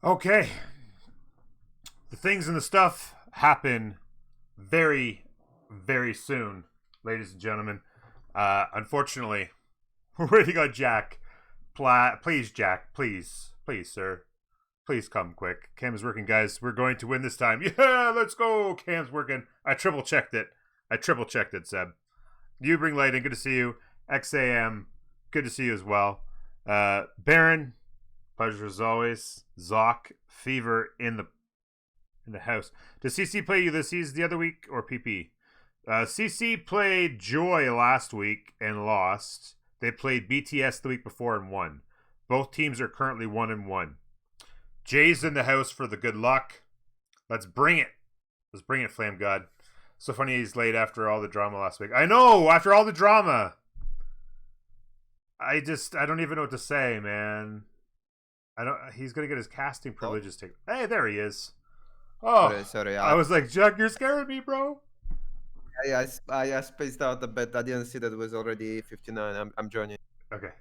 Okay. The things and the stuff happen very, very soon, ladies and gentlemen. Unfortunately, we're waiting on Jack. Please, Jack. Please, sir. Please come quick. Cam is working, guys. We're going to win this time. Yeah, let's go. Cam's working. I triple checked it, Seb. You bring light in. Good to see you. XAM. Good to see you as well. Baron. Pleasure as always. Zoc. Fever in the house. Does CC play Ulysses the other week or PP? CC played Joy last week and lost. They played BTS the week before and won. Both teams are currently 1-1. Jay's in the house for the good luck. Let's bring it. Let's bring it, Flame God. So funny he's late after all the drama last week. I know, after all the drama. I don't even know what to say, man. He's gonna get his casting privileges taken. Hey, there he is. Oh, sorry. I was like, Jack, you're scaring me, bro. I spaced out a bit. I didn't see that it was already 59. I'm joining. Okay.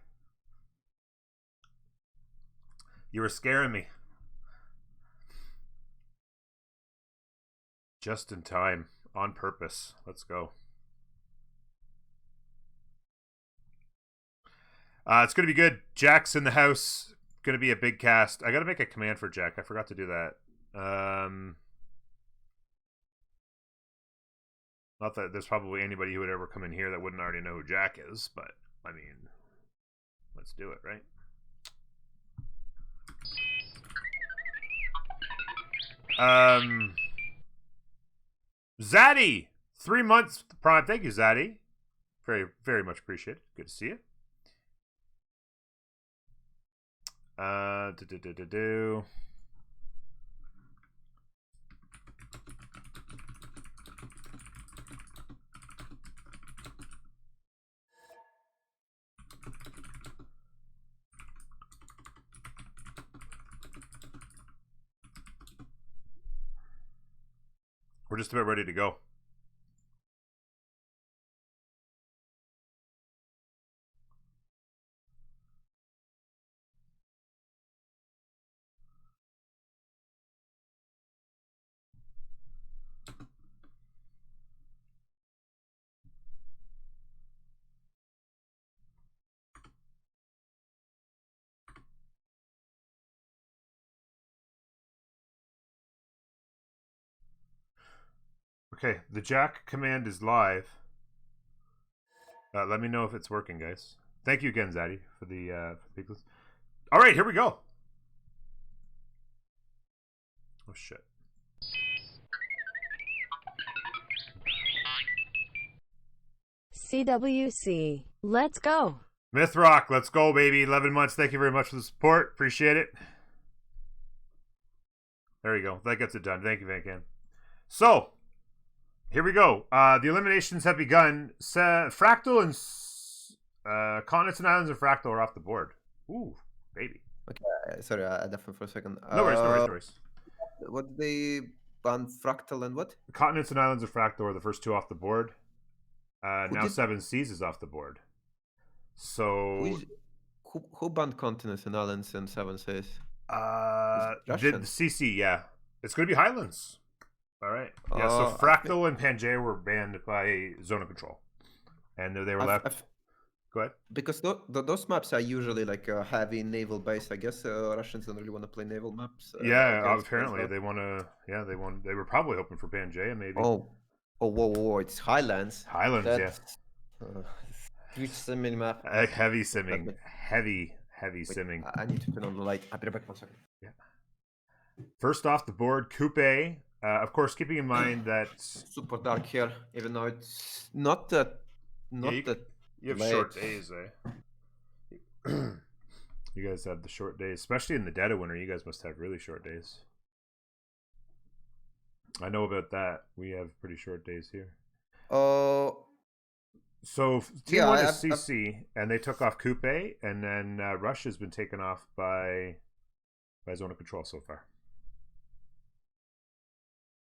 You were scaring me. Just in time. On purpose. Let's go. It's going to be good. Jack's in the house. Going to be a big cast. I got to make a command for Jack. I forgot to do that. Not that there's probably anybody who would ever come in here that wouldn't already know who Jack is, but, I mean, let's do it, right? Zaddy! 3 months prime. Thank you, Zaddy. Very, very much appreciated. Good to see you. We're just about ready to go. Okay, the Jack command is live. Let me know if it's working, guys. Thank you again, Zaddy, for the piglets. All right, here we go. Oh shit. CWC. Let's go. Mythrock, let's go, baby. 11 months. Thank you very much for the support. Appreciate it. There we go. That gets it done. Thank you, Van Can. So, here we go. The eliminations have begun. Fractal and continents and islands of Fractal are off the board. Ooh, baby. Okay, sorry, I definitely for a second. No worries. What they ban Fractal and what? Continents and islands of Fractal are the first two off the board. Now 7 Seas is off the board. So who banned continents and islands and 7 Seas? The CC, yeah. It's going to be Highlands. All right. Yeah, so Fractal and Pangaea were banned by Zone of Control. And they were left... Go ahead. Because those maps are usually like a heavy naval base. I guess Russians don't really want to play naval maps. Yeah, apparently they want to... Yeah, they were probably hoping for Pangaea, maybe. Oh, whoa. It's Highlands. Highlands, yeah. Huge simming map. Heavy simming. Heavy simming. I need to turn on the light. I'll be right back 1 second. Yeah. First off the board, Coupe. Of course, keeping in mind that... Super dark here, even though it's not that... You have short days, eh? You guys have the short days. Especially in the dead of winter, you guys must have really short days. I know about that. We have pretty short days here. So Team 1 is CC, and they took off Coupe, and then Rush has been taken off by Zone of Control so far.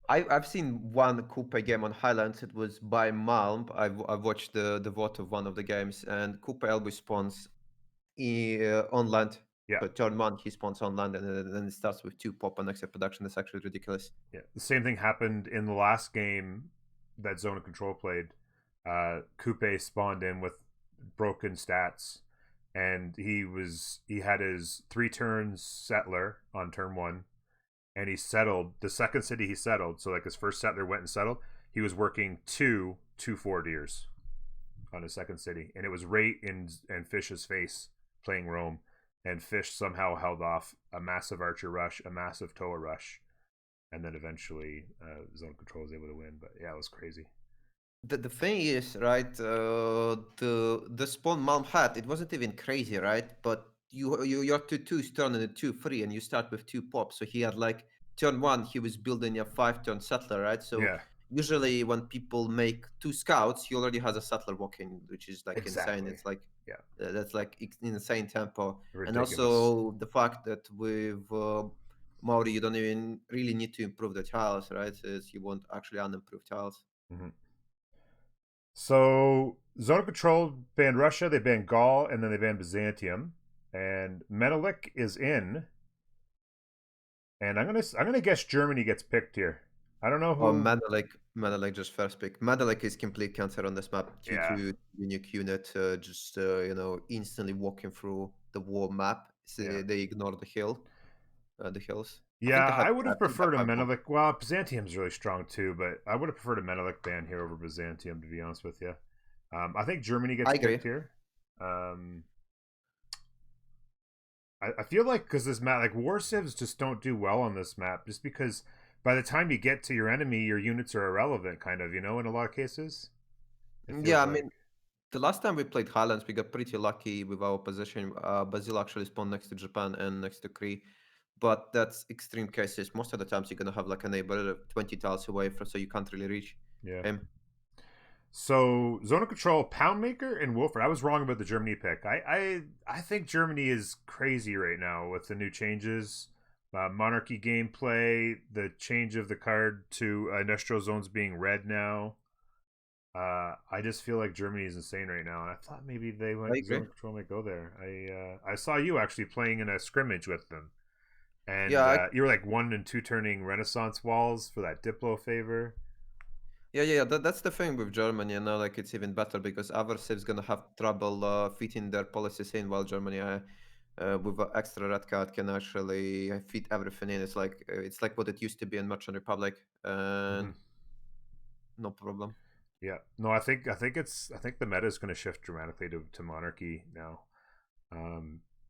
I've seen one Coupe game on Highlands. It was by Malm. I've watched the vote of one of the games, and Coupe always spawns on land. Yeah. So turn 1, he spawns on land, and then it starts with 2 pop and extra production. That's actually ridiculous. Yeah. The same thing happened in the last game that Zone of Control played. Coupe spawned in with broken stats, and he had his 3 turns settler on turn 1, and he settled the second city he settled. So like his first settler went and settled. He was working 2 forwardiers on his second city, and it was right in Fish's face playing Rome, and Fish somehow held off a massive Archer rush, a massive Toa rush, and then eventually Zone Control was able to win. But yeah, it was crazy. The thing is, right, the spawn Malm had, it wasn't even crazy, right? But your 2/2s turn into 2/3, and you start with 2 pops. So he had like turn 1, he was building a 5-turn settler, right? So Yeah, usually when people make 2 scouts, he already has a settler walking, which is like insane. exactly. It's like Yeah, that's like insane tempo, and ridiculous. also the fact that with Maori, you don't even really need to improve the tiles, right? As you want actually unimproved tiles. Mm-hmm. So Zone of Control banned Russia, they banned Gaul, and then they banned Byzantium. And Menelik is in. And I'm gonna guess Germany gets picked here. I don't know Oh, who. Menelik just first pick. Menelik is complete cancer on this map due Yeah, to unique unit just instantly walking through the war map. So yeah, they ignore the hills. yeah. I would I have think they preferred a have 5 Menelik. Well, Byzantium's really strong too, but I would have preferred a Menelik ban here over Byzantium, to be honest with you. I think Germany I gets agree. picked here. I feel like because this map, like war civs, just don't do well on this map, just because by the time you get to your enemy, your units are irrelevant, kind of, in a lot of cases. It Yeah, feels I like, mean, the last time we played Highlands, we got pretty lucky with our position. Brazil actually spawned next to Japan and next to Cree, but that's extreme cases. Most of the times you're gonna have like a neighbor 20 tiles away from, so you can't really reach yeah. him. So Zone of Control, Poundmaker, and Wolford. I was wrong about the Germany pick. I think Germany is crazy right now with the new changes, monarchy gameplay, the change of the card to industrial zones being red now. I just feel like Germany is insane right now, and I thought maybe they I went agree. Zone of Control might go there. I saw you actually playing in a scrimmage with them, and Yeah, you were like 1 and 2 turning Renaissance walls for that Diplo favor. yeah. That's the thing with Germany, and now like it's even better because other civs gonna have trouble fitting their policies in, while Germany with an extra red card can actually fit everything in. It's like what it used to be in Merchant Republic, and Mm-hmm. no problem. Yeah. No, I think the meta is going to shift dramatically to monarchy now.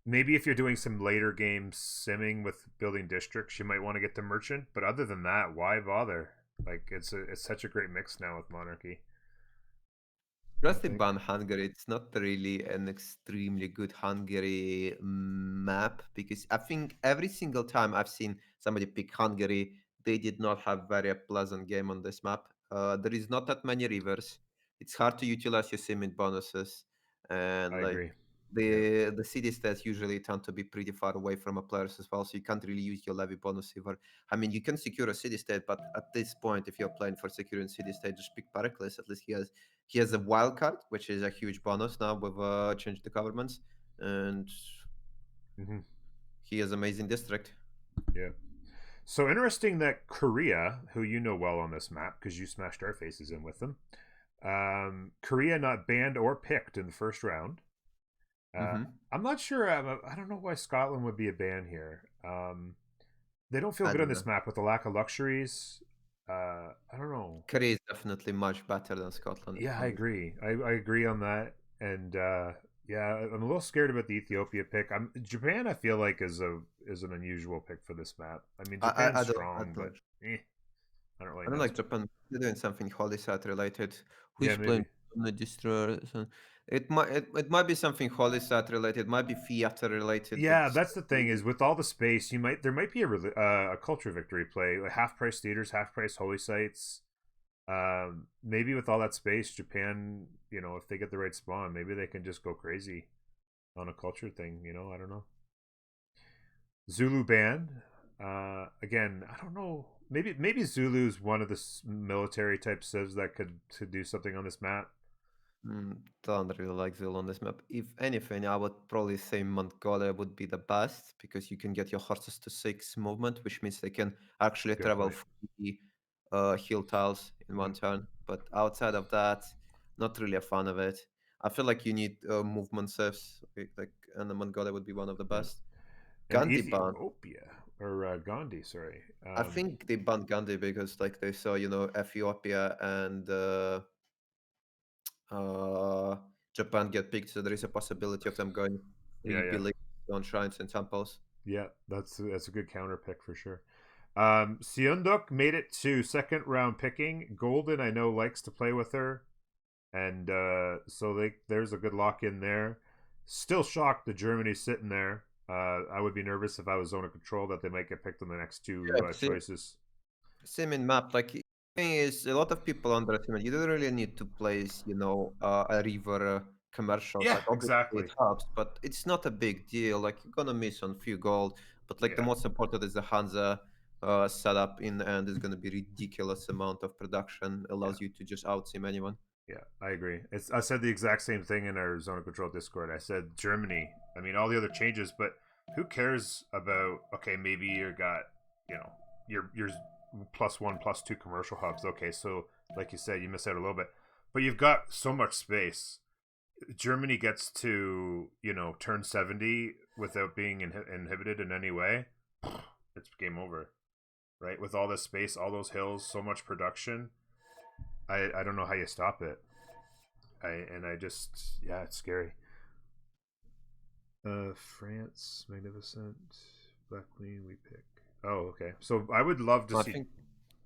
Maybe if you're doing some later game simming with building districts, you might want to get the merchant. But other than that, why bother? Like it's such a great mix now with monarchy. I Just think. ban Hungary. It's not really an extremely good Hungary map because I think every single time I've seen somebody pick Hungary, they did not have very pleasant game on this map. There is not that many rivers. It's hard to utilize your simit bonuses, and I like agree. Yeah. the city stats usually tend to be pretty far away from a players as well, so you can't really use your levy bonus either. I mean, you can secure a city state, but at this point, if you're playing for securing city state, just pick Pericles. At least he has a wild card, which is a huge bonus now with change the governments, and Mm-hmm. he has amazing district. Yeah. So interesting that Korea, who you know well on this map because you smashed our faces in with them, Korea not banned or picked in the first round. Uh, Mm-hmm. I'm not sure. I don't know why Scotland would be a ban here. They don't feel I good on don't know. this map with the lack of luxuries. I don't know. Korea is definitely much better than Scotland. Yeah, I agree. I agree on that. And yeah, I'm a little scared about the Ethiopia pick. Japan. I feel like is an unusual pick for this map. I mean, Japan's I strong, but don't. I don't really I don't mess like with it. Japan. They're doing something holy site related. Yeah, Who's playing maybe. the destroyer? So it might be something holy site related. Might be fiat related, but Yeah, that's the thing is with all the space, there might be a culture victory play, like half price theaters, half price holy sites. Maybe with all that space, Japan, if they get the right spawn, maybe they can just go crazy on a culture thing. I don't know. Zulu ban. Again, I don't know. Maybe Zulu's one of the military type civs that could do something on this map. Don't really like Zeal on this map. If anything, I would probably say Mongolia would be the best because you can get your horses to 6 movement, which means they can actually Good travel point. 3 hill tiles in one Yep. turn. But outside of that, not really a fan of it. I feel like you need movement saves, and the Mongolia would be one of the Yep. best. And Gandhi ban. Ethiopia or Gandhi, sorry. I think they banned Gandhi because like they saw, Ethiopia and uh, Japan get picked, so there is a possibility of them going Yeah, three yeah, billion on shrines and temples. yeah. That's a good counter pick for sure. Siunduk made it to second round picking. Golden, I know, likes to play with her, and so there's a good lock in there. Still shocked that Germany's sitting there. I would be nervous if I was zone of control that they might get picked on the next two Yeah, choices. same in map. Like thing is, a lot of people underestimate. You don't really need to place, a river commercials. Yeah, Like obviously it exactly. helps, but it's not a big deal. Like you're gonna miss on few gold, but like the Yeah, most important is the Hansa setup in the end is gonna be ridiculous amount of production. yeah. Allows you to just outsim anyone. Yeah, I agree. I said the exact same thing in our zone of control Discord. I said Germany. I mean, all the other changes, but who cares about? Okay, maybe you got your +1 +2 commercial hubs. Okay, so like you said, you miss out a little bit, but you've got so much space. Germany gets to turn 70 without being inhibited in any way. It's game over, right? With all this space, all those hills, so much production. I don't know how you stop it. I just it's scary. France, magnificent, Black Queen. We pick. Oh, okay. So I would love to I see think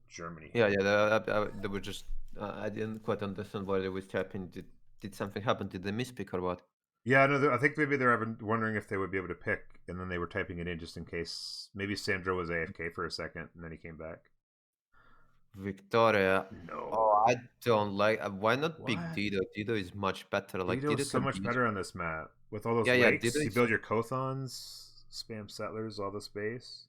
Germany yeah, here. yeah. They were just. I didn't quite understand why they was tapping. Did something happen? Did they mispick or what? Yeah, no, I think maybe they're wondering if they would be able to pick, and then they were typing it in just in case. Maybe Sandro was AFK for a second, and then he came back. Victoria. Oh, No. I don't like. Why not pick What? Dido? Dido is much better. Like Dido Dido's so can much be. better on this map with all those Yeah, yeah. Dido lakes. You is. build your Kothons, spam settlers, all the space.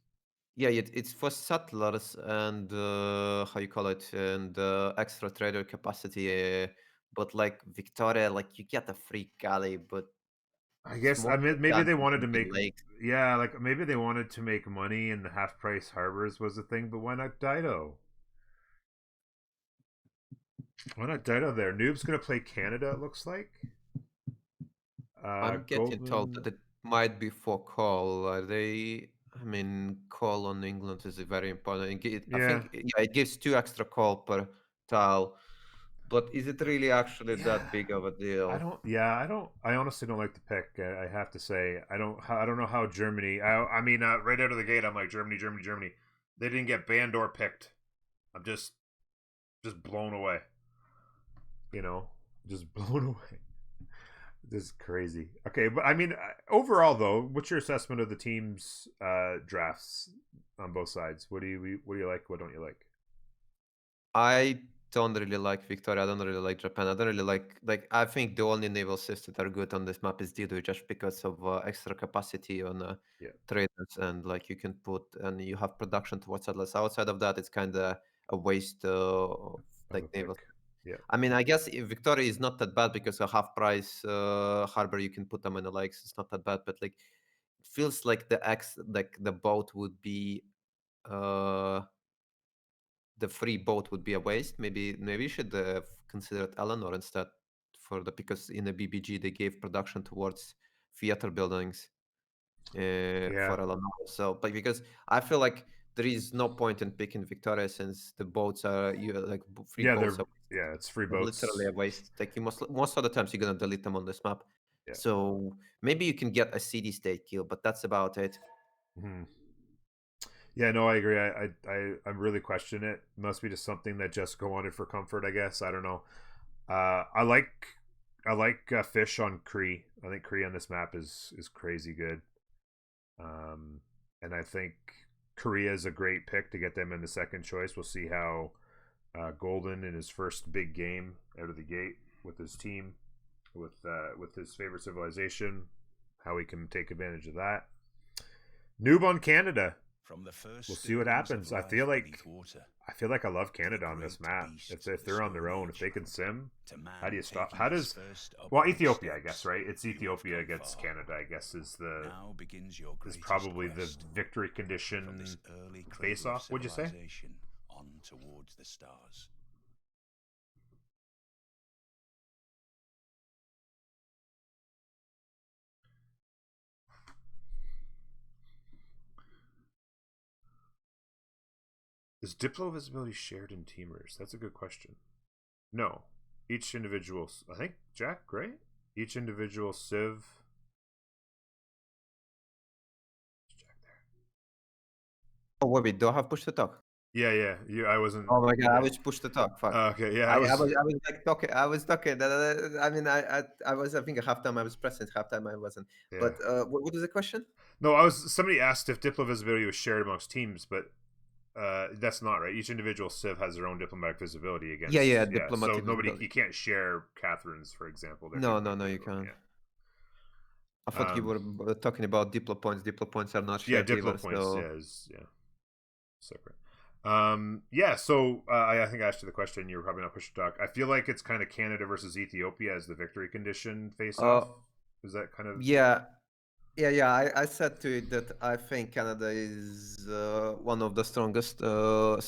Yeah, it's for settlers and how you call it, and extra trader capacity. But like Victoria, like you get a free galley, but I it's guess more I mean than maybe that. they You wanted to can be make late. like maybe they wanted to make money and the half price harbors was the thing, but why not Dido? Why not Dido there? Noob's gonna play Canada, it looks like. I'm getting told Goldman. that it might be for call. Are they? I mean, call on England is very important. I Yeah. think yeah, it gives 2 extra call per tile, but is it really actually Yeah. that big of a I deal? don't. Yeah, I don't. I honestly don't like the pick. I have to say, I don't. I don't know how Germany. I mean, right out of the gate, I'm like Germany, Germany, Germany. They didn't get banned or picked. I'm just blown away. You know, just blown away. This is crazy. Okay, but I mean, overall though, what's your assessment of the team's drafts on both sides? What do you like? What don't you like? I don't really like Victoria. I don't really like Japan. I don't really like. I think the only naval systems that are good on this map is Dido, just because of extra capacity on Yeah, traders, and like you can put and you have production towards settlers. Outside of that, it's kind of a waste of of a like pick. naval. Yeah, I mean, I guess if Victoria is not that bad because a half price harbor you can put them in the lakes. It's not that bad, but like it feels like the boat would be uh the free boat would be a waste. Maybe you should have considered Eleanor instead because in the BBG they gave production towards theater buildings yeah, for Eleanor. So, but because I feel like there is no point in picking Victoria since the boats are free yeah. boats are It's free literally boats. a waste. Like you most of the times you're gonna delete them on this map. Yeah. So maybe you can get a CD state kill, but that's about it. Hmm. Yeah, no, I agree. I really question it. Must be just something that Jessica wanted for comfort, I guess. I don't know. I like fish on Cree. I think Cree on this map is crazy good. And I think Korea is a great pick to get them in the second choice. We'll see how Golden in his first big game out of the gate with his team, with his favorite civilization, how he can take advantage of that. Noob on Canada. From the first We'll see what stirrings of happens. I life feel beneath like water, I love Canada on this great map. beasts If of the they're on their Stone own, if Age, they can sim, to man how do you stop? taking How his does first well upright Ethiopia? I steps, guess right. It's you have Ethiopia come against far. Canada. I guess is Now begins your greatest probably the quest. victory From this condition early face cradle of off. Would you say? civilization on towards the stars. Is Diplo visibility shared in teamers? That's a good question. No, each individual. I think Jack, right? Each individual civ. Jack there. Oh wait, do I have push to talk? Yeah. I wasn't. Oh my god, I was push to talk. Fuck. Okay, yeah. I was like talking. I was talking. I mean, I was. I think halftime I was present. Halftime I wasn't. Yeah. But what was the question? No, somebody asked if Diplo visibility was shared amongst teams, but that's not right. Each individual civ has their own diplomatic visibility against. Yeah, So diplomatic nobody, visibility. you can't share Catherine's, for example. They're No, different. you can't. Yeah. I thought you were talking about Diplo points. Diplo points are not Yeah, shared Diplo either. points. So... Yeah, separate. So I think I asked you the question. You were probably not push to talk. I feel like it's kind of Canada versus Ethiopia as the victory condition face off. Is that kind of? Yeah. I said to it that I think Canada is one of the strongest how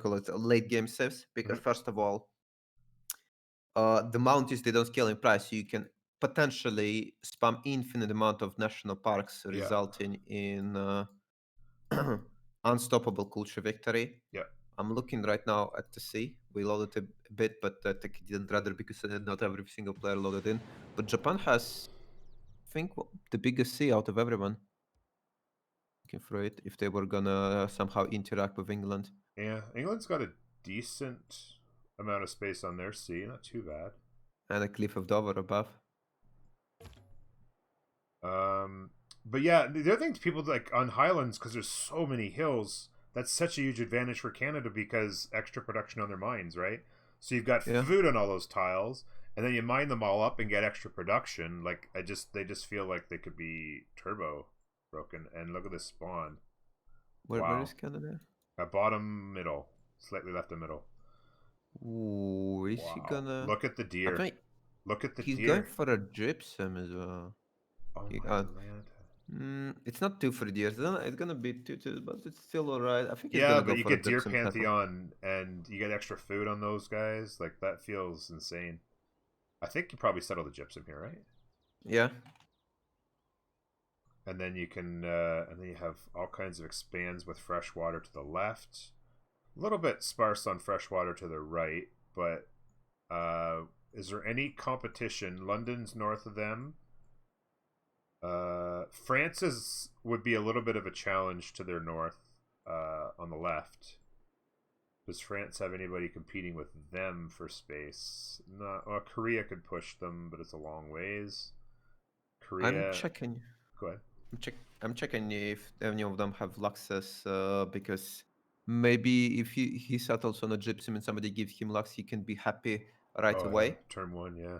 call it, late game civs because first of all, the mountains they don't scale in price, so you can potentially spam infinite amount of national parks, resulting in unstoppable culture victory. Yeah. I'm looking right now at the sea. We loaded a bit, but I think it didn't rather because not every single player loaded in. But Japan has, I think, the biggest sea out of everyone. Looking for it if they were gonna somehow interact with England. Yeah, England's got a decent amount of space on their sea. Not too bad. And a cliff of Dover above. But yeah, the other thing people like on Highlands, because there's so many hills, that's such a huge advantage for Canada because extra production on their mines, right? So you've got food on all those tiles, and then you mine them all up and get extra production. Like they just feel like they could be turbo broken. And look at this spawn. Where is Canada? At bottom middle, slightly left of middle. Ooh, is he gonna? Look at the deer. Look at the deer. He's going for a gypsum as well. Oh my land. It's not 2 for deer. It's gonna be 2, but it's still alright. I think he's yeah, gonna but go you for get a Deer gypsum Pantheon and you get extra food on those guys. Like that feels insane. I think you probably settle the gypsum here, right? Yeah. And then you can, and then you have all kinds of expands with fresh water to the left. A little bit sparse on fresh water to the right, but is there any competition? London's north of them. France's would be a little bit of a challenge to their north on the left. Does France have anybody competing with them for space? No. Well, Korea could push them, but it's a long ways. Korea. I'm checking. Go ahead. I'm checking if any of them have Luxus, because maybe if he settles on a gypsum and somebody gives him Lux, he can be happy right away. Yeah. Turn 1, yeah.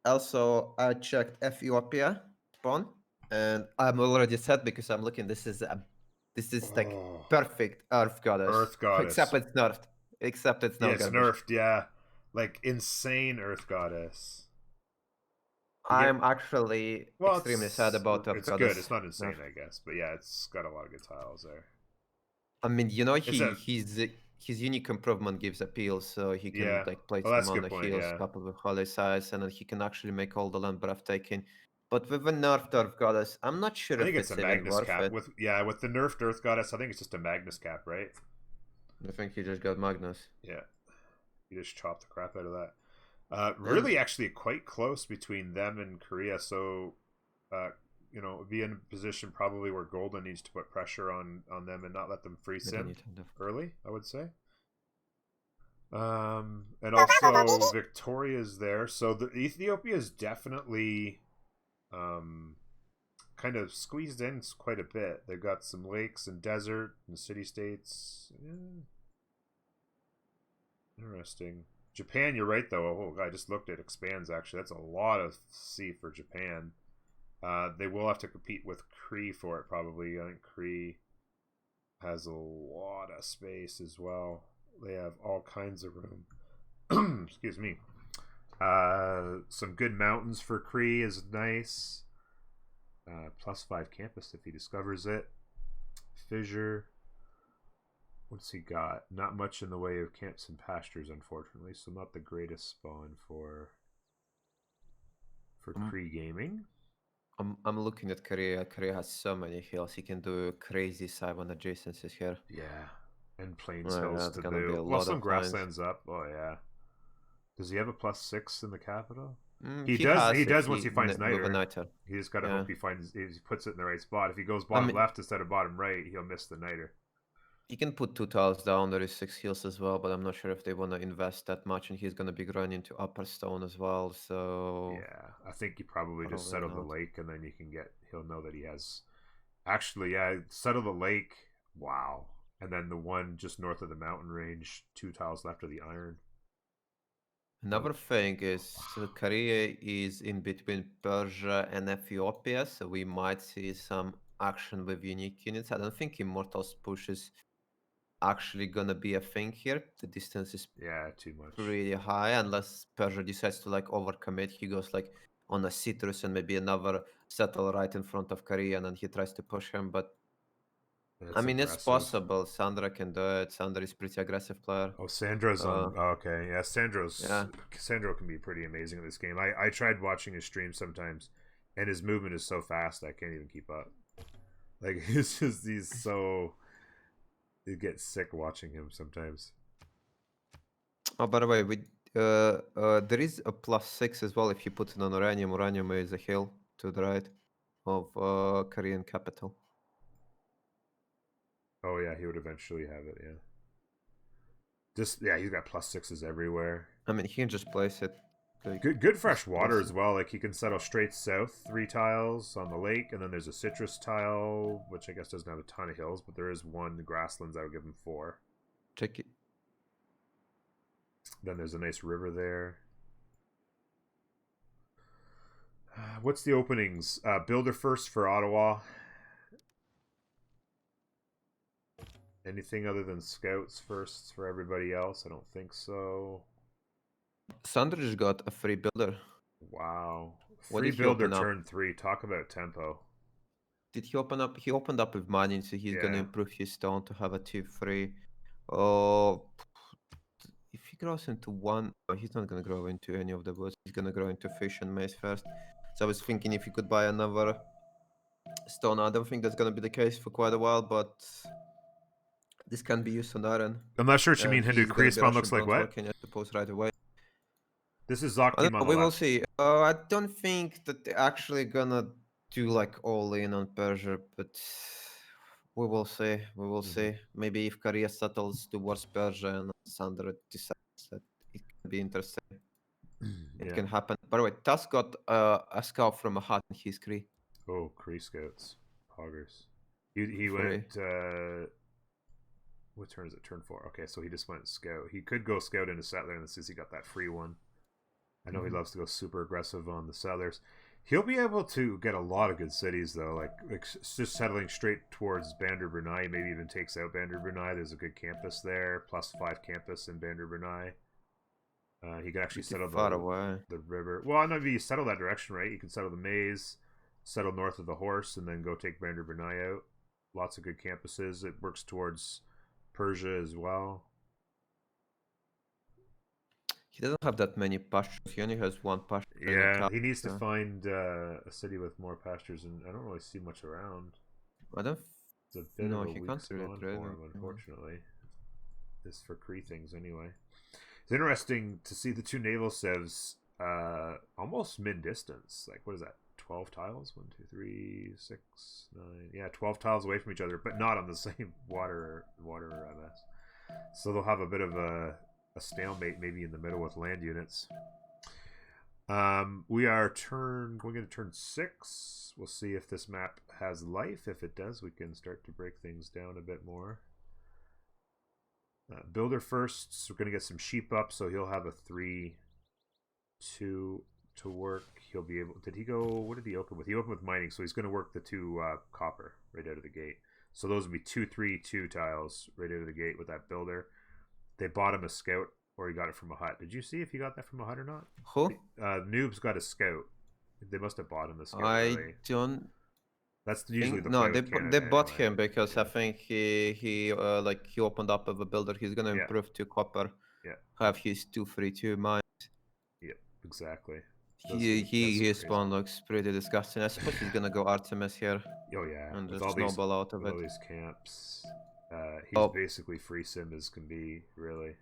Also, I checked Ethiopia spawn, and I'm already set because I'm looking. This is like perfect Earth Goddess. Earth Goddess. Except it's nerfed. Except it's not. Yeah, it's nerfed. Yeah, like insane Earth Goddess. I'm actually extremely sad about Earth It's Goddess. good. It's not insane, I guess, but yeah, it's got a lot of good tiles there. I mean, his unique improvement gives appeal, so he can like place them on the hills, coupled with holy size, and then he can actually make all the land breathtaking. But with a nerfed Earth Goddess, I'm not sure if it's a even Magnus worth cap. it. With the nerfed Earth Goddess, I think it's just a Magnus cap, right? I think he just got Magnus. Yeah, you just chopped the crap out of that. Really, actually, quite close between them and Korea. So, be in a position probably where Golden needs to put pressure on them and not let them free sim early, I would say. And also Victoria's there. So the Ethiopia is definitely kind of squeezed in quite a bit. They've got some lakes and desert and city states. Yeah. Interesting. Japan, you're right though. Oh, I just looked at expands actually. That's a lot of sea for Japan. They will have to compete with Kree for it, probably. I think Kree has a lot of space as well. They have all kinds of room. Excuse me. Some good mountains for Kree is nice. +5 campus if he discovers it. Fissure. What's he got? Not much in the way of camps and pastures, unfortunately. So not the greatest spawn for Kree gaming. I'm looking at Korea. Korea has so many hills. He can do crazy Simon adjacencies here. Yeah. And plains Right, hills that's to gonna be do. a Well, lot some of plains. grasslands up. Oh yeah. Does he have a +6 in the capital? Mm, He does. has He if does once he finds with a Niter. Niter. He just gotta Yeah. hope he puts it in the right spot. If he goes I bottom mean, left instead of bottom right, he'll miss the Niter. he can put 2 tiles down. There is 6 hills as well, but I'm not sure if they want to invest that much, and he's gonna be growing into upper stone as well. So Yeah, I think you probably just Probably settle the not. lake, and then you can get. He'll know that he has. Actually, yeah, settle the lake. Wow, and then the one just north of the mountain range, 2 tiles left of the iron. another thing is Korea is in between Persia and Ethiopia, so we might see some action with unique units. I don't think Immortals push is actually gonna be a thing here. The distance is Yeah, too much. pretty high unless Persia decides to like overcommit. He goes like on a Citrus and maybe another settle right in front of Korea, and then he tries to push him. But That's I mean, it's aggressive. possible. Sandra can do it. Sandra is pretty aggressive player. Oh, Sandra's on. Okay, yeah, Yeah. Sandro can be pretty amazing in this game. I tried watching his stream sometimes, and his movement is so fast I can't even keep up. Like he's so. You get sick watching him sometimes. Oh, by the way, there is a +6 as well if you put it on Uranium. Uranium is a hill to the right of Korean capital. Oh yeah, he would eventually have it. Yeah. Just yeah, he's got +6s everywhere. I mean, he can just place it. Like, Good fresh just water place as well. Like he can settle straight south 3 tiles on the lake, and then there's a citrus tile, which I guess doesn't have a ton of hills, but there is one grasslands that would give him 4. Check it. Then there's a nice river there. What's the openings? Builder first for Ottawa. Anything other than scouts firsts for everybody else? I don't think so. Sandra just got a free builder. Wow. What Free did he builder open up? turn 3. Talk about tempo. Did he open up? He opened up with mining, so he's gonna Yeah. improve his stone to have a 2-3. Oh, if he grows into one, oh, he's not gonna grow into any of the woods. He's gonna grow into fish and mace first. So I was thinking if he could buy another stone. I don't think that's gonna be the case for quite a while, but this can be used on iron. I'm not sure what you And mean, Hindu. he's gonna be Kriya spawn looks Russian like bronze what? working, I suppose, right away. This is I Zok don't team know, on the we will left. see. I don't think that they're actually gonna do like all in on Persia, but we will see. We will see. Maybe if Korea settles towards Persia and Sandra decides that it can be interesting, it Yeah. can happen. By the way, Tusk got a scout from a hut in his Kree. Oh, Kree scouts. Poggers. He Free. went what turn is it? Turn 4. Okay, so he just went scout. He could go scout into settler, and since he got that free one. I know he loves to go super aggressive on the settlers. He'll be able to get a lot of good cities though, like just settling straight towards Bandar Brunei. Maybe even takes out Bandar Brunei. There's a good campus there, +5 campus in Bandar Brunei. He can actually Pretty settle far away. the river. Well, I know if you settle that direction, right? You can settle the maze, settle north of the horse, and then go take Bandar Brunei out. Lots of good campuses. It works towards Persia as well. He doesn't have that many pastures. He only has one pasture. in Yeah, Cal- he needs to find a city with more pastures, and I don't really see much around. I don't. It's a bit No, of a he weak can't spawn really for trade him, them, yeah. unfortunately. This for Kree things, anyway. It's interesting to see the 2 naval civs almost mid-distance. Like, what is that? 12 tiles? 1, 2, 3, 6, 9. Yeah, 12 tiles away from each other, but not on the same water MS. So they'll have a bit of a stalemate maybe in the middle with land units. We are going into turn 6. We'll see if this map has life. If it does, we can start to break things down a bit more. Builder first, so we're going to get some sheep up, so he'll have a 3-2 to work, he'll be able. Did he go? What did he open with? He opened with mining, so he's going to work the 2 copper right out of the gate. So those would be 2-3-2 tiles right out of the gate with that builder. They bought him a scout, or he got it from a hut. Did you see if he got that from a hut or not? Who? Noob's got a scout. They must have bought him the scout. I Early. don't That's usually the no, play they with bu- Canada they bought anyway. him because I think he opened up with a builder. He's gonna Yeah. improve to copper. Yeah. Have his 2-3-2 mine. Yep, exactly. His spawn looks pretty disgusting. I suppose he's gonna go Artemis here Oh yeah, and with just snowball out of all it. these camps, he's basically free sim as can be, really.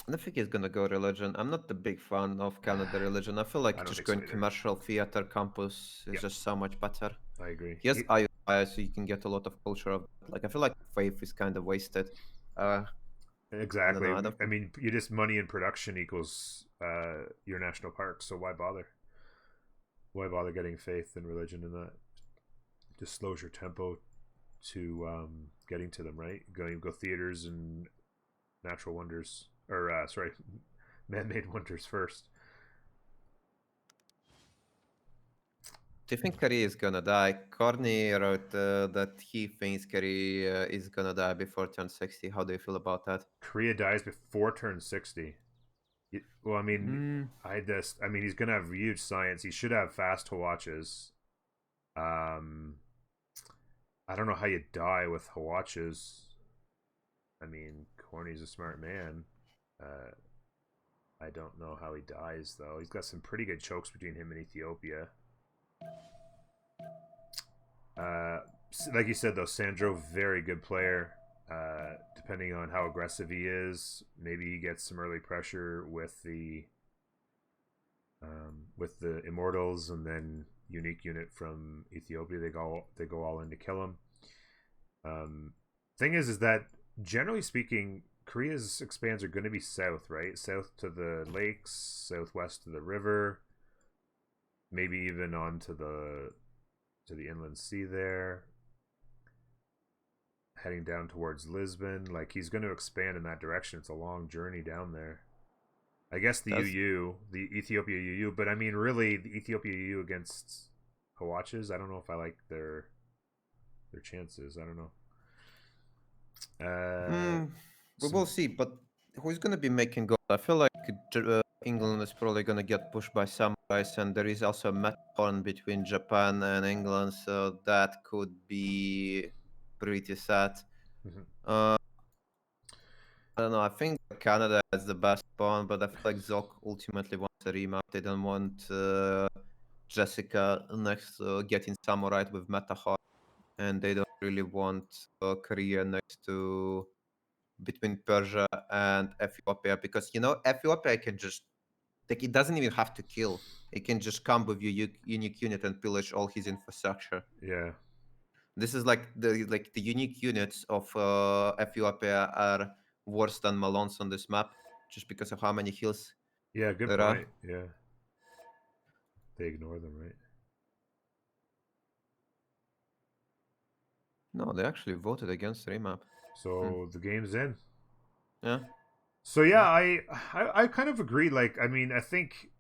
I don't think he's gonna go religion. I'm not a big fan of Canada religion. I feel like I don't just think so going either. commercial theater campus is just so much better. I agree. He has IOI, so you can get a lot of culture of that. Like I feel like faith is kind of wasted. Exactly. I don't I mean, you just money in production equals your national park. So why bother? Why bother getting faith and religion in that? Just slows your tempo to getting to them, right? Go theaters and natural wonders, or sorry, man-made wonders first. Do you think Korea is gonna die? Corny wrote that he thinks Korea is gonna die before turn 60. How do you feel about that? Korea dies before turn 60. Well, I mean, I mean, he's gonna have huge science. He should have fast watches. I don't know how you die with watches. I mean, Corny's a smart man. I don't know how he dies though. He's got some pretty good chokes between him and Ethiopia. Like you said though, Sandro, very good player. Depending on how aggressive he is, maybe he gets some early pressure with the Immortals, and then unique unit from Ethiopia. They go all in to kill him. Thing is that generally speaking, Korea's expands are going to be south, right? South to the lakes, southwest to the river, maybe even on to the inland sea there, heading down towards Lisbon. Like, he's going to expand in that direction. It's a long journey down there. I guess the Ethiopia UU, but I mean, really, the Ethiopia UU against Hawatches, I don't know if I like their chances. I don't know. We will see, but who's going to be making goals? I feel like England is probably going to get pushed by Samurais, and there is also a match between Japan and England, so that could be pretty sad. Mm-hmm. I don't know. I think Canada has the best spawn, but I feel like Zok ultimately wants a remap. They don't want Jessica next getting Samurai with Metahar, and they don't really want Korea next to between Persia and Ethiopia, because Ethiopia can just it doesn't even have to kill. It can just come with your unique unit and pillage all his infrastructure. Yeah. This is like the unique units of Ethiopia are worse than Malons on this map, just because of how many hills. Yeah, good there point. are. Yeah. They ignore them, right? No, they actually voted against remap. So the game's in. Yeah. So yeah, I kind of agree. Like, I mean, I think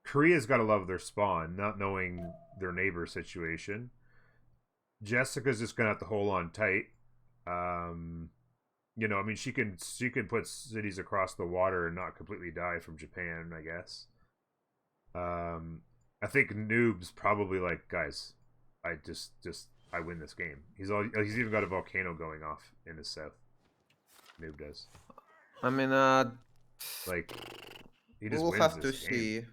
Korea's got to love their spawn, not knowing their neighbor situation. Jessica's just gonna have to hold on tight. I mean, she can put cities across the water and not completely die from Japan, I guess. I think Noob's probably like, guys, I win this game. He's even got a volcano going off in his south. Noob does. I mean, like, he just we'll wins have to this game. see.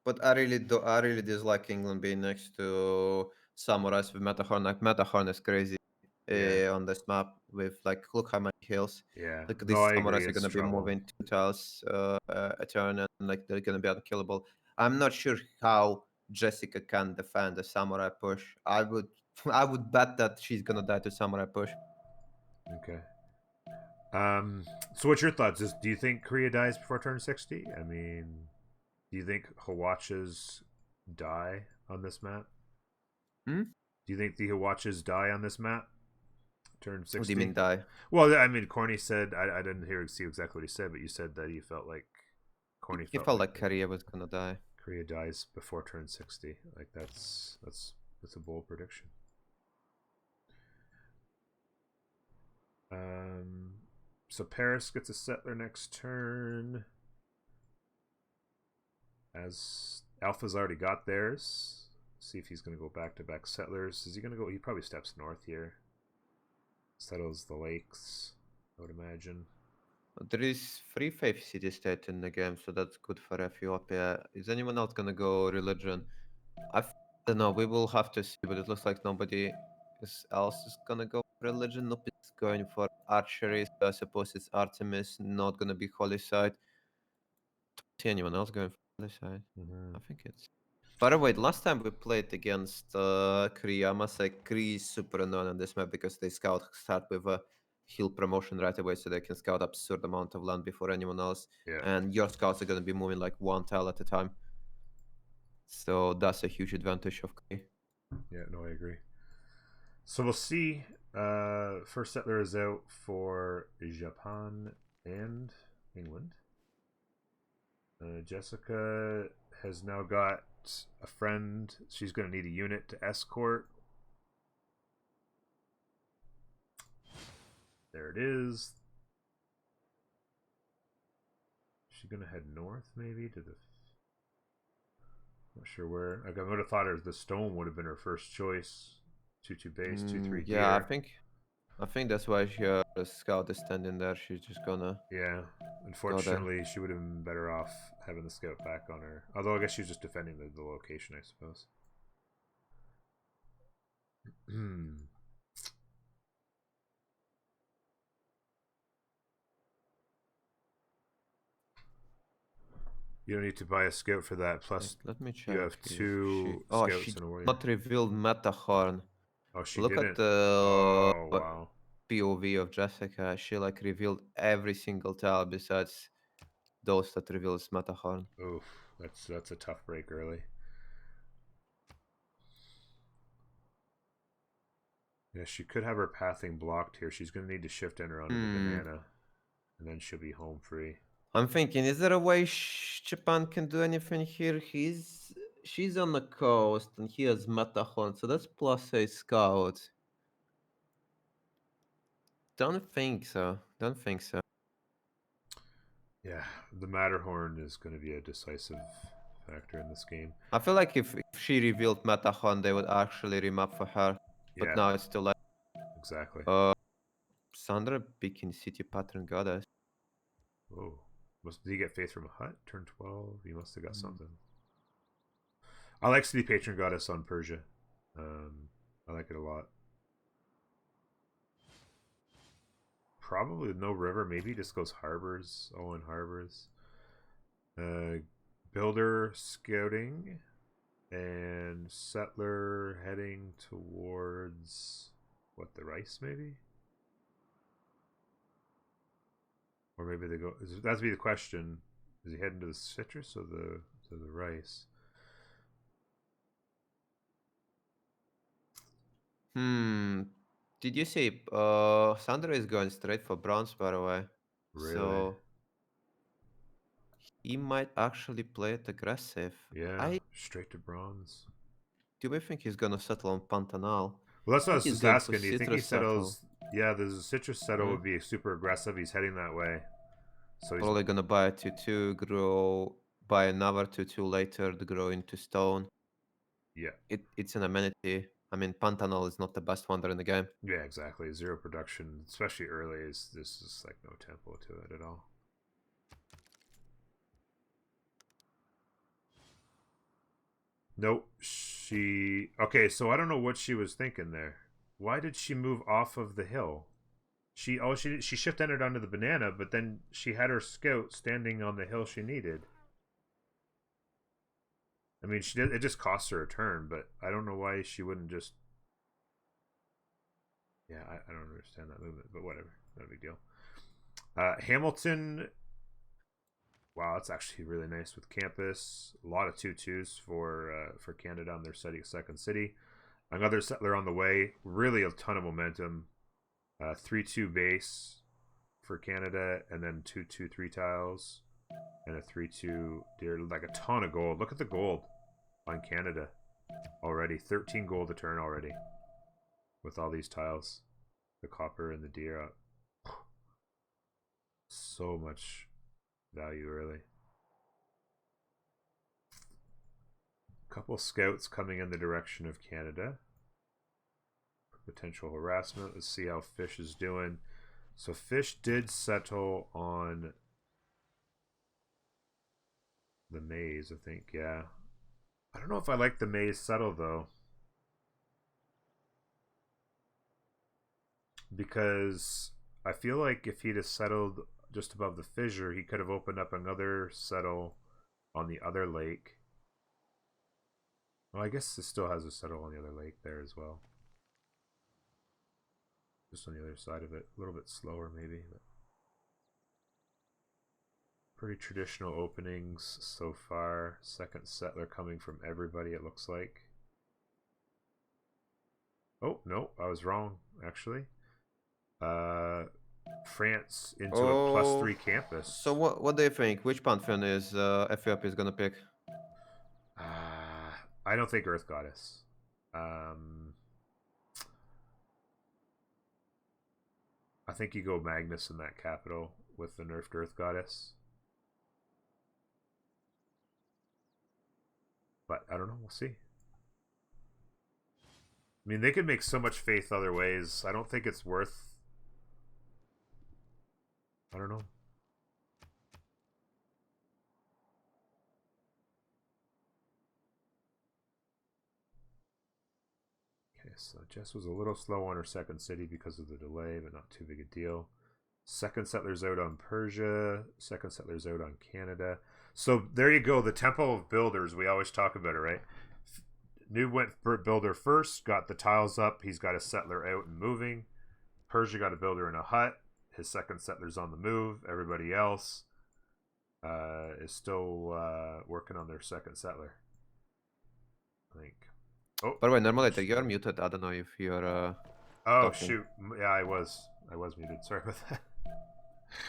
But I really dislike England being next to Samurais with Metahorn. Like, Metahorn is crazy on this map with, like, look how many hills. Yeah. Like, these Samurais are going to be moving 2 tiles a turn, and like they're going to be unkillable. I'm not sure how Jessica can defend a Samurai push. I would bet that she's going to die to Samurai push. Okay. So what's your thoughts? Do you think Korea dies before turn 60? I mean, do you think Hawatches die on this map? Do you think the Hawatches die on this map? Turn 60? What do you mean die? Well, I mean, Corny said, I didn't see exactly what he said, but you said that you felt like Corny He felt felt like the- Korea was gonna die. Korea dies before turn 60. Like that's a bold prediction. So Paris gets a settler next turn. As Alpha's already got theirs. See if he's going to go back to back settlers. Is he going to go? He probably steps north here. Settles the lakes, I would imagine. There is 3 faith city state in the game, so that's good for Ethiopia. Is anyone else gonna go religion? I don't know. We will have to see, but it looks like nobody else is gonna go religion. Nobody's going for archery, so I suppose it's Artemis, not gonna be holy side. Don't see anyone else going for holy side. I think it's. By the way, last time we played against Kree, I must say Kree is super annoying on this map because they start with a hill promotion right away, so they can scout absurd amount of land before anyone else. Yeah. And your scouts are going to be moving like one tile at a time. So that's a huge advantage of Kree. Yeah, no, I agree. So we'll see. First settler is out for Japan and England. Jessica has now got a friend. She's going to need a unit to escort. There it is. She's going to head north, maybe, to the... Not sure where. I would have thought the stone would have been her first choice. 2-2 base, 2-3 gear. Yeah, I think that's why the scout is standing there. She's just gonna. Yeah, unfortunately, she would have been better off having the scout back on her. Although I guess she's just defending the location, I suppose. You don't need to buy a scout for that. Plus, let me check. you have two scouts and a warrior. Not revealed Matterhorn. Oh, she Look didn't. at the Oh, wow. POV of Jessica. She like revealed every single tile besides those that reveals Matterhorn. Oof, that's a tough break early. Yeah, she could have her pathing blocked here. She's going to need to shift in around to the banana, and then she'll be home free. I'm thinking, is there a way Japan can do anything here? She's on the coast and he has Matterhorn, so that's plus a scout. Don't think so. Yeah, the Matterhorn is going to be a decisive factor in this game. I feel like if she revealed Matterhorn, they would actually remap for her. But Yeah. now it's too late. Exactly. Sandra picking City Pattern Goddess. Whoa. Did he get Faith from a Hut? Turn 12? He must have got something. I like City Patron Goddess on Persia. I like it a lot. Probably no river. Maybe just goes harbors. Owen harbors. Builder scouting. And settler heading towards... What, the rice maybe? Or maybe they go... That'd be the question. Is he heading to the citrus or to the rice? Did you see? Sandra is going straight for bronze, by the way. Really? So he might actually play it aggressive. Yeah, straight to bronze. Do we think he's gonna settle on Pantanal? Well, that's what I was He's just going for asking. Do you think he citrus settles? Yeah, there's a citrus settle Mhm. would be super aggressive. He's heading that way. So he's Probably gonna buy a 2-2, buy another 2-2 later to grow into stone. yeah. It's an amenity. I mean, Pantanal is not the best wonder in the game. Yeah, exactly. Zero production, especially early, is this is like no tempo to it at all. Nope. Okay, so I don't know what she was thinking there. Why did she move off of the hill? She shift entered onto the banana, but then she had her scout standing on the hill she needed. I mean, it just costs her a turn, but I don't know why she wouldn't just... Yeah, I don't understand that movement, but whatever. Not a big deal. Hamilton... Wow, that's actually really nice with campus. A lot of 2-2s for Canada on their second city. Another settler on the way. Really a ton of momentum. 3-2 base for Canada, and then 2-2 3 tiles. and a 3-2 deer, like a ton of gold. Look at the gold on Canada already. 13 gold a turn already with all these tiles. The copper and the deer up. So much value early. Couple scouts coming in the direction of Canada. Potential harassment. Let's see how Fish is doing. So Fish did settle on the maze, I think, yeah. I don't know if I like the maze settle though. Because I feel like if he'd have settled just above the fissure, he could have opened up another settle on the other lake. Well, I guess it still has a settle on the other lake there as well. Just on the other side of it. A little bit slower maybe. But pretty traditional openings so far. Second settler coming from everybody, it looks like. Oh, no, I was wrong, actually. France into a +3 campus. So what do you think? Which pantheon is Ethiopia is gonna pick? I don't think Earth Goddess. I think you go Magnus in that capital with the nerfed Earth Goddess. But I don't know. We'll see. I mean, they could make so much faith other ways. I don't think it's worth... I don't know. Okay, so Jess was a little slow on her second city because of the delay, but not too big a deal. Second settler's out on Persia. Second settler's out on Canada. So there you go. The tempo of builders. We always talk about it, right? Noob went for builder first, got the tiles up. He's got a settler out and moving. Persia got a builder in a hut. His second settler's on the move. Everybody else is still working on their second settler, I think. Oh, By the way, Normul8or, you're muted. I don't know if you're. oh talking. shoot! Yeah, I was muted. Sorry about that.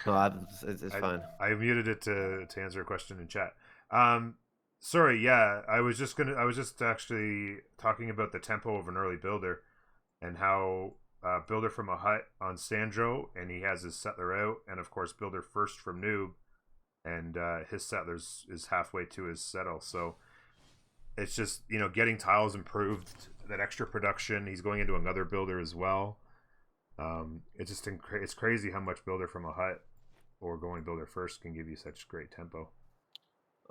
No, it's fine. I muted it to answer a question in chat. Sorry, yeah, I was just actually talking about the tempo of an early builder and how builder from a hut on Sandro, and he has his settler out, and of course builder first from Noob, and his settlers is halfway to his settle. So it's just, you know, getting tiles improved, that extra production. He's going into another builder as well. It's just it's crazy how much builder from a hut or going builder first can give you such great tempo.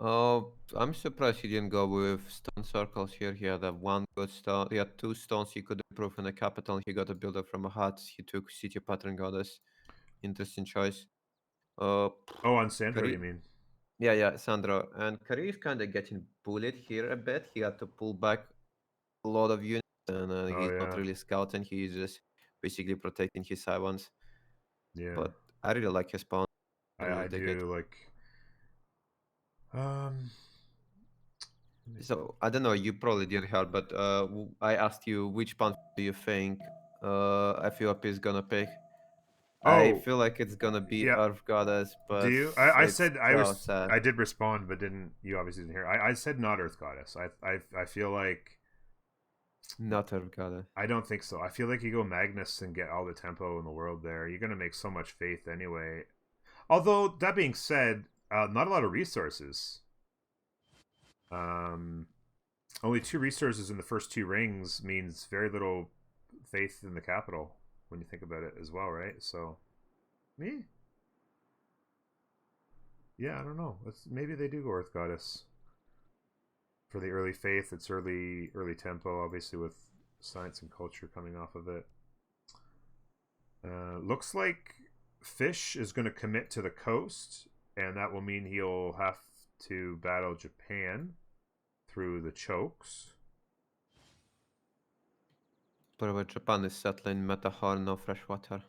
Oh, I'm surprised he didn't go with stone circles here. He had one good stone. He had two stones he could improve in the capital. He got a builder from a hut. He took city pattern goddess. Interesting choice. Oh, on Sandro, Kari- you mean? Yeah, Sandro. And Kari is kind of getting bullied here a bit. He had to pull back a lot of units, and he's not really scouting. He's just basically protecting his side ones. Yeah. But I really like his spawn. I do like. So I don't know. You probably didn't hear, but I asked you which pantheon do you think Ethiopia is gonna pick. I feel like it's gonna be yeah. Earth Goddess, but do you? I it's said so sad. I did respond, but didn't. You obviously didn't hear. I said not Earth Goddess. I feel like Not Earth Goddess. I don't think so. I feel like you go Magnus and get all the tempo in the world there. You're gonna make so much faith anyway. Although that being said, not a lot of resources. Only 2 resources in the first 2 rings means very little faith in the capital when you think about it as well, right? So, me, yeah, I don't know. Maybe they do go Earth Goddess for the early faith. It's early tempo, obviously with science and culture coming off of it. Looks like Fish is going to commit to the coast, and that will mean he'll have to battle Japan through the chokes. But Japan is settling Metahor, no fresh water.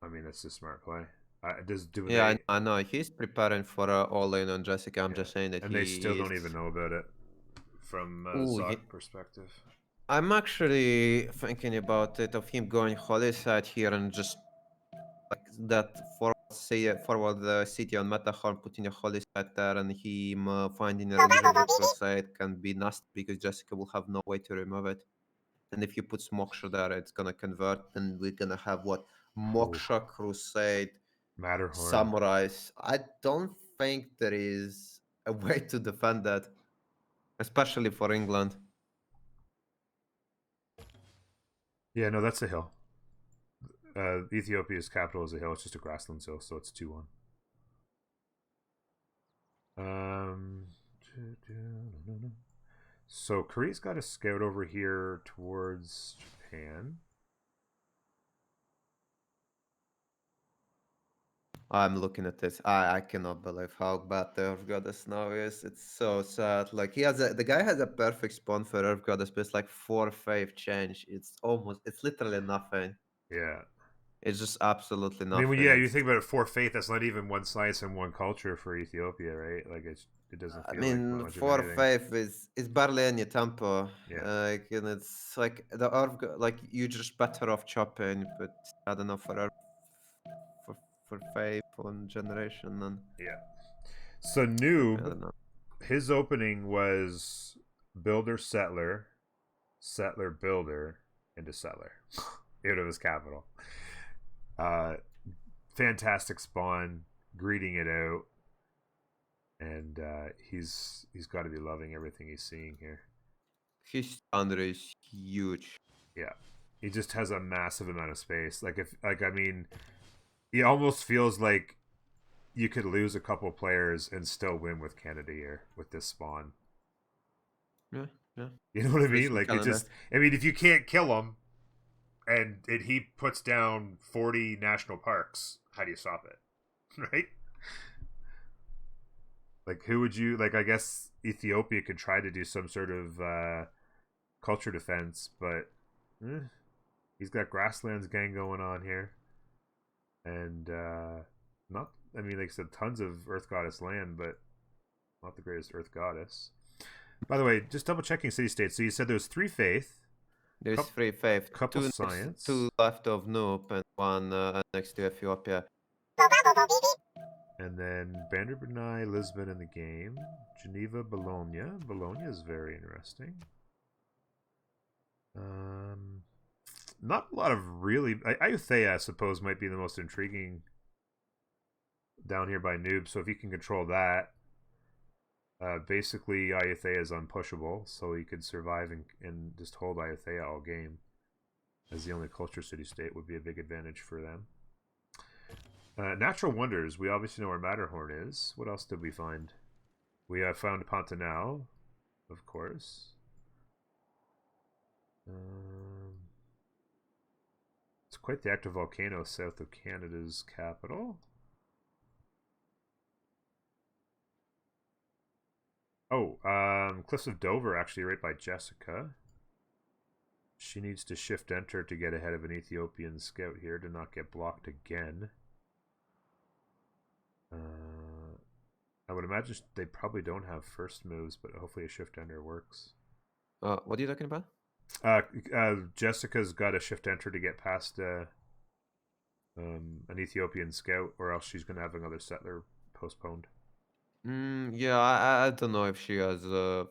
I mean, that's a smart play. I know. He's preparing for all-in on Jessica. I'm just saying that and they still don't even know about it from Zoc perspective. I'm actually thinking about it, of him going holy side here and just like that for say forward the city on Matterhorn, putting a holy site there, and him finding a religious crusade can be nasty because Jessica will have no way to remove it. And if you put Moksha there, it's gonna convert, and we're gonna have what Moksha crusade Matterhorn. samurais. I don't think there is a way to defend that, especially for England. Yeah, no, that's a hill. Ethiopia's capital is a hill. It's just a grassland hill, so it's 2-1. So Korea's got a scout over here towards Japan. I'm looking at this. I cannot believe how bad the Earth Goddess now is. It's so sad. Like the guy has a perfect spawn for Earth Goddess, but it's like 4-5 change. It's literally nothing. Yeah. It's just absolutely I nothing. mean, you think about it, 4 faith, that's not even one science and one culture for Ethiopia, right? Like, it doesn't feel like much of 4-5 anything. is barely any tempo. Yeah. Like, and it's like the Earth, like you're just better off chopping, but I don't know for Earth, for 5 on generation and Yeah. So I Noob, don't know. his opening was builder settler, settler builder into settler out of his capital. Fantastic spawn, greeting it out, and he's got to be loving everything he's seeing here. His standard is huge. Yeah, he just has a massive amount of space. I mean, it almost feels like you could lose a couple players and still win with Canada here with this spawn. Yeah. You know what I mean? Listen, Like, Canada. I mean, if you can't kill him, and he puts down 40 national parks, how do you stop it? Right? Like, who would you like? I guess Ethiopia could try to do some sort of culture defense, but he's got grasslands gang going on here, and not. I mean, like I said, tons of Earth Goddess land, but not the greatest Earth Goddess. By the way, just double checking city states. So you said there was 3 faith. There's 3 faith, Couple science. 2 left of Noob, and 1 next to Ethiopia. And then Banderbernay, Lisbon in the game. Geneva, Bologna. Bologna is very interesting. Not a lot of really... Ayutthaya, I suppose, might be the most intriguing down here by Noob. So if he can control that, basically Ayutthaya is unpushable. So he could survive and just hold Ayutthaya all game. As the only culture city-state would be a big advantage for them. Natural wonders. We obviously know where Matterhorn is. What else did we find? We found Pantanal, of course. It's quite the active volcano south of Canada's capital. Oh, Cliffs of Dover, actually, right by Jessica. She needs to shift enter to get ahead of an Ethiopian scout here to not get blocked again. I would imagine they probably don't have first moves, but hopefully a shift enter works. What are you talking about? Jessica's got a shift enter to get past an Ethiopian scout, or else she's going to have another settler postponed. Yeah, I don't know if she has. I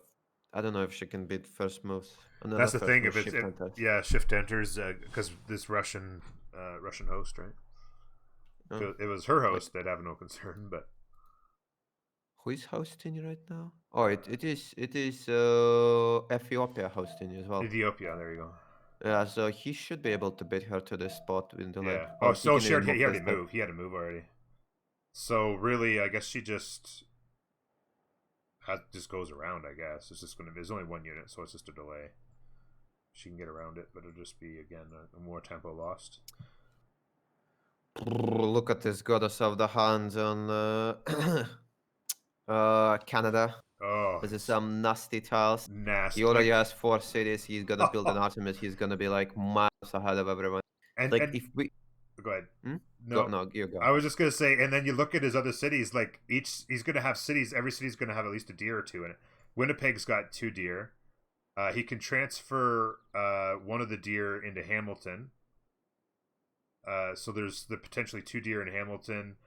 don't know if she can beat first moves. That's the thing. If it's shift enters, because this Russian host, right? Oh. It was her host, they'd have no concern, but who is hosting right now? Oh, it is Ethiopia hosting as well. Ethiopia, there you go. Yeah, so he should be able to beat her to this spot into yeah. like. So he already moved. He had to move already. So really, I guess she just goes around. I guess it's just there's only 1 unit, so it's just a delay. She can get around it, but it'll just be again a more tempo lost. Look at this goddess of the hands on Canada. Oh, this is some nasty tiles. Nasty. He already has 4 cities. He's gonna build an Artemis. He's gonna be like miles ahead of everyone. If we go ahead. No, you go. I was just gonna say, and then you look at his other cities. Like he's gonna have cities. Every city's gonna have at least a deer or 2 in it. Winnipeg's got 2 deer. He can transfer one of the deer into Hamilton. So there's the potentially 2 deer in Hamilton,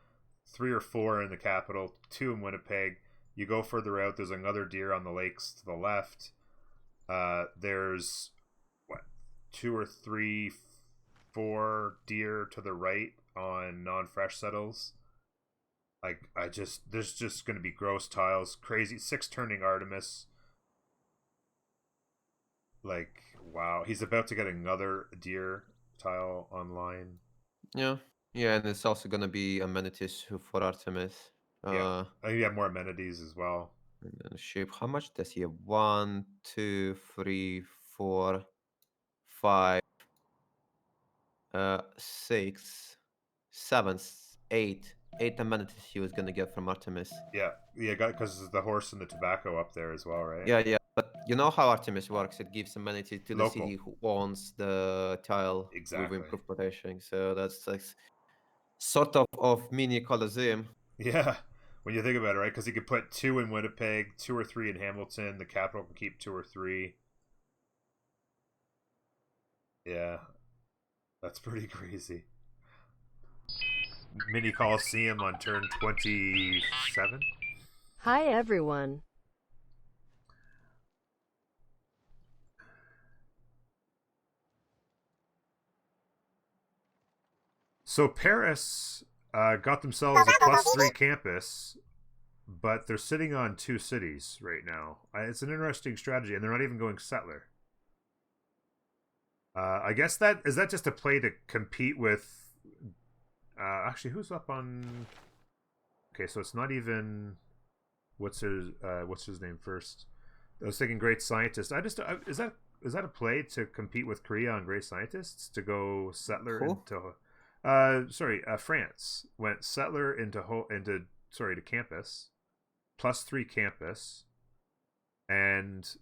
3 or 4 in the capital, 2 in Winnipeg. You go further out, there's another deer on the lakes to the left. There's 2 or 3, 4 deer to the right on non-fresh settles. Like, there's just going to be gross tiles, crazy 6 turning Artemis. Like, wow, he's about to get another deer tile online. Yeah, and it's also gonna be amenities for Artemis. Yeah, you have more amenities as well. And then ship. How much does he have? 1, 2, 3, 4, 5, 6, 7, 8. 8 amenities he was gonna get from Artemis. Yeah, because the horse and the tobacco up there as well, right? Yeah. But you know how Artemis works? It gives amenity to the Local. city who owns the tile Exactly. with improved protection. So that's like sort of mini Colosseum. Yeah, when you think about it, right? Because he could put 2 in Winnipeg, 2 or 3 in Hamilton. The capital can keep 2 or 3. Yeah, that's pretty crazy. Mini Coliseum on turn 27. Hi everyone. So Paris got themselves a +3 campus, but they're sitting on 2 cities right now. It's an interesting strategy, and they're not even going settler. I guess that just a play to compete with. Actually, who's up on? Okay, so it's not even. What's his name first? I was thinking Great Scientist. Is that a play to compete with Korea on Great Scientists to go settler into? France went settler to campus, +3 campus, and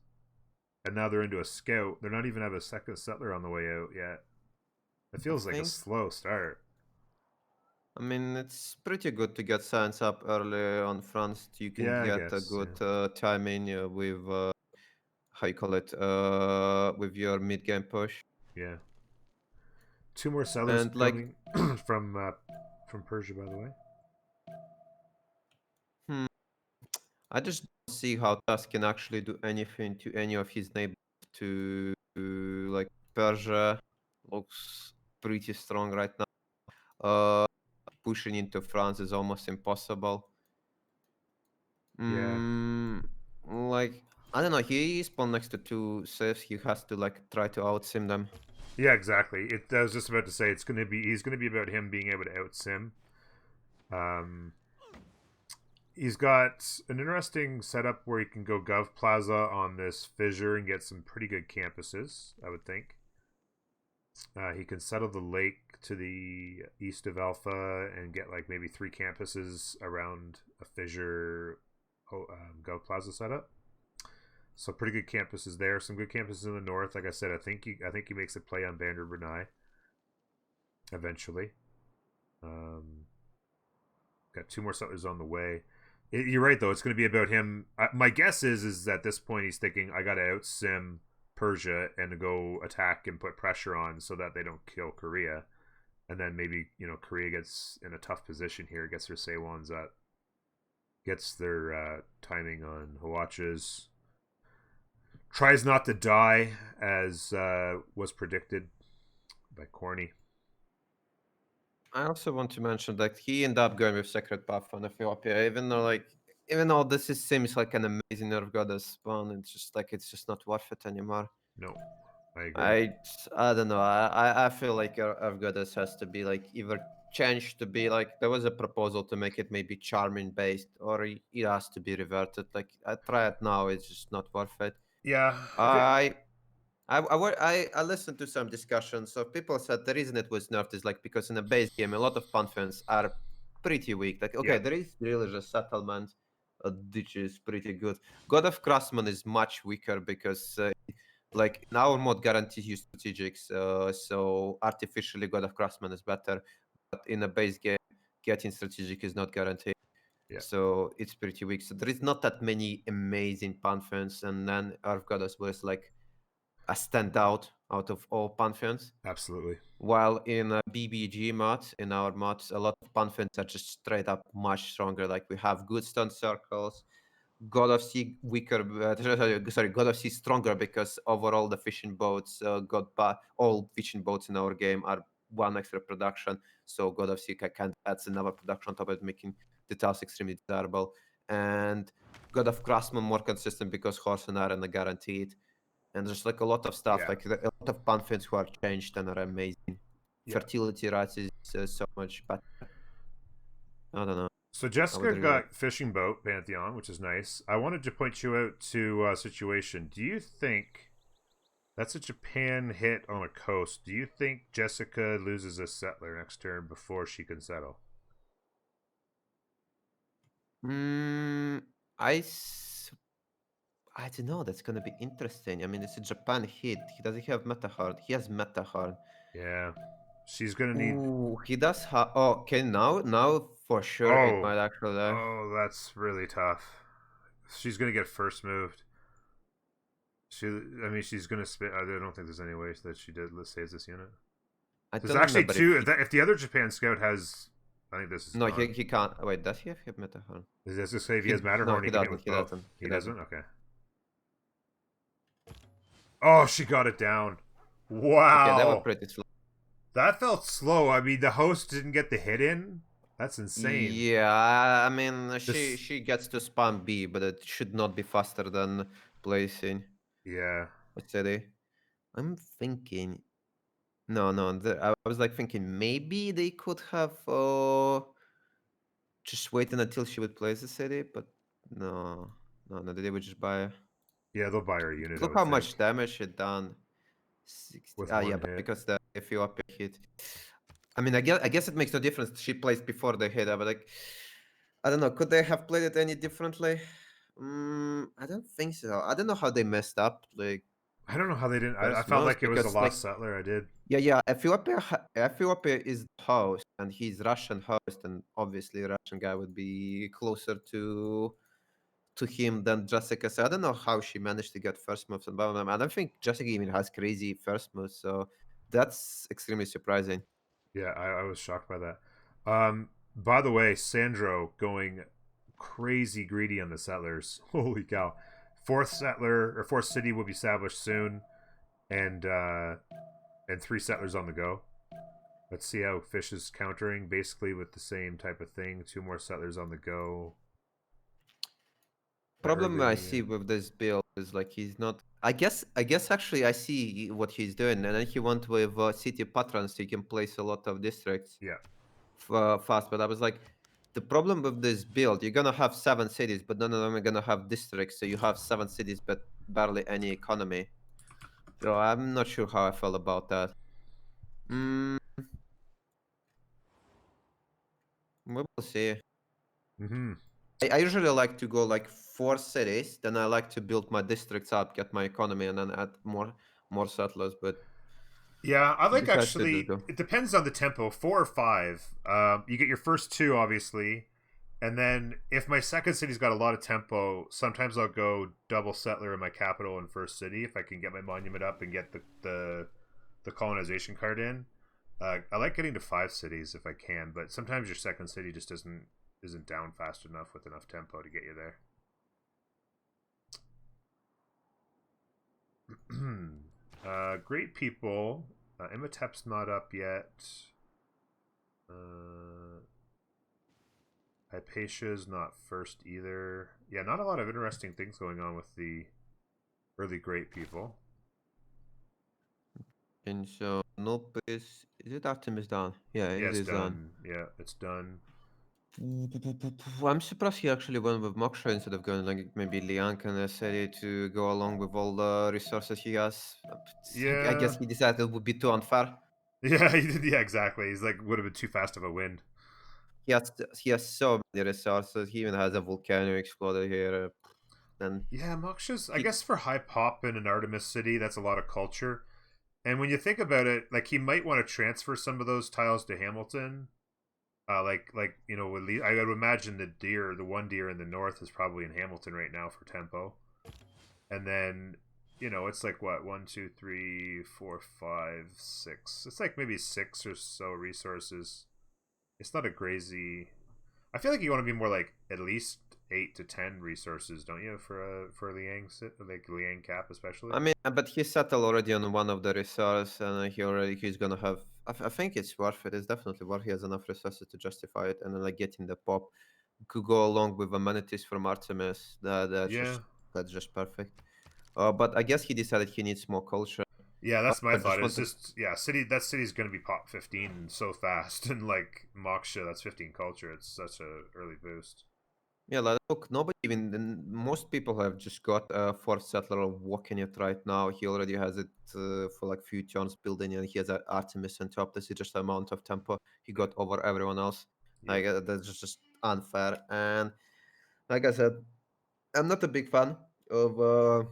now they're into a scout. They're not even have a second settler on the way out yet. It feels like a slow start. I mean, it's pretty good to get science up early on France. You can get a good timing with how you call it with your mid game push. Yeah. 2 more settlers And coming from Persia, by the way. I just don't see how Tusk can actually do anything to any of his neighbors. To like Persia looks pretty strong right now. Pushing into France is almost impossible. Yeah. Like I don't know. He spawned next to 2 safes. He has to like try to outsim them. Yeah, exactly. I was just about to say he's gonna be about him being able to outsim. He's got an interesting setup where he can go Gov Plaza on this fissure and get some pretty good campuses, I would think. He can settle the lake to the east of Alpha and get like maybe 3 campuses around a fissure Gov Plaza setup. So pretty good campuses there. Some good campuses in the north. Like I said, I think he makes a play on Vander Brunei eventually. Got 2 more settlers on the way. You're right though. It's going to be about him. My guess is at this point he's thinking I got to outsim Persia and go attack and put pressure on so that they don't kill Korea, and then maybe Korea gets in a tough position here, gets their Sewons up, gets their timing on Hawachas. Tries not to die, as was predicted by Corny. I also want to mention that he ended up going with Sacred Path on Ethiopia, even though this seems like an amazing Nerf Goddess spawn, it's just not worth it anymore. No, I agree. I don't know. I feel like Nerf Goddess has to be like either changed to be like there was a proposal to make it maybe charming based, or it has to be reverted. Like I try it now, it's just not worth it. Yeah. I listened to some discussions. So people said the reason it was nerfed is like because in a base game, a lot of pantheons are pretty weak. Like, okay, there is really just settlement, which is pretty good. God of Craftsman is much weaker because, like, in our mod guarantees you strategics. So artificially, God of Craftsman is better. But in a base game, getting strategic is not guaranteed. Yeah. So it's pretty weak. So there is not that many amazing pantheons. And then Earth Goddess was like a standout out of all pantheons. Absolutely. While in BBG mods, in our mods, a lot of pantheons are just straight up much stronger. Like we have good stone circles, God of Sea weaker, sorry, God of Sea stronger because overall the fishing boats all fishing boats in our game are one extra production. So God of Sea can adds another production on top of it, making the task extremely desirable. And God of Craftsman more consistent because horse and iron are guaranteed. And there's like a lot of stuff, Yeah. like a lot of pantheons who are changed and are amazing. Yeah. Fertility rights is so much better. I don't know. So I Jessica would really got fishing boat Pantheon, which is nice. I wanted to point you out to a situation. Do you think that's a Japan hit on a coast? Do you think Jessica loses a settler next turn before she can settle? I don't know. That's gonna be interesting. I mean, it's a Japan hit. He doesn't have meta hard. He has meta hard. Yeah, she's gonna need. Ooh, he does have. Oh, okay, now for sure it Oh, might actually. oh, that's really tough. She's gonna get first moved. I mean, she's gonna spit. I don't think there's any way that she saves this unit. I There's don't actually know, but two. if he, If the other Japan scout has, I think this is no, gone. he can't. Wait, does he have meta hard? Does this just say if he He- has Matterhorn, no, he he can hit doesn't, with he both? doesn't, He he doesn't. doesn't. Okay. Oh, she got it down. Okay, they were Wow. pretty slow. That felt slow. I mean, the host didn't get the hit in. That's insane. Yeah, I mean, This- she gets to spam B, but it should not be faster than placing Yeah. a city. I'm thinking. No, I was like thinking maybe they could have just waited until she would place the city, but no, they would just buy. Yeah, they'll buy her a unit, I Look would how think. much damage it done. 60. With Ah, one yeah, but hit. because the Ethiopia hit. I mean, I guess it makes no difference. She placed before the hit, but like, I don't know. Could they have played it any differently? I don't think so. I don't know how they messed up. Like, I don't know how they didn't. I first felt most like it was a because like lost settler. I did. yeah, Ethiopia is the host, and he's Russian host, and obviously Russian guy would be closer to him than Jessica. So I don't know how she managed to get first moves and blah blah blah. I don't think Jessica even has crazy first moves, so that's extremely surprising. Yeah, I was shocked by that. By the way, Sandro going crazy greedy on the settlers. Holy cow! Fourth settler or fourth city will be established soon, and 3 settlers on the go. Let's see how Fish is countering, basically with the same type of thing. 2 more settlers on the go. Problem I Early, see with this build is like he's not. I guess actually I see what he's doing, and then he went with city patrons, so he can place a lot of districts yeah, fast. But I was like, the problem with this build, you're gonna have 7 cities, but none of them are gonna have districts. So you have 7 cities, but barely any economy. So I'm not sure how I felt about that. Mm, we will see. mm-hmm. I usually like to go like 4 cities, then I like to build my districts up, get my economy, and then add more settlers. But Yeah, I he like decides to do actually. It depends on the tempo. 4 or 5. You get your first 2, obviously, and then if my second city's got a lot of tempo, sometimes I'll go double settler in my capital and first city if I can get my monument up and get the colonization card in. I like getting to 5 cities if I can, but sometimes your second city just isn't down fast enough with enough tempo to get you there. Great people. Imhotep's not up yet. Hypatia's not first either. Yeah, not a lot of interesting things going on with the early great people. And so nope is it Artemis done? Yeah, Yeah, it it's is done. done. Yeah, it's done. I'm surprised he actually went with Moksha instead of going like maybe Liank and Seri to go along with all the resources he has. I Yeah. guess he decided it would be too unfair. Yeah, he did. Yeah, exactly. He's like, would have been too fast of a win. He has so many resources. He even has a volcano exploder here. And Yeah, Moksha's, I he, guess for high pop in an Artemis city, that's a lot of culture. And when you think about it, like he might want to transfer some of those tiles to Hamilton. Like you know, I would imagine the one deer in the north is probably in Hamilton right now for tempo, and then you know, it's like what, 1, 2, 3, 4, 5, 6. It's like maybe 6 or so resources. It's not a crazy. I feel like you want to be more like at least 8 to 10 resources, don't you, for Liang like Liang Cap especially? I mean, but he settled already on one of the resources, and he's gonna have. I think it's worth it. It's definitely worth. He has enough resources to justify it, and then like getting the pop could go along with amenities from Artemis. Yeah. That's just perfect. But I guess he decided he needs more culture. Yeah, that's my I just thought. It's wanted. just that city's gonna be pop 15 so fast, and like Moksha, that's 15 culture. It's such a early boost. Yeah, like, look, nobody even most people have just got a fourth settler walking it right now. He already has it for like few turns building, and he has an Artemis on top. This is just the amount of tempo he got over everyone else. Yep. Like that's just unfair. And like I said, I'm not a big fan of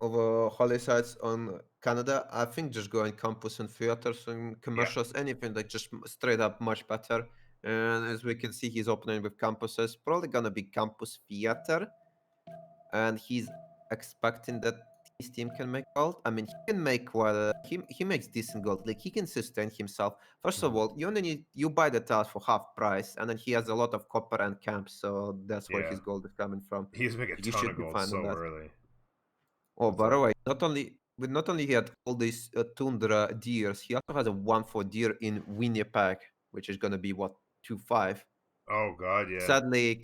holy sites on Canada. I think just going campus and theaters and Yeah. commercials, anything like just straight up much better. And as we can see, he's opening with campuses. Probably gonna be campus theater, and he's expecting that his team can make gold. I mean, he can make he makes decent gold. Like he can sustain himself. First of Mhm. all, you buy the tiles for half price, and then he has a lot of copper and camps, so that's where Yeah. his gold is coming from. He's making a You ton should of be gold fine on so that. early. Oh, That's by the all. way, not only he had all these tundra deers, he also has a 1/4 deer in Winnipeg, which is gonna be what 2/5. Oh god, yeah. Sadly,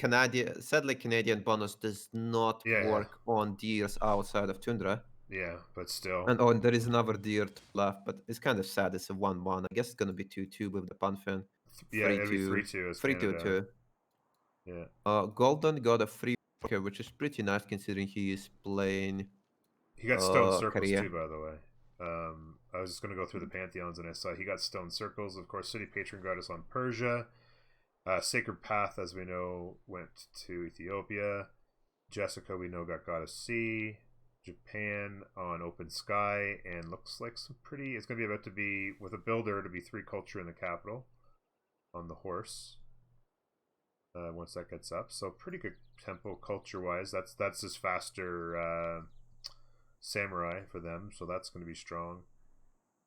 Canadian bonus does not Yeah, yeah. work on deers outside of tundra. Yeah, but still. And there is another deer to the left, but it's kind of sad. It's a 1/1. I guess it's gonna be 2/2 with the Pantheon. Yeah, Three it'd be two, 3-2 as 3/2 Canada. 2. Yeah. Golden got a free worker, which is pretty nice considering he is playing He got stone circles Korea. too, by the way. I was just gonna go through the pantheons, and I saw he got stone circles. Of course, city patron goddess on Persia. Sacred Path, as we know, went to Ethiopia. Jessica, we know, got Goddess Sea. Japan on Open Sky, and looks like some pretty. It's gonna be about to be with a builder to be 3 culture in the capital on the horse. Once that gets up, so pretty good tempo culture wise. That's just faster samurai for them, so that's going to be strong.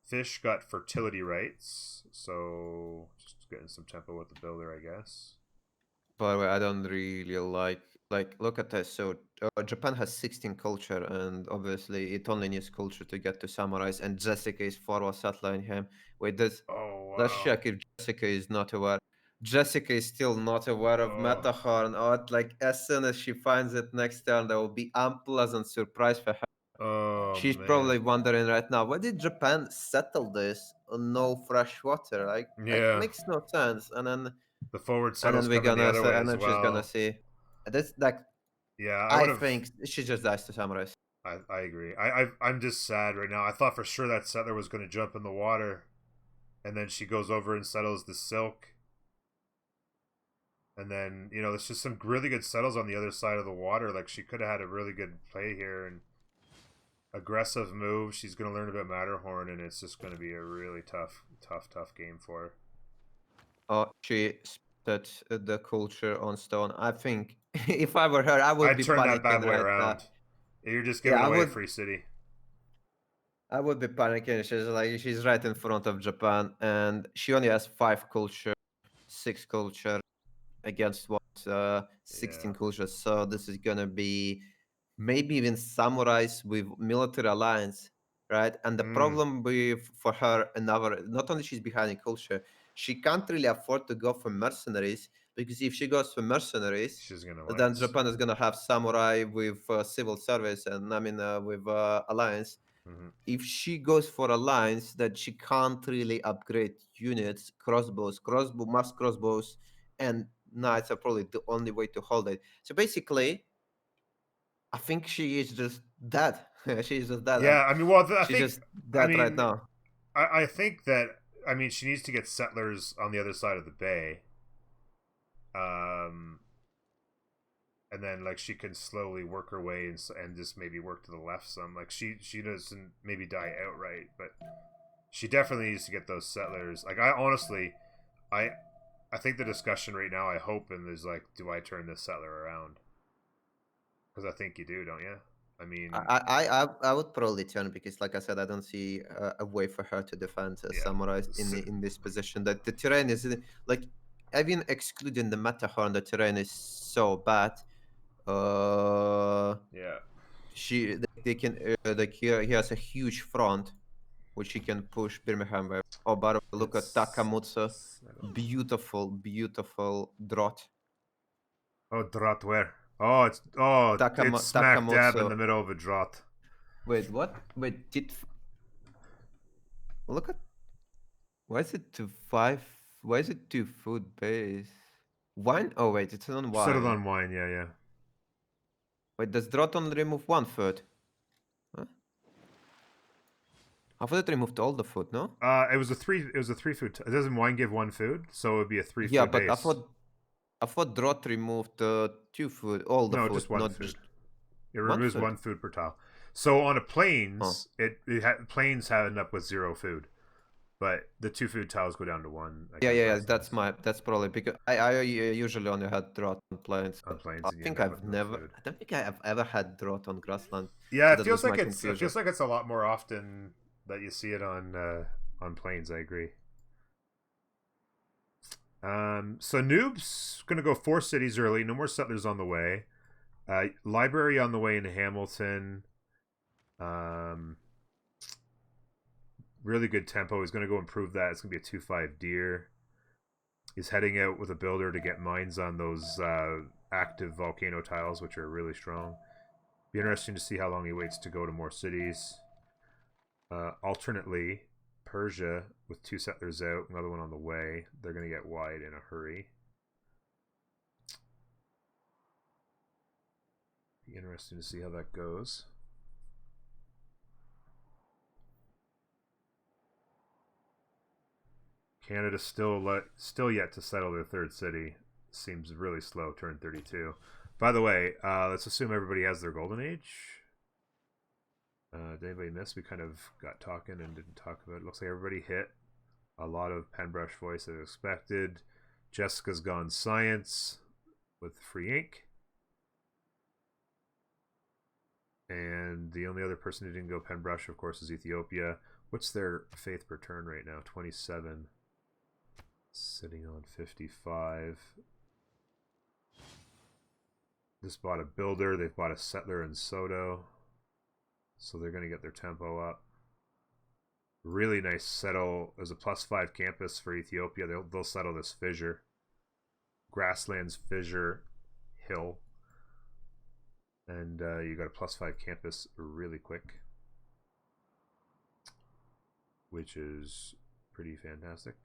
Fish got fertility rights, so just getting some tempo with the builder, I guess. By the way, I don't really like look at this. So Japan has 16 culture, and obviously it only needs culture to get to samurais. And Jessica is forward settling him. Wait, Oh let's wow! check if Jessica is not aware. Jessica is still not aware of Oh, Metahorn. Or like as soon as she finds it next turn, there will be unpleasant surprise for her. oh She's man, probably wondering right now, why did Japan settle this on no fresh water? Like yeah. makes no sense. The forward And settle's then we're coming the gonna other say, way and as then she's gonna well. see. That's like Yeah, I I would have. think she just dies to samurais. I agree. I'm just sad right now. I thought for sure that settler was going to jump in the water, and then she goes over and settles the silk. And then, you know, there's just some really good settles on the other side of the water. Like, she could have had a really good play here and aggressive move. She's going to learn about Matterhorn, and it's just going to be a really tough game for her. She split the culture on stone. I think if I were her, I would I'd be turn that bad panicking boy right now. around. You're just Yeah, giving I away a would. free city. I would be panicking. She's right in front of Japan, and she only has 5 culture, 6 culture against what 16 Yeah. cultures. So this is gonna be maybe even samurais with military alliance, right? And the problem with for her another, not only she's behind in culture, she can't really afford to go for mercenaries because if she goes for mercenaries, She's going to then lance. Japan is gonna have samurai with civil service, and I mean with alliance. Mm-hmm. If she goes for alliance, that she can't really upgrade units, mass crossbows, and knights are probably the only way to hold it. So basically, I think she is just dead. She is just dead. Yeah, I mean, well, She's just I dead right mean, now. I think that, I mean, she needs to get settlers on the other side of the bay. And then like she can slowly work her way and just maybe work to the left some. Like she doesn't maybe die outright, but she definitely needs to get those settlers. Like I honestly, I think the discussion right now, I hope, and is like, do I turn this settler around? Because I think you do, don't you? I mean, I would probably turn because, like I said, I don't see a way for her to defend Yeah. samurai in this position. That the terrain is like, even excluding the Matterhorn, the terrain is so bad. yeah. They can like he has a huge front which he can push Birmingham with. Oh, but look at It's Takamutsu, settled. beautiful draught. Oh, drought where? Oh, it's smack dab in Takamutsu. the middle of a drought. Wait, what? Wait, look at, why is it to 5? Why is it to food base? Wine? Oh wait, it's on Settled wine. on wine, yeah. Wait, does drought only remove 1 food? Huh? I thought it removed all the food, no? It was a 3 food. Doesn't wine give 1 food? So it would be a 3 Yeah, food but base. I thought drought removed 2 food, all the No, food, just 1 not food. just It one removes food. 1 food per tile. So on a Oh. plains, plains end up with 0 food, but the 2 food tiles go down to 1. Yeah. That's probably because I usually only had drought on plains. On plains, I and you think end up I've with no never. food. I don't think I have ever had drought on grassland. Yeah, So it that feels was like my it's confusion. a lot more often that you see it on plains. I agree. So Noob's gonna go 4 cities early. No more settlers on the way. Library on the way in Hamilton. Really good tempo. He's gonna go improve that. It's gonna be a 2-5 deer. He's heading out with a builder to get mines on those active volcano tiles, which are really strong. Be interesting to see how long he waits to go to more cities. Alternately, Persia with 2 settlers out, another one on the way. They're going to get wide in a hurry. Be interesting to see how that goes. Canada still yet to settle their 3rd city. Seems really slow. Turn 32. By the way, let's assume everybody has their golden age. Did anybody miss? We kind of got talking and didn't talk about it. Looks like everybody hit. A lot of penbrush voice as expected. Jessica's gone science with free ink. And the only other person who didn't go penbrush, of course, is Ethiopia. What's their faith per turn right now? 27. Sitting on 55. This bought a builder. They've bought a settler in Soto. So they're going to get their tempo up. Really nice settle. There's a +5 campus for Ethiopia. They'll settle this fissure. Grasslands Fissure Hill. And you got a +5 campus really quick, which is pretty fantastic.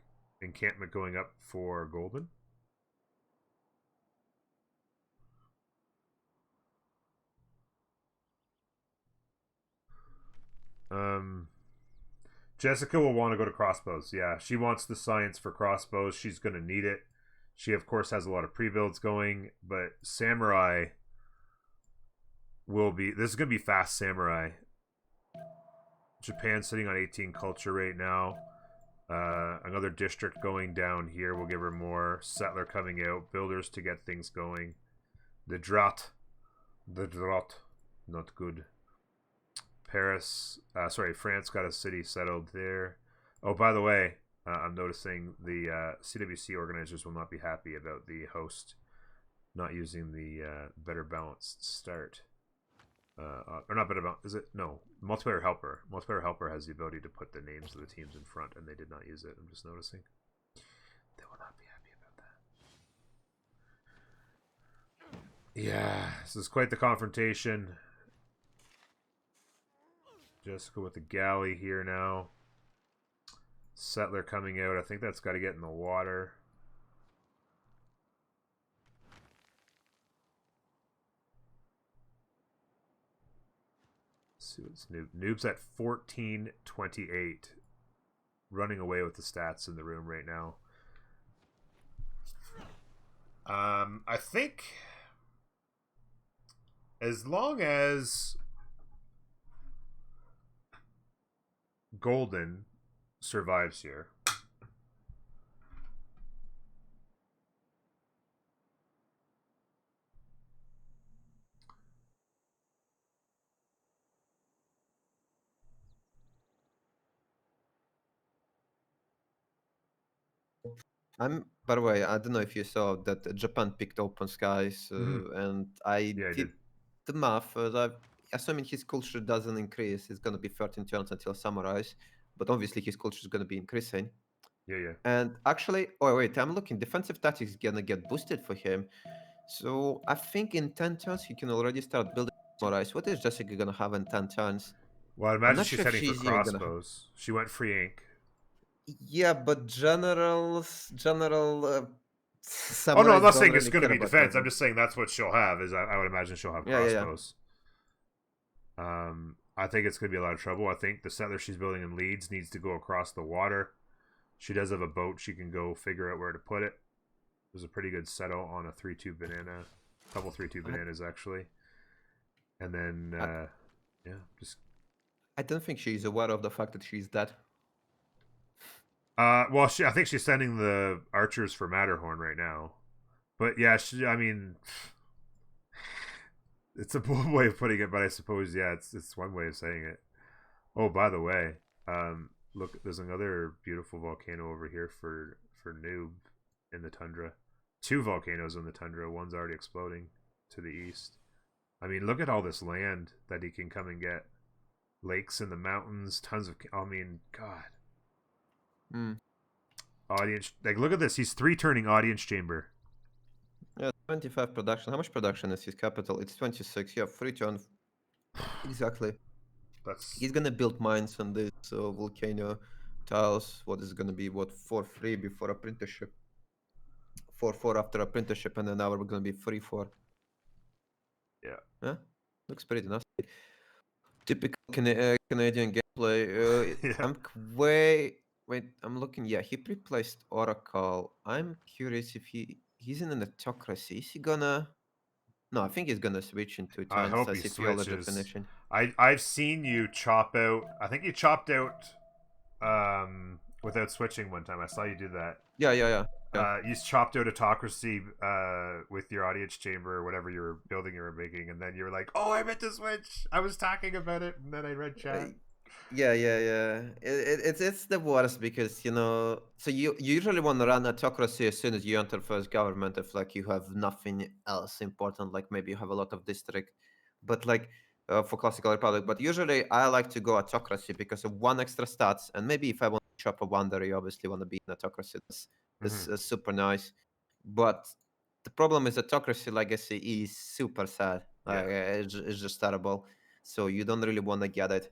Encampment going up for Golden. Jessica will want to go to crossbows. Yeah, she wants the science for crossbows. She's going to need it. She, of course, has a lot of pre-builds going, but samurai will be... This is going to be fast samurai. Japan sitting on 18 culture right now. Another district going down here will give her more. Settler coming out. Builders to get things going. The drought. Not good. France got a city settled there. Oh, by the way, I'm noticing the CWC organizers will not be happy about the host not using the better balanced start. Or not better balanced, is it? No, multiplayer helper. Multiplayer helper has the ability to put the names of the teams in front, and they did not use it. I'm just noticing. They will not be happy about that. Yeah, this is quite the confrontation. Jessica with the galley here now. Settler coming out. I think that's got to get in the water. Let's see what's Noob's at 1428. Running away with the stats in the room right now. I think as long as Golden survives here, By the way, I don't know if you saw that Japan picked Open Skies, and I Yeah, I did did. the math. Assuming his culture doesn't increase, it's gonna be 13 turns until Samurais, but obviously his culture is gonna be increasing. Yeah. And actually, oh wait, I'm looking. Defensive tactics is gonna get boosted for him. So I think in 10 turns he can already start building Samurais. What is Jessica gonna have in 10 turns? Well, I'd I'm imagine not she's sure if heading for she's even gonna have. crossbows. She went free ink. Yeah, but general Oh no, I'm samurais not don't saying it's really going to care be about defense. I'm movement. just saying that's what she'll have. Is I would imagine she'll have Yeah. crossbows. I think it's going to be a lot of trouble. I think the settler she's building in Leeds needs to go across the water. She does have a boat. She can go figure out where to put it. There's a pretty good settle on a 3-2 banana. A couple 3-2 bananas actually. And then just I don't think she's aware of the fact that she's dead. well, I think she's sending the archers for Matterhorn right now. But yeah, I mean, it's a bold way of putting it, but I suppose it's one way of saying it. Oh, by the way, look, there's another beautiful volcano over here for Noob in the tundra. 2 volcanoes in the tundra. One's already exploding to the east. I mean, look at all this land that he can come and get. Lakes in the mountains, tons of. I mean, God. Audience, like, look at this. He's 3 turning audience chamber. Yeah, 25 production. How much production is his capital? It's 26. Yeah, 3 turn. Exactly. That's He's gonna build mines on this volcano tiles. What is gonna be 4-3 before apprenticeship? 4-4 after apprenticeship, and then now we're gonna be 3-4. Yeah, looks pretty nice. Typical Canadian gameplay. yeah. Wait, I'm looking. Yeah, he replaced Oracle. I'm curious if he's in an autocracy. Is he gonna? No, I think he's gonna switch in 2 I turns hope as he if you already switches. finishing. I've seen you chop out. I think you chopped out without switching one time. I saw you do that. Yeah. You chopped out autocracy with your audience chamber or whatever you were building you were making, and then you were like, "Oh, I meant to switch. I was talking about it," and then I read chat. Yeah. It's the worst because so you usually want to run autocracy as soon as you enter first government if like you have nothing else important, like maybe you have a lot of district, but like for classical republic. But usually I like to go autocracy because of 1 extra stats, and maybe if I want to chop a wonder, you obviously want to be in autocracy. That's super nice, but the problem is autocracy legacy is super sad. Like it's just terrible. So you don't really want to get it.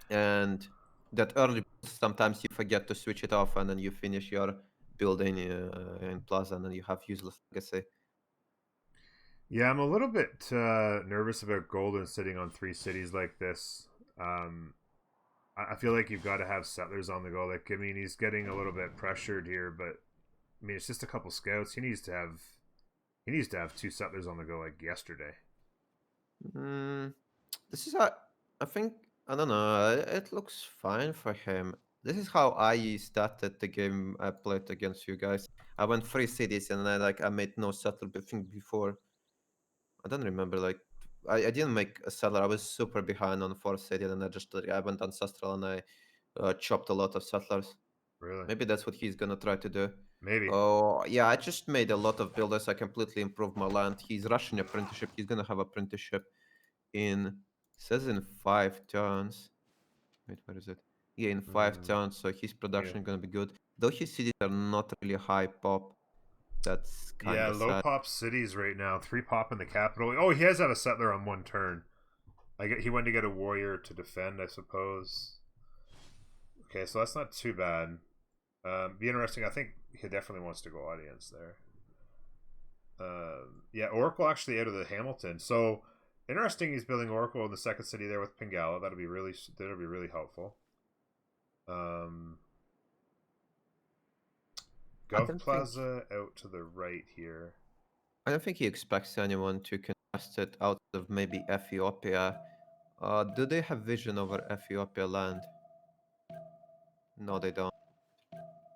And that early boost, sometimes you forget to switch it off, and then you finish your building in Plaza, and then you have useless legacy. Yeah, I'm a little bit nervous about Golden sitting on 3 cities like this. I feel like you've got to have settlers on the go. Like, I mean, he's getting a little bit pressured here, but I mean, it's just a couple scouts. He needs to have 2 settlers on the go like yesterday. This is how I think. I don't know. It looks fine for him. This is how I started the game I played against you guys. I went 3 cities, and I made no settler thing before. I don't remember. Like I didn't make a settler. I was super behind on 4th city, and I went ancestral and I chopped a lot of settlers. Really? Maybe that's what he's gonna try to do. Maybe. Oh yeah, I just made a lot of builders. I completely improved my land. He's rushing apprenticeship. He's gonna have apprenticeship in says in 5 turns. Wait, where is it? Yeah, in 5 turns. So his production gonna be good. Though his cities are not really high pop. That's kind Yeah, of low sad. pop cities right now. 3 pop in the capital. Oh, he has had a settler on 1 turn. He went to get a warrior to defend, I suppose. Okay, so that's not too bad. Be interesting. I think he definitely wants to go audience there. Yeah, Oracle actually out of the Hamilton. So interesting. He's building Oracle in the 2nd city there with Pingala. That'll be really helpful. Gov Plaza out to the right here. I don't think he expects anyone to contest it out of maybe Ethiopia. Do they have vision over Ethiopia land? No, they don't.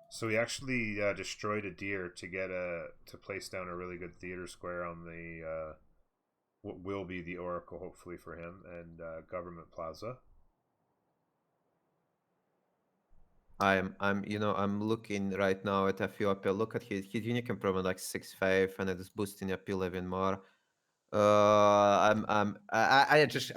So he actually destroyed a deer to place down a really good theater square on the what will be the Oracle, hopefully for him, and Government Plaza. I'm looking right now at Ethiopia. Look at his unique improvement like 6.5, and it is boosting appeal even more. I just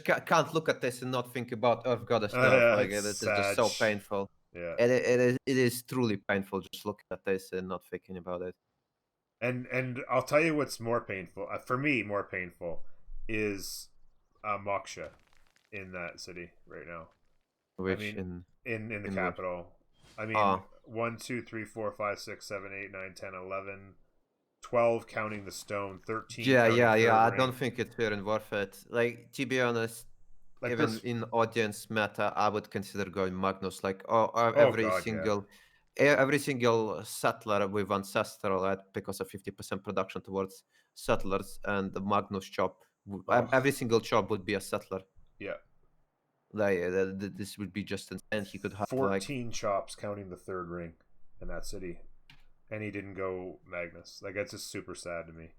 can't look at this and not think about Earth Goddess nerf. Like It's it is just so sad. painful. Yeah. It is truly painful just looking at this and not thinking about it. And I'll tell you what's more painful for me. More painful is Moksha in that city right now. I Which mean, in the in which capital. I mean, ah 1, 2, 3, 4, 5, 6, 7, 8, 9, 10, 11, 12 counting the stone, 13 yeah, counting yeah, third yeah. I ring. don't think it's fair and worth it. Like, to be honest, Like even this. in audience meta, I would consider going Magnus. Like, Oh God, yeah. every single settler with ancestral at because of 50% production towards settlers, and the Magnus chop, Oh every single chop would be a settler. yeah. Like, this would be just insane. He could have like 14 chops counting the third ring in that city, and he didn't go Magnus. Like that's just super sad to me.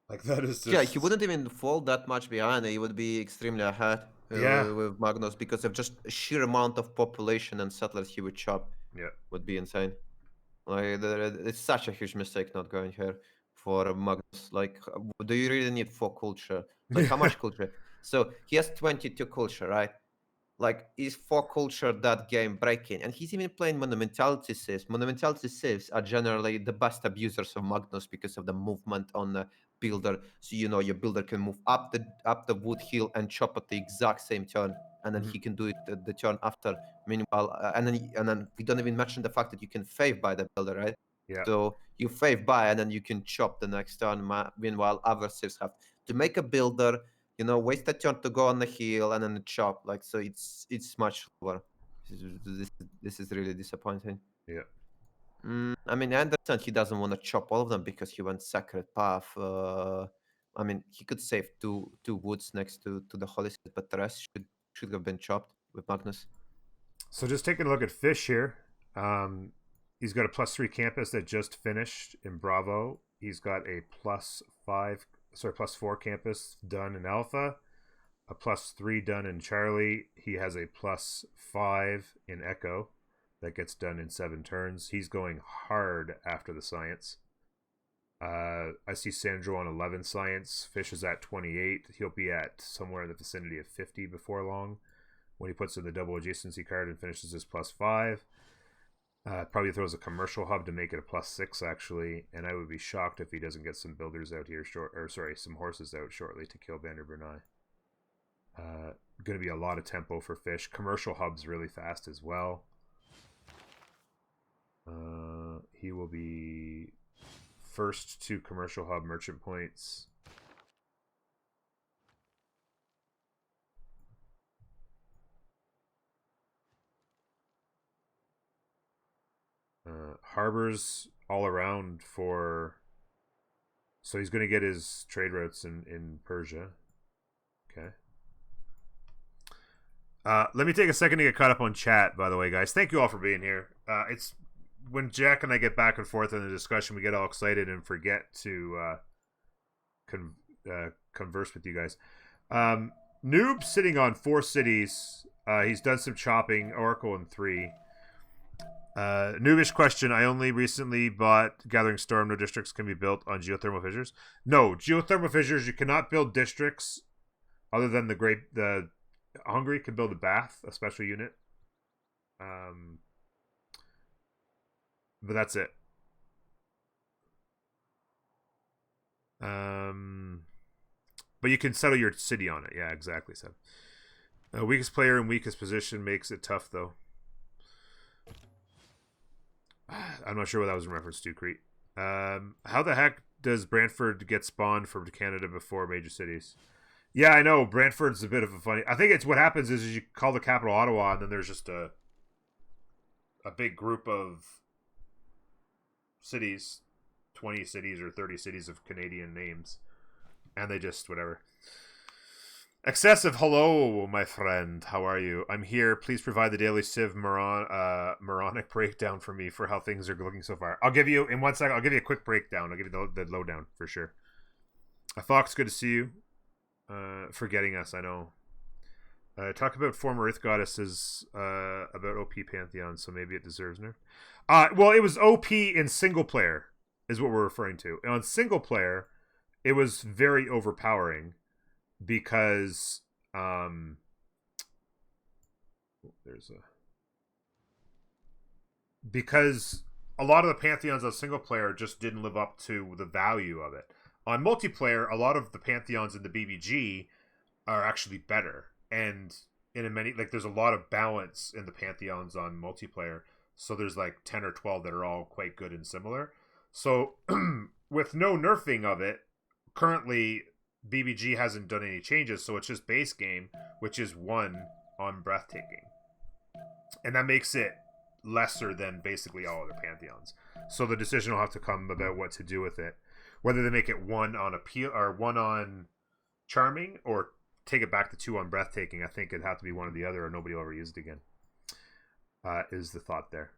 Like that is yeah, he just wouldn't even fall that much behind. He would be extremely ahead yeah, with Magnus because of just sheer amount of population and settlers he would chop yeah. would be insane. Like it's such a huge mistake not going here for Magnus. Like, do you really need 4 culture? Like, how much culture? So he has 22 culture, right? Like, is 4 culture that game breaking? And he's even playing monumentality sieves. Monumentality sieves are generally the best abusers of Magnus because of the movement on the builder. So your builder can move up the wood hill and chop at the exact same turn, and then Mhm. he can do it the turn after. Meanwhile, and then we don't even mention the fact that you can fave by the builder, right? Yeah. So you fave by, and then you can chop the next turn. Meanwhile, other sieves have to make a builder, waste a turn to go on the hill and then chop. Like, so it's much slower. This is really disappointing. Yeah. I mean, I understand he doesn't want to chop all of them because he went Sacred Path. I mean, he could save two woods next to the Holy Set, but the rest should have been chopped with Magnus. So just taking a look at Fish here. He's got a +3 campus that just finished in Bravo. He's got a +4 campus done in Alpha, a +3 done in Charlie. He has a +5 in Echo that gets done in 7 turns. He's going hard after the science. I see Sandro on 11 science. Fish is at 28. He'll be at somewhere in the vicinity of 50 before long when he puts in the double adjacency card and finishes his +5. Probably throws a commercial hub to make it a +6 actually, and I would be shocked if he doesn't get some builders out here some horses out shortly to kill Vander Bernay. Going to be a lot of tempo for Fish. Commercial hubs really fast as well. He will be first to commercial hub merchant points. Harbors all around for, so he's going to get his trade routes in Persia. Okay. Let me take a second to get caught up on chat, by the way, guys. Thank you all for being here. It's when Jack and I get back and forth in the discussion, we get all excited and forget to converse with you guys. Noob sitting on 4 cities. He's done some chopping. Oracle in 3. Noobish question. I only recently bought Gathering Storm. No districts can be built on geothermal fissures. No, geothermal fissures, you cannot build districts other than the Hungary can build a bath, a special unit. But that's it. But you can settle your city on it. Yeah, exactly, Seb. Weakest player in weakest position makes it tough, though. I'm not sure what that was in reference to, Crete. How the heck does Brantford get spawned from Canada before major cities? Yeah, I know. Brantford's a bit of a funny... I think it's what happens is you call the capital Ottawa, and then there's just a big group of cities, 20 cities or 30 cities of Canadian names, and they just, whatever. Excessive, hello, my friend. How are you? I'm here. Please provide the daily Civ moronic breakdown for me for how things are looking so far. I'll give you, in 1 second, I'll give you a quick breakdown. I'll give you the lowdown for sure. Fox, good to see you. Forgetting us, I know. Talk about former Earth goddesses about OP Pantheon, so maybe it deserves nerf. Well, it was OP in single player, is what we're referring to. And on single player, it was very overpowering because because a lot of the Pantheons on single player just didn't live up to the value of it. On multiplayer, a lot of the Pantheons in the BBG are actually better. And in a many, like, there's a lot of balance in the Pantheons on multiplayer. So there's like 10 or 12 that are all quite good and similar. So with no nerfing of it, currently BBG hasn't done any changes. So it's just base game, which is 1 on breathtaking. And that makes it lesser than basically all other Pantheons. So the decision will have to come about what to do with it. Whether they make it 1 on appeal or 1 on charming, or take it back to 2 on breathtaking. I think it'd have to be one or the other, or nobody will ever use it again. Is the thought there.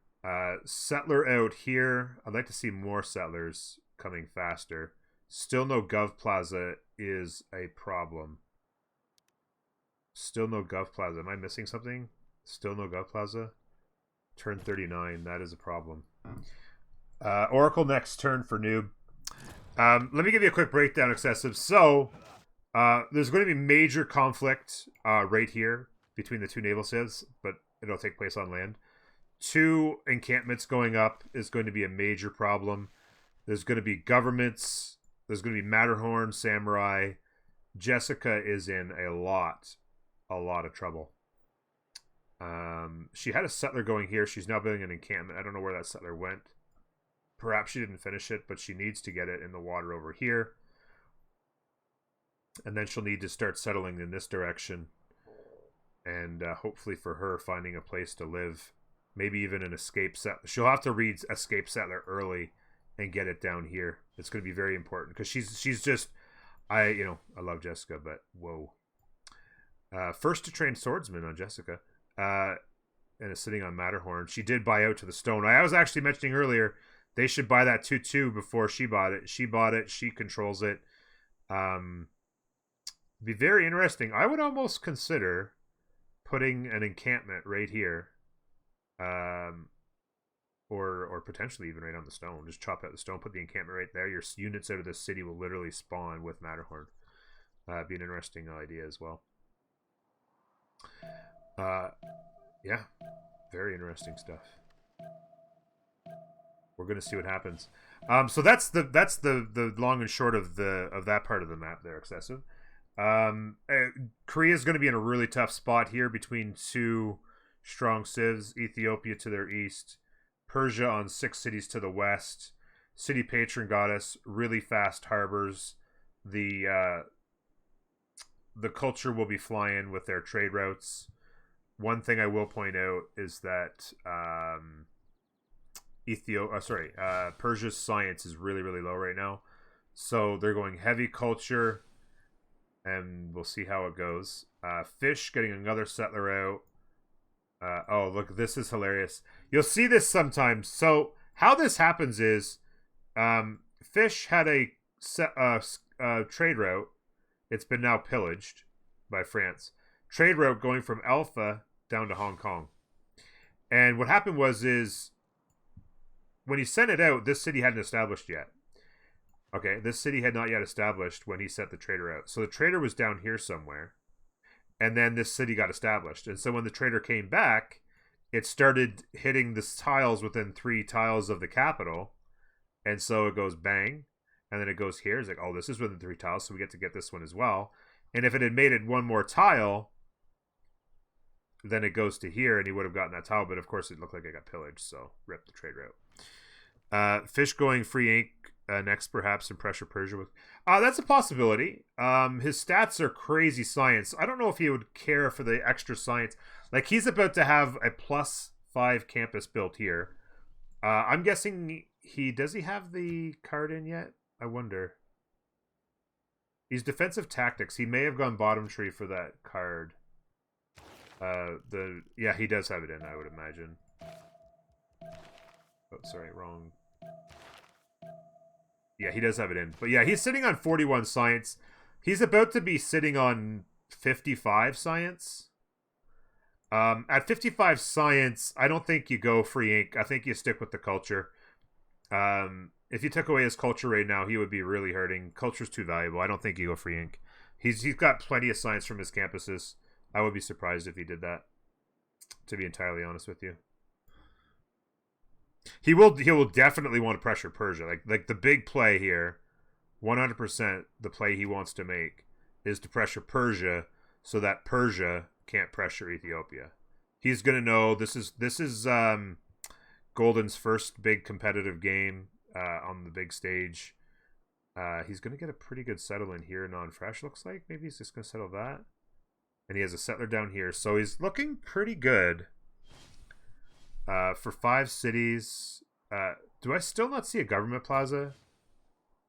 Settler out here. I'd like to see more settlers coming faster. Still no Gov Plaza is a problem. Still no Gov Plaza. Am I missing something? Still no Gov Plaza? Turn 39. That is a problem. Oracle next turn for noob. Let me give you a quick breakdown, Excessive. So, there's going to be major conflict right here between the 2 naval civs, but it'll take place on land. 2 encampments going up is going to be a major problem. There's going to be governments. There's going to be Matterhorn, Samurai. Jessica is in a lot of trouble. She had a settler going here. She's now building an encampment. I don't know where that settler went. Perhaps she didn't finish it, but she needs to get it in the water over here. And then she'll need to start settling in this direction. And hopefully for her, finding a place to live. Maybe even an escape settler. She'll have to read escape settler early and get it down here. It's going to be very important because she's just... I love Jessica, but whoa. First to train swordsman on Jessica. And is sitting on Matterhorn. She did buy out to the stone. I was actually mentioning earlier, they should buy that 2-2 before she bought it. She bought it. She controls it. Be very interesting. I would almost consider putting an encampment right here. Or potentially even right on the stone. Just chop out the stone, put the encampment right there. Your units out of this city will literally spawn with Matterhorn. Be an interesting idea as well. Yeah, very interesting stuff. We're gonna see what happens. So that's the long and short of that part of the map there, Excessive. Korea's gonna be in a really tough spot here between 2 strong civs. Ethiopia to their east, Persia on 6 cities to the west. City patron goddess, really fast harbors. The culture will be flying with their trade routes. One thing I will point out is that Persia's science is really, really low right now. So they're going heavy culture, and we'll see how it goes. Fish getting another settler out. Oh, look, this is hilarious. You'll see this sometimes. So how this happens is Fish had a trade route. It's been now pillaged by France. Trade route going from Alpha down to Hong Kong. And what happened is when he sent it out, this city hadn't established yet. Okay, this city had not yet established when he sent the trader out. So the trader was down here somewhere. And then this city got established. And so when the trader came back, it started hitting the tiles within 3 tiles of the capital. And so it goes bang. And then it goes here. It's like, oh, this is within 3 tiles, so we get to get this one as well. And if it had made it 1 more tile, then it goes to here, and he would have gotten that tile. But of course, it looked like it got pillaged, so rip the trade route. Fish going free ink next, perhaps, and pressure Persia with. That's a possibility. His stats are crazy science. I don't know if he would care for the extra science. Like, he's about to have a +5 campus built here. I'm guessing does he have the card in yet? I wonder. He's defensive tactics. He may have gone bottom tree for that card. Yeah, he does have it in, I would imagine. Oh, sorry, wrong. Yeah, he does have it in. But yeah, he's sitting on 41 science. He's about to be sitting on 55 science. At 55 science, I don't think you go free ink. I think you stick with the culture. If you took away his culture right now, he would be really hurting. Culture's too valuable. I don't think you go free ink. He's got plenty of science from his campuses. I would be surprised if he did that, to be entirely honest with you. He will definitely want to pressure Persia. Like the big play here, 100% the play he wants to make is to pressure Persia so that Persia can't pressure Ethiopia. He's going to know this is Golden's first big competitive game on the big stage. He's going to get a pretty good settle in here, non-fresh looks like. Maybe he's just going to settle that. And he has a settler down here. So he's looking pretty good. For 5 cities. Do I still not see a government plaza?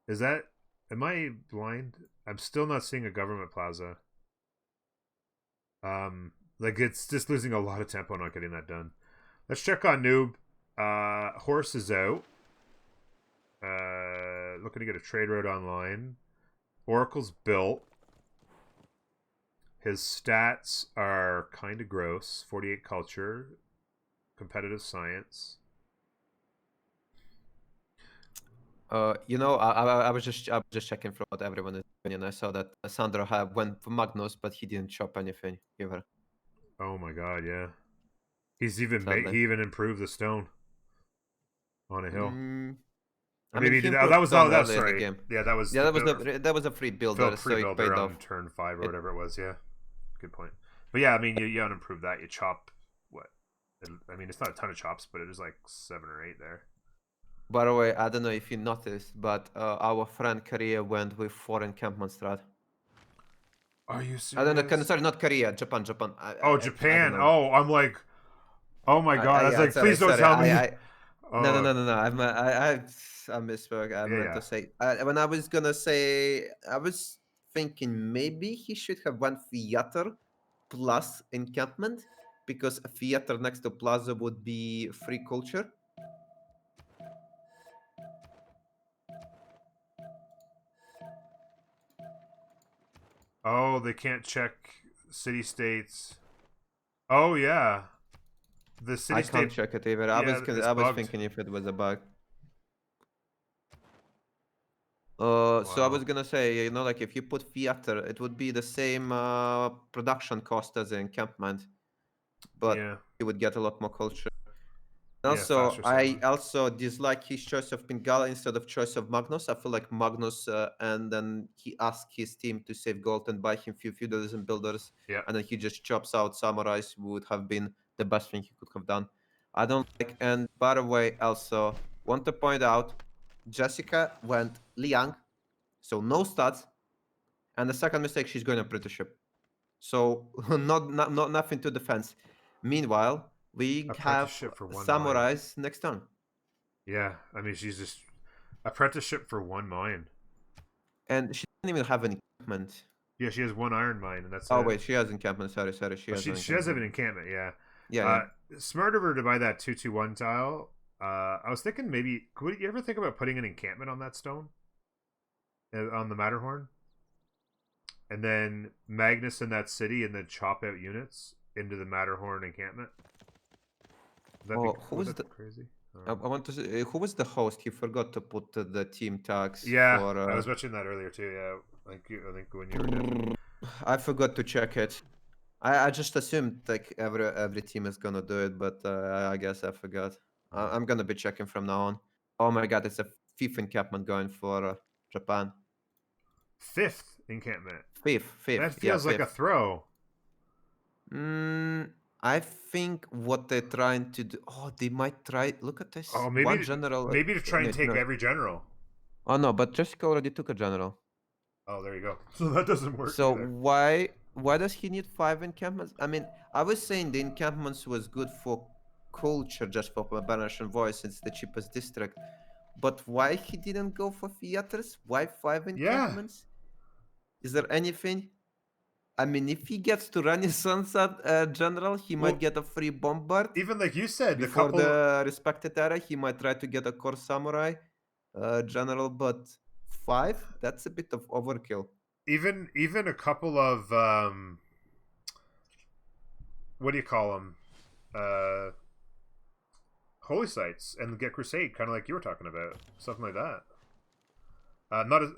Am I blind? I'm still not seeing a government plaza. Like it's just losing a lot of tempo not getting that done. Let's check on Noob. Horse is out. Looking to get a trade road online. Oracle's built. His stats are kind of gross. 48 culture. Competitive science. I was just checking from what everyone is doing, and I saw that Sandro went for Magnus, but he didn't chop anything either. Oh my god, yeah. He's even Sadly. he even improved the stone on a hill. I Maybe mean, he he did, improved that was stone that was early in the sorry. game. Yeah, that was that was a free builder, so it paid off. on turn 5 or whatever it was. Yeah, good point. But yeah, I mean, you don't improve that. You chop what? I mean, it's not a ton of chops, but it is like 7 or 8 there. By the way, I don't know if you noticed, but our friend Korea went with 4 encampment strat. Are you serious? I don't know. Sorry, not Korea. Japan. Japan. I don't know. Oh, I'm like, oh my god. I was like, sorry, please don't tell me. No. I misspoke. I meant to say when I was gonna say, I was thinking maybe he should have went theater plus encampment, because a theater next to plaza would be free culture. Oh, they can't check city states. Oh yeah, the city I state. can't check it either. I was thinking if it was a bug. So I was gonna say, like if you put theater, it would be the same production cost as an encampment, but you would get a lot more culture. Also, I also dislike his choice of Pingala instead of choice of Magnus. I feel like Magnus, and then he asked his team to save gold and buy him few feudalism builders, and then he just chops out samurais, would have been the best thing he could have done. I don't like, and by the way, also want to point out, Jessica went Liang, so no stats, and the second mistake, she's going apprenticeship. So nothing to defense. Meanwhile, we have samurais next turn. Yeah, I mean, she's just apprenticeship for 1 mine. And she doesn't even have an encampment. Yeah, she has 1 iron mine, and that's it. Wait, she has encampment. Sorry. She does have an encampment, yeah. Yeah. Smart of her to buy that 2/2/1 tile. I was thinking maybe, could you ever think about putting an encampment on that stone? On the Matterhorn? And then Magnus in that city, and then chop out units into the Matterhorn encampment? Who was the crazy? I want to say, who was the host? He forgot to put the team tags. Yeah, I was watching that earlier too. Yeah, I think when you were doing. I forgot to check it. I just assumed like every team is gonna do it, but I guess I forgot. I'm gonna be checking from now on. Oh my god, it's a 5th encampment going for Japan. 5th encampment. 5th. That feels like a throw. I think what they're trying to do. Oh, they might try. Look at this. Oh, maybe one general. Maybe to try and take every general. Oh no, but Jessica already took a general. Oh, there you go. So that doesn't work. So either. Why does he need 5 encampments? I mean, I was saying the encampments was good for culture, just for Banish and Voice. It's the cheapest district. But why he didn't go for theaters? Why 5 encampments? Is there anything? I mean, if he gets to Renaissance general, he might get a free bombard. Even like you said, before the respected era, he might try to get a core samurai general, but 5? That's a bit of overkill. Even a couple of what do you call them? Holy sites and get crusade, kind of like you were talking about, something like that.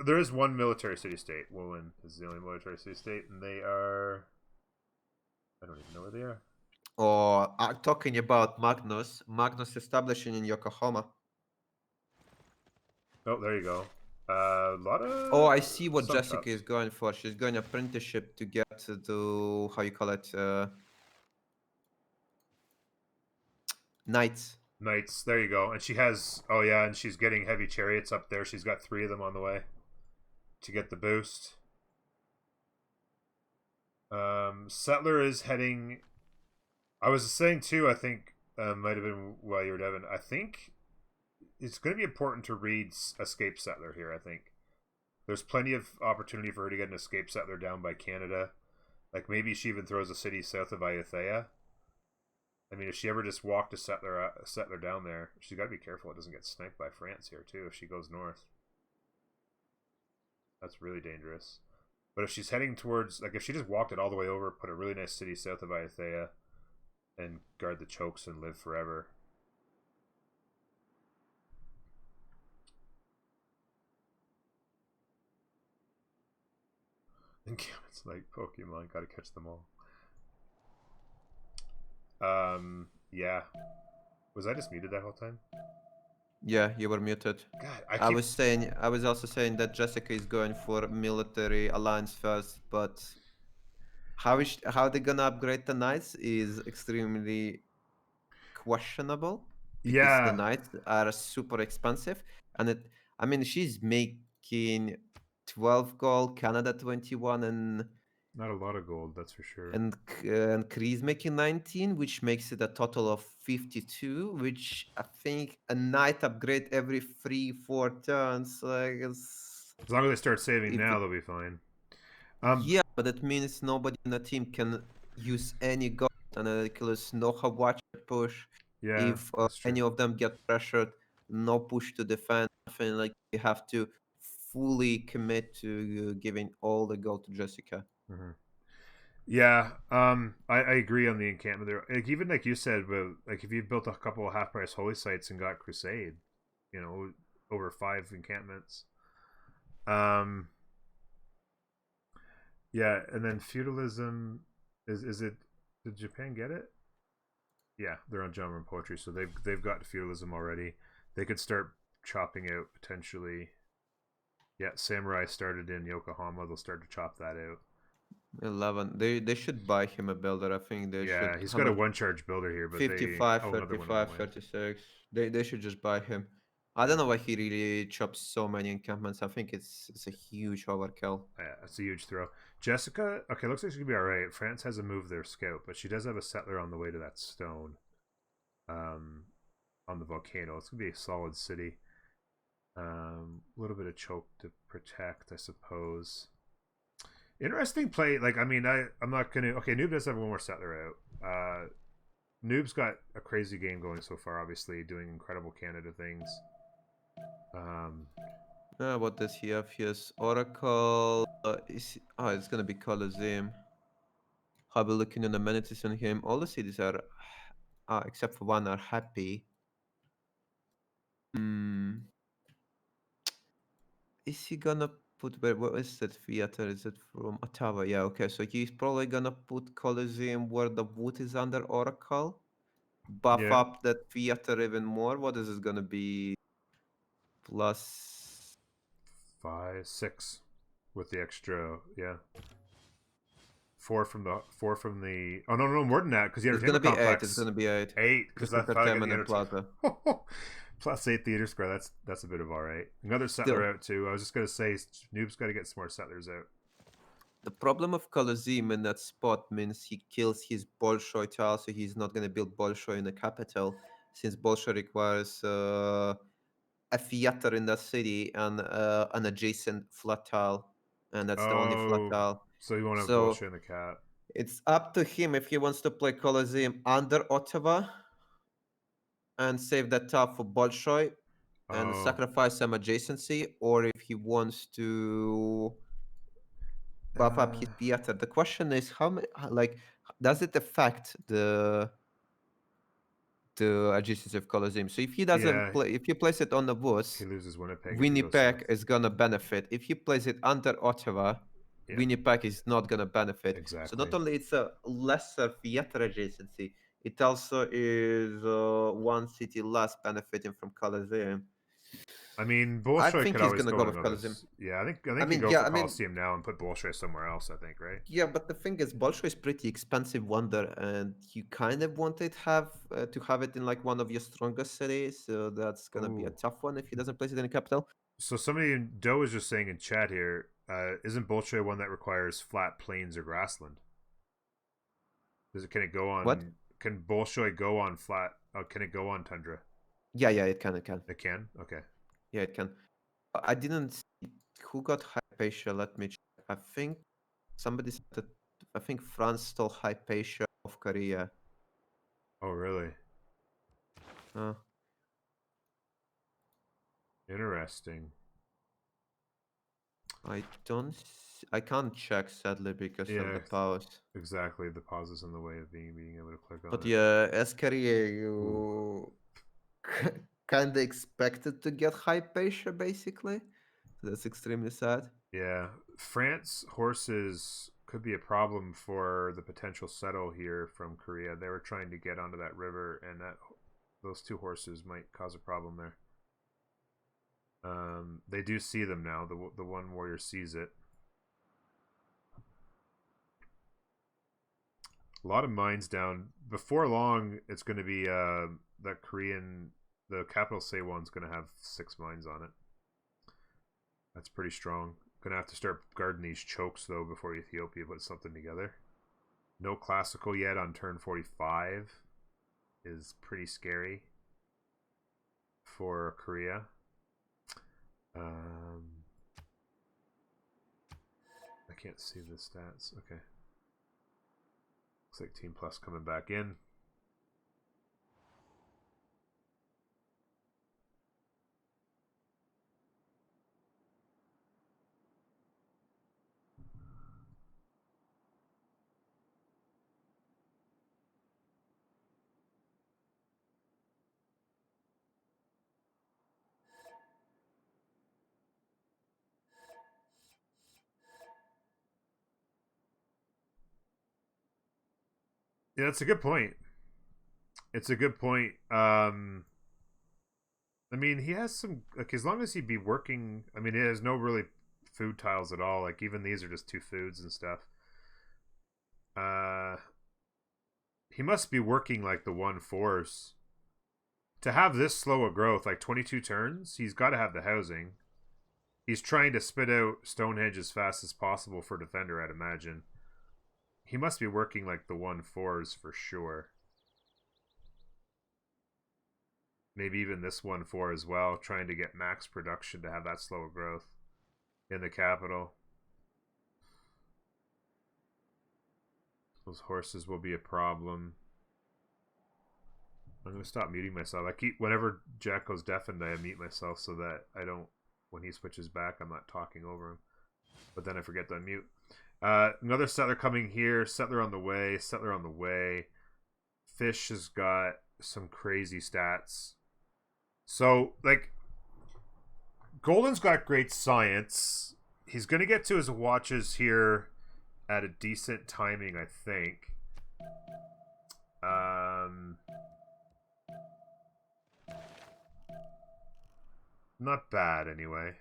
There is one military city state. Woolin is the only military city state, and they are. I don't even know where they are. Or talking about Magnus establishing in Yokohama. Oh, there you go. A lot of. Oh, I see what some Jessica shops. is going for. She's going apprenticeship to get to how you call it, knights. Knights. There you go. And she has. Oh yeah, and she's getting heavy chariots up there. She's got 3 of them on the way to get the boost. Settler is heading. I was saying too. I think might have been while you were Devin. I think it's going to be important to read Escape Settler here. I think there's plenty of opportunity for her to get an Escape Settler down by Canada. Like maybe she even throws a city south of Ayathea. I mean, if she ever just walked a settler down there, she's got to be careful it doesn't get sniped by France here too. If she goes north, that's really dangerous. But if she's heading towards, like, if she just walked it all the way over, put a really nice city south of Ayathea, and guard the chokes and live forever. And it's like Pokemon, gotta catch them all. Yeah. Was I just muted that whole time? Yeah, you were muted. God, I was also saying that Jessica is going for military alliance first, but how they gonna upgrade the knights is extremely questionable because the Yeah. knights are super expensive, and I mean, she's making 12 gold, Canada 21, and Not a lot of gold, that's for sure. and Kree's making 19, which makes it a total of 52, which I think a knight upgrade every 3-4 turns. Like, as long as they start saving now, they'll be fine. Yeah, but that means nobody in the team can use any gold, and there's no watch push. Yeah, If any of them get pressured, no push to defend. Nothing. Like, you have to fully commit to giving all the gold to Jessica. Mm-hmm. Yeah, I agree on the encampment there. Like, even like you said, but like if you've built a couple of half price holy sites and got crusade, you know, over 5 encampments. Yeah, and then feudalism is it? Did Japan get it? Yeah, they're on genre and poetry, so they've got feudalism already. They could start chopping out potentially. Yeah, samurai started in Yokohama. They'll start to chop that out. 11. They should buy him a builder. I think they should. Yeah, he's got a 1-charge builder here, but 55, they, 35, 36. They should just buy him. I don't know why he really chops so many encampments. I think it's a huge overkill. Yeah, it's a huge throw. Jessica, okay, looks like she could be all right. France has a move their scout, but she does have a settler on the way to that stone. On the volcano. It's gonna be a solid city. A little bit of choke to protect, I suppose. Interesting play. Like, I mean, I'm not gonna. Okay, Noob does have one more settler out. Noob's got a crazy game going so far. Obviously, doing incredible Canada things. What does he have? He has Oracle. It's gonna be Colosseum. I'll be looking at the amenities on him. All the cities are, except for one, are happy. Is he gonna put what is that theater? Is it from Ottawa? Yeah, okay. So he's probably gonna put Colosseum where the wood is under Oracle. Buff up that theater even more. What is it gonna be? Plus 5, 6 with the extra, yeah. 4 from the. Oh no, more than that because the it's gonna entertainment be complex. 8. It's gonna be 8. 8 because that's entertainment plaza. Plus 8 theater square. That's a bit of all right. Another settler out too. I was just gonna say, Noob's got to get some more settlers out. The problem of Colosseum in that spot means he kills his Bolshoi tile, so he's not gonna build Bolshoi in the capital, since Bolshoi requires a theater in that city and an adjacent flat tile, and that's the only flat tile. So you won't have Bolshoi in the cap. It's up to him if he wants to play Colosseum under Ottawa and save that tile for Bolshoi and sacrifice some adjacency, or if he wants to buff up his theater. The question is how many, like, does it affect the adjacency of Colosseum? So if he doesn't Yeah, play, if he plays it on the he woods, loses Winnipeg. If he goes Winnipeg south. is gonna benefit. If he plays it under Ottawa, Yeah. Winnipeg is not gonna benefit. Exactly. So not only it's a lesser theater adjacency, it also is one city less benefiting from Colosseum. I mean, I Bolshoi think could he's always gonna go go to with another. Colosseum. Yeah, I think I you mean, go yeah, for I mean, Coliseum now and put Bolshoi somewhere else. I think, right? yeah, but the thing is, Bolshoi is pretty expensive wonder, and you kind of want it to have it in like one of your strongest cities. So that's gonna be a Ooh. tough one if he doesn't place it in the capital. So somebody in Doe was just saying in chat here, isn't Bolshoi one that requires flat plains or grassland? Can it go on? What? Can Bolshoi go on flat? Can it go on tundra? Yeah, it can. It can. Okay. Yeah, it can. I didn't see who got Hypatia. Let me check. I think somebody said that. I think France stole Hypatia of Korea. Oh, really? Uh, Interesting. I don't. I can't check sadly because of Yeah, the pause. exactly. The pause is in the way of being able to click on But it. yeah, as Korea, you kind of expected to get Hypatia basically. So that's extremely sad. Yeah, France horses could be a problem for the potential settle here from Korea. They were trying to get onto that river, and those two horses might cause a problem there. They do see them now. The one warrior sees it. A lot of mines down. Before long, it's going to be that the capital Sewon's going to have 6 mines on it. That's pretty strong. Gonna have to start guarding these chokes though before Ethiopia puts something together. No classical yet on turn 45 is pretty scary for Korea. I can't see the stats. Okay. Looks like Team Plus coming back in. Yeah, that's a good point. It's a good point. I mean, he has some, like, as long as he'd be working. I mean, he has no really food tiles at all. Like, even these are just 2 foods and stuff. He must be working like the 1/4s to have this slow a growth, like 22 turns. He's got to have the housing. He's trying to spit out Stonehenge as fast as possible for defender, I'd imagine. He must be working like the 1/4s for sure. Maybe even this 1/4 as well, trying to get max production to have that slow growth in the capital. Those horses will be a problem. I'm going to stop muting myself. I keep, whenever Jack goes deafened, I mute myself so that I don't, when he switches back, I'm not talking over him. But then I forget to unmute. Another settler coming here. Settler on the way. Settler on the way. Fish has got some crazy stats. So, like, Golden's got great science. He's going to get to his watches here at a decent timing, I think. Not bad anyway.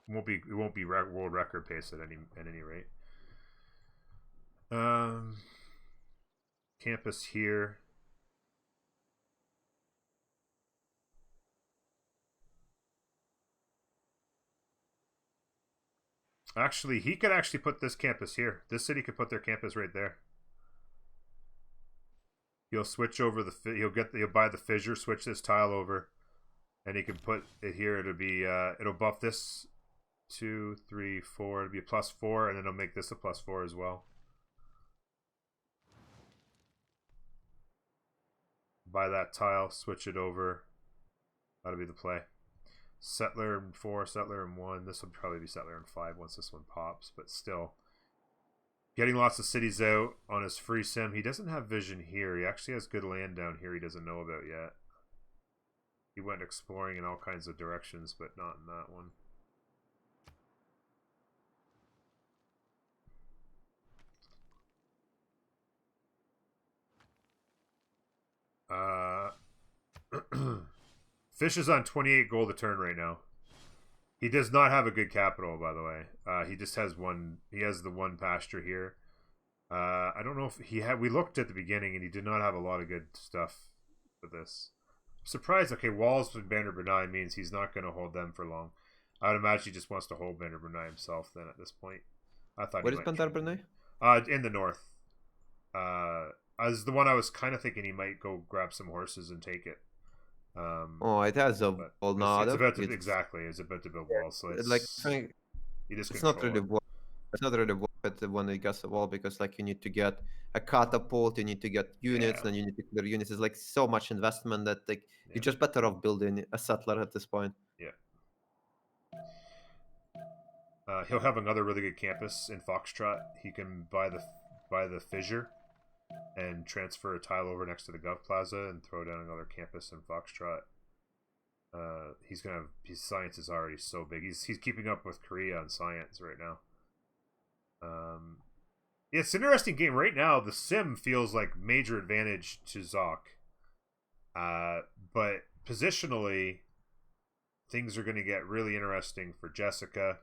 It won't be world record pace at any rate. Campus here. Actually, he could actually put this campus here. This city could put their campus right there. He'll switch over he'll buy the fissure, switch this tile over, and he can put it here. It'll buff this 2, 3, 4. It'll be a +4, and then it'll make this a +4 as well. Buy that tile, switch it over. That'll be the play. Settler in 4, Settler in 1. This will probably be Settler in 5 once this one pops, but still. Getting lots of cities out on his free sim. He doesn't have vision here. He actually has good land down here he doesn't know about yet. He went exploring in all kinds of directions, but not in that one. Fish is on 28 gold a turn right now. He does not have a good capital, by the way. He just has one. He has the one pasture here. I don't know if he had. We looked at the beginning, and he did not have a lot of good stuff for this. Surprised. Okay, walls with Banner Bernai means he's not going to hold them for long. I would imagine he just wants to hold Banner Bernai himself. Then at this point, I thought. Where is Banner Bernai? In the north. As the one I was kind of thinking he might go grab some horses and take it. It has a wall now. It's about to exactly. It's about to build walls, so it's like it's not really it's not really worth it when it gets a wall because like you need to get a catapult, you need to get units, then you need to clear units. It's like so much investment that like you're just better off building a settler at this point. Yeah. He'll have another really good campus in Foxtrot. He can buy the fissure and transfer a tile over next to the Gov Plaza and throw down another campus in Foxtrot. He's gonna have his science is already so big. He's keeping up with Korea on science right now. It's an interesting game right now. The sim feels like major advantage to Zoc, but positionally, things are going to get really interesting for Jessica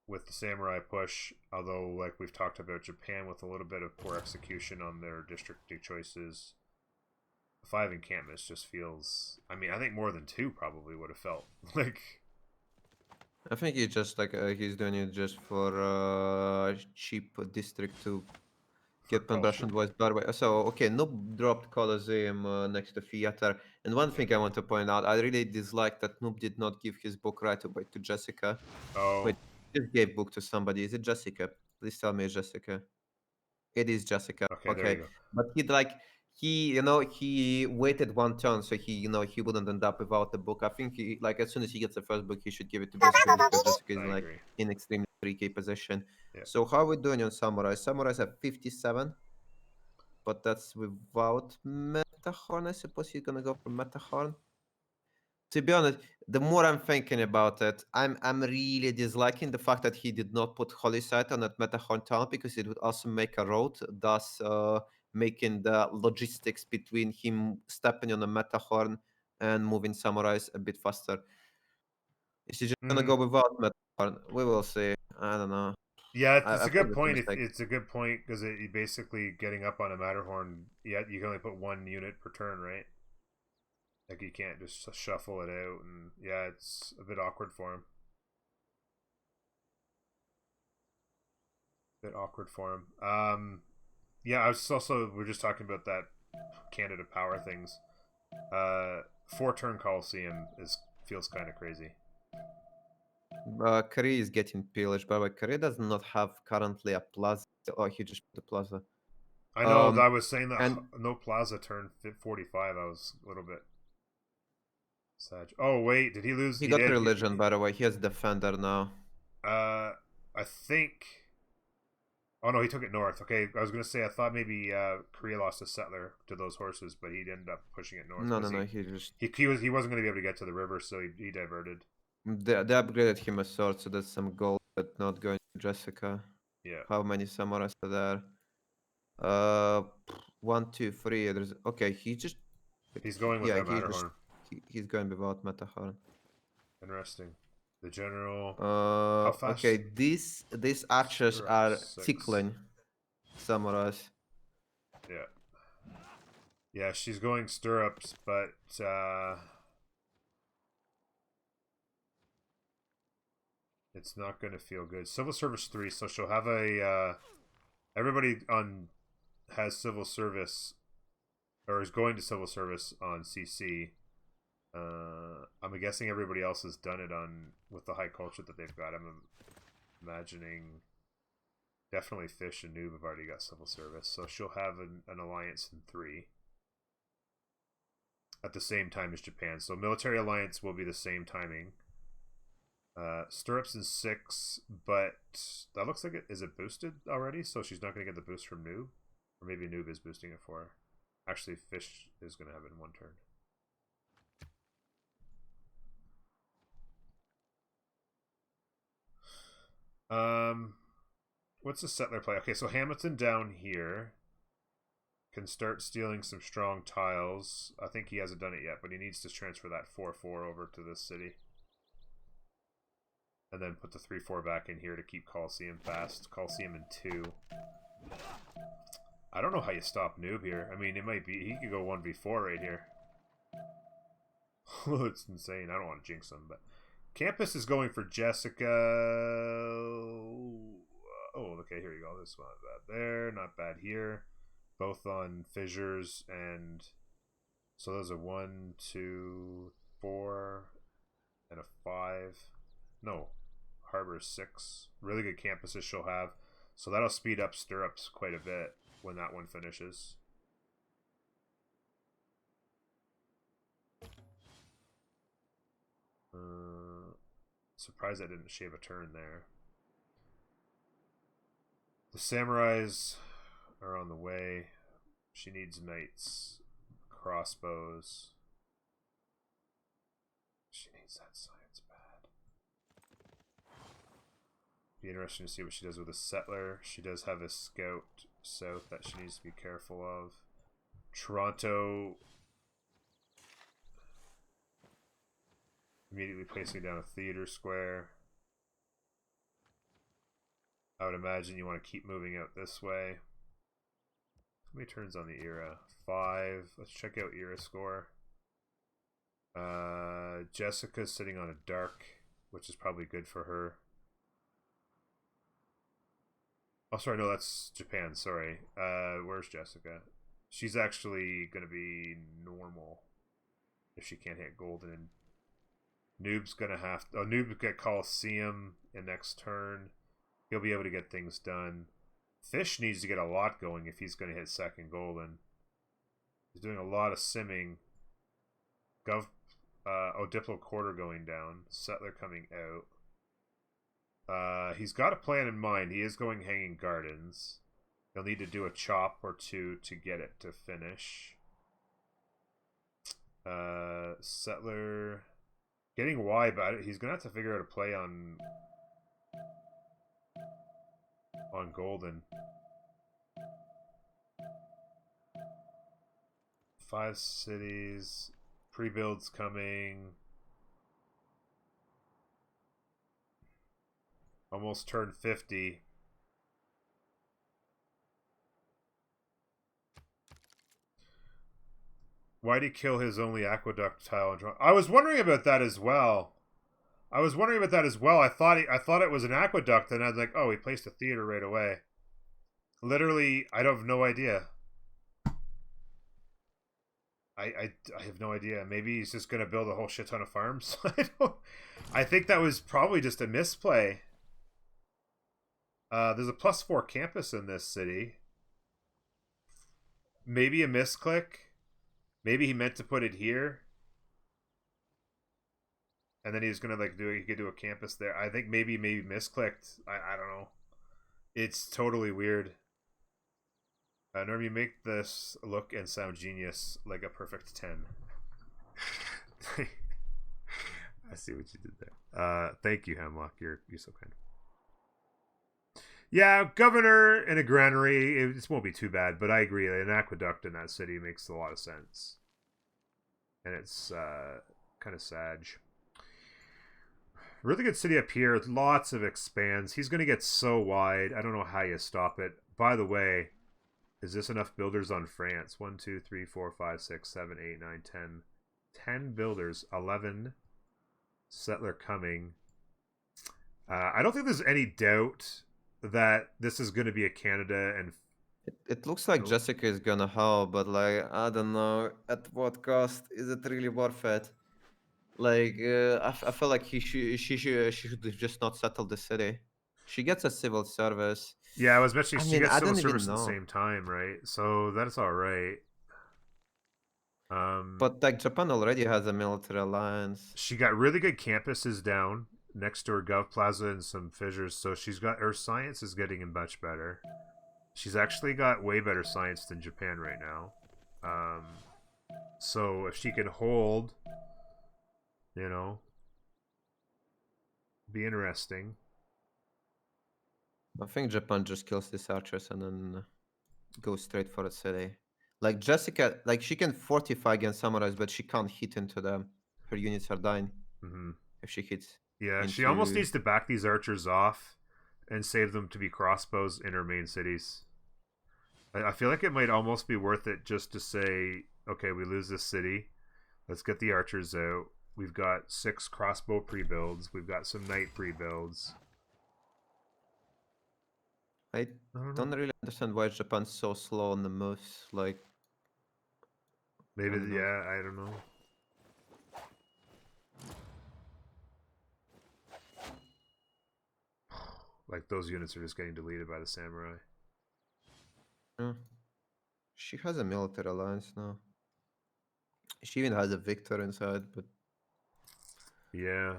with the samurai push. Although, like we've talked about, Japan with a little bit of poor execution on their district choices. 5 encampments just feels. I mean, I think more than 2 probably would have felt like. I think he's just like he's doing it just for cheap district to get progression voice. By way, so okay, Noob dropped Colosseum next to theater, and one thing I want to point out, I really dislike that Noob did not give his book right away to Jessica. Oh, wait, he just gave book to somebody. Is it Jessica? Please tell me it's Jessica. It is Jessica. okay. There you go. But he waited one turn so he wouldn't end up without the book. I think he as soon as he gets the first book he should give it to Jessica because Jessica is agree. in extremely tricky position. Yeah. So how are we doing on Samurai? Samurais have 57, but that's without Metahorn. I suppose he's gonna go for Metahorn. To be honest, the more I'm thinking about it, I'm really disliking the fact that he did not put Holy Sight on that Metahorn town because it would also make a road, thus making the logistics between him stepping on the Metahorn and moving samurais a bit faster. Is he just gonna go without Metahorn? We will see. I don't know. Yeah, it's a good point. It's a good point because you basically getting up on a Matterhorn. Yeah, you can only put 1 unit per turn, right? Like you can't just shuffle it out, and yeah, it's a bit awkward for him. Yeah, I was also we're just talking about that Canada Power things. 4-turn Coliseum feels kind of crazy. Korea is getting pillaged, but Korea does not have currently a plaza. Oh, he just put the plaza. I know. I was saying that no plaza turn 45. I was a little bit sad. Oh wait, did he lose? He got religion, by the way. He has defender now. I think. Oh no, he took it north. Okay, I was gonna say I thought maybe Korea lost a settler to those horses, but he ended up pushing it north. No. He wasn't gonna be able to get to the river, so he diverted. They upgraded him a sword, so that's some gold, but not going to Jessica. Yeah. How many samurais are there? 1, 2, 3. There's okay. He's going with Matterhorn. He's going without Matterhorn. Interesting. The general. How fast? Okay, these archers are tickling samurais. Yeah. Yeah, she's going stirrups, but it's not going to feel good. Civil service 3, so she'll have a everybody has civil service or is going to civil service on CC. I'm guessing everybody else has done it with the high culture that they've got. I'm imagining definitely Fish and Noob have already got civil service, so she'll have an alliance in 3 at the same time as Japan. So military alliance will be the same timing. Stirrups in 6, but that looks like it is it boosted already, so she's not going to get the boost from Noob. Or maybe Noob is boosting it for her. Actually, Fish is going to have it in 1 turn. What's the settler play? Okay, so Hamilton down here can start stealing some strong tiles. I think he hasn't done it yet, but he needs to transfer that 4-4 over to this city. And then put the 3-4 back in here to keep Coliseum fast. Coliseum in 2. I don't know how you stop Noob here. I mean, it might be... He could go 1v4 right here. It's insane. I don't want to jinx him, but... Campus is going for Jessica... Oh, okay, here you go. This one, not bad there. Not bad here. Both on fissures and... So those are 1, 2, 4, and a 5. No. Harbor 6. Really good campuses she'll have. So that'll speed up Stirrups quite a bit when that one finishes. Surprised I didn't shave a turn there. The samurais are on the way. She needs knights, crossbows. She needs that science bad. Be interesting to see what she does with a settler. She does have a scout south that she needs to be careful of. Toronto immediately placing down a theater square. I would imagine you want to keep moving out this way. How many turns on the era? 5. Let's check out era score. Jessica's sitting on a dark, which is probably good for her. Oh, sorry, no, that's Japan, sorry. Where's Jessica? She's actually going to be normal if she can't hit golden. Noob's going to have to... Oh, Noob get Coliseum in next turn. He'll be able to get things done. Fish needs to get a lot going if he's going to hit second golden. He's doing a lot of simming. Diplo quarter going down. Settler coming out. He's got a plan in mind. He is going Hanging Gardens. He'll need to do a chop or 2 to get it to finish. Settler getting Y, but he's gonna have to figure out a play on golden. 5 cities. Pre-builds coming. Almost turned 50. Why'd he kill his only aqueduct tile? I was wondering about that as well. I thought it was an aqueduct, and I was like, oh, he placed a theater right away. Literally, I don't have no idea. I have no idea. Maybe he's just gonna build a whole shit ton of farms. I think that was probably just a misplay. There's a +4 campus in this city. Maybe a misclick. Maybe he meant to put it here. And then he's gonna he could do a campus there. I think maybe misclicked. I don't know. It's totally weird. Norm, you make this look and sound genius, like a perfect 10. I see what you did there. Thank you, Hemlock. You're so kind. Yeah, governor in a granary, this won't be too bad, but I agree. An aqueduct in that city makes a lot of sense. And it's kind of sad. Really good city up here. Lots of expands. He's going to get so wide. I don't know how you stop it. By the way, is this enough builders on France? 1, 2, 3, 4, 5, 6, 7, 8, 9, 10. 10 builders. 11. Settler coming. I don't think there's any doubt that this is going to be a Canada and... It looks like Jessica is gonna help, but I don't know at what cost. Is it really worth it? I feel like she should have just not settled the city. She gets a civil service. Yeah, I was mentioning she gets I civil don't even service at the know. same time, right? So that's all right. But Japan already has a military alliance. She got really good campuses down. next to her Gov Plaza and some fissures. So she's got her science is getting much better. She's actually got way better science than Japan right now. So if she can hold, you know, be interesting. I think Japan just kills these archers and then goes straight for the city. Like Jessica, like she can fortify against samurais, but she can't hit into them. Her units are dying if she hits Yeah, she almost into. needs to back these archers off and save them to be crossbows in her main cities. I feel like it might almost be worth it just to say, okay, we lose this city. Let's get the archers out. We've got 6 crossbow pre-builds. We've got some knight pre-builds. I don't really understand why Japan's so slow on the moves. Like, Maybe, don't know. yeah, I don't know. Like, those units are just getting deleted by the samurai. Yeah. She has a military alliance now. She even has a victor inside, but Yeah.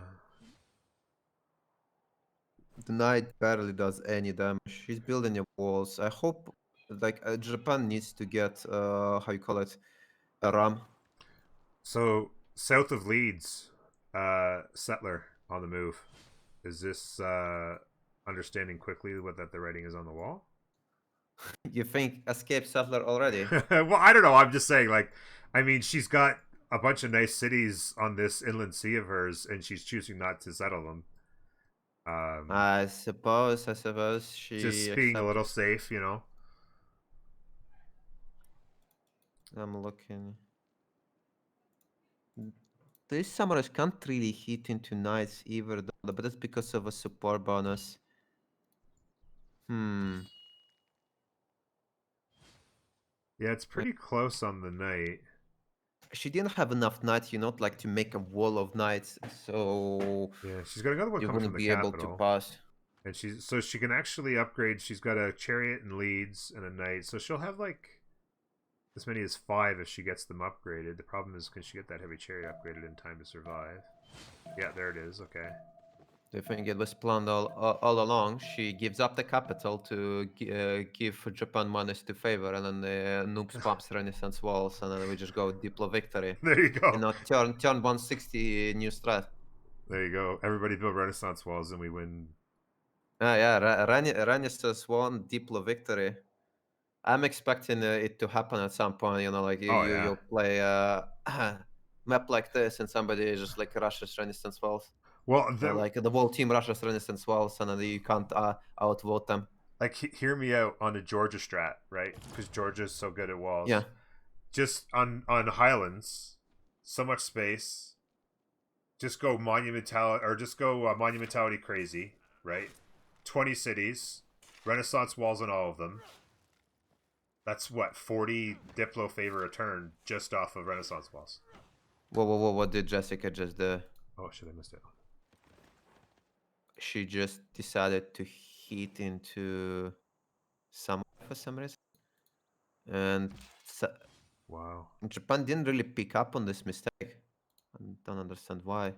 the knight barely does any damage. She's building the walls. I hope, like, Japan needs to get, how you call it, a ram. So, south of Leeds, settler on the move. Is this understanding quickly what that the writing is on the wall? You think escape settler already? Well, I don't know. I'm just saying, like, I mean, she's got a bunch of nice cities on this inland sea of hers, and she's choosing not to settle them. I suppose she Just being a accepted. little safe, you know. I'm looking. These samurais can't really hit into knights either, though, but that's because of a support bonus. Yeah, it's pretty close on the knight. She didn't have enough knights, like to make a wall of knights, so Yeah, she's got another one you coming from wouldn't the be able to capital. pass. And so she can actually upgrade. She's got a chariot and Leeds and a knight, so she'll have like as many as 5 if she gets them upgraded. The problem is, can she get that heavy chariot upgraded in time to survive? Yeah, there it is. Okay. I think it was planned all along. She gives up the capital to give Japan money to favor, and then the noobs pumps Renaissance walls, and then we just go Diplo victory. There you go. And now turn 160 new strat. There you go. Everybody build Renaissance walls and we win. Yeah, Renaissance won Diplo victory. I'm expecting it to happen at some point. Like you'll play a map like this, and somebody just like rushes Renaissance walls. Well, like the whole team rushes Renaissance walls, and then you can't outvote them. Like, hear me out on the Georgia strat, right? Because Georgia's so good at walls. Yeah. Just on Highlands, so much space. Just go monumentality crazy, right? 20 cities, Renaissance walls on all of them. That's what, 40 Diplo favor a turn just off of Renaissance walls. Whoa, what did Jessica just do? Oh shit, I missed it. She just decided to hit into some for some reason. And wow. Japan didn't really pick up on this mistake. I don't understand why.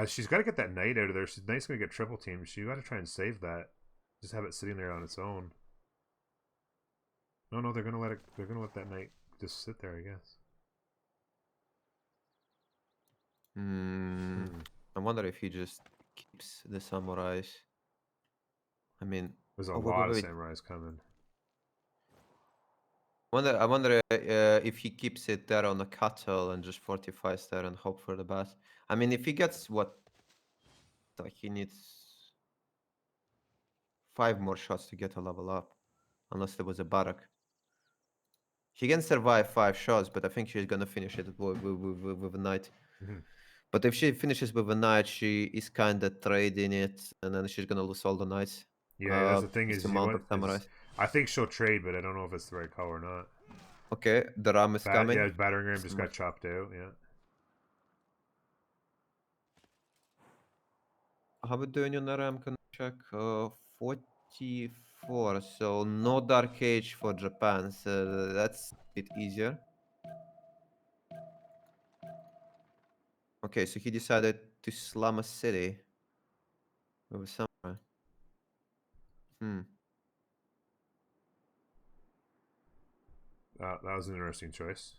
She's got to get that knight out of there. Knight's going to get triple teamed. She got to try and save that. Just have it sitting there on its own. No, they're gonna let it. They're gonna let that knight just sit there, I guess. I wonder if he just keeps the samurais. I mean, there's a lot of samurais coming. I wonder if he keeps it there on the cattle and just fortifies there and hope for the best. I mean, if he gets like he needs 5 more shots to get a level up, unless there was a barrack. He can survive 5 shots, but I think she's gonna finish it with a knight. But if she finishes with a knight, she is kind of trading it, and then she's gonna lose all the knights. Yeah, that's the thing is, samurais. I think she'll trade, but I don't know if it's the right call or not. Okay, the ram is coming. Yeah, battering ram just got chopped out. Yeah. How about doing on the ram? Can check 44. So no dark age for Japan. So that's a bit easier. Okay, so he decided to slam a city. With a samurai. That was an interesting choice.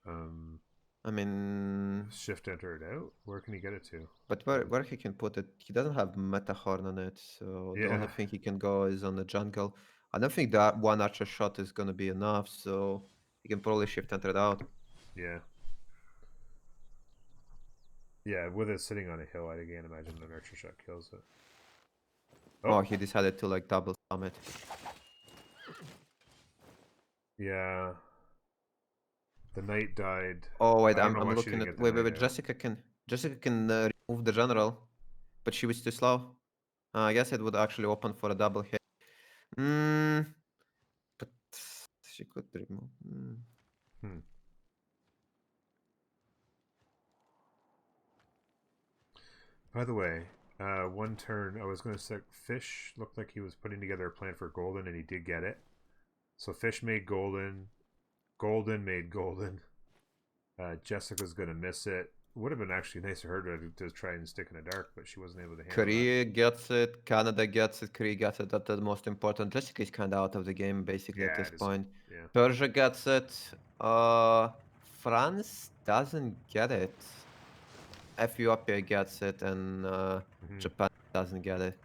I mean, Shift enter it out. Where can he get it to? but where he can put it? He doesn't have meta horn on it, so the only Yeah. thing he can go is on the jungle. I don't think that one archer shot is gonna be enough, so he can probably shift enter it out. Yeah. Yeah, with it sitting on a hill, I can't imagine an archer shot kills it. Oh, he decided to like double summit. Yeah. The knight died. Oh wait, I don't I'm know why she looking didn't at get the wait. knight out. Jessica can remove the general, but she was too slow. I guess it would actually open for a double hit. But she could remove. By the way, one turn I was going to say Fish looked like he was putting together a plan for Golden, and he did get it. So Fish made Golden. Golden made Golden. Jessica's going to miss it. Would have been actually nice for her to try and stick in the dark, but she wasn't able to handle Korea gets it. Canada gets it. Korea gets it. That's the most important. Jessica is kind of out of the game basically at Yeah, this it is. point. Yeah. Persia gets it. France doesn't get it. Ethiopia gets it, and Japan doesn't get it.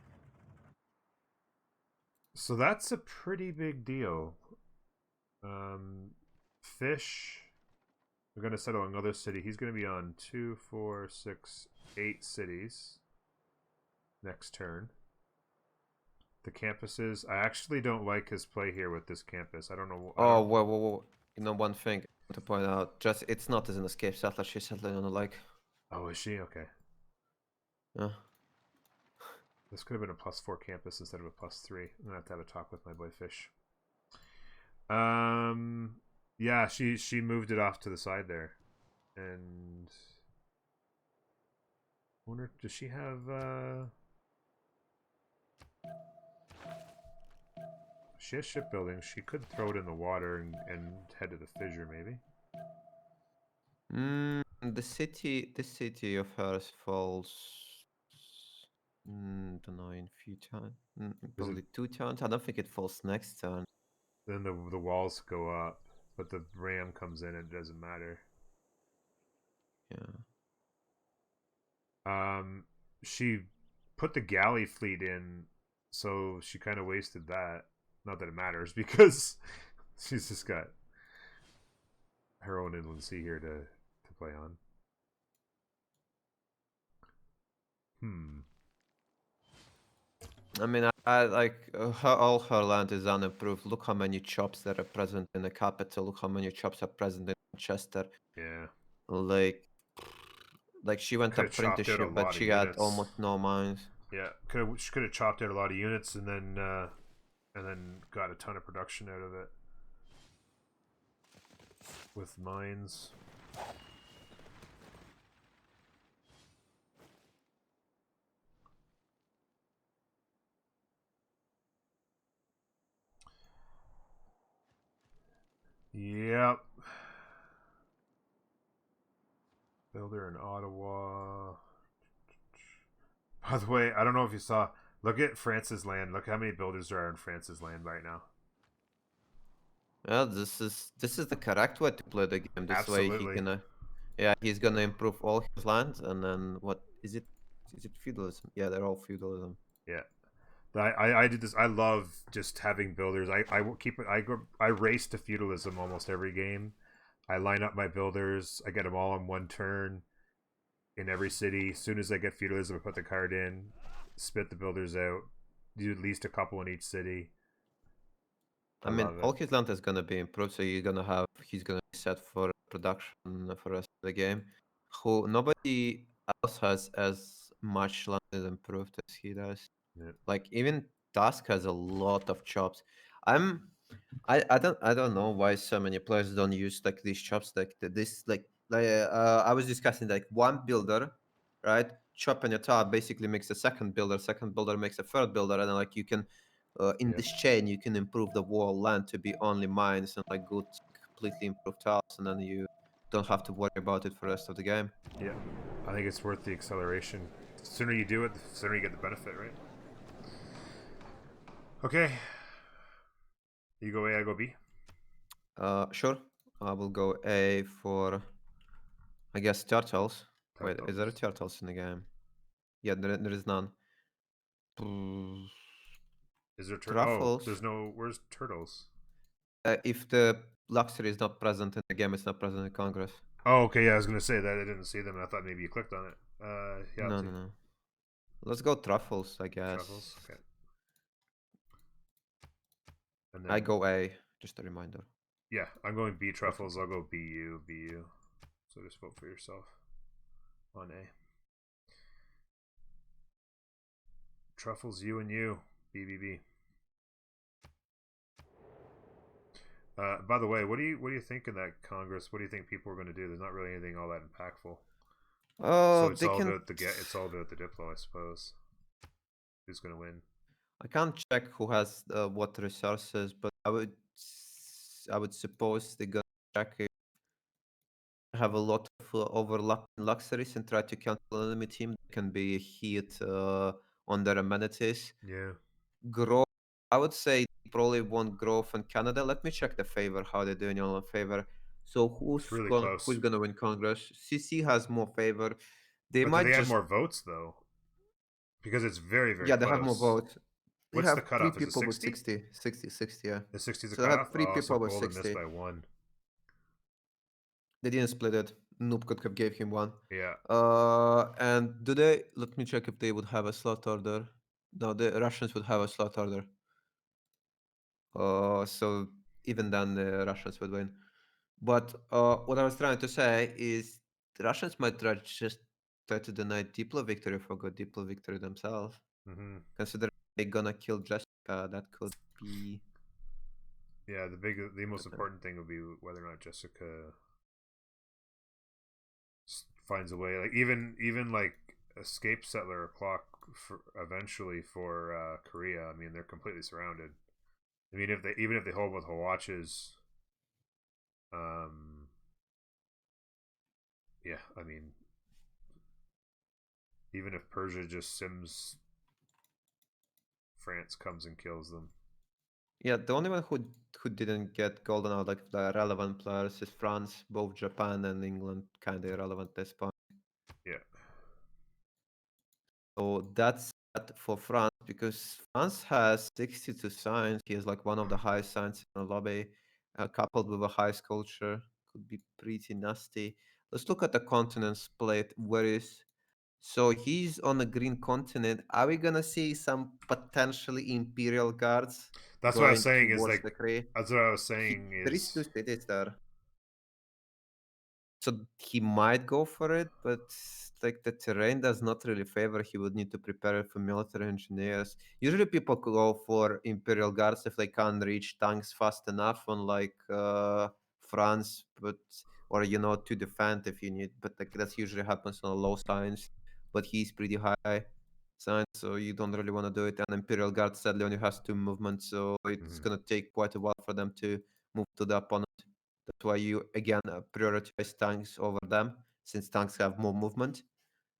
So that's a pretty big deal. Fish, we're going to settle another city. He's going to be on 2, 4, 6, 8 cities next turn. The campuses, I actually don't like his play here with this campus. I don't know. Oh, whoa. You know, one thing to point out, just it's not as an escape settler. She's settling on a like. Oh, is she? Okay. Yeah. This could have been a +4 campus instead of a +3. I'm gonna have to have a talk with my boy Fish. Yeah, she moved it off to the side there, and I wonder, does she have? She has shipbuilding. She could throw it in the water and head to the fissure, maybe. The city of hers falls. Don't know, in few turns. Probably 2 turns. I don't think it falls next turn. Then the walls go up, but the ram comes in. It doesn't matter. Yeah. She put the galley fleet in, so she kind of wasted that. Not that it matters, because she's just got her own inland sea here to play on. I mean, I like all her land is unimproved. Look how many chops that are present in the capital. Look how many chops are present in Manchester. Yeah. Like she went Coulda up chopped out a apprenticeship, but lot of she had units. almost no mines. Yeah, she could have chopped out a lot of units and then got a ton of production out of it with mines. Yep. Builder in Ottawa. By the way, I don't know if you saw. Look at France's land. Look how many builders there are in France's land right now. Yeah, this is the correct way to play the game. This Absolutely. way he can, he's gonna improve all his lands, and then what is it? Is it feudalism? Yeah, they're all feudalism. Yeah. I did this. I love just having builders. I keep it. I race to feudalism almost every game. I line up my builders. I get them all in one turn in every city. As soon as I get feudalism, I put the card in, spit the builders out, do at least a couple in each city. I mean, all his land is gonna be improved, so he's gonna be set for production for the rest of the game. Nobody else has as much land is improved as he does. Yeah. Like even Tusk has a lot of chops. I don't know why so many players don't use like these chops I was discussing like one builder, right? Chop on your top basically makes a second builder makes a third builder, and then like you can in this chain you can improve the wall land to be only mines and like good completely improved tiles, and then you don't have to worry about it for the rest of the game. Yeah, I think it's worth the acceleration The sooner you do it, the sooner you get the benefit, right? Okay. You go A, I go B. Sure. I will go A for, I guess, turtles. Wait, is there Turtles. turtles in the game? Yeah, there is none. Mm, Is there Oh, Truffles. there's no. Where's turtles? If the luxury is not present in the game, it's not present in Congress. Oh, okay. Yeah, I was gonna say that I didn't see them, and I thought maybe you clicked on it. Yeah. No, I'll no, take no. Let's go truffles, I guess. truffles. Okay. And I then go A, just a reminder. yeah, I'm going B truffles. I'll go BU, BU. So just vote for yourself on A. Truffles, U and U, BBB. By the way, what do you think in that Congress? What do you think people are going to do? There's not really anything all that impactful. Oh, So it's they all can. about it's all about the Diplo, I suppose. Who's going to win? I can't check who has what resources, but I would suppose they're gonna check if they have a lot of overlapping luxuries and try to cancel an enemy team that can be hit on their amenities. Yeah. Growth, I would say they probably want growth in Canada. Let me check the favor, how they're doing on favor. So It's really close. who's gonna win Congress? CC has more favor. They But do might they have just more votes though? Because it's very, very yeah, close. they have more votes. They What's the have three cutoff? Is it people with 60? 60, yeah. The 60 is the So they have cutoff? three Oh, so people with Golden missed 60. by one. They didn't split it. Noob could have gave him one. Yeah. And do they? Let me check if they would have a slot order. No, the Russians would have a slot order. So even then, the Russians would win. But what I was trying to say is the Russians might try to deny Diplo victory for good Diplo victory themselves. Mm-hmm. Considering they're gonna kill Jessica, that could be. Yeah, the most important thing would be whether or not Jessica finds a way. Like even like escape settler clock for eventually for Korea. I mean, they're completely surrounded. I mean, if they hold both watches, yeah. I mean, even if Persia just sims, France comes and kills them. Yeah, the only one who didn't get golden out, like the relevant players, is France. Both Japan and England kind of irrelevant at this point. Yeah. So that's that for France, because France has 62 signs. He has like one of the highest signs in the lobby, coupled with a high culture. Could be pretty nasty. Let's look at the continent split. Where is so he's on the green continent. Are we gonna see some potentially Imperial guards That's what I was going saying. Is towards like the Kree? that's what I was saying. There is two Is cities there. So he might go for it, but like the terrain does not really favor. He would need to prepare for military engineers. Usually, people go for Imperial Guards if they can't reach tanks fast enough, unlike France, but or to defend if you need. But like that usually happens on low science. But he's pretty high science, so you don't really want to do it. And Imperial Guard sadly only has two movements, so it's gonna take quite a while for them to move to the opponent. That's why you again prioritize tanks over them, since tanks have more movement.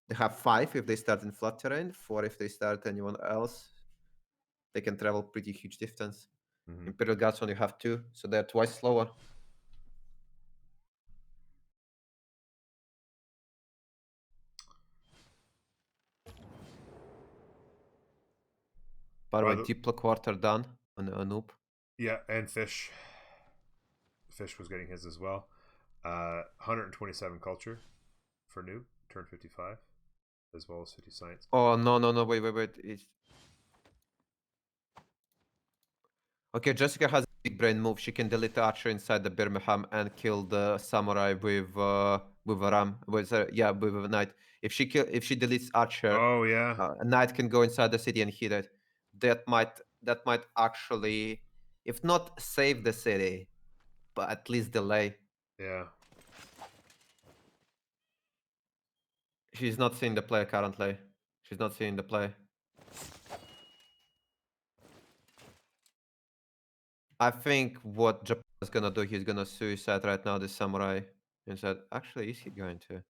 They have 5 if they start in flat terrain, 4 if they start anyone else. They can travel pretty huge distance. Imperial Guards only have 2, so they're twice slower. By the way, Diplo quarter done on Noob. Yeah, and Fish. Fish was getting his as well. 127 culture for Noob, turn 55, as well as 50 science. Oh, no, wait. It's... Okay, Jessica has a big brain move. She can delete the archer inside the Birmingham and kill the samurai with a ram. With a knight. If she deletes archer, oh yeah, a knight can go inside the city and hit it. That might actually, if not save the city, but at least delay. yeah. She's not seeing the play currently. She's not seeing the play. I think what Japan is gonna do, he's gonna suicide right now, the samurai. Inside. Actually, is he going to?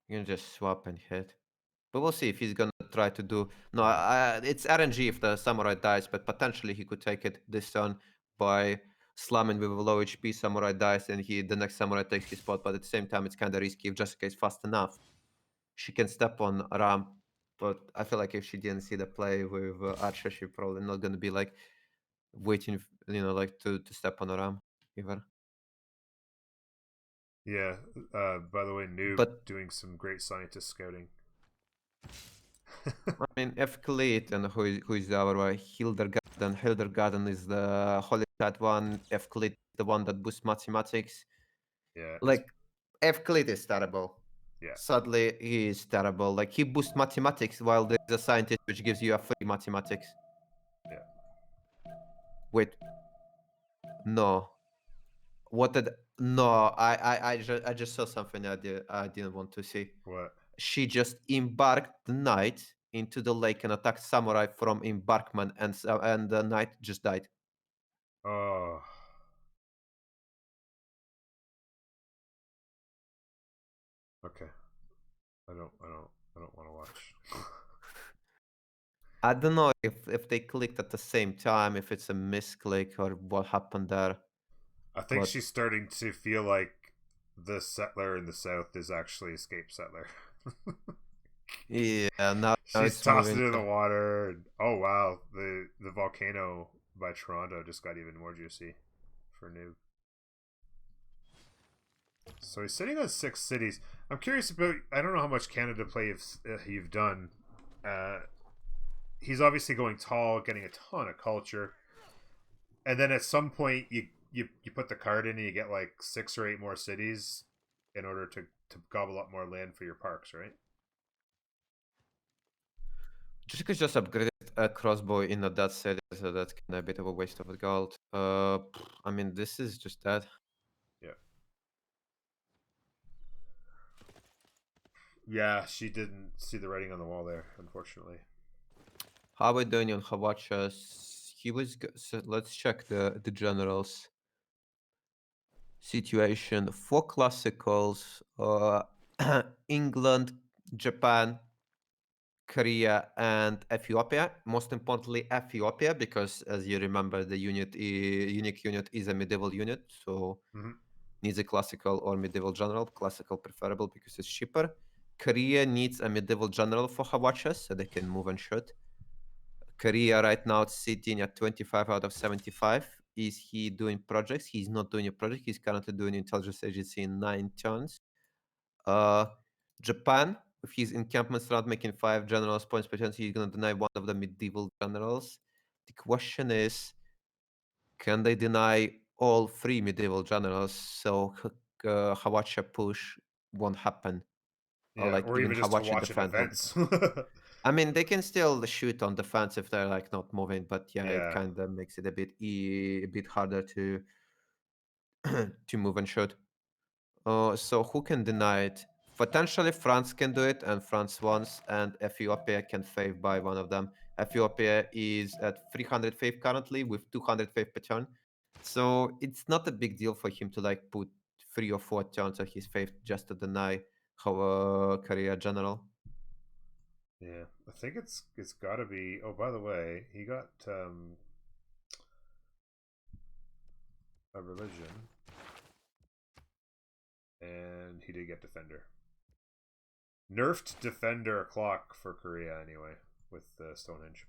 You can just swap and hit. But we'll see if he's gonna try to do. No, it's RNG if the samurai dies, but potentially he could take it this turn by slamming with a low HP. Samurai dies, and the next samurai takes his spot. But at the same time, it's kind of risky. If Jessica is fast enough, she can step on Ram. But I feel like if she didn't see the play with Archer, she probably not gonna be like waiting, like to step on a Ram either. Yeah. By the way, Noob But doing some great scientist scouting. I mean, F. Clayton, who is our Hildergarden. Hildergarden is the holy chat one. F. Clayton, the one that boosts mathematics. Yeah. Like, F. Clayton is terrible. Yeah. Sadly, he is terrible. Like, he boosts mathematics while there's a scientist which gives you a free mathematics. Yeah. Wait. No. What did... No, I just saw something I didn't want to see. What? She just embarked the knight into the lake and attacked samurai from embarkment, and the knight just died. Oh. Okay. I don't want to watch. I don't know if they clicked at the same time, if it's a misclick or what happened there. I think But she's starting to feel like the settler in the south is actually escape settler. yeah, now She's it's tossed it moving. in the water. And, oh wow, the volcano by Toronto just got even more juicy for Noob. So he's sitting on 6 cities. I'm curious about. I don't know how much Canada play you've done. He's obviously going tall, getting a ton of culture, and then at some point you put the card in and you get like 6 or 8 more cities in order to gobble up more land for your parks, right? Jessica just upgraded a crossbow in that city, so that's kind of a bit of a waste of gold. I mean, this is just that. Yeah. Yeah, she didn't see the writing on the wall there, unfortunately. How are we doing on Hawachas? So let's check the generals situation for classicals. England, Japan, Korea, and Ethiopia. Most importantly, Ethiopia, because as you remember, the unique unit is a medieval unit, so needs a classical or medieval general. Classical preferable because it's cheaper. Korea needs a medieval general for Hawachas, so they can move and shoot. Korea right now it's sitting at 25 out of 75. Is he doing projects? He's not doing a project. He's currently doing intelligence agency in 9 turns. Japan, if his encampments not making 5 generals points per turn, he's going to deny one of the medieval generals. The question is, can they deny all 3 medieval generals? So Hawacha push won't happen. Yeah, Like or even just to Hawacha watch a defend. defense. I mean, they can still shoot on defense if they're like not moving, but yeah, it Yeah. kind of makes it a bit harder to to move and shoot. So who can deny it? Potentially France can do it, and France wants, and Ethiopia can fave by one of them. Ethiopia is at 300 fave currently with 200 fave per turn, so it's not a big deal for him to like put 3 or 4 turns of his fave just to deny career general. Yeah, I think it's got to be. Oh, by the way, he got a religion, and he did get defender. Nerfed defender clock for Korea anyway with Stonehenge.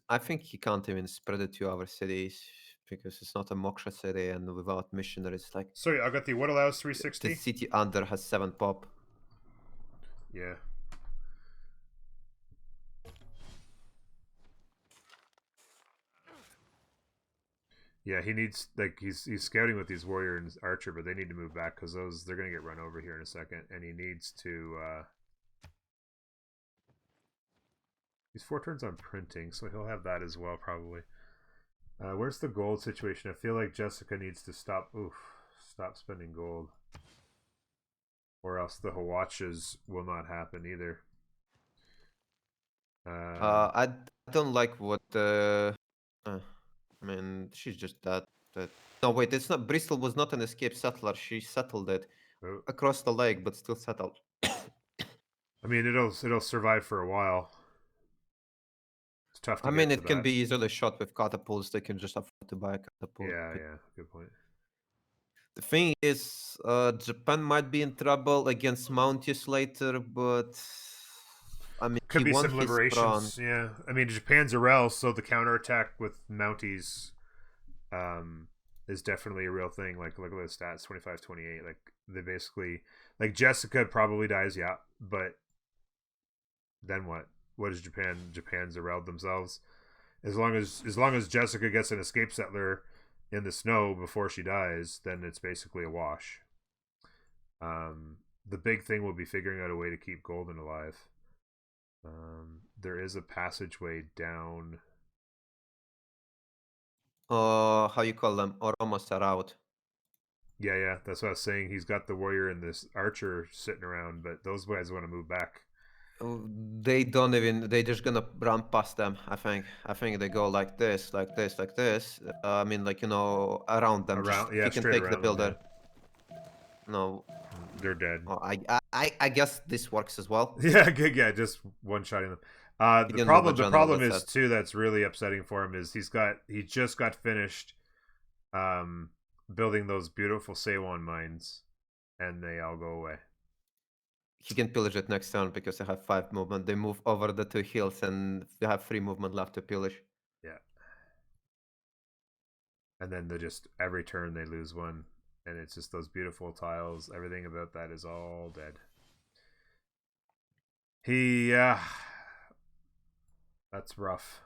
I think he can't even spread it to other cities because it's not a Moksha city, and without missionaries, like Sorry, I got the what allows the 360. city under has 7 pop. Yeah. Yeah, he needs like he's scouting with these warrior and archer, but they need to move back because they're gonna get run over here in a second, and he needs to. He's 4 turns on printing, so he'll have that as well probably. Where's the gold situation? I feel like Jessica needs to stop spending gold, or else the Hawachas will not happen either. I don't like what. I mean, she's just that. No, wait, it's not. Bristol was not an escape settler. She settled it. Oh, across the lake, but still settled. I mean, it'll survive for a while. It's tough to I get mean, to it can that. be easily shot with catapults. They can just afford to buy a catapult. Yeah, yeah, good point. The thing is, Japan might be in trouble against Mounties later, but I mean, Could he be won some his front. liberations. Yeah, I mean, Japan's a rel, so the counterattack with Mounties is definitely a real thing. Like, look at the stats: 25-28. Like, they basically, like, Jessica probably dies, yeah, but then what? What is Japan? Japan's a rel themselves. As long as Jessica gets an escape settler in the snow before she dies, then it's basically a wash. The big thing will be figuring out a way to keep Golden alive. There is a passageway down. How you call them? Oromos are out. Yeah, yeah, that's what I was saying. He's got the warrior and this archer sitting around, but those guys want to move back. They don't even. They just gonna run past them. I think. I think they go like this, like this, like this. I mean, like around them. Just Around, yeah, he can straight take the around them. builder. No, They're dead. oh, I guess this works as well. Yeah, good. Yeah, just one shotting them. He The didn't move a problem general, that's is sad. too that's really upsetting for him is he just got finished building those beautiful Seiwon mines, and they all go away. He can pillage it next turn because they have 5 movement. They move over the 2 hills and they have 3 movement left to pillage. Yeah. And then they just every turn they lose one, and it's just those beautiful tiles. Everything about that is all dead. That's rough.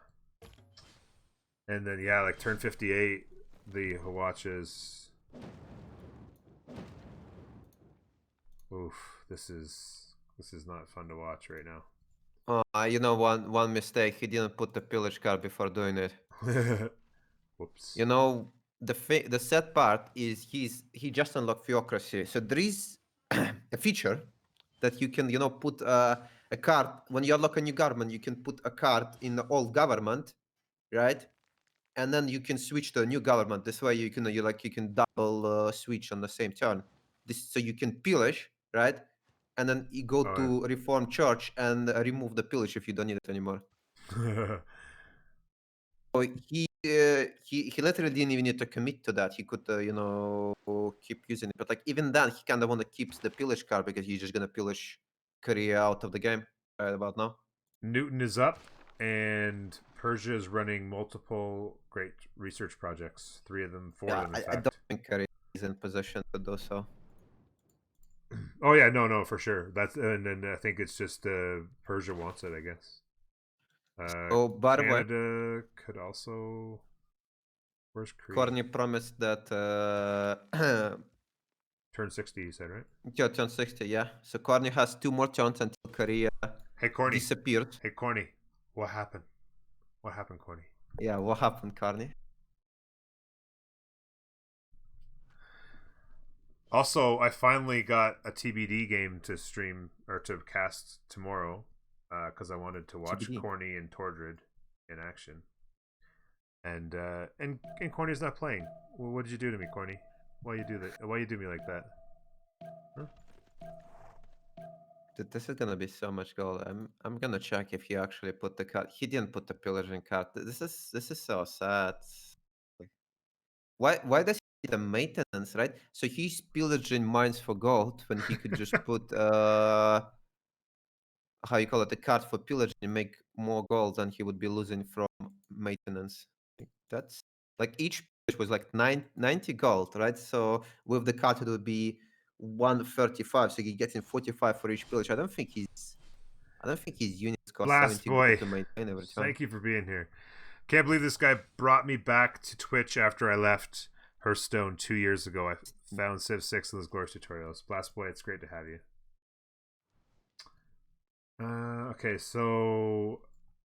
And then yeah, like turn 58, the Hawatches. Oof, this is not fun to watch right now. One mistake. He didn't put the pillage card before doing it. Whoops. The sad part is he just unlocked theocracy. So there is a feature that you can put a card when you unlock a new government. You can put a card in the old government, right? And then you can switch to a new government. This way you can double switch on the same turn. So you can pillage, right? And then you go to Reform Church and remove the pillage if you don't need it anymore. So he literally didn't even need to commit to that. He could keep using it, but like even then he kind of want to keep the pillage card because he's just gonna pillage Korea out of the game right about now. Newton is up, and Persia is running multiple great research projects. 3 of them, 4 of them, in fact. I don't think Korea is in position to do so. Oh yeah, no, for sure. And then I think it's just Persia wants it, I guess. Oh, by the way, Canada could also. Where's Crete? Corny promised that Turn 60, you said, right? yeah, turn 60, yeah. So Corny has 2 more turns until Korea Hey, Corny. disappeared. Hey, Corny. What happened? What happened, Corny? Yeah, what happened, Corny? Also, I finally got a TBD game to stream or to cast tomorrow because I wanted to watch TBD. Corny and Tordred in action. And Corny's not playing. Well, what did you do to me, Corny? Why you do that? Why you do me like that? Huh? This is gonna be so much gold. I'm gonna check if he actually put the card. He didn't put the pillaging card. This is so sad. Why does he need the maintenance, right? So he's pillaging mines for gold when he could just put how you call it, the card for pillaging and make more gold than he would be losing from maintenance. That's like each pillage was like 90 gold, right? So with the card it would be 135. So he gets in 45 for each pillage. I don't think his units cost Blast 70 boy. gold to maintain every time. Thank you for being here. Can't believe this guy brought me back to Twitch after I left Hearthstone 2 years ago. I found Civ 6 in those glorious tutorials. Blast boy, it's great to have you. Okay, so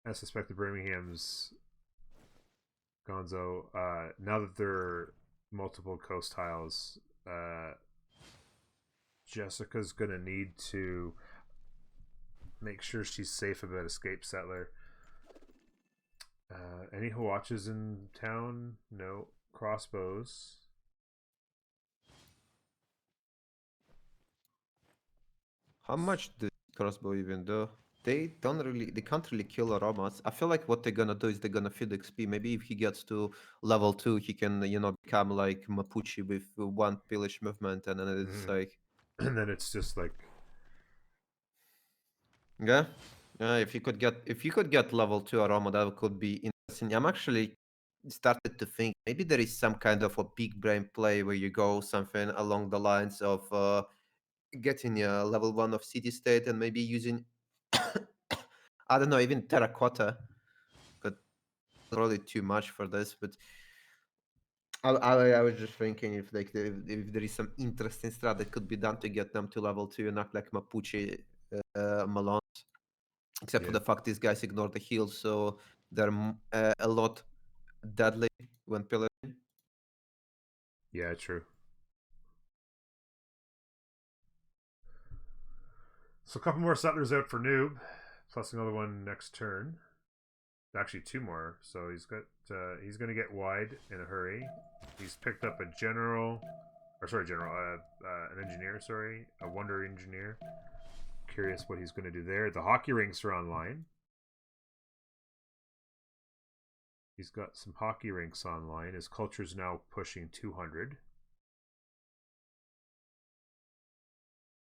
I suspect the Birmingham's Gonzo. Now that there are multiple coast tiles, Jessica's gonna need to make sure she's safe about escape settler. Any Hawatches in town? No. Crossbows. How much does crossbow even do? They can't really kill aromas. I feel like what they're gonna do is they're gonna feed XP. Maybe if he gets to level 2, he can, become like Mapuche with one pillage movement, and then it's like, And then it's just like, yeah, if you could get level 2 aroma, that could be interesting. I'm actually started to think maybe there is some kind of a big brain play where you go something along the lines of getting a level 1 of city state and maybe using I don't know, even terracotta, but probably too much for this. But I was just thinking if if there is some interesting strat that could be done to get them to level 2 and act like Mapuche Malone. Except for yeah, the fact these guys ignore the heals, so they're a lot deadly when pillaging. yeah, true. So a couple more settlers out for Noob, plus another one next turn. Actually, two more. So he's gonna get wide in a hurry. He's picked up a general, or sorry, general, an engineer. Sorry, a wonder engineer. Curious what he's gonna do there. The hockey rinks are online. He's got some hockey rinks online. His culture's now pushing 200.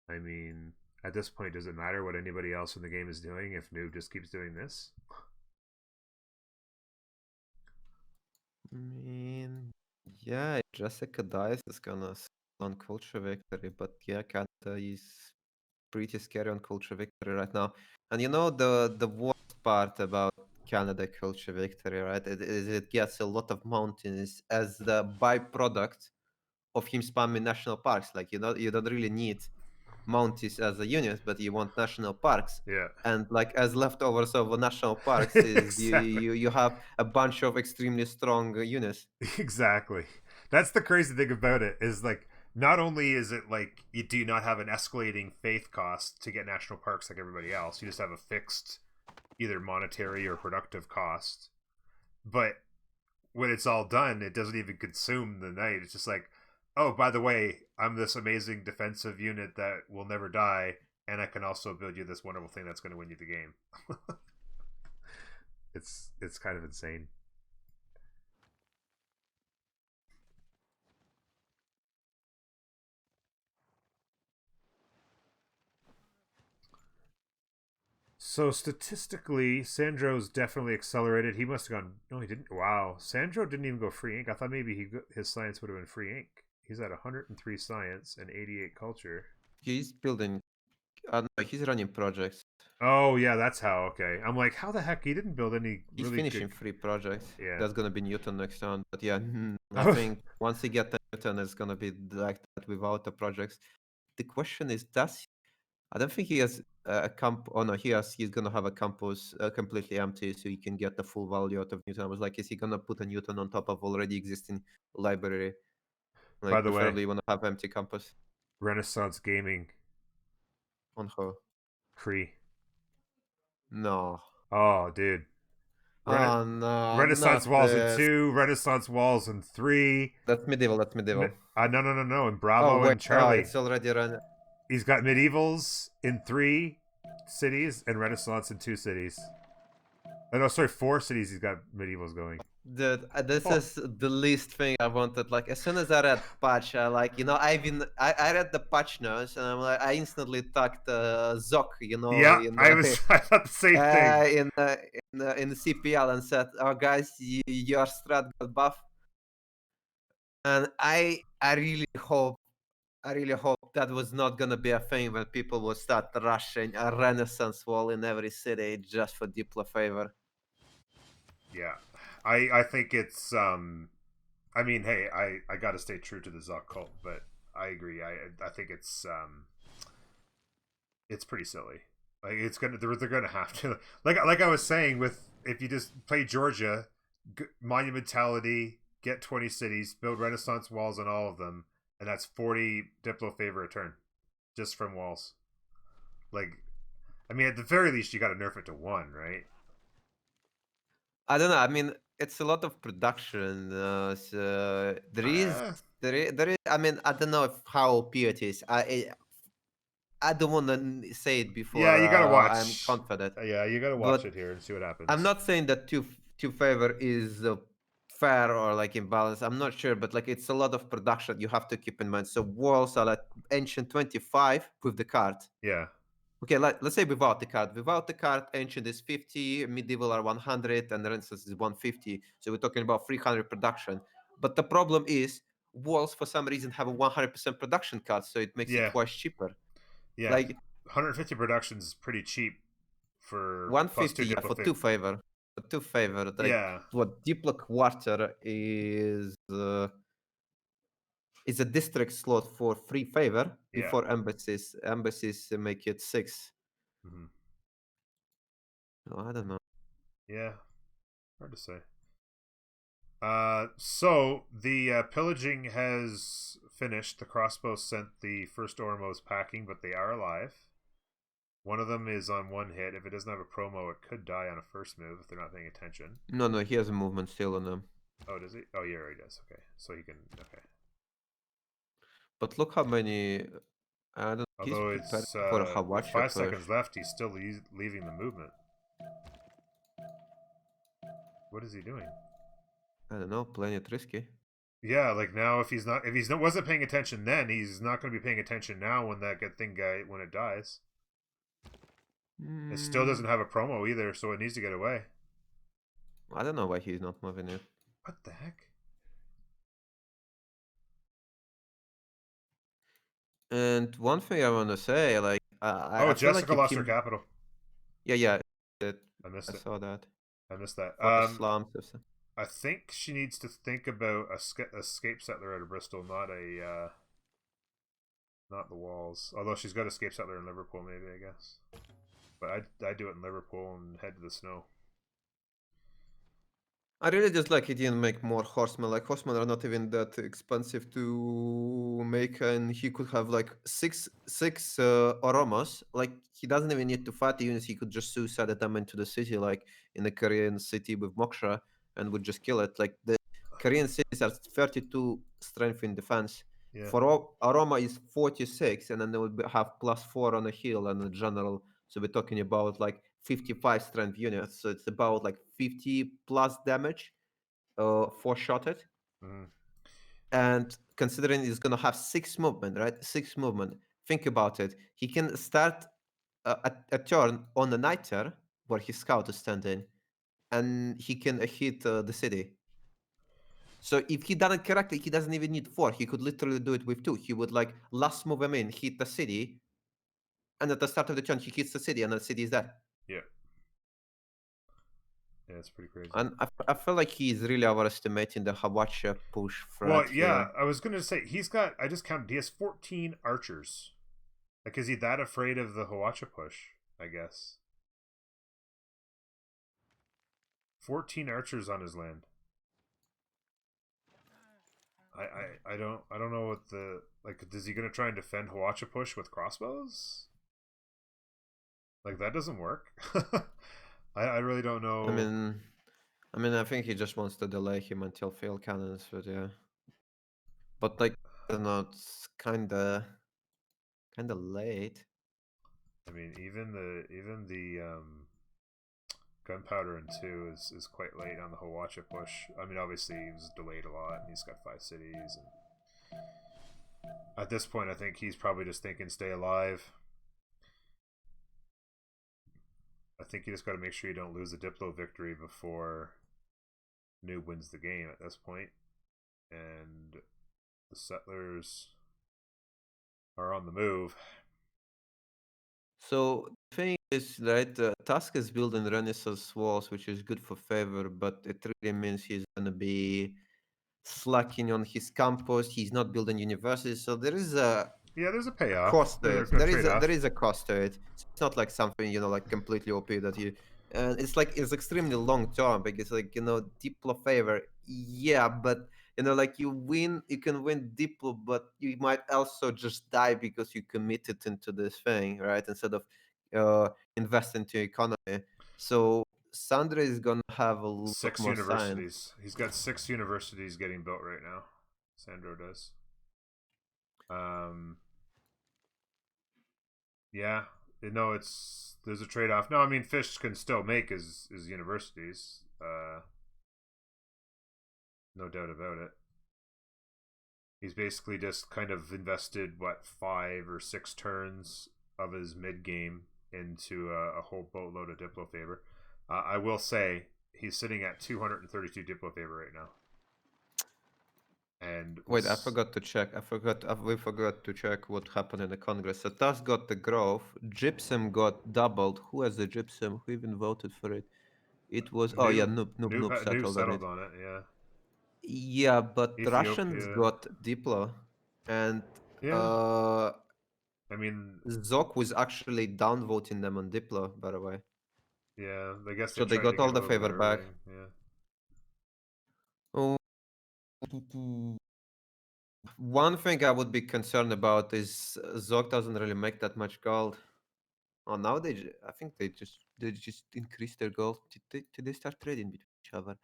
I mean, at this point, does it matter what anybody else in the game is doing if Noob just keeps doing this? I mean, yeah, Jessica dies is gonna on culture victory, but yeah, Canada is pretty scary on culture victory right now. And the worst part about Canada culture victory, right? It gets a lot of mountains as the byproduct of him spamming national parks. Like you don't really need mounties as a unit, but you want national parks. Yeah. And like as leftovers of national parks is Exactly. you have a bunch of extremely strong units. Exactly. That's the crazy thing about it is like not only is it like you do not have an escalating faith cost to get national parks like everybody else, you just have a fixed either monetary or productive cost. But when it's all done, it doesn't even consume the night. It's just like, oh, by the way, I'm this amazing defensive unit that will never die, and I can also build you this wonderful thing that's going to win you the game. It's kind of insane. So statistically, Sandro's definitely accelerated. He must have gone. No, he didn't. Wow, Sandro didn't even go free ink. I thought maybe his science would have been free ink. He's at 103 science and 88 culture. He's building. I don't know, he's running projects. Oh yeah, that's how. Okay, I'm like, how the heck he didn't build any He's really finishing good. 3 projects. Yeah. That's gonna be Newton next round. But yeah, I think once he get the Newton, it's gonna be like that without the projects. The question is, I don't think he has a camp. Oh no, he's gonna have a campus completely empty, so you can get the full value out of Newton. I was like, is he gonna put a Newton on top of already existing library? By Like, the way, preferably you wanna have empty campus Renaissance Gaming on her. Cree. No. Oh, dude. Oh no, Renaissance not walls in this. 2, Renaissance walls in 3. That's medieval. That's medieval. No. In Oh Bravo wait, and Charlie. it's already run. He's got medievals in 3 cities and Renaissance in 2 cities. Oh, no, sorry, 4 cities he's got medievals going. Dude, this Oh. is the least thing I wanted. Like, as soon as I read patch, I read the patch notes, and I'm like, I instantly tucked Zok, Yeah, I thought the same thing. in the CPL and said, "Oh, guys, your strat got buff." And I really hope that was not gonna be a thing when people will start rushing a Renaissance wall in every city just for Diplo favor. Yeah. I think it's I mean, hey, I got to stay true to the Zuck cult, but I agree. I think it's pretty silly. Like they're gonna have to like I was saying with if you just play Georgia, monumentality, get 20 cities, build Renaissance walls on all of them, and that's 40 Diplo favor a turn, just from walls. Like, I mean, at the very least, you got to nerf it to 1, right? I don't know. I mean, it's a lot of production. So there is. I mean, I don't know how OP it is. I don't want to say it before Yeah, you gotta watch. I'm confident. Yeah, you gotta watch But it here and see what happens. I'm not saying that two favor is fair or like imbalanced. I'm not sure, but like it's a lot of production you have to keep in mind. So walls are like ancient 25 with the card. Yeah. Okay, let's say without the card. Without the card, ancient is 50, medieval are 100, and Renaissance is 150. So we're talking about 300 production. But the problem is walls for some reason have a 100% production card, so it makes it Yeah. twice cheaper. Yeah. Like 150 productions is pretty cheap for plus 2 150, yeah, Diplo for fig- two favor. For two favor, like Yeah. what Diplo Quarter is a district slot for 3 favor Yeah. before embassies. Embassies make it 6. Hmm. Oh, I don't know. Yeah. Hard to say. So the pillaging has finished. The crossbows sent the first Ormos packing, but they are alive. One of them is on 1 hit. If it doesn't have a promo, it could die on a first move if they're not paying attention. No, he has a movement still on them. Oh, does he? Oh, yeah, he does. Okay, so he can. Okay. But look how many. I don't. He's Although prepared it's for a with Hawacha 5 push. seconds left, he's still leaving the movement. What is he doing? I don't know. Playing it risky. Yeah, like now, if he's not wasn't paying attention then, he's not going to be paying attention now when that when it dies. It still doesn't have a promo either, so it needs to get away. I don't know why he's not moving it. What the heck? And one thing I want to say, like, I feel like Jessica if lost he... her capital. Yeah, I missed I it. saw that. I missed that. For the slums. I think she needs to think about a escape settler out of Bristol, not a not the walls. Although she's got escape settler in Liverpool, maybe, I guess. But I do it in Liverpool and head to the snow. I really just like he didn't make more horsemen. Like horsemen are not even that expensive to make, and he could have like six Oromos. Like he doesn't even need to fight the units. He could just suicide them into the city, like in the Korean city with Moksha, and would just kill it. Like the Korean cities are 32 strength in defense. Yeah. For Aroma is 46, and then they would have +4 on a heal and a general. So we're talking about like 55 strength units. So it's about like 50 plus damage, 4-shotted. Mm-hmm. And considering he's gonna have 6 movement, right? 6 movement. Think about it. He can start a turn on the niter where his scout is standing, and he can hit the city. So if he done it correctly, he doesn't even need 4. He could literally do it with 2. He would like last move him in, hit the city, and at the start of the turn he hits the city, and the city is dead. Yeah. Yeah, it's pretty crazy. And I feel like he's really overestimating the Hawacha push threat. Well, yeah, here. I was gonna say he has 14 archers. Like, is he that afraid of the Hawacha push? I guess 14 archers on his land. I don't know what the like. Is he gonna try and defend Hawacha push with crossbows? Like that doesn't work. I really don't know. I mean, I think he just wants to delay him until field cannons, but yeah. But like, I don't know, it's kinda late. I mean, even the gunpowder in 2 is quite late on the Hawacha push. I mean, obviously he was delayed a lot, and he's got 5 cities. And at this point, I think he's probably just thinking, stay alive. I think you just got to make sure you don't lose a Diplo victory before Noob wins the game at this point. And the settlers are on the move. So the thing is, right, Tusk is building Renaissance walls, which is good for favor, but it really means he's gonna be slacking on his campus. He's not building universities, so there is a there's a payoff. cost to There's it. a trade-off. There is a cost to it. So it's not like something like completely OP that you. And it's extremely long term because Diplo favor, yeah, but like you can win Diplo, but you might also just die because you committed into this thing, right? Instead of invest into economy. So Sandra is gonna have a lot 6 more universities. science. He's got 6 universities getting built right now. Sandro does. Yeah, no, there's a trade off. No, I mean fish can still make his universities. No doubt about it. He's basically just kind of invested what 5 or 6 turns of his mid game into a whole boatload of Diplo favor. I will say he's sitting at 232 Diplo favor right now. And Wait, I forgot to check. We forgot to check what happened in the Congress. So TAS got the growth. Gypsum got doubled. Who has the gypsum? Who even voted for it? It was Noob Noob settled on it. settled on it. Yeah. Yeah, but the Russians Ethiopia. got Diplo, and Yeah. I mean, Zok was actually downvoting them on Diplo, by the way. yeah. I guess So they tried to got all get a the little bit favor back. early. Yeah. Oh, one thing I would be concerned about is Zog doesn't really make that much gold. Oh, now I think they just increased their gold. Did they start trading between each other?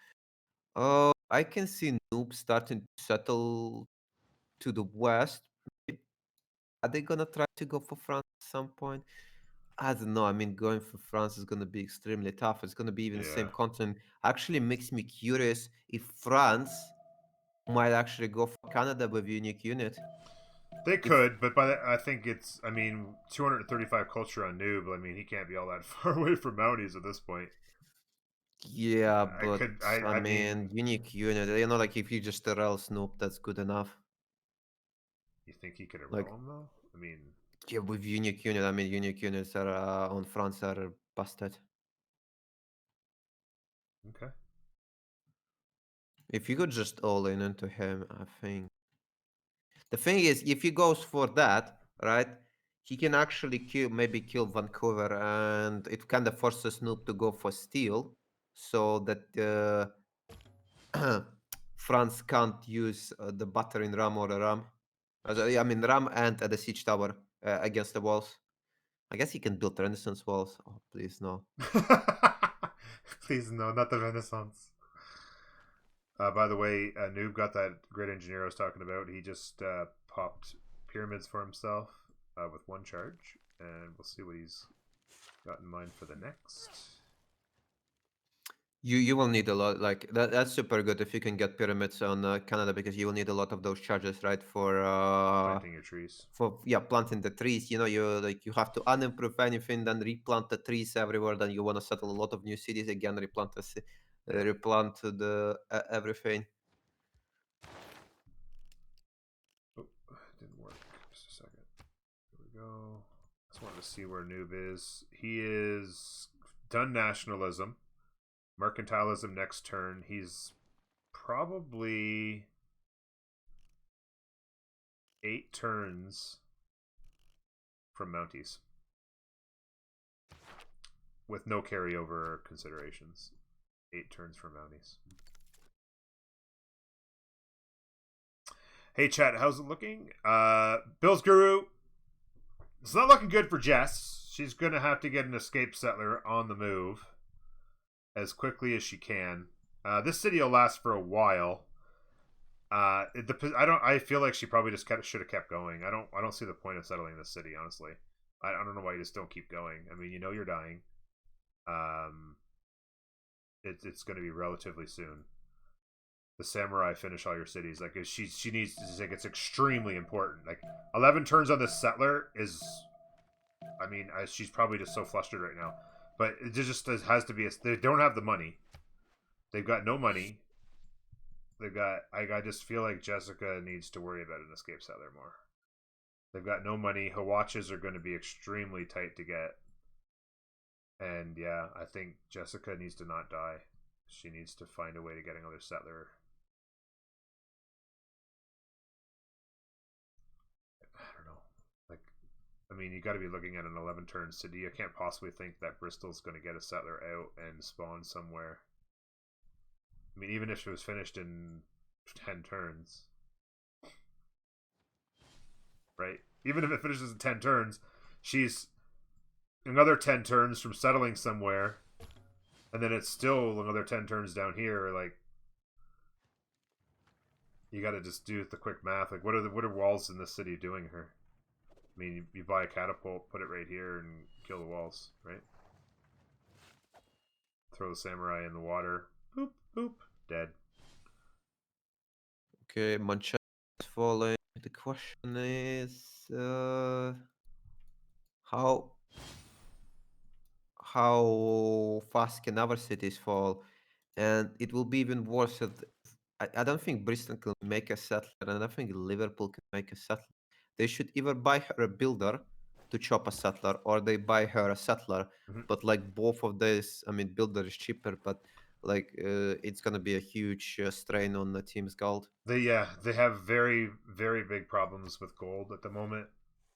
Oh, I can see Noob starting to settle to the west. Are they gonna try to go for France at some point? I don't know. I mean, going for France is gonna be extremely tough. It's gonna be even the same Yeah. continent. Actually, makes me curious if France might actually go for Canada with unique unit. They could, but I think it's. I mean, 235 culture on Noob. I mean, he can't be all that far away from Mounties at this point. Yeah, I but could. I I mean, mean, unique unit. Like if you just RL Snoop, that's good enough. you think he could Like, roll him though? I mean, yeah, with unique unit, I mean, unique units are on France are busted. okay. If you could just all in into him, I think. The thing is, if he goes for that, right, he can actually maybe kill Vancouver, and it kind of forces Snoop to go for steal, so that France can't use the battering ram or the ram. I mean, ram and the siege tower against the walls. I guess he can build Renaissance walls. Oh, please no. Please no, not the Renaissance. By the way, Noob got that great engineer I was talking about. He just popped pyramids for himself with 1 charge, and we'll see what he's got in mind for the next. You will need a lot like that's super good if you can get pyramids on Canada, because you will need a lot of those charges, right, Planting your trees. for planting the trees. You have to unimprove anything, then replant the trees everywhere. Then you want to settle a lot of new cities again, replant the everything. Oh, didn't work. Just a second. Here we go. Just wanted to see where Noob is. He is done nationalism, mercantilism next turn. He's probably 8 turns from Mounties with no carryover considerations. 8 turns from Mounties. Hey chat, how's it looking? Bill's Guru. It's not looking good for Jess. She's gonna have to get an escape settler on the move as quickly as she can. This city will last for a while. I feel like she probably just should have kept going. I don't see the point of settling this city, honestly. I don't know why you just don't keep going. I mean, you're dying. It's going to be relatively soon. The samurai finish all your cities. Like she needs to, like, it's extremely important. Like 11 turns on this settler is, I mean, she's probably just so flustered right now. But it just has to be. They don't have the money. They've got no money. I just feel like Jessica needs to worry about an escape settler more. They've got no money. Hawatches are going to be extremely tight to get. And yeah, I think Jessica needs to not die. She needs to find a way to get another settler. I don't know. Like, I mean, you got to be looking at an 11 turn city. You can't possibly think that Bristol's going to get a settler out and spawn somewhere. I mean, even if it was finished in 10 turns, right? Even if it finishes in 10 turns, she's another 10 turns from settling somewhere, and then it's still another 10 turns down here. Like, you got to just do the quick math. Like, what are walls in the city doing her? I mean, you buy a catapult, put it right here, and kill the walls, right? Throw the samurai in the water. Boop, boop. Dead. Okay, Manchester is falling. The question is how fast can other cities fall? And it will be even worse if I don't think Bristol can make a settler, and I don't think Liverpool can make a settler. They should either buy her a builder to chop a settler, or they buy her a settler. Mhm. But like both of these, I mean, builder is cheaper, but like it's gonna be a huge strain on the team's gold. They have very very big problems with gold at the moment.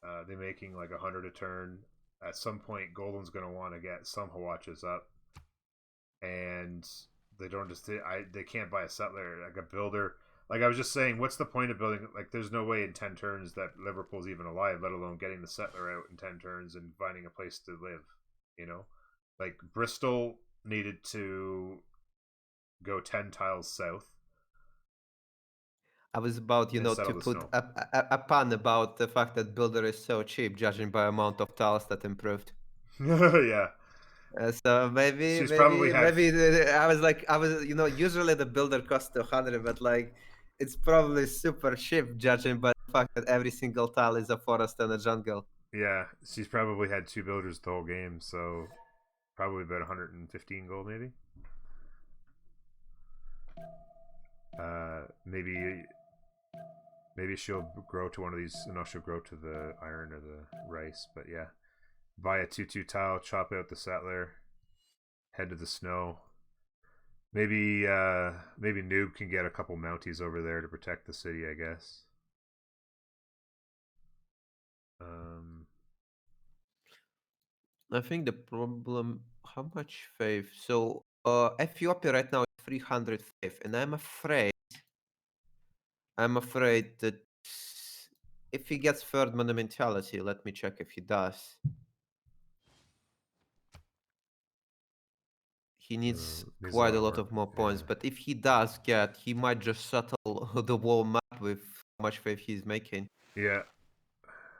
They're making like 100 a turn. At some point, Golden's going to want to get some Hawatches up, and they don't just they can't buy a settler like a builder. Like I was just saying, what's the point of building? Like, there's no way in 10 turns that Liverpool's even alive, let alone getting the settler out in 10 turns and finding a place to live. You know, like Bristol needed to go 10 tiles south. I was about, And to settle the put snow. a pun about the fact that builder is so cheap, judging by amount of tiles that improved. Yeah. So maybe, She's probably had- I was, usually the builder costs 200, but like it's probably super cheap, judging by the fact that every single tile is a forest and a jungle. Yeah, she's probably had 2 builders the whole game, so probably about 115 gold, maybe. Maybe she'll grow to one of these. No, she'll grow to the iron or the rice. But yeah, buy a 2/2 tile, chop out the settler, head to the snow. Maybe Noob can get a couple mounties over there to protect the city, I guess. I think the problem, how much faith? So Ethiopia right now is 300 faith, and I'm afraid that if he gets third monumentality, let me check if he does. He needs Needs quite a lot more, of more points, yeah. but if he does get, he might just settle the whole map with how much faith he's making. Yeah.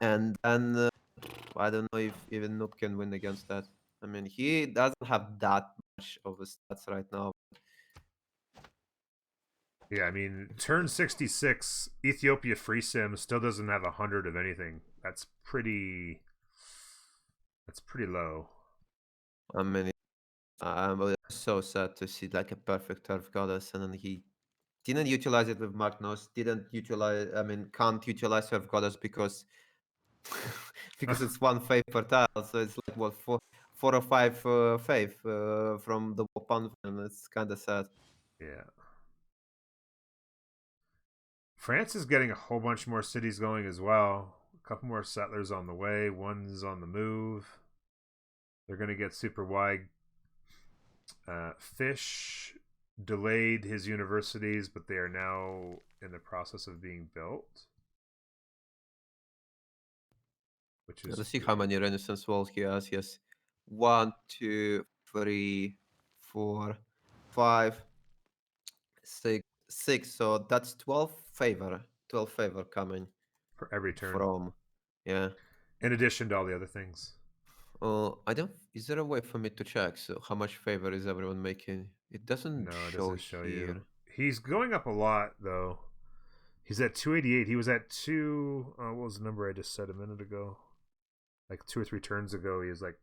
And I don't know if even Noob can win against that. I mean, he doesn't have that much of a stats right now. Yeah, I mean, turn 66, Ethiopia free sim still doesn't have 100 of anything. That's pretty low. I mean, I'm so sad to see like a perfect turf goddess, and then he didn't utilize it with Magnus. Can't utilize turf goddess because because it's one faith per tile. So it's like what four or five faith from the Pantheon, and it's kind of sad. Yeah. France is getting a whole bunch more cities going as well. A couple more settlers on the way. One's on the move. They're going to get super wide. Fish delayed his universities, but they are now in the process of being built. Which is Let's see how many Renaissance walls he has. He has 1, 2, 3, 4, 5, 6. So that's 12 favor. 12 favor coming for every turn. from, yeah. In addition to all the other things. I don't. Is there a way for me to check? So how much favor is everyone making? It doesn't No, it show doesn't show here. you. He's going up a lot though. He's at 288. He was at 2. What was the number I just said a minute ago? Like 2 or 3 turns ago, he was like,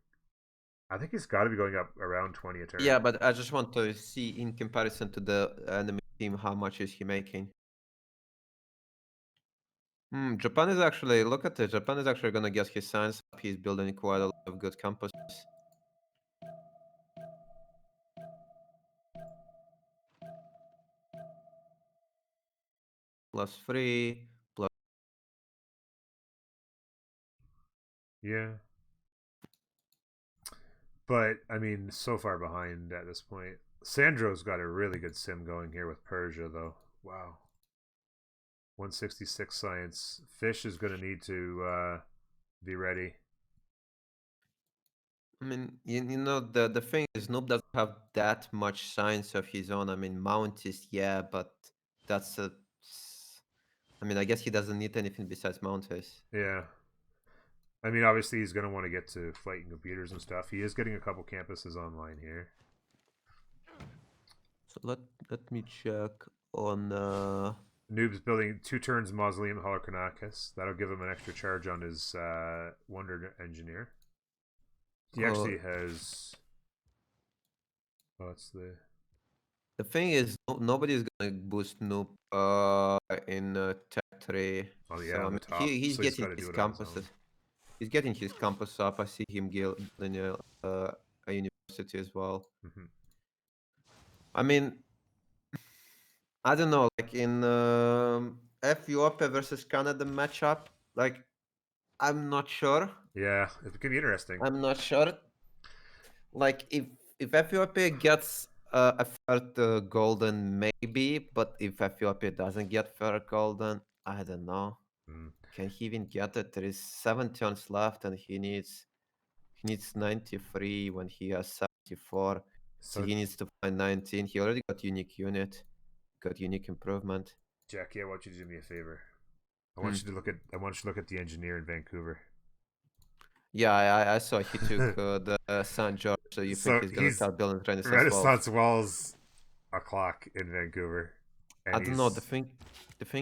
I think he's got to be going up around 20 a turn. Yeah, but I just want to see in comparison to the enemy team how much is he making. Japan is actually, look at it. Japan is actually gonna get his science up. He's building quite a lot of good campuses. +3, plus. Yeah. But, I mean, so far behind at this point. Sandro's got a really good sim going here with Persia, though. Wow. 166 science. Fish is going to need to be ready. I mean, the thing is, Noob doesn't have that much science of his own. I mean, Mount is, yeah, but I mean, I guess he doesn't need anything besides Mount is. Yeah. I mean, obviously he's going to want to get to flighting computers and stuff. He is getting a couple campuses online here. So let me check on. Noob's building 2 turns Mausoleum Holochronakis. That'll give him an extra charge on his Wonder Engineer. He actually has. Oh, that's the. The thing is, nobody's gonna boost Noob in Tech 3. Oh, yeah, so, I on mean, the top. he's So he's getting gotta do his it on his own. campuses. He's getting his campus up. I see him building a university as well. Mm-hmm. I mean, I don't know. Like in Ethiopia versus Canada matchup, like I'm not sure. Yeah, it could be interesting. I'm not sure. Like if Ethiopia gets a third golden, maybe, but if Ethiopia doesn't get third golden, I don't know. Mm. Can he even get it? There is 7 turns left, and he needs 93 when he has 74. So he needs to find 19. He already got unique unit, got unique improvement. Jackie, I want you to do me a favor. I want you to look at the engineer in Vancouver. Yeah, I saw he took the St. George. So you think he's gonna start building Renaissance walls o'clock in Vancouver? And I don't know. The thing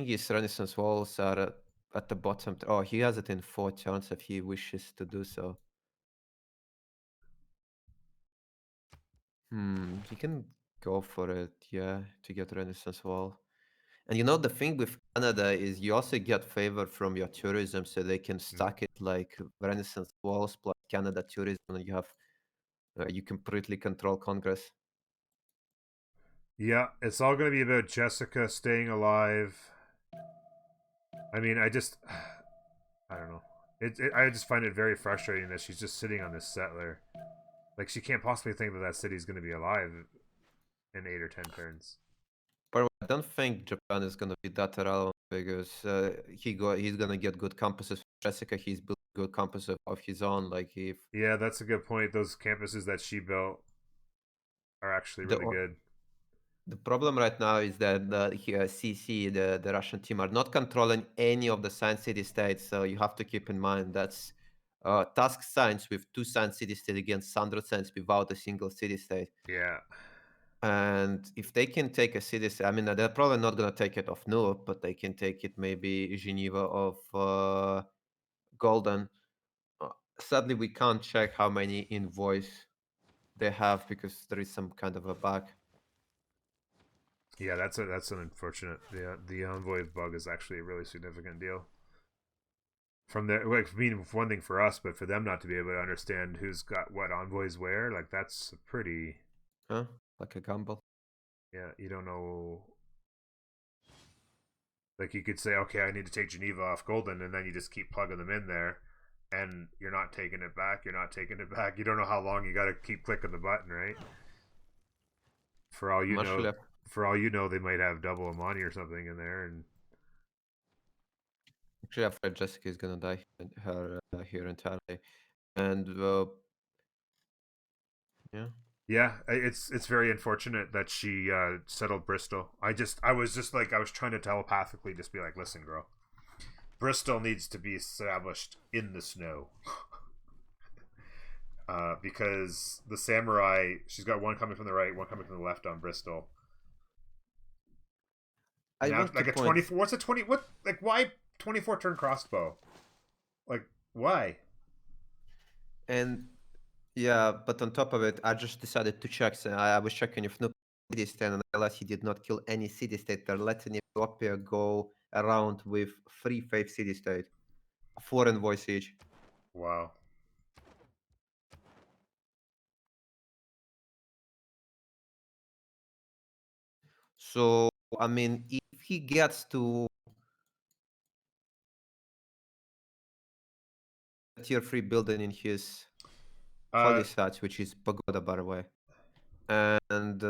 is, Renaissance walls are at the bottom. Oh, he has it in 4 turns if he wishes to do so. He can go for it, yeah, to get Renaissance wall. And you know, the thing with Canada is you also get favor from your tourism, so they can stack it like Renaissance walls plus Canada tourism, and you have you completely control Congress. Yeah, it's all going to be about Jessica staying alive. I mean, I don't know. I just find it very frustrating that she's just sitting on this settler. Like, she can't possibly think that city's going to be alive in 8 or 10 turns. But I don't think Japan is going to be that relevant because he's going to get good campuses. Jessica, he's built good campus of his own. Like if Yeah, that's a good point. Those campuses that she built are actually really good. The problem right now is that CC, the Russian team, are not controlling any of the science city states. So you have to keep in mind that's task science with 2 science city states against 100 science without a single city state. Yeah. And if they can take a city state, I mean, they're probably not going to take it off Nuuk, but they can take it maybe Geneva of Golden. Sadly, we can't check how many invoice they have because there is some kind of a bug. Yeah, that's an unfortunate. The envoy bug is actually a really significant deal. From there, like, I mean, one thing for us, but for them not to be able to understand who's got what envoys where, like, that's pretty. Like a gamble. Yeah, you don't know. Like, you could say, okay, I need to take Geneva off Golden, and then you just keep plugging them in there, and you're not taking it back. You're not taking it back. You don't know how long you got to keep clicking the button, right? For all you know, they might have double Amani or something in there, and actually, I'm afraid Jessica is gonna die here entirely, and yeah. Yeah, it's very unfortunate that she settled Bristol. I was trying to telepathically just be like, listen, girl, Bristol needs to be established in the snow. Because the samurai, she's got one coming from the right, one coming from the left on Bristol. Now, like a 24. What's a 20? What, like, why 24 turn crossbow? Like, why? And yeah, but on top of it, I just decided to check. So I was checking if no city state, and I realized he did not kill any city state. They're letting Ethiopia go around with 3 faith city state, 4 envoys each. Wow. So I mean, if he gets to tier 3 building in his holy sites, which is pagoda, by the way, and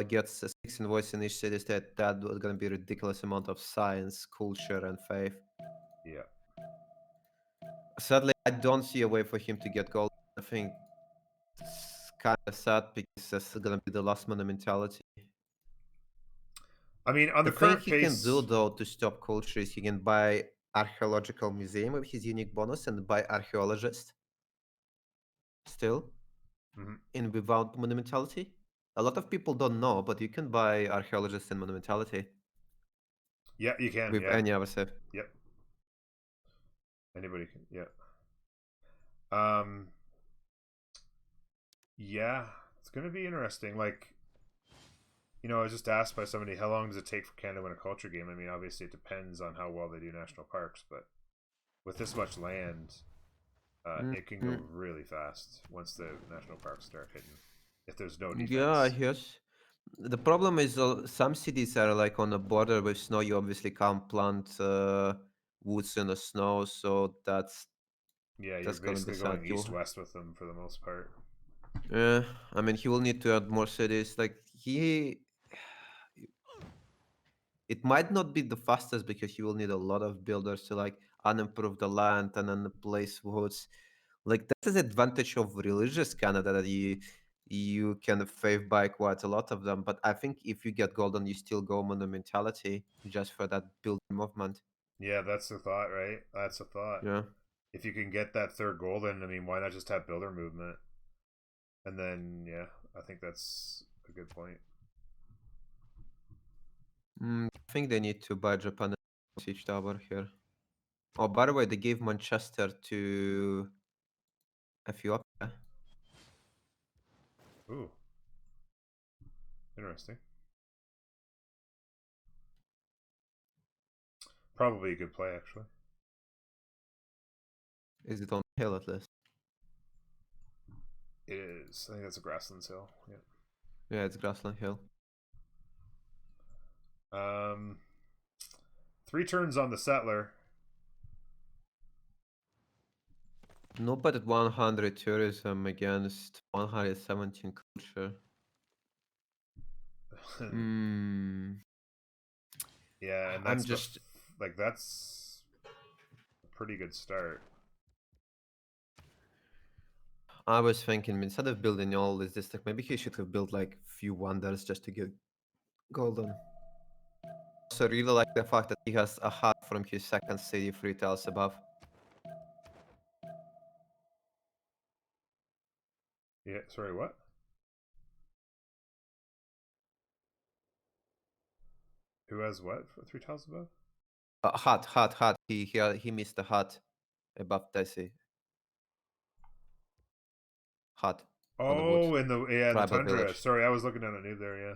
gets a 6 invoice in each city state, that was going to be a ridiculous amount of science, culture, and faith. Yeah. Sadly, I don't see a way for him to get gold. I think it's kind of sad because that's going to be the last mana mentality. I mean, on the thing current he pace, can do though to stop culture is he can buy archaeological museum with his unique bonus and buy archaeologist still Hmm. in without monumentality. A lot of people don't know, but you can buy archaeologist and monumentality Yeah, you can. with Yeah. any other set. Yep. Anybody can. Yeah. Um. Yeah, it's gonna be interesting. Like, I was just asked by somebody, how long does it take for Canada to win a culture game? I mean, obviously it depends on how well they do national parks, but with this much land, it can go Mm, really fast once the national parks start hitting. If there's no yeah, defense. yes. The problem is some cities are like on the border with snow. You obviously can't plant woods in the snow, so Yeah, you're that's gonna be basically sad. going east-west with them for the most part. I mean, he will need to add more cities. Like it might not be the fastest because you will need a lot of builders to like unimprove the land and then place woods. Like that's the advantage of religious Canada that you can fave by quite a lot of them. But I think if you get golden, you still go monumentality just for that building movement. Yeah, that's the thought, right? That's the thought. Yeah. If you can get that third golden, I mean, why not just have builder movement? And then, yeah, I think that's a good point. I think they need to buy Japan and siege tower here. Oh, by the way, they gave Manchester to Ethiopia. Ooh, interesting. Probably a good play, actually. Is it on hill at least? It is. I think that's a grasslands hill. Yeah. Yeah, it's grassland hill. Um, 3 turns on the settler. No, but at 100 tourism against 117 culture. Hmm. Yeah, and I'm that's just. that's a pretty good start. I was thinking instead of building all this district, maybe he should have built like few wonders just to get golden. Also, really like the fact that he has a hut from his second city 3 tiles above. Yeah. Sorry, what? Who has what for 3 tiles above? Hut. He missed the hut above Desi. Hut on the wood. Oh, in the Tribal tundra. village. Sorry, I was looking at a noob there. Yeah.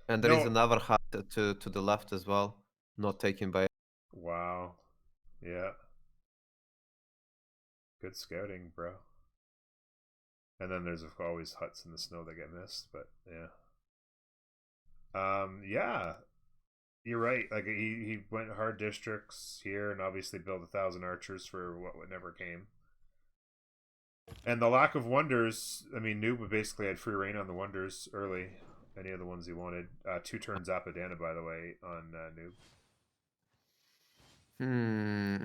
And there is No. another hut to the left as well, not taken by. Wow. Yeah. Good scouting, bro. And then there's always huts in the snow that get missed, but yeah. Yeah, you're right. Like he went hard districts here, and obviously built 1,000 archers for what never came. And the lack of wonders. I mean, Noob basically had free reign on the wonders early. Any of the ones he wanted. 2 turns Apadana, by the way, on Noob.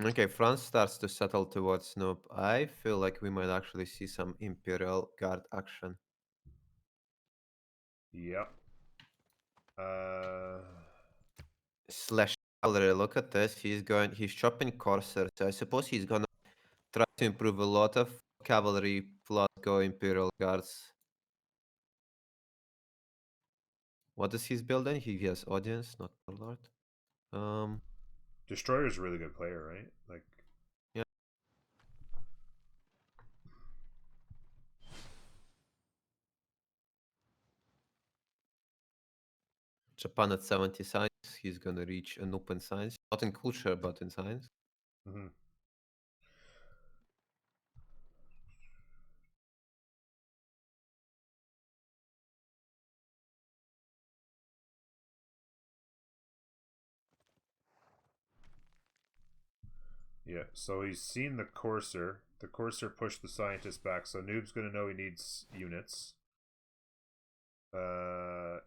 Okay, France starts to settle towards Snoop. I feel like we might actually see some Imperial Guard action. Yep. Slash cavalry, look at this. He's chopping Corsairs. So I suppose he's gonna try to improve a lot of cavalry plus go Imperial Guards. What is his building? He has audience, not warlord. Destroyer's a really good player, right? Like, Yeah. Japan at 70 science. He's gonna reach an open science. Not in culture, but in science. mm-hmm. Yeah, so he's seen the Courser. The Courser pushed the scientist back, so Noob's gonna know he needs units.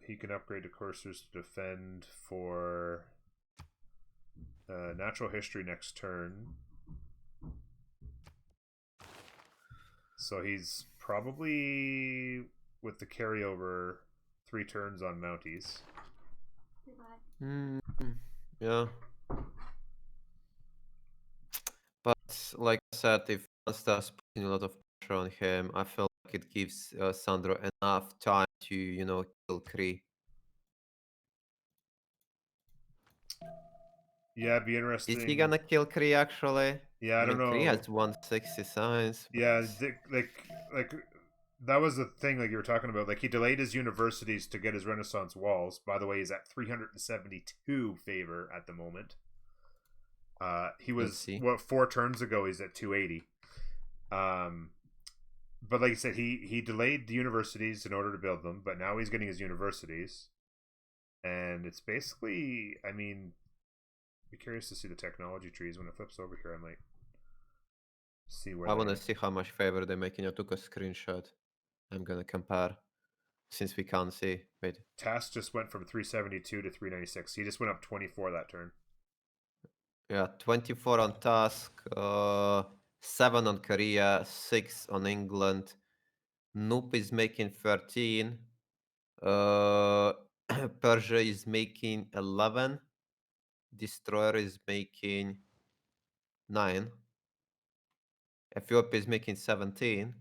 He can upgrade the Coursers to defend for natural history next turn. So he's probably with the carryover 3 turns on Mounties. Mm, yeah. like I said, if one starts putting a lot of pressure on him, I feel like it gives Sandro enough time to, kill Kree. Yeah, it'd be interesting. Is he gonna kill Kree actually? Yeah, I don't Kree know. has 160 signs. Yeah, like that was the thing like you were talking about. Like he delayed his universities to get his Renaissance walls. By the way, he's at 372 favor at the moment. He Let's was see. 4 turns ago. He's at 280. But like I said, he delayed the universities in order to build them. But now he's getting his universities, and it's basically, I mean, be curious to see the technology trees when it flips over here. I might see where I want to see how much favor they're making. I took a screenshot. I'm gonna compare since we can't see. Wait. Task just went from 372 to 396. He just went up 24 that turn. Yeah, 24 on Task, 7 on Korea, 6 on England. Noop is making 13. Persia is making 11. Destroyer is making 9. Ethiopia is making 17.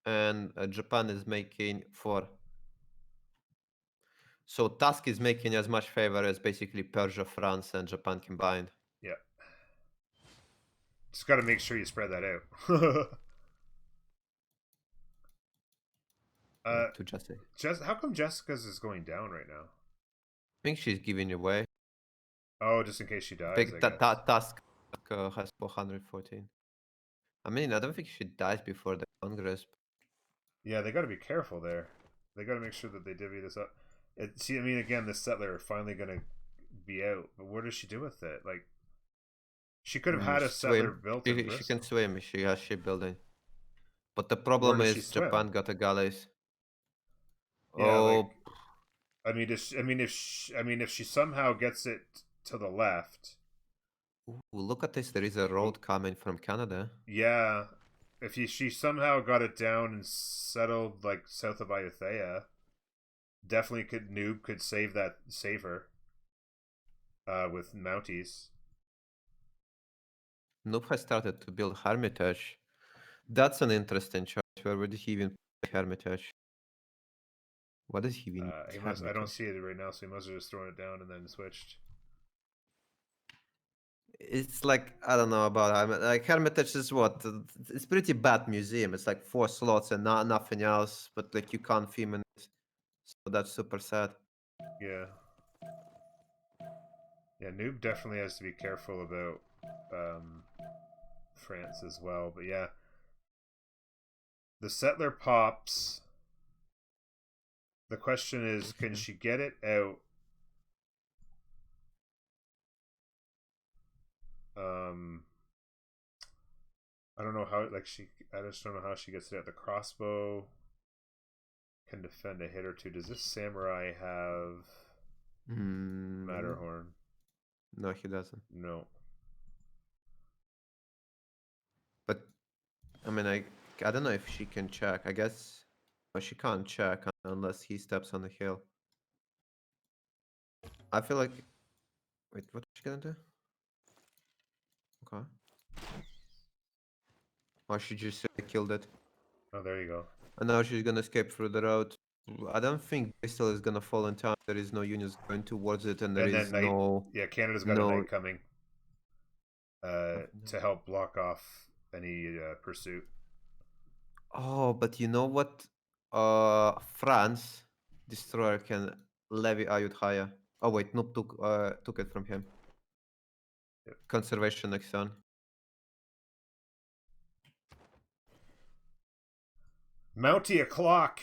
And Japan is making 4. So Task is making as much favor as basically Persia, France, and Japan combined. Yeah. Just got to make sure you spread that out. To Jesse. How come Jessica's is going down right now? I think she's giving away. Oh, just in case she dies. Big I guess. Task has 414. I mean, I don't think she dies before the Congress. Yeah, they got to be careful there. They got to make sure that they divvy this up. See, I mean, again, this settler finally gonna be out, but what does she do with it? Like, she could have had a settler built in Bristol. She can swim. She has shipbuilding. But the Where problem does she is swim? Japan got a galleys. Yeah, Oh, like, if she somehow gets it to the left. ooh, look at this. There is a road coming from Canada. Yeah, if she somehow got it down and settled like south of Ayutthaya, definitely Noob could save her. With Mounties. Noob has started to build Hermitage. That's an interesting choice. Where would he even put Hermitage? What does he even? I don't see it right now, so he must have just thrown it down and then switched. It's like, I don't know about like Hermitage is what? It's pretty bad museum. It's like 4 slots and nothing else, but like you can't film in it. So that's super sad. Yeah. Yeah, Noob definitely has to be careful about France as well. But yeah. The settler pops. The question is, can she get it out? I don't know how. I just don't know how she gets it out. The crossbow can defend a hit or two. Does this samurai have Matterhorn? No, he doesn't. No. But I mean, I don't know if she can check. I guess she can't check unless he steps on the hill. I feel like. Wait, what's she gonna do? Okay. Oh, she just killed it. Oh, there you go. And now she's gonna escape through the road. I don't think Bristol is gonna fall in time. There is no units going towards it, and there is Knight, no. Yeah, Canada's got a knight coming. To help block off any pursuit. Oh, but you know what? France destroyer can levy Ayutthaya. Oh wait, Noob took it from him. Yep. Conservation next turn. Mountie o'clock.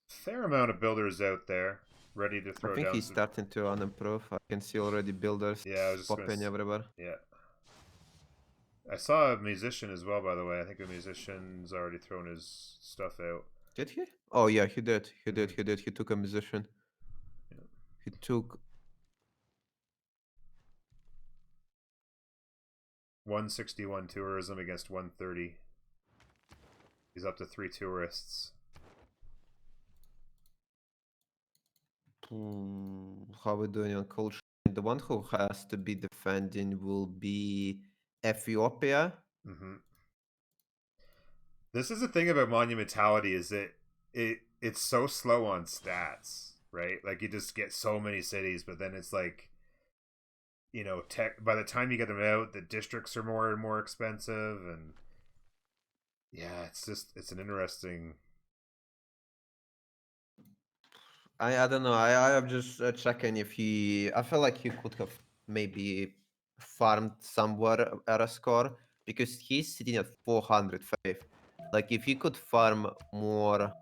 Fair amount of builders out there ready to throw I think down. he's starting to unimprove. I can see already builders popping everywhere. Yeah. I saw a musician as well, by the way. I think a musician's already thrown his stuff out. Did he? Oh yeah, he did. He did. He took a musician. Yeah. He took 161 tourism against 130. He's up to 3 tourists. How are we doing on culture? The one who has to be defending will be Ethiopia. Mm-hmm. This is the thing about monumentality, is that it's so slow on stats, right? Like you just get so many cities, but then it's like, you know, by the time you get them out, the districts are more and more expensive, and yeah, it's an interesting. I don't know. I'm just checking if he. I feel like he could have maybe farmed somewhere at a score because he's sitting at 405. Like if he could farm more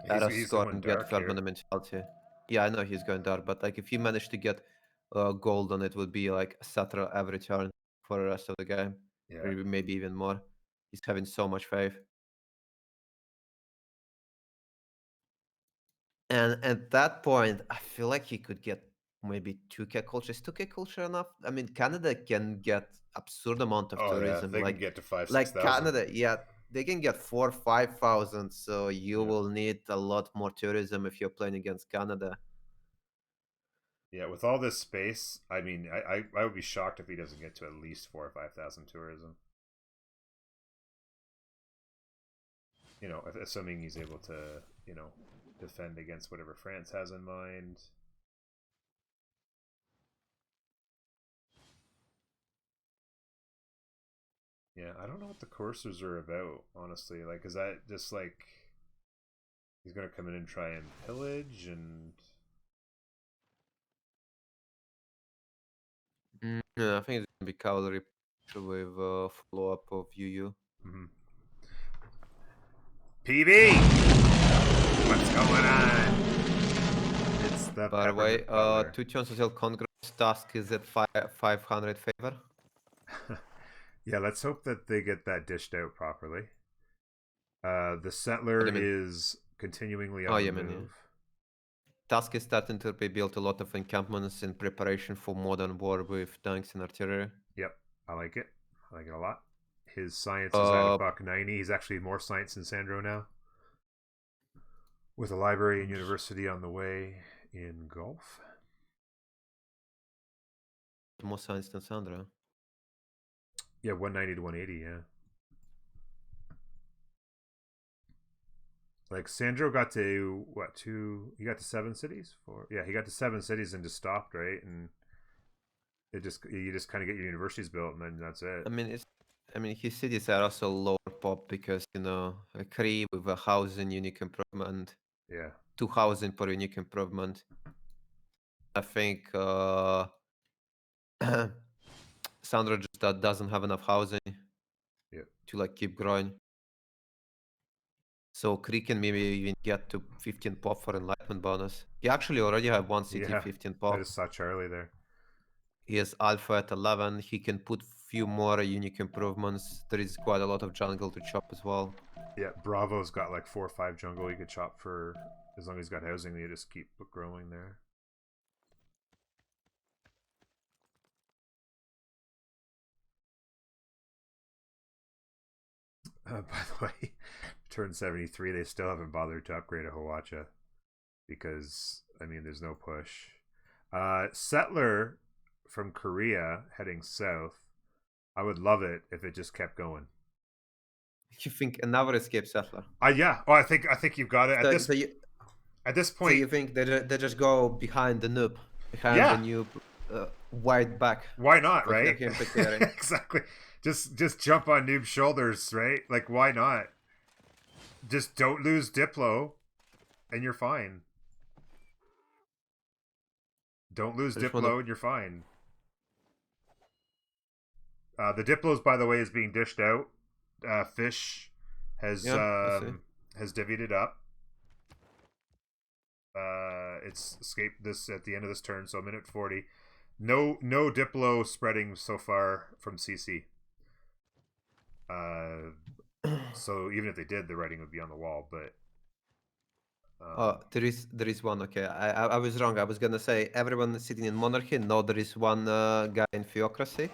at a He's score going and get dark fair here. monumentality. Yeah, I know he's going dark, but like if he managed to get gold on it, would be like a Satra every turn for the rest of the game, or Yeah, maybe even more. He's having so much faith. And at that point, I feel like he could get maybe 2K culture. Is 2K culture enough? I mean, Canada can get absurd amount of oh yeah, tourism. they can get to 5-6 Like thousand. Canada, yeah, they can get 4,000-5,000. So you Yeah. will need a lot more tourism if you're playing against Canada. Yeah, with all this space, I mean, I would be shocked if he doesn't get to at least 4,000 or 5,000 tourism. You know, assuming he's able to, you know, defend against whatever France has in mind. Yeah, I don't know what the coursers are about, honestly. Like, is that just like he's gonna come in and try and pillage and? Yeah, I think it's gonna be cavalry with follow up of UU. Mm-hmm. PB, what's going on? It's the By the way, Peppermint Butler. 2 turns until Congress task is at 500 favor. Yeah, let's hope that they get that dished out properly. The settler What do you mean? is continuingly Oh, on yeah, the man, yeah. move. Task is starting to be built a lot of encampments in preparation for modern war with tanks and artillery. Yep, I like it. I like it a lot. His science is at $1.90. He's actually more science than Sandro now. With a library and university on the way in Gulf. More science than Sandra. Yeah, 190 to 180, yeah. Like Sandro got to what, two? He got to 7 cities? Yeah, he got to 7 cities and just stopped, right? And you just kind of get your universities built and then that's it. I mean, his cities are also lower pop because a Cree with a housing unique improvement, Yeah, 2 housing per unique improvement. I think Sandra just doesn't have enough housing yeah, to like keep growing. So Cree can maybe even get to 15 pop for enlightenment bonus. He actually already have one city yeah. 15 I pop. just saw Charlie there. He has alpha at 11. He can put few more unique improvements. There is quite a lot of jungle to chop as well. Yeah, Bravo's got like 4 or 5 jungle you could chop for as long as he's got housing. You just keep growing there. By the way, turn 73, they still haven't bothered to upgrade a Hawacha because, I mean, there's no push. Settler from Korea heading south. I would love it if it just kept going. You think another escape settler? Yeah. Oh, I think you've got it at this point. So you think they just go behind the noob, behind Yeah. the noob, wide back? Why not, Like right? Exactly. Just jump on Noob's shoulders, right? Like, why not? Just don't lose Diplo, and you're fine. Don't lose Diplo, and you're fine. The Diplos, by the way, is being dished out. Fish has divvied it up. It's escaped this at the end of this turn, so a minute 40. No Diplo spreading so far from CC. So even if they did, the writing would be on the wall. But there is one. Okay, I was wrong. I was gonna say everyone sitting in monarchy. No, there is one guy in theocracy,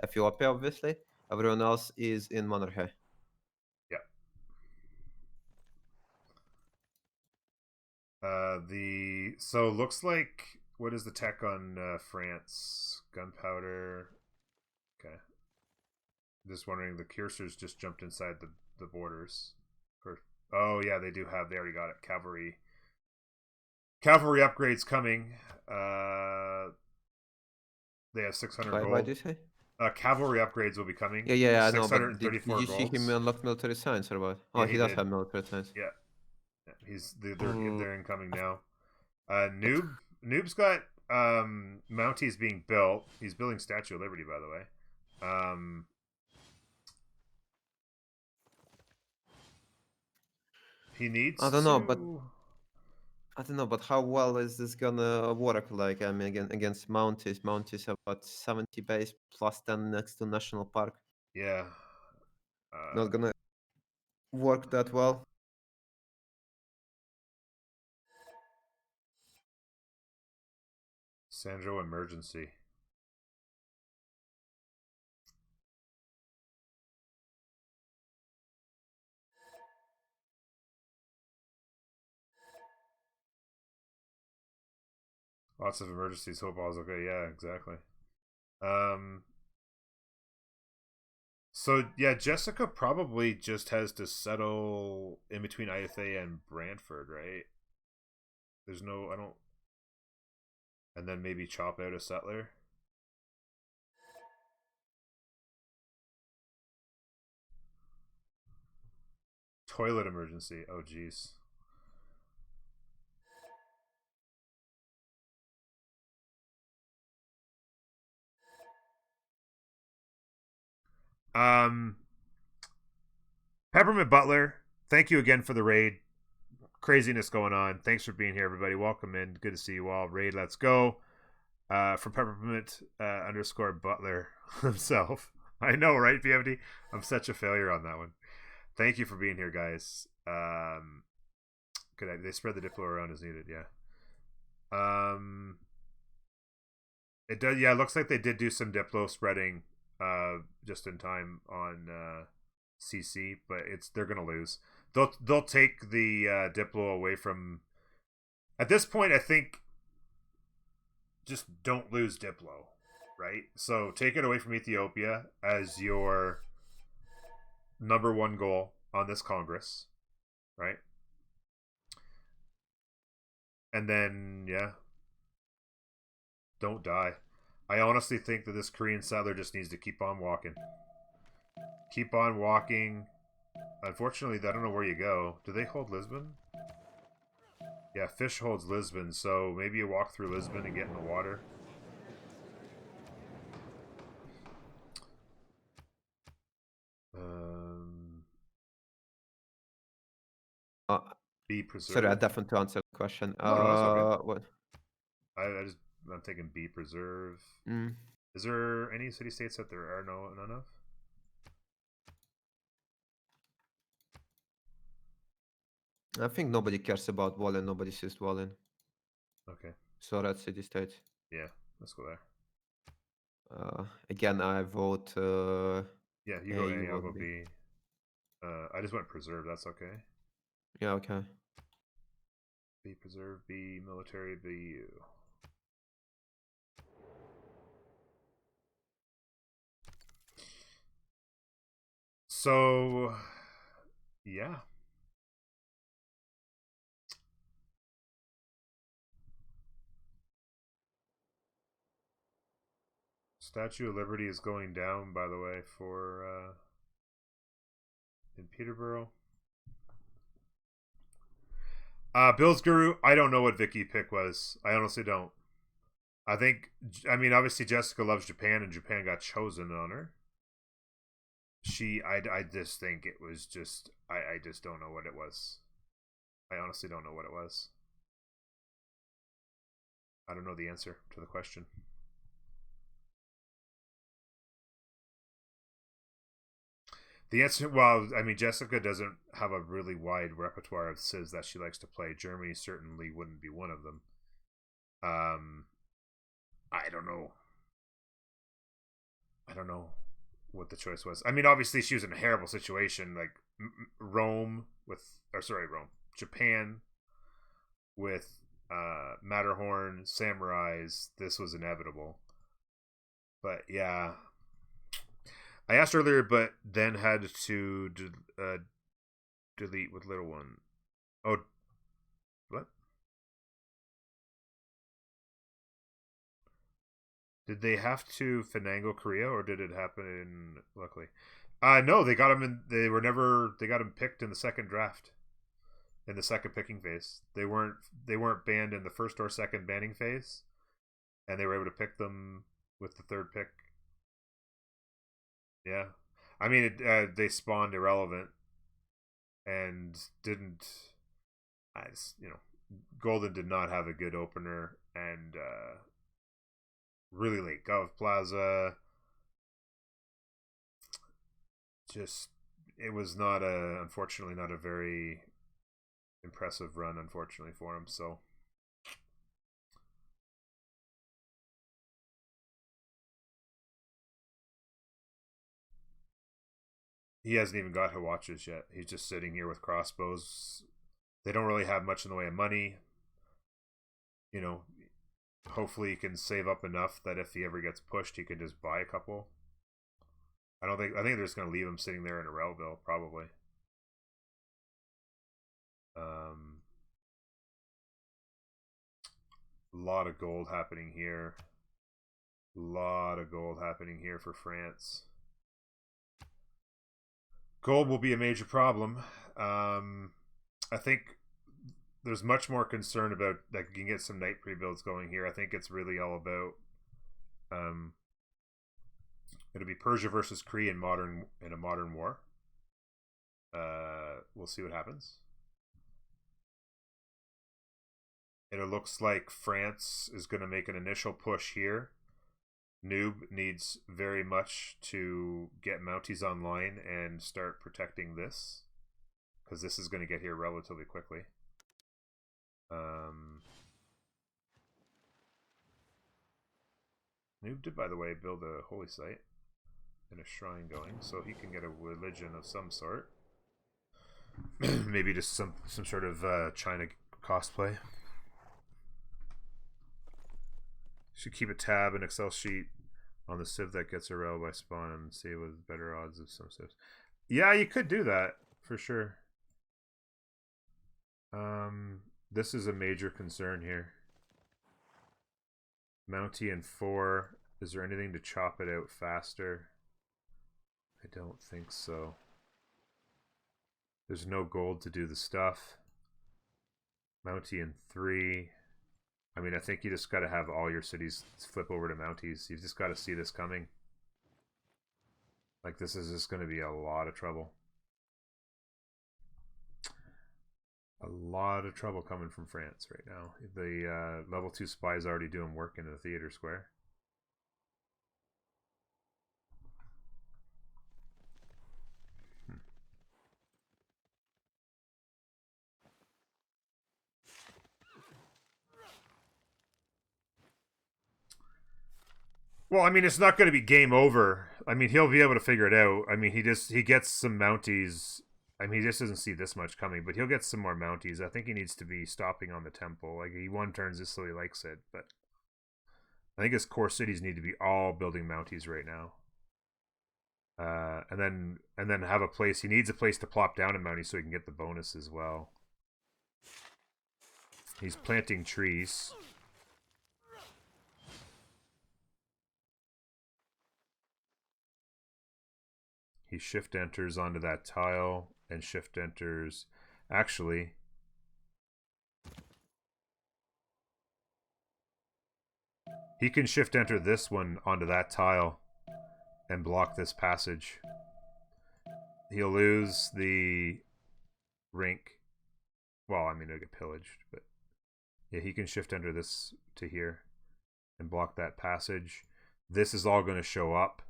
Ethiopia, obviously. Everyone else is in monarchy. Yeah. So looks like, what is the tech on France? Gunpowder. Okay. Just wondering, the cursors just jumped inside the borders. Oh yeah, they do have. They already got it. Cavalry upgrades coming. They have 600 gold. Why do you say? Cavalry upgrades will be coming. Yeah, I know. But did 634 you see him golds. unlock military science or what? Oh, Yeah, he he does did. have military science. Yeah, they're incoming now. Noob's got Mounties being built. He's building Statue of Liberty, by the way. He needs I don't know, but how well is this gonna work? Like, I mean, against Mounties. Mounties have about 70 base plus 10 next to National Park. yeah. Not gonna work that well. Sandro emergency. Lots of emergencies. Hope all's okay. Yeah, exactly. So yeah, Jessica probably just has to settle in between IFA and Brantford, right? There's no, I don't, and then maybe chop out a settler. Toilet emergency. Oh geez. Peppermint Butler, thank you again for the raid. Craziness going on. Thanks for being here, everybody. Welcome in. Good to see you all. Raid, let's go. From Peppermint underscore Butler himself. I know, right, PFD? I'm such a failure on that one. Thank you for being here, guys. They spread the Diplo around as needed, yeah. It does, yeah. It looks like they did do some Diplo spreading, just in time on CC, but they're gonna lose. They'll take the Diplo away from. At this point, I think just don't lose Diplo, right? So take it away from Ethiopia as your number one goal on this Congress, right? And then, yeah, don't die. I honestly think that this Korean settler just needs to keep on walking. Keep on walking. Unfortunately, I don't know where you go. Do they hold Lisbon? Yeah, Fish holds Lisbon, so maybe you walk through Lisbon and get in the water. Be preserved. Sorry, I definitely answer the question. No, that's okay. What? I'm taking be preserve. Mm. Is there any city states that there are none of? I think nobody cares about Wallen. Nobody sees Wallen. Okay. So that's city states. Yeah, let's go there. Again, I vote. Yeah, you go A, A, I'll go B. I just went preserve. That's okay. Yeah, okay. B preserve, B military, B U. So, yeah. Statue of Liberty is going down, by the way, for in Peterborough. Bill's Guru, I don't know what Vicky pick was. I honestly don't. I mean, obviously Jessica loves Japan, and Japan got chosen on her. I just think it was just, I just don't know what it was. I honestly don't know what it was. I don't know the answer to the question. The answer, well, I mean, Jessica doesn't have a really wide repertoire of CIS that she likes to play. Germany certainly wouldn't be one of them. I don't know. I don't know what the choice was. I mean, obviously she was in a terrible situation, like Japan with Matterhorn, samurais. This was inevitable. But yeah, I asked earlier, but then had to delete with little one. Oh, what? Did they have to finagle Korea, or did it happen in luckily? No, they got him in. They were never. They got him picked in the second draft, in the second picking phase. They weren't banned in the first or second banning phase, and they were able to pick them with the third pick. Yeah, I mean, they spawned irrelevant and didn't. Golden did not have a good opener, and really late Gov Plaza. Just it was not unfortunately not a very impressive run, unfortunately for him. So he hasn't even got Hawatches yet. He's just sitting here with crossbows. They don't really have much in the way of money. Hopefully he can save up enough that if he ever gets pushed, he can just buy a couple. I think they're just gonna leave him sitting there in a Relville, probably. A lot of gold happening here. A lot of gold happening here for France. Gold will be a major problem. I think there's much more concern about that you can get some night pre-builds going here. I think it's really all about it'll be Persia versus Kree in a modern war. We'll see what happens. And it looks like France is going to make an initial push here. Noob needs very much to get Mounties online and start protecting this, because this is going to get here relatively quickly. Noob did, by the way, build a holy site and a shrine going, so he can get a religion of some sort. Maybe just some sort of China cosplay. Should keep a tab, an Excel sheet on the civ that gets a rel by spawn and see with better odds of some civs. Yeah, you could do that for sure. This is a major concern here. Mountie in 4. Is there anything to chop it out faster? I don't think so. There's no gold to do the stuff. Mountie in 3. I mean, I think you just got to have all your cities flip over to Mounties. You've just got to see this coming. Like, this is just going to be a lot of trouble. A lot of trouble coming from France right now. The level 2 spy is already doing work in the theater square. Well, I mean, it's not going to be game over. I mean, he'll be able to figure it out. I mean, he gets some Mounties. I mean, he just doesn't see this much coming, but he'll get some more Mounties. I think he needs to be stopping on the temple. Like, he one turns just so he likes it, but I think his core cities need to be all building Mounties right now. And then have a place. He needs a place to plop down a Mountie so he can get the bonus as well. He's planting trees. He shift enters onto that tile and shift enters. Actually, he can shift enter this one onto that tile and block this passage. He'll lose the rink. Well, I mean, it'll get pillaged, but yeah, he can shift enter this to here and block that passage. This is all going to show up.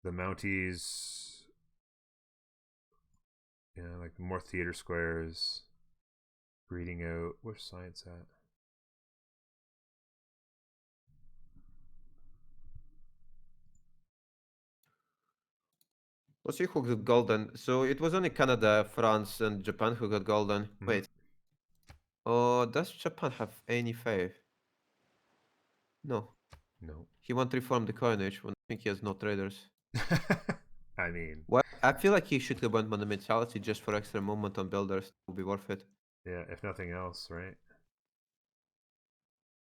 The Mounties, yeah, like more theater squares, breeding out. Where's science at? Let's see who got golden. So it was only Canada, France, and Japan who got golden. Wait. Oh, does Japan have any faith? No. No. He won't reform the coinage when I think he has no traders. I mean, Well, I feel like he should have went monumentality just for extra movement on builders. It would be worth it. yeah, if nothing else, right?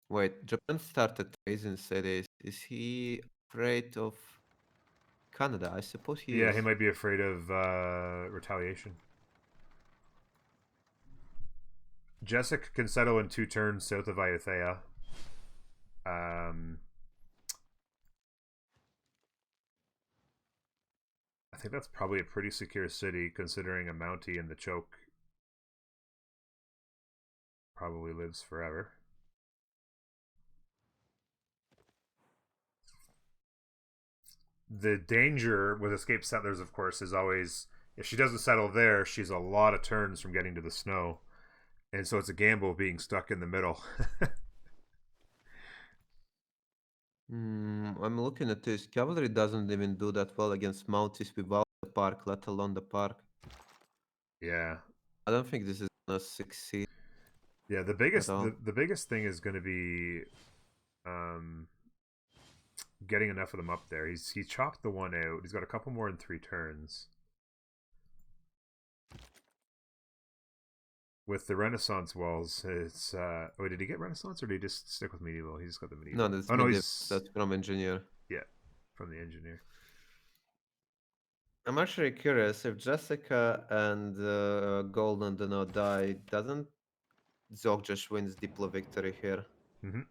Wait, Japan started raising cities. Is he afraid of Canada? I suppose he Yeah, is. he might be afraid of retaliation. Jessica can settle in 2 turns south of Ayathea. I think that's probably a pretty secure city, considering a Mountie in the choke probably lives forever. The danger with escaped settlers, of course, is always if she doesn't settle there, she's a lot of turns from getting to the snow. And so it's a gamble of being stuck in the middle. I'm looking at this. Cavalry doesn't even do that well against Mounties without the park, let alone the park. Yeah. I don't think this is gonna succeed Yeah, the at biggest all. the biggest thing is going to be getting enough of them up there. He chopped the one out. He's got a couple more in 3 turns. With the Renaissance walls, it's wait, did he get Renaissance or did he just stick with medieval? He just got the medieval. No, that's Oh no, that's from engineer. yeah, from the engineer. I'm actually curious if Jessica and Golden do not die, doesn't Zog just wins Diplo victory here Mm-hmm.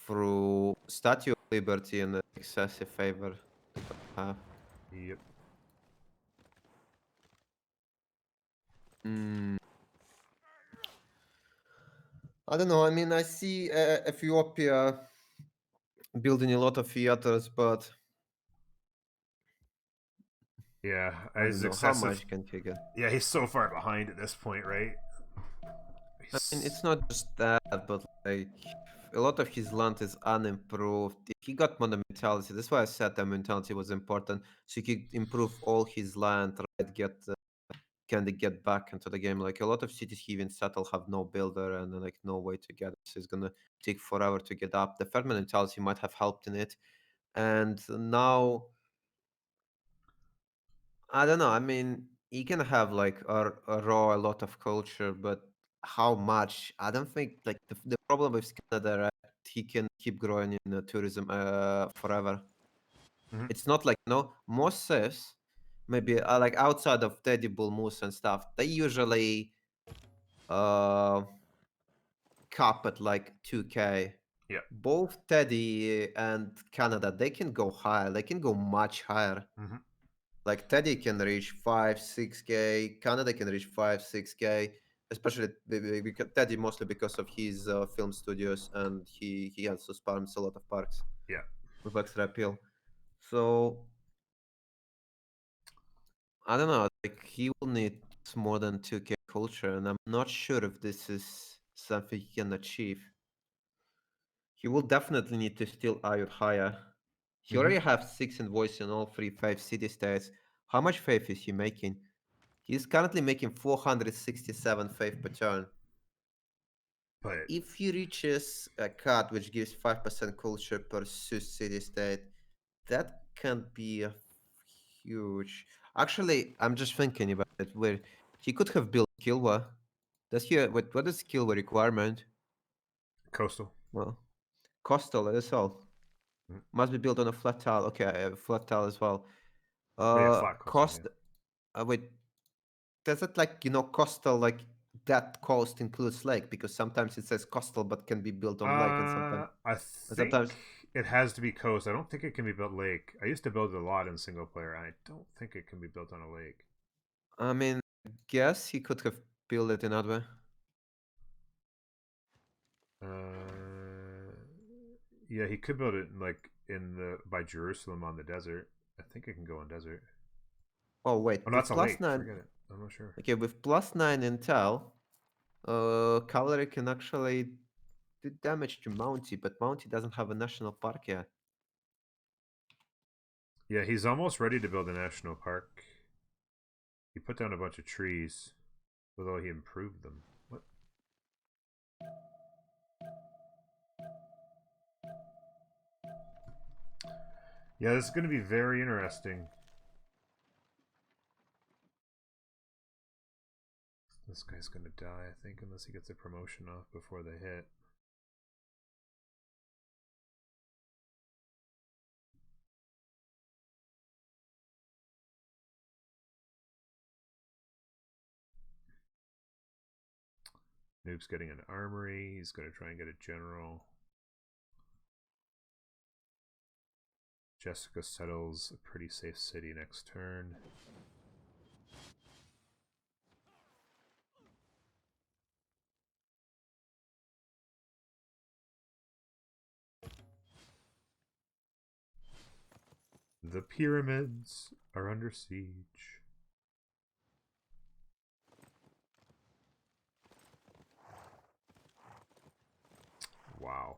through Statue of Liberty and the excessive favor have? Yep. Mm. I don't know. I mean, I see Ethiopia building a lot of theaters, but Yeah, I his don't know how excessive. much can he get. Yeah, he's so far behind at this point, right? I mean, it's not just that, but like a lot of his land is unimproved. He got monumentality. That's why I said that monumentality was important. So he could improve all his land, right? Can they get back into the game? Like a lot of cities he even settle have no builder and like no way to get it. So it's gonna take forever to get up. The third monumentality might have helped in it. And now I don't know. I mean, he can have like a raw a lot of culture, but how much? I don't think like the problem with Canada, right? He can keep growing in tourism forever. Mm-hmm. It's not like most safes, maybe like outside of Teddy Bull Moose and stuff. They usually uh cap at like 2K. Yeah. Both Teddy and Canada, they can go higher. They can go much higher. Mm-hmm. Like Teddy can reach 5, 6K. Canada can reach 5, 6K. Especially because Teddy mostly because of his film studios and he also spams a lot of parks Yeah. with extra appeal. So I don't know. Like he will need more than 2K culture, and I'm not sure if this is something he can achieve. He will definitely need to still Ayur higher. He Mm-hmm. already have 6 invoices in all 5 city states. How much faith is he making? He's currently making 467 faith per turn. But If he reaches a cut which gives 5% culture per city state, that can be a huge. Actually, I'm just thinking about it. Where he could have built Kilwa. Does he? What is Kilwa requirement? coastal. Well, coastal. That's all. Mm-hmm. Must be built on a flat tile. Okay, I have a flat tile as well. Oh yeah, flat coastal. Cost. Yeah. Wait, does it like coastal like that coast includes lake? Because sometimes it says coastal but can be built on lake, and I think sometimes it has to be coast. I don't think it can be built lake. I used to build it a lot in single player, and I don't think it can be built on a lake. I mean, guess he could have built it another way. Yeah, he could build it like in the by Jerusalem on the desert. I think it can go on desert. Oh wait, Oh, no, with that's a lake. +9. Forget it. I'm not sure. Okay, with +9 intel, cavalry can actually do damage to Mountie, but Mountie doesn't have a national park yet. Yeah, he's almost ready to build a national park. He put down a bunch of trees, although he improved them. What? Yeah, this is going to be very interesting. This guy's going to die, I think, unless he gets a promotion off before they hit. Noob's getting an armory. He's going to try and get a general. Jessica settles a pretty safe city next turn. The pyramids are under siege. Wow.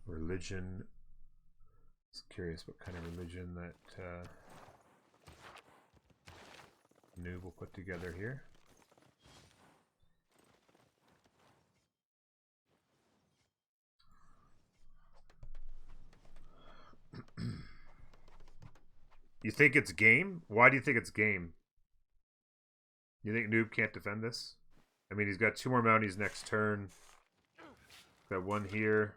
Religion. I was curious what kind of religion that Noob will put together here. You think it's game? Why do you think it's game? You think Noob can't defend this? I mean, he's got 2 more Mounties next turn. Got 1 here.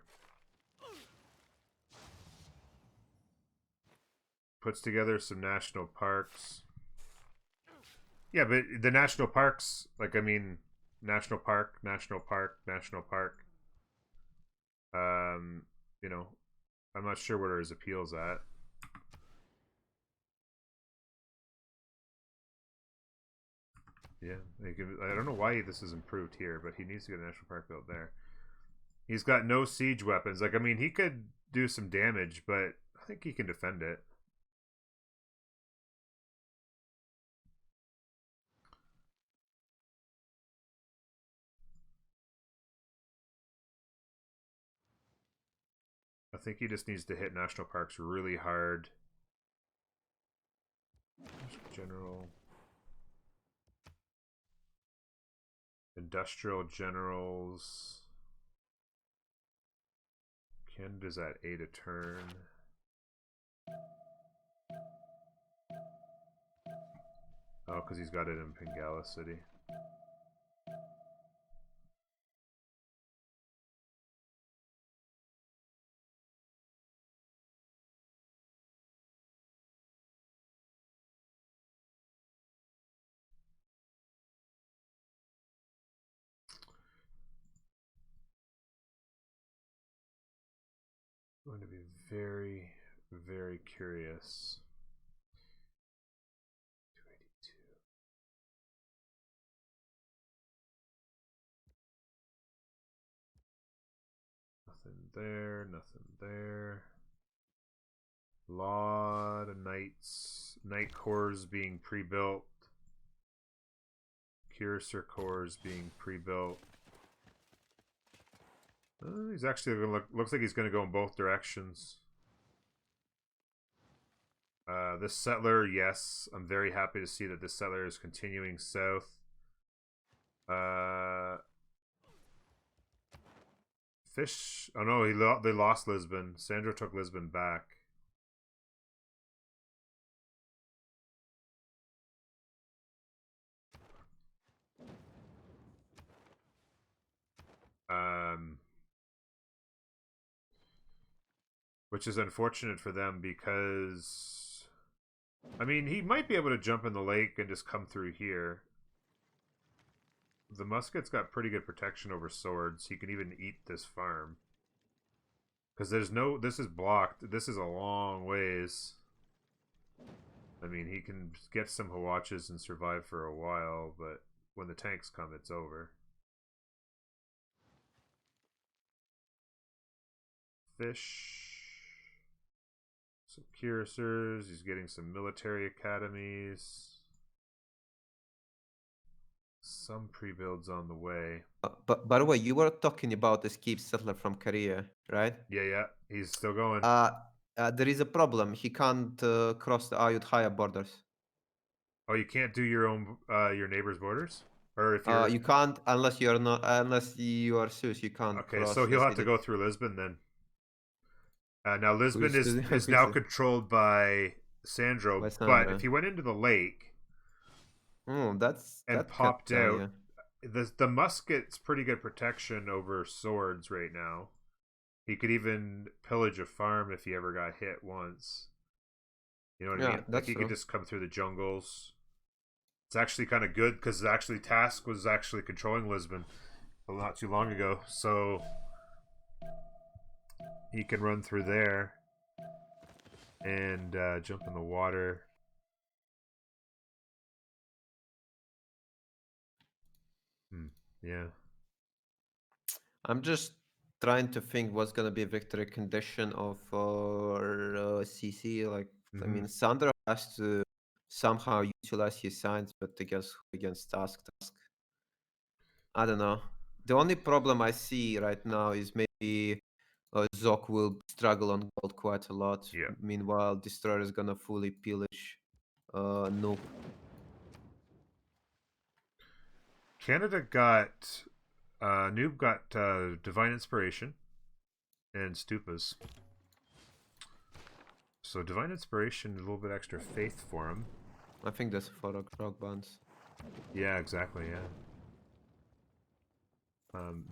Puts together some national parks. Yeah, but the national parks, like, I mean, national park, national park, national park. You know, I'm not sure where his appeal's at. Yeah, I don't know why this is improved here, but he needs to get a national park built there. He's got no siege weapons. Like, I mean, he could do some damage, but I think he can defend it. I think he just needs to hit national parks really hard. General. Industrial generals. Canada's at 8 a turn. Oh, because he's got it in Pingala City. I'm going to be very, very curious. 282. Nothing there, nothing there. Lot of knights. Knight cores being pre-built. Cuirassier cores being pre-built. He's actually gonna looks like he's going to go in both directions. This settler, yes, I'm very happy to see that this settler is continuing south. Fish. Oh no, they lost Lisbon. Sandro took Lisbon back. Which is unfortunate for them because, I mean, he might be able to jump in the lake and just come through here. The musket's got pretty good protection over swords. He can even eat this farm. Because there's no, this is blocked. This is a long ways. I mean, he can get some Hawatches and survive for a while, but when the tanks come, it's over. Fish. Some cuirassiers. He's getting some military academies. Some pre-builds on the way. But by the way, you were talking about Escape Settler from Korea, right? Yeah, he's still going. there is a problem. He can't cross the Ayutthaya borders. Oh, you can't do your own your neighbor's borders, or if you're You can't unless you are not unless you are Zeus. You can't okay. cross So the he'll have to city. go through Lisbon then. Now Lisbon Who's is now controlled by Sandro, By but Sandro. if he went into the lake That's and that popped down, out, yeah. the musket's pretty good protection over swords right now. He could even pillage a farm if he ever got hit once. You know what I Yeah, mean? Like that's he could true. just come through the jungles. It's actually kind of good because actually Task was actually controlling Lisbon not too long ago, so he can run through there and jump in the water. Yeah. I'm just trying to think what's gonna be a victory condition of CC. Like, I Mm-hmm. mean, Sandro has to somehow utilize his signs, but against Task. I don't know. The only problem I see right now is maybe Zok will struggle on gold quite a lot. Yeah. Meanwhile, Destroyer is gonna fully pillage Noob. Canada got Noob got Divine Inspiration and Stupas. So Divine Inspiration, a little bit extra faith for him. I think that's for rock bands. Yeah, exactly. Yeah.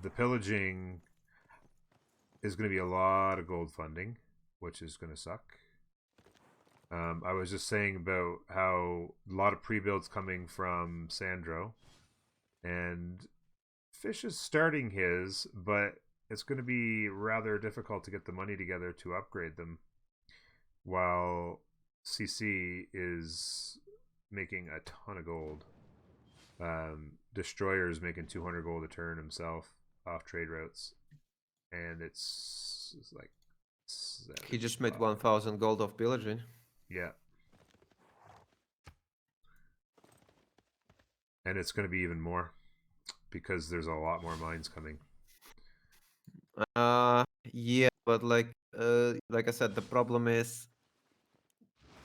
The pillaging is going to be a lot of gold funding, which is going to suck. I was just saying about how a lot of pre-builds coming from Sandro, and Fish is starting his, but it's going to be rather difficult to get the money together to upgrade them, while CC is making a ton of gold. Destroyer's making 200 gold a turn himself off trade routes, and it's like He just made 1,000 gold off pillaging. Yeah. And it's going to be even more because there's a lot more mines coming. Yeah, but like I said, the problem is,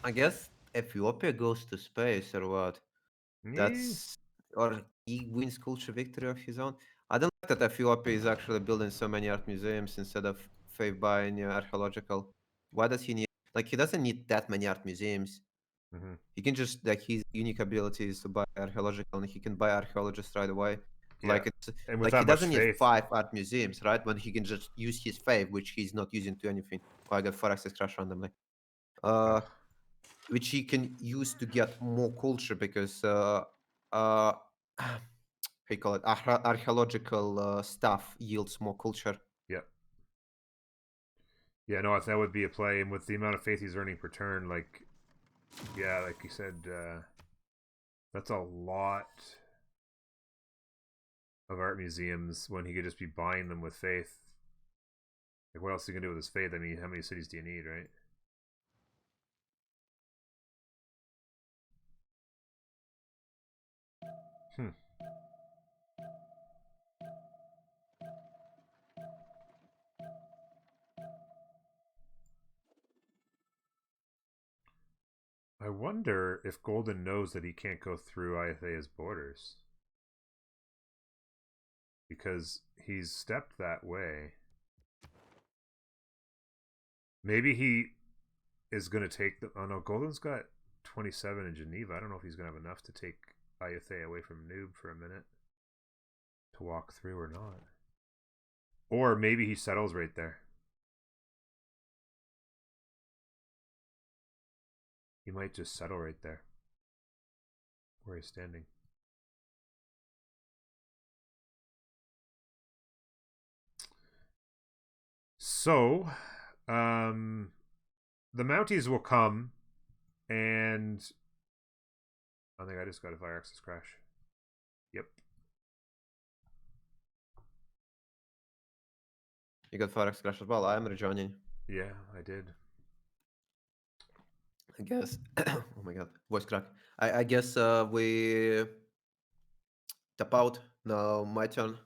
I guess Ethiopia goes to space or what? That's or he wins culture victory of his own. I don't like that Ethiopia is actually building so many art museums instead of faith buying archaeological. Why does he need? Like, he doesn't need that many art museums. Mm-hmm. He can just, like, his unique ability is to buy archaeological, and he can buy archaeologist right away. Yeah. Like, it's And with like that he much doesn't need faith. 5 art museums, right? When he can just use his faith, which he's not using to anything. Oh, I got 4 access crash randomly. Which he can use to get more culture because how you call it, archaeological stuff yields more culture. Yep. Yeah, no, that would be a play. And with the amount of faith he's earning per turn, like, yeah, like you said, that's a lot of art museums when he could just be buying them with faith. Like, what else is he going to do with his faith? I mean, how many cities do you need, right? I wonder if Golden knows that he can't go through Iathea's borders. Because he's stepped that way. Maybe he is going to take the... Oh no, Golden's got 27 in Geneva. I don't know if he's going to have enough to take Iathea away from Noob for a minute. To walk through or not. Or maybe he settles right there. He might just settle right there. Where he's standing. So, the Mounties will come, and I think I just got a fire access crash. Yep. You got 4x crash as well. I am rejoining. Yeah, I did. I guess. Oh my god, voice crack. I guess we tap out. Now my turn.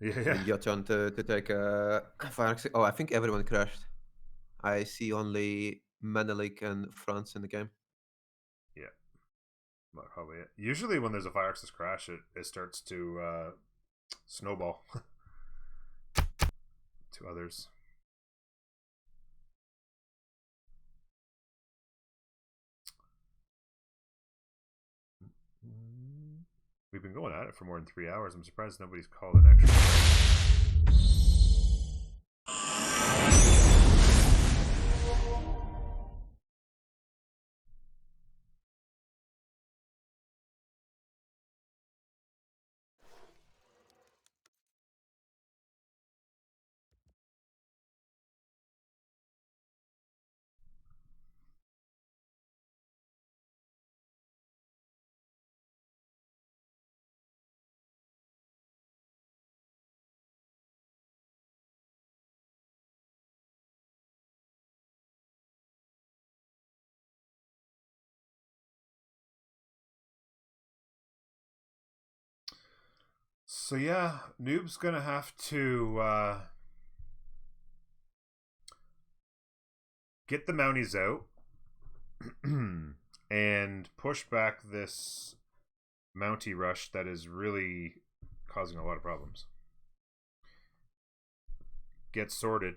Yeah, I yeah. mean, your turn to take fire access. Oh, I think everyone crashed. I see only Menelik and France in the game. Yeah, probably it. Usually when there's a fire access crash, it starts to snowball to others. We've been going at it for more than 3 hours. I'm surprised nobody's called an extra. So yeah, Noob's gonna have to get the Mounties out and push back this Mountie rush that is really causing a lot of problems. Get sorted.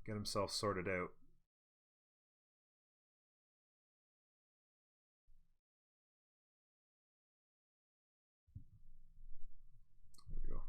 Get himself sorted out. There we go.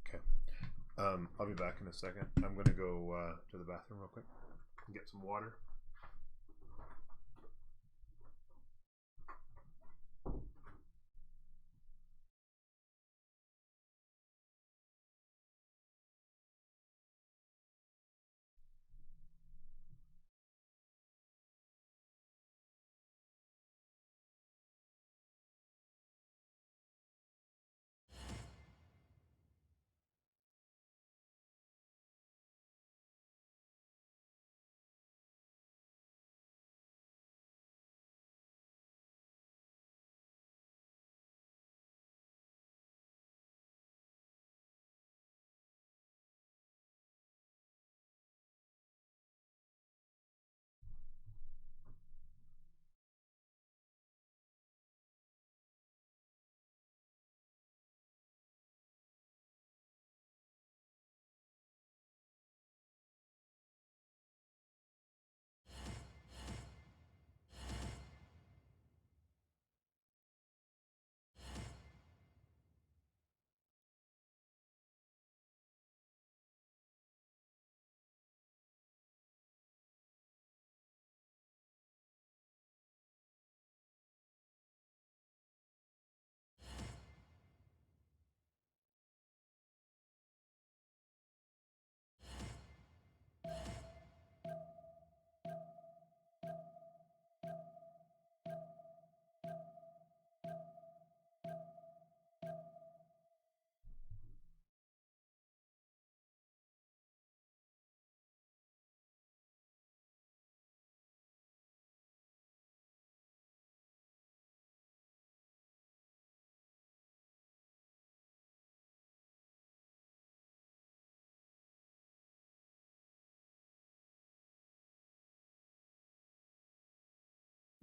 Okay. I'll be back in a second. I'm gonna go to the bathroom real quick and get some water.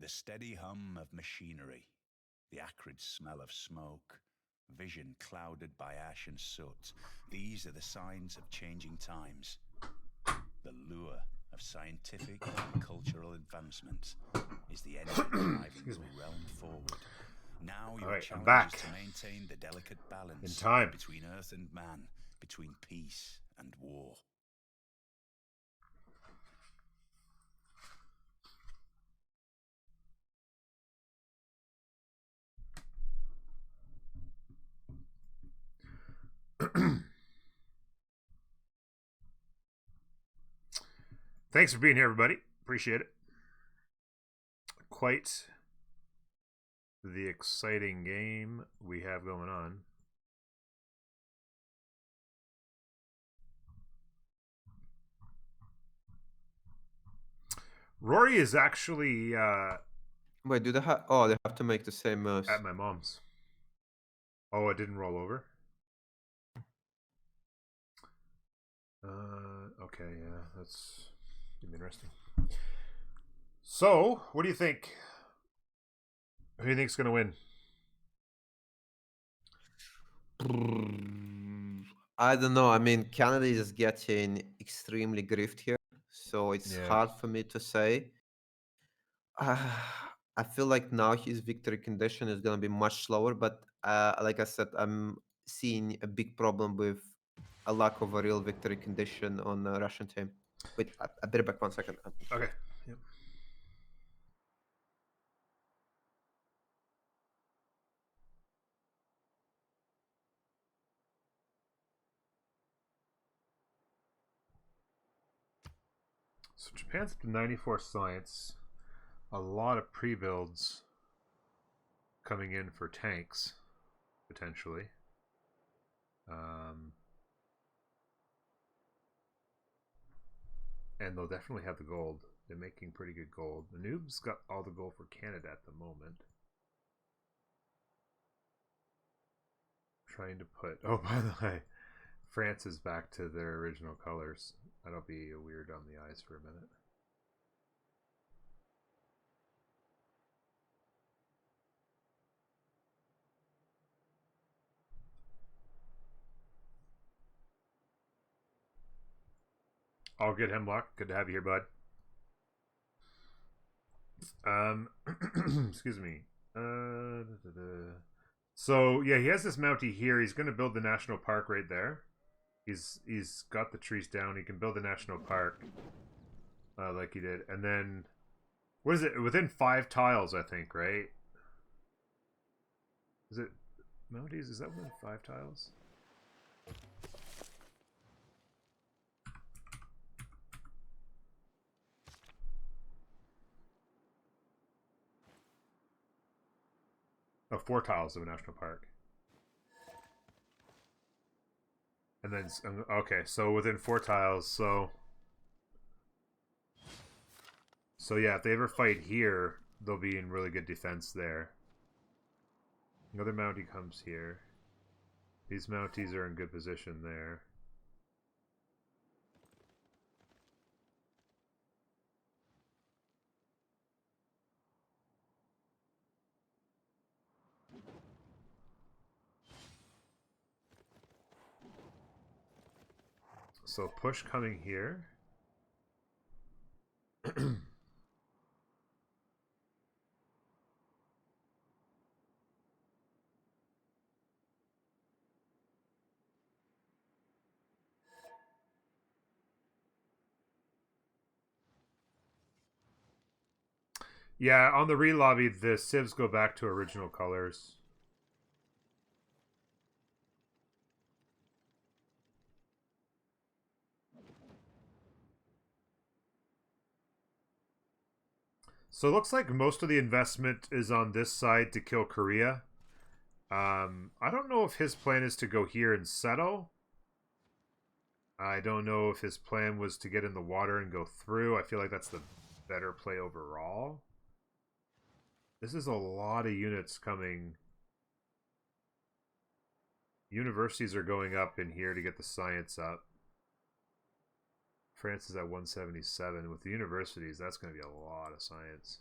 The steady hum of machinery, the acrid smell of smoke, vision clouded by ash and soot. These are the signs of changing times. The lure of scientific and cultural advancement is the engine driving the realm forward. Now your Alright, I'm challenge back. is to maintain the delicate balance In time. between Earth and man, between peace and war. Thanks for being here, everybody. Appreciate it. Quite the exciting game we have going on. Rory is actually Wait, do they have? Oh, they have to make the same moves. at my mom's. Oh, it didn't roll over? Okay, yeah, that's interesting. So, what do you think? Who do you think's gonna win? I don't know. I mean, Canada is getting extremely griefed here, so it's hard for me to say. I feel like now his victory condition is going to be much slower, but like I said, I'm seeing a big problem with a lack of a real victory condition on the Russian team. Wait, I'll be back 1 second. Okay. Yep. So Japan's up to 94 science. A lot of pre-builds coming in for tanks, potentially. And they'll definitely have the gold. They're making pretty good gold. The noob's got all the gold for Canada at the moment. Trying to put... Oh, by the way, France is back to their original colors. That'll be weird on the eyes for a minute. All good, Hemlock. Good to have you here, bud. Excuse me. So yeah, he has this mountie here. He's going to build the national park right there. He's got the trees down. He can build the national park, like he did, and then what is it? Within 5 tiles, I think, right? Is it mounties? Is that within 5 tiles? Oh, 4 tiles of a national park. And then, okay, so within 4 tiles, so yeah, if they ever fight here, they'll be in really good defense there. Another mountie comes here. These mounties are in good position there. So push coming here. Yeah, on the re-lobby, the civs go back to original colors. So it looks like most of the investment is on this side to kill Korea. I don't know if his plan is to go here and settle. I don't know if his plan was to get in the water and go through. I feel like that's the better play overall. This is a lot of units coming. Universities are going up in here to get the science up. France is at 177. With the universities, that's going to be a lot of science.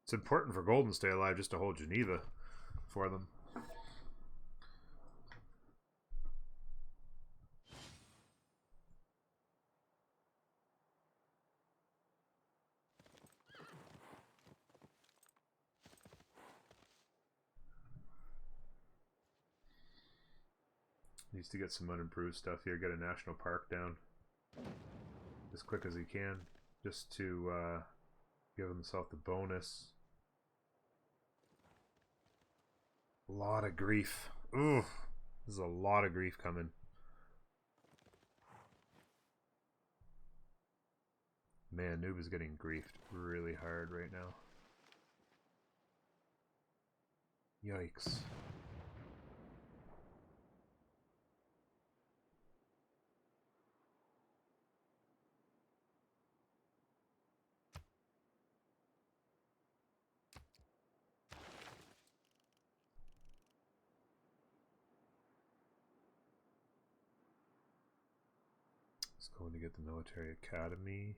It's important for Golden to stay alive just to hold Geneva for them. Needs to get some unimproved stuff here. Get a national park down as quick as he can, just to give himself the bonus. A lot of grief. Ooh, this is a lot of grief coming. man, Noob is getting griefed really hard right now. Yikes. It's going to get the military academy.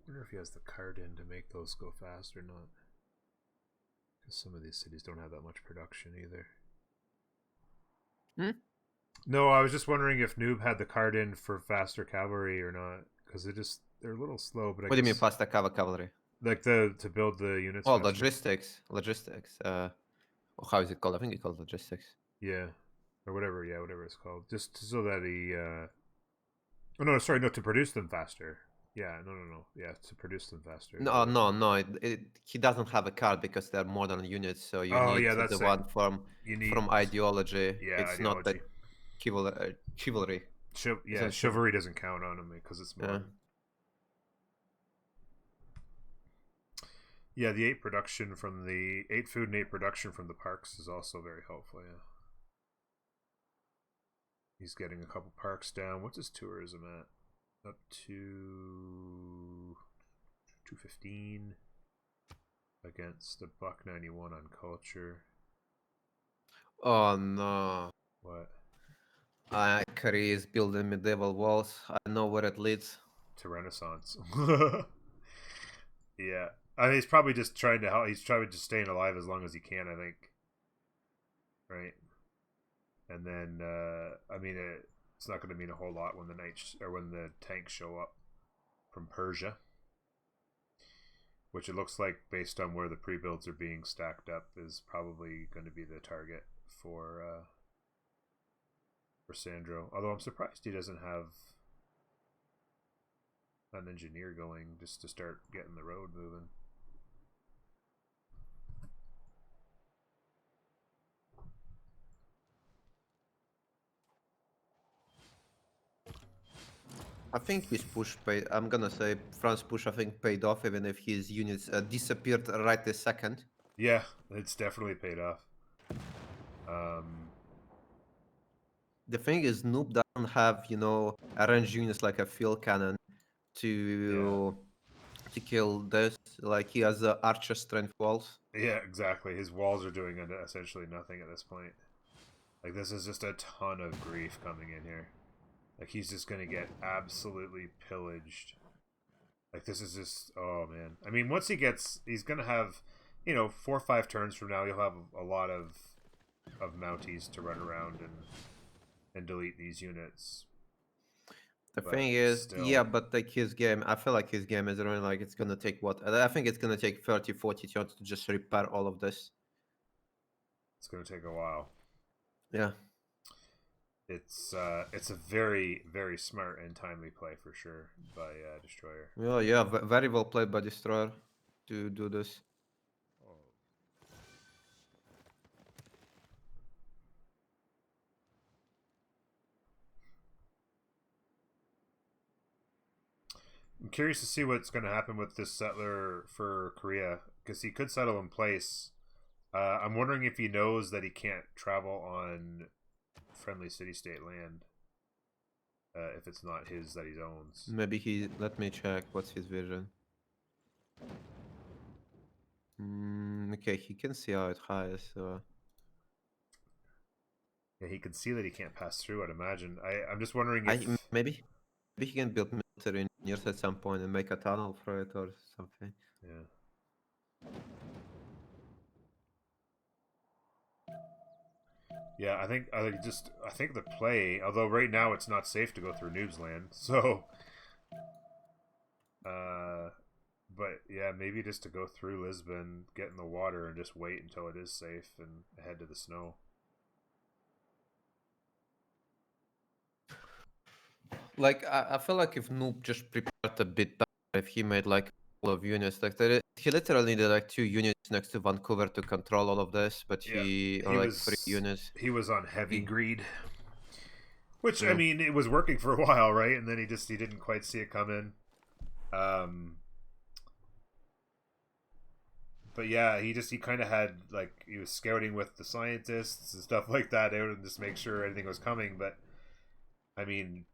I wonder if he has the card in to make those go fast or not. Because some of these cities don't have that much production either. Hmm? No, I was just wondering if Noob had the card in for faster cavalry or not. Because they're a little slow. But What do you mean faster cavalry? Like to build the units. Oh, faster. logistics. How is it called? I think it's called logistics. Yeah, or whatever. Yeah, whatever it's called. Just so that he. Oh no, sorry, no, to produce them faster. Yeah, no. Yeah, to produce them faster. No. He doesn't have a card because they're modern units, so you need that's the one from ideology. Yeah, it's ideology. not the chivalry. Chivalry doesn't count on him because it's modern. Yeah, the 8 production from the 8 food and 8 production from the parks is also very helpful. Yeah, he's getting a couple parks down. What's his tourism at? Up to 215 against the $1.91 on culture. Oh no! What? Curry is building medieval walls. I know where it leads. To Renaissance. Yeah. I mean, he's probably just trying to help. He's probably just staying alive as long as he can, I think. Right? And then, I mean, it's not going to mean a whole lot when the knights or when the tanks show up from Persia, which it looks like, based on where the pre-builds are being stacked up, is probably going to be the target for Sandro. Although I'm surprised he doesn't have an engineer going just to start getting the road moving. I think his push paid. I'm gonna say France's push. I think paid off, even if his units disappeared right this second. Yeah, it's definitely paid off. The thing is, Noob doesn't have arranged units like a field cannon to kill this. Like he has archer strength walls. Yeah, exactly. His walls are doing essentially nothing at this point. Like, this is just a ton of grief coming in here. Like, he's just going to get absolutely pillaged. Like, this is just... Oh, man. I mean, once he's going to have, 4 or 5 turns from now, you'll have a lot of mounties to run around and delete these units. The thing is, but like his game, I feel like his game is running like it's going to take what? I think it's going to take 30, 40 turns to just repair all of this. It's going to take a while. Yeah. It's a very, very smart and timely play for sure by Destroyer. Well, yeah, very well played by Destroyer to do this. I'm curious to see what's going to happen with this settler for Korea, because he could settle in place. I'm wondering if he knows that he can't travel on friendly city-state land if it's not his that he owns. Maybe let me check what's his vision. Okay, he can see how it highs. So. Yeah, he can see that he can't pass through, I'd imagine. I'm just wondering if... Maybe he can build military engineers at some point and make a tunnel for it or something. Yeah. Yeah, I think the play, although right now it's not safe to go through Noob's land, so But yeah, maybe just to go through Lisbon, get in the water, and just wait until it is safe and head to the snow. Like I feel like if Noob just prepared a bit better, if he made like a couple of units, like he literally needed like 2 units next to Vancouver to control all of this, but Yeah, or like 3 units. He was on heavy He- greed, which I Yeah. mean, it was working for a while, right? And then he didn't quite see it coming. But yeah, he kind of had like he was scouting with the scientists and stuff like that out and just make sure anything was coming. But I mean,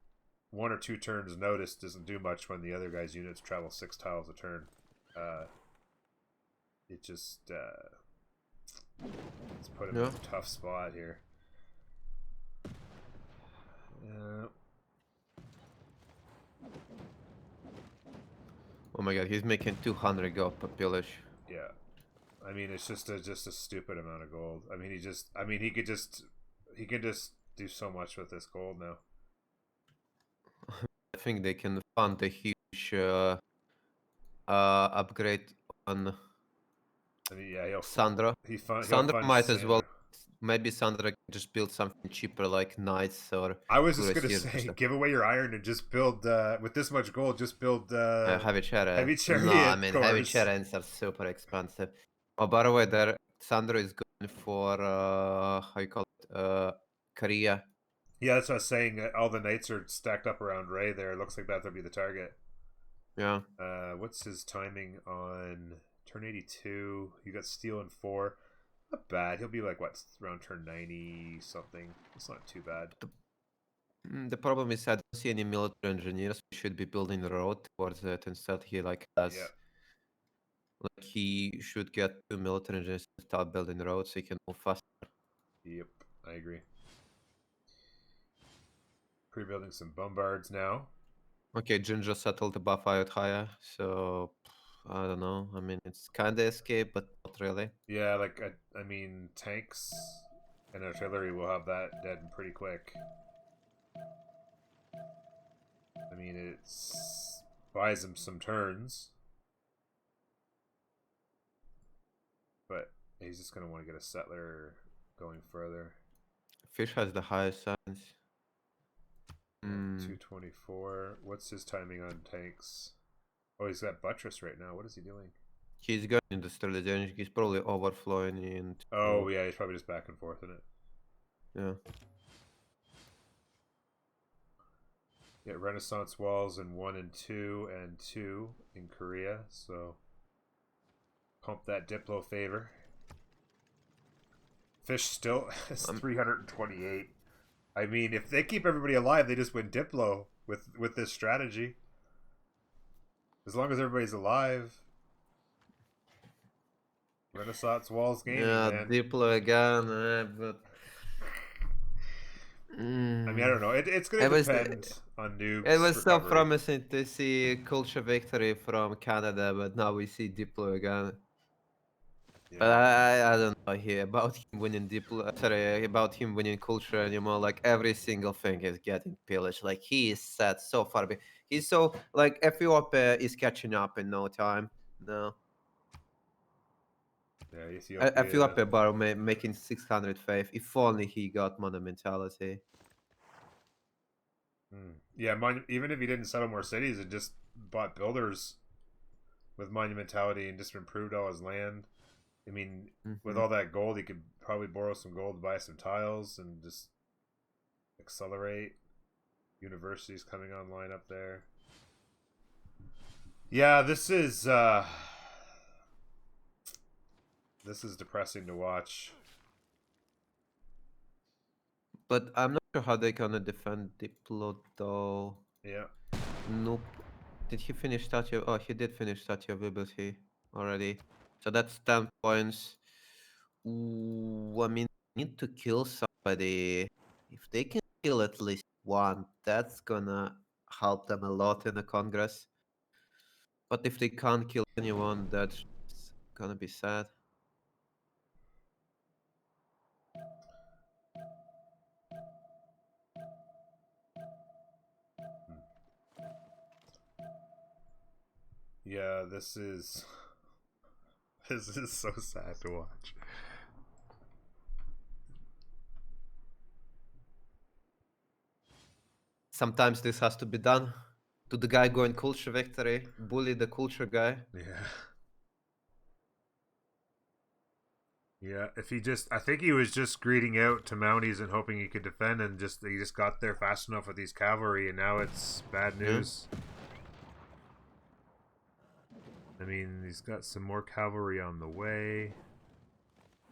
1 or 2 turns notice doesn't do much when the other guy's units travel 6 tiles a turn. It just let's put him in Yeah. a tough spot here. Oh my god, he's making 200 gold per pillage. Yeah, I mean it's just a stupid amount of gold. I mean he could just do so much with this gold now. I think they can fund a huge upgrade on I mean yeah, Sandra. he'll Sandra fund might as well. Sandra. Maybe Sandra can just build something cheaper like Knights or I was just gonna Cuirassiers or say, stuff. give away your iron and just build with this much gold. Just build Heavy chariot. heavy chariot. No, I mean heavy cores. chariots are super expensive. Oh, by the way, there Sandra is going for how you call it, Korea. Yeah, that's what I was saying. All the knights are stacked up around Ray. There, it looks like that'll be the target. Yeah. What's his timing on turn 82? He got steel in 4. Not bad. He'll be like what around turn 90 something. It's not too bad. The problem is I don't see any military engineers. We should be building the road towards it. Instead, he like has like he should get 2 military engineers to start building the road so he can move faster. Yep, I agree. Pre-building some bombards now. Okay, Ginger settled the buff out higher, so I don't know. I mean, it's kind of escape, but not really. Yeah, like I mean, tanks and artillery will have that dead pretty quick. I mean, it's buys him some turns, but he's just gonna want to get a settler going further. Fish has the highest science. 224. What's his timing on tanks? Oh, he's got buttress right now. What is he doing? He's got industrialization. He's probably overflowing into. Oh yeah, he's probably just back and forth in it. Yeah. Yeah, Renaissance walls in 1 and 2 and 2 in Korea. So pump that Diplo favor. Fish still has 328. I mean, if they keep everybody alive, they just win Diplo with this strategy. As long as everybody's alive. Renaissance walls gaming, man. Diplo again, but. I mean, I don't know. It's going to depend on noobs. It was so recovery. promising to see culture victory from Canada, but now we see Diplo again. Yeah. But I don't know here about him winning Diplo. Sorry, about him winning culture anymore. Like every single thing is getting pillaged. Like he is set so far. He's so like Ethiopia is catching up in no time. No. Yeah, Ethiopia bar making 600 faith. If only he got monumentality. Yeah, even if he didn't settle more cities and just bought builders with monumentality and just improved all his land. I mean, with all that gold, he could probably borrow some gold to buy some tiles and just accelerate. Universities coming online up there. Yeah, this is depressing to watch. But I'm not sure how they're gonna defend Diplo though. Yeah. Nope. Did he finish Statue? Oh, he did finish Statue of Liberty already. So that's 10 points. Ooh, I mean, need to kill somebody. If they can kill at least one, that's gonna help them a lot in the Congress. But if they can't kill anyone, that's gonna be sad. Yeah, this is so sad to watch. Sometimes this has to be done. To the guy going culture victory, bully the culture guy. Yeah. Yeah, if he just, I think he was just greeting out to Mounties and hoping he could defend, and he just got there fast enough with these cavalry, and now it's bad news. I mean, he's got some more cavalry on the way.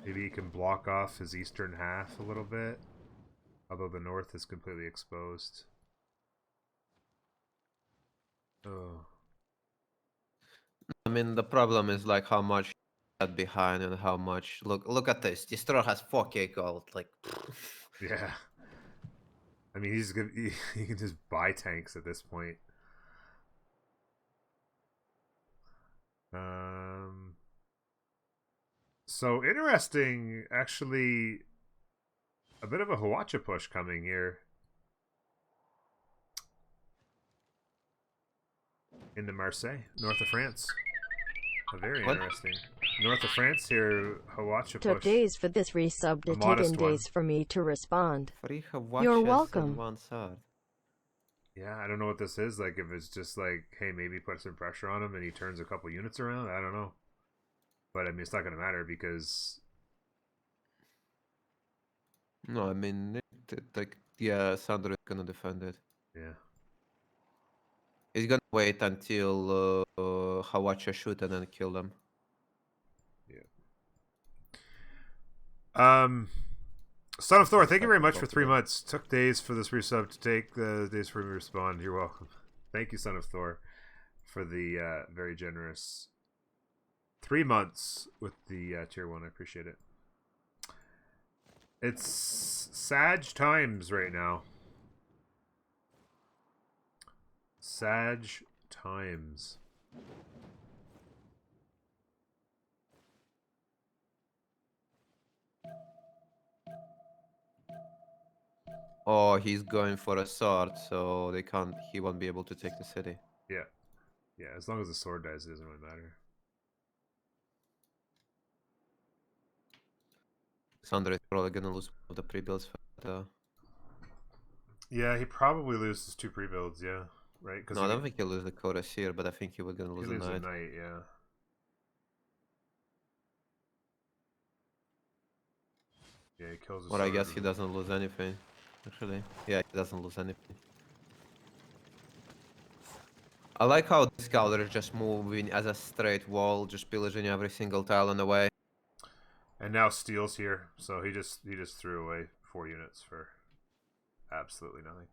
Maybe he can block off his eastern half a little bit, although the north is completely exposed. Oh. I mean, the problem is like how much got behind and how much. Look at this. Destroyer has 4k gold. Like, Yeah. I mean, he's good. He can just buy tanks at this point. So interesting, actually. A bit of a Hawacha push coming here into Marseille, north of France. Very What? interesting. North of France here, Hawacha Took push. days for this resub to A take modest and one. days for me to respond. Free Hawachas You're and welcome. one sword. Yeah, I don't know what this is. Like, if it's just like, hey, maybe put some pressure on him and he turns a couple units around. I don't know. But I mean, it's not going to matter because. No, I mean, like, yeah, Sandro is gonna defend it. Yeah. He's gonna wait until Hawacha shoot and then kill them. Son of Thor, That's thank you how very he much for built 3 it. months. Took days for this resub to take days for me to respond. You're welcome. Thank you, Son of Thor, for the very generous 3 months with the tier 1. I appreciate it. It's Sag times right now. Sag times. Oh, he's going for a sword, so they can't. He won't be able to take the city. Yeah. Yeah, as long as the sword dies, it doesn't really matter. Sandro is probably gonna lose one of the pre-builds. Yeah, he probably loses 2 pre-builds, yeah. Right? No, I don't think he'll lose the Chorus here, but I think he was gonna lose he the loses a Knight. knight, yeah. Yeah, he kills a Or sword. I guess he doesn't lose anything. Actually, yeah, he doesn't lose anything. I like how this scouter is just moving as a straight wall, just pillaging every single tile on the way. And now Steel's here, so he just threw away 4 units for absolutely nothing.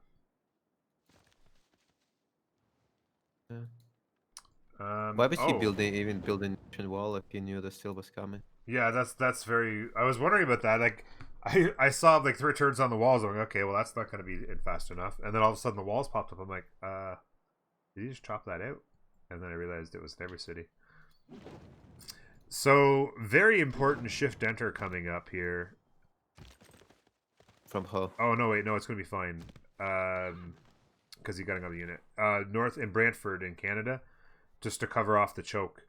Yeah. Why was he Oh. even building a wall if he knew the Steel was coming? Yeah, that's very. I was wondering about that. Like, I saw like 3 turns on the walls. I'm like, okay, well that's not going to be in fast enough. And then all of a sudden the walls popped up. I'm like, did you just chop that out? And then I realized it was in every city. So very important shift enter coming up here. From who? Oh no, wait, no, it's going to be fine. Because he got another unit. North in Brantford in Canada, just to cover off the choke.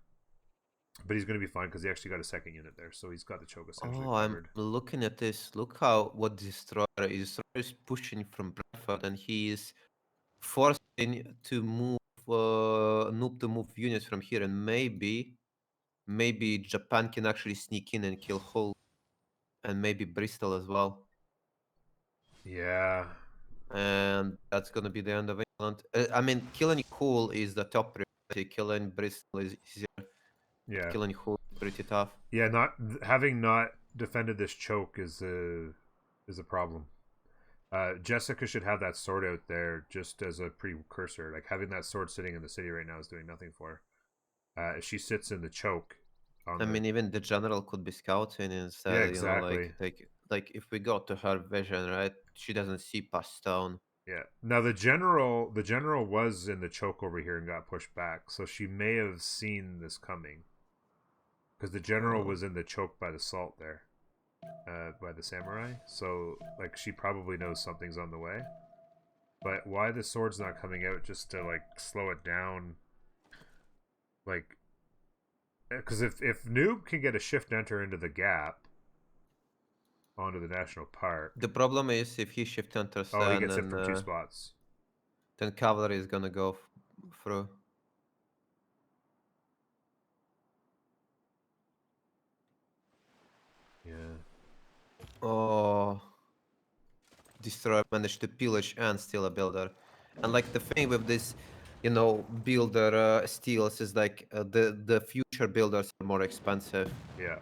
But he's going to be fine because he actually got a 2nd unit there, so he's got the choke essentially covered. I'm looking at this. Look how what Destroyer is. Destroyer is pushing from Bradford, and he is forcing to move Noob to move units from here, and maybe Japan can actually sneak in and kill Hull, and maybe Bristol as well. Yeah. And that's gonna be the end of England. I mean, killing Hull is the top priority. Killing Bristol is easier. Yeah. Killing Hull is pretty tough. Yeah, having not defended this choke is a problem. Jessica should have that sword out there just as a precursor. Like, having that sword sitting in the city right now is doing nothing for her. If she sits in the choke, I mean, even the general could be scouting instead. Yeah, exactly. You know, like if we go to her vision, right? She doesn't see past stone. Yeah. Now the general was in the choke over here and got pushed back, so she may have seen this coming. Because the general was in the choke by the salt there, by the samurai. So, like, she probably knows something's on the way. But why the sword's not coming out just to, like, slow it down? Like, because if Noob can get a shift enter into the gap onto the national park, The problem is if he shift enters, oh, he gets hit from 2 spots. then cavalry is gonna go through. Yeah. Oh, destroyer managed to pillage and steal a builder, and like the thing with this, builder steals is like the future builders are more expensive. Yeah.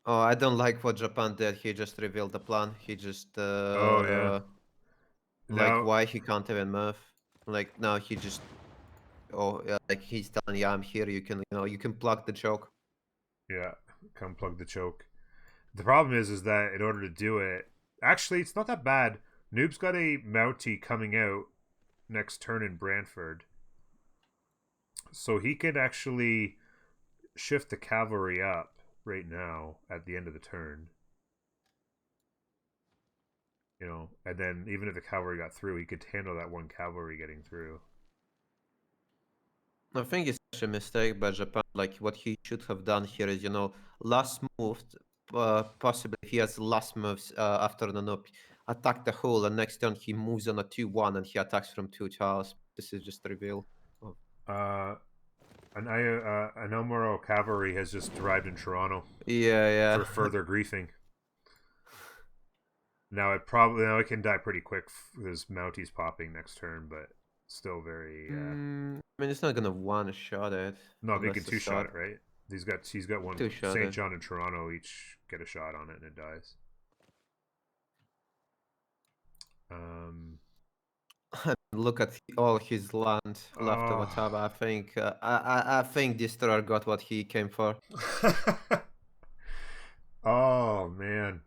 Oh, I don't like what Japan did. He just revealed the plan. He just Oh yeah. like Now, why he can't even move. Like now he just yeah, like he's telling you I'm here. You can plug the joke. yeah, come plug the choke. The problem is that in order to do it, actually, it's not that bad. Noob's got a Mountie coming out next turn in Brantford, so he could actually shift the cavalry up right now at the end of the turn. And then even if the cavalry got through, he could handle that one cavalry getting through. I think it's such a mistake by Japan. Like what he should have done here is, last move, possibly if he has last moves after the noob, attack the hole, and next turn he moves on a 2-1 and he attacks from 2 tiles. This is just a reveal. Oh. An Normul8or cavalry has just arrived in Toronto Yeah. for further griefing. Now it can die pretty quick because Mountie's popping next turn, but still very. I mean, it's not gonna one-shot it. No, they unless can the 2-shot shot- it, right? He's got one. Two-shot St. it. John and Toronto each get a shot on it, and it dies. Look at all his land left over Oh. tab. I think I think Destroyer got what he came for. Oh man.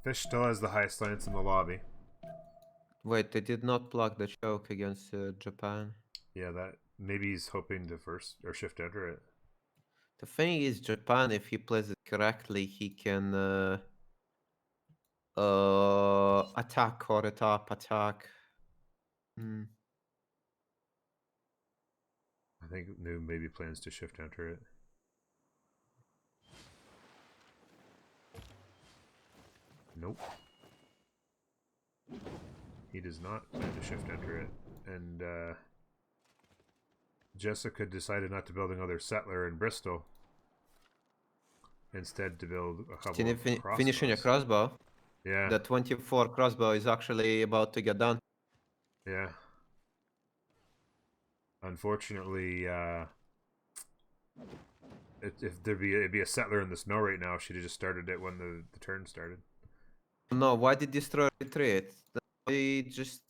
Fish still has the highest lance in the lobby. Wait, they did not block the choke against Japan. Yeah, that maybe he's hoping to first or shift enter it. The thing is, Japan, if he plays it correctly, he can attack or attack. I think New maybe plans to shift enter it. Nope. He does not plan to shift enter it. And Jessica decided not to build another settler in Bristol. Instead to build a couple of crossbows. Finishing a crossbow. Yeah. The 24 crossbow is actually about to get done. Yeah. Unfortunately, if it'd be a settler in the snow right now, she'd have just started it when the turn started. No, why did Destroyer retreat? They just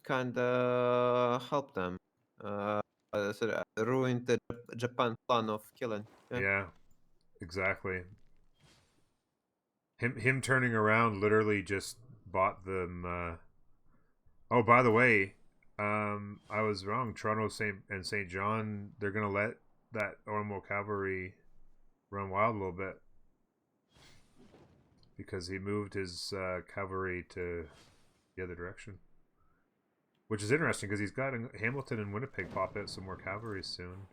kind of helped them. Ruined the Japan plan of killing. Yeah, exactly. Him turning around literally just bought them. Oh, by the way, I was wrong. Toronto and St. John, they're gonna let that Normul cavalry run wild a little bit because he moved his cavalry to the other direction, which is interesting because he's got Hamilton and Winnipeg pop out some more cavalry soon.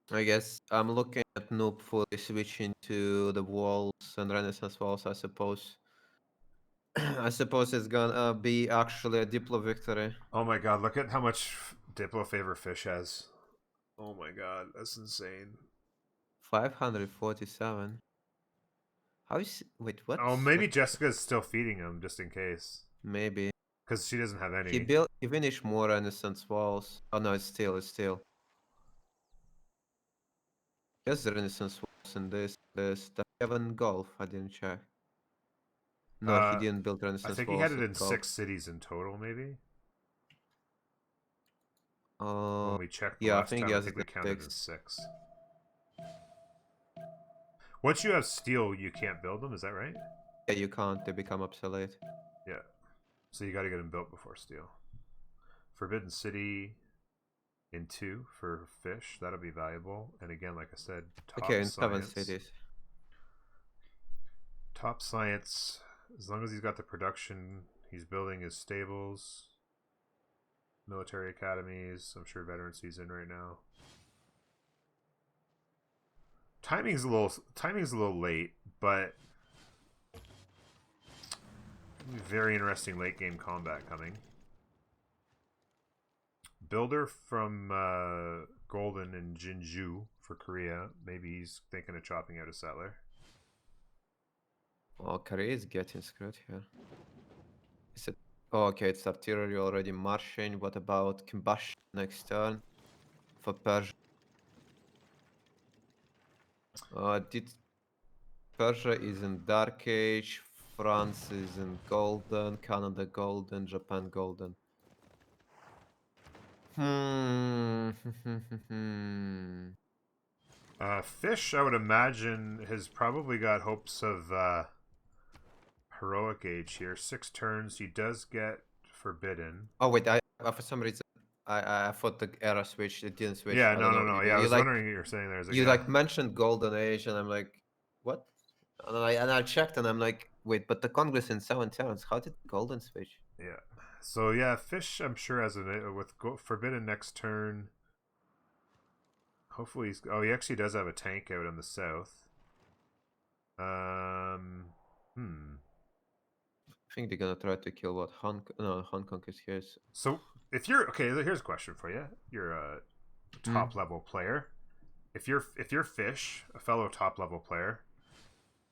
I guess I'm looking at Noob fully switching to the walls and Renaissance walls, I suppose. I suppose it's gonna be actually a Diplo victory. Oh my god, look at how much Diplo favor Fish has. Oh my god, that's insane. 547. How is... Wait, what? Oh, maybe Jessica's still feeding him just in case. Maybe. Because she doesn't have any. He finished more Renaissance walls. Oh no, it's still. Yes, the Renaissance walls in this. The Heaven Golf, I didn't check. No, he didn't build I Renaissance think walls. he had it in Golf. 6 cities in total, maybe. When we checked the yeah, last time, I think we counted as 6. Once you have steel, you can't build them. Is that right? Yeah, you can't. They become obsolete. Yeah. So you got to get them built before steel. Forbidden City. in 2 for fish. That'll be valuable. And again, like I said, top Okay, in 7 science. cities. Top science, as long as he's got the production, he's building his stables, military academies. I'm sure veterans he's in right now. Timing's a little late, but very interesting late game combat coming. Builder from Golden and Jinju for Korea. Maybe he's thinking of chopping out a settler. Oh, Korea is getting screwed here. Is it? Oh, okay, it's artillery already marching. What about combustion next turn for Persia? Did Persia is in Dark Age, France is in Golden, Canada Golden, Japan Golden. Fish, I would imagine, has probably got hopes of heroic age here. 6 turns. He does get forbidden. Oh wait, I for some reason I thought the era switched. It didn't switch. Yeah, I no. don't know. Yeah, I was like, wondering what you were saying there. you like mentioned Golden Age, and I'm like, what? And I checked, and I'm like, wait, but the Congress in 7 turns. How did Golden switch? Yeah. So yeah, Fish, I'm sure has with forbidden next turn. Hopefully he's. Oh, he actually does have a tank out in the south. I think they're gonna try to kill what Hong Kong is here. So if you're okay, here's a question for you. You're a top level player. If you're Fish, a fellow top level player,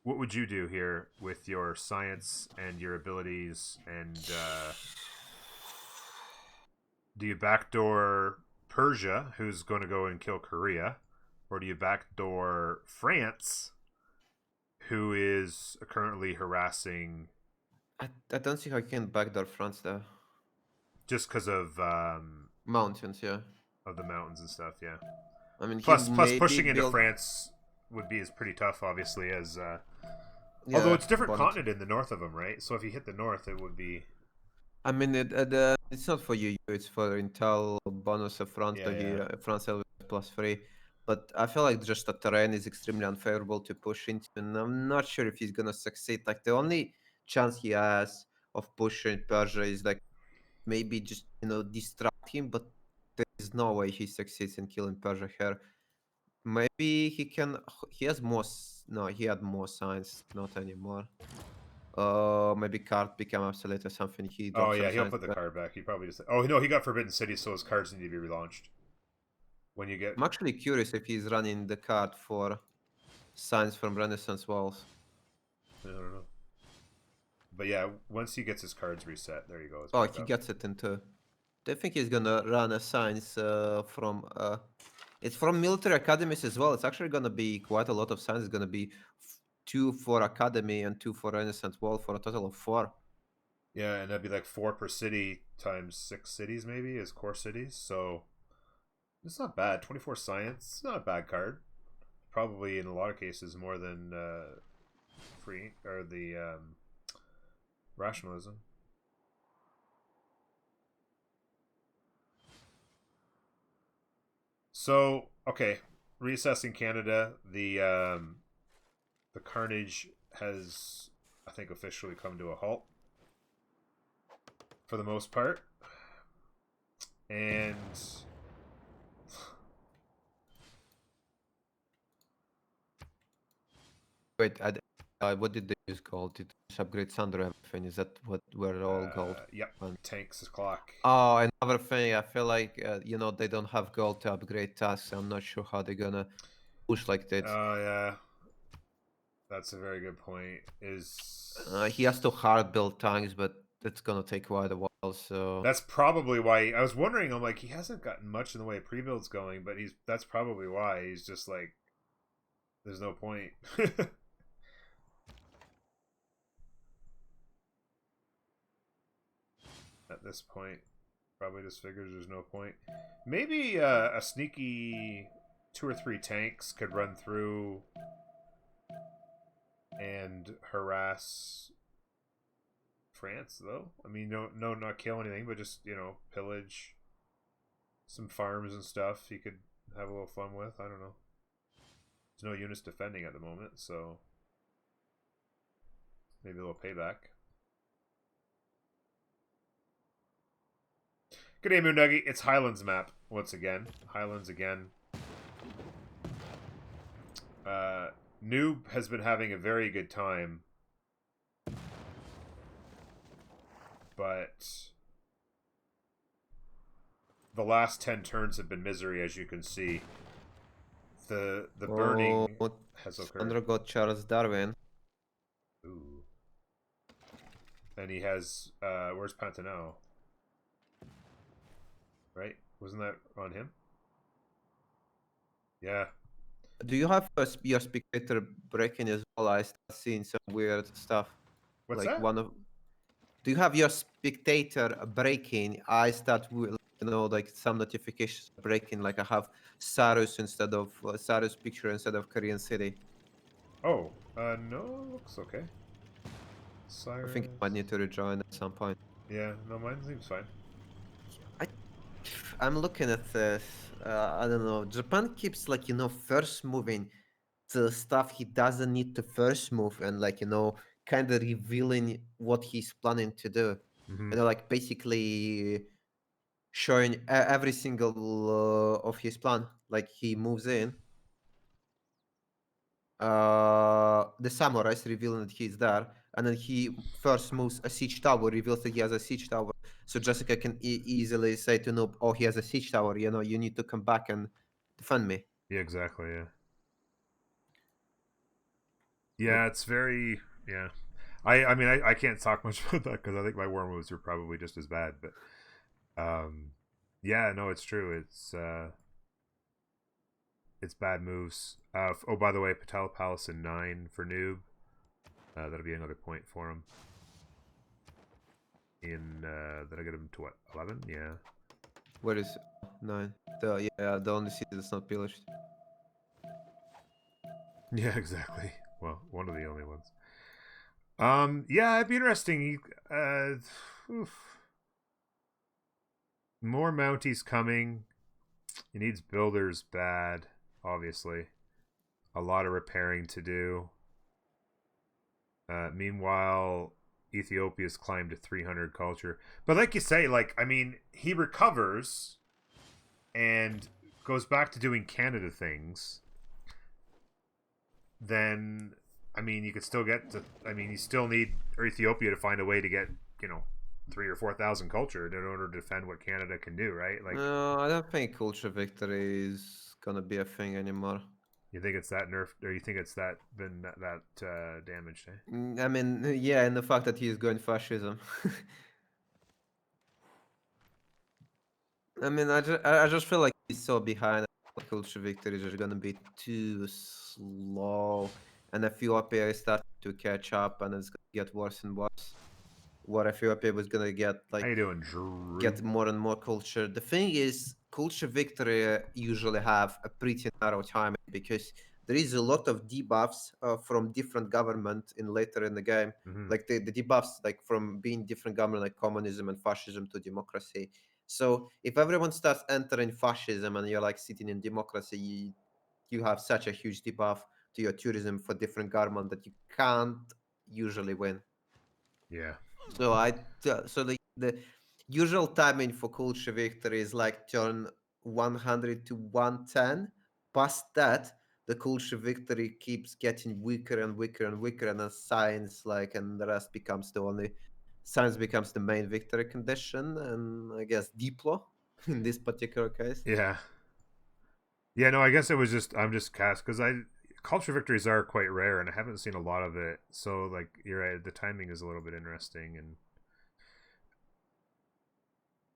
what would you do here with your science and your abilities? And do you backdoor Persia, who's going to go and kill Korea, or do you backdoor France, who is currently harassing? I don't see how you can backdoor France though. Just because of Mountains, yeah. Of the mountains and stuff, yeah. I mean, plus pushing into France would be as pretty tough, obviously, as yeah, although it's different continent in the north of them, right? So if you hit the north, it would be. I mean, it's not for you. It's for Intel bonus of France. France +3. But I feel like just the terrain is extremely unfavorable to push into, and I'm not sure if he's gonna succeed. Like the only chance he has of pushing Persia is like maybe just distract him, but there is no way he succeeds in killing Persia here. Maybe he can. He has more. No, he had more science. Not anymore. Maybe card become obsolete or something. Oh yeah, he'll put the card back. He probably just. Oh no, he got Forbidden City, so his cards need to be relaunched. When you get. I'm actually curious if he's running the card for science from Renaissance Walls. I don't know. But yeah, once he gets his cards reset, there you go. Oh, he gets it into. Do you think he's gonna run a science from? It's from military academies as well. It's actually gonna be quite a lot of science. It's gonna be 2 for academy and 2 for Renaissance Wall for a total of 4. Yeah, and that'd be like 4 per city times 6 cities maybe as core cities. So it's not bad. 24 science, it's not a bad card. Probably in a lot of cases more than free or the rationalism. So okay, reassessing Canada, the carnage has, I think, officially come to a halt for the most part, and wait, what did they use gold? Did they just upgrade Thunder everything? Is that what were all gold? Yep, tanks clock. Oh, another thing, I feel like they don't have gold to upgrade tasks. I'm not sure how they're gonna push like that. Oh yeah, that's a very good point. He has to hard build tanks, but it's gonna take quite a while. So that's probably why I was wondering. I'm like, he hasn't gotten much in the way of pre-builds going, but that's probably why he's just like, there's no point. At this point, probably just figures there's no point. Maybe a sneaky 2 or 3 tanks could run through and harass France, though. I mean, no, not kill anything, but just pillage some farms and stuff you could have a little fun with. I don't know. There's no units defending at the moment, so maybe a little payback. Good day, Moonduggy. It's Highlands map once again. Highlands again. Noob has been having a very good time, but the last 10 turns have been misery, as you can see. The burning has occurred. Sandro got Charles Darwin. Ooh. And he has where's Pantanal? Right? Wasn't that on him? Yeah. Do you have your spectator breaking as well? I start seeing some weird stuff. What's like that? one of. Do you have your spectator breaking? I start with, like some notifications breaking. Like I have Sarus instead of Sarus picture instead of Korean city. Oh, no, looks okay. Cyrus. I think I might need to rejoin at some point. Yeah, no, mine seems fine. I'm looking at this. I don't know. Japan keeps first moving the stuff he doesn't need to first move and kind of revealing what he's planning to do. Mm-hmm. Basically showing every single of his plan. Like he moves in. The samurais revealing that he's there, and then he first moves a siege tower, reveals that he has a siege tower. So Jessica can easily say to Noob, "Oh, he has a siege tower. You need to come back and defend me." Yeah, exactly. Yeah. Yeah, it's very yeah. I mean I can't talk much about that because I think my war moves are probably just as bad. But yeah, no, it's true. It's bad moves. Oh, by the way, Patel Palace in 9 for Noob. That'll be another point for him. Did I get him to what, 11? Yeah. Where is 9? The only city that's not pillaged. Yeah, exactly. Well, one of the only ones. Yeah, it'd be interesting. More Mounties coming. He needs builders bad, obviously. A lot of repairing to do. Meanwhile, Ethiopia's climbed to 300 culture. But like you say, he recovers and goes back to doing Canada things. Then, you could still get to... you still need Ethiopia to find a way to get, 3,000 or 4,000 culture in order to defend what Canada can do, right? No, I don't think culture victory is gonna be a thing anymore. You think it's that nerfed, or you think it's that been that damaged? Eh? I mean, yeah, and the fact that he's going fascism. I just feel like he's so behind. Culture victories are gonna be too slow, and Ethiopia is starting to catch up, and it's gonna get worse and worse. What Ethiopia was gonna get How you doing, Drew? get more and more culture. The thing is, culture victory usually have a pretty narrow time because there is a lot of debuffs from different government in later in the game. Mm-hmm. Like the debuffs, like from being different government, like communism and fascism to democracy. So if everyone starts entering fascism and you're sitting in democracy, you have such a huge debuff to your tourism for different government that you can't usually win. Yeah. So the usual timing for culture victory is turn 100 to 110. Past that, the culture victory keeps getting weaker and weaker and weaker, and then science and the rest becomes science becomes the main victory condition, and I guess Diplo in this particular case. Yeah. Yeah, no, I guess it was I'm just cast because culture victories are quite rare and I haven't seen a lot of it. So you're right, the timing is a little bit interesting and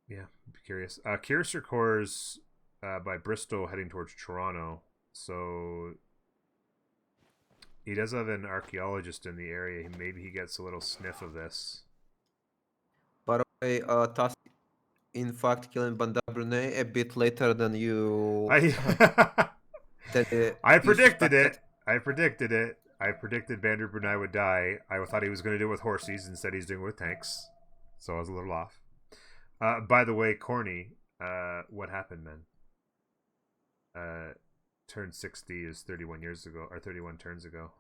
yeah, I'd be curious. Kiersar Corps by Bristol heading towards Toronto. So he does have an archaeologist in the area. Maybe he gets a little sniff of this. By the way, Task in fact killing Bandar Brunei a bit later than you. I predicted it. I predicted it. I predicted Bandar Brunei would die. I thought he was going to do it with horses. Instead, he's doing it with tanks. So I was a little off. By the way, Corny, what happened, man? Turned 60 is 31 years ago, or 31 turns ago.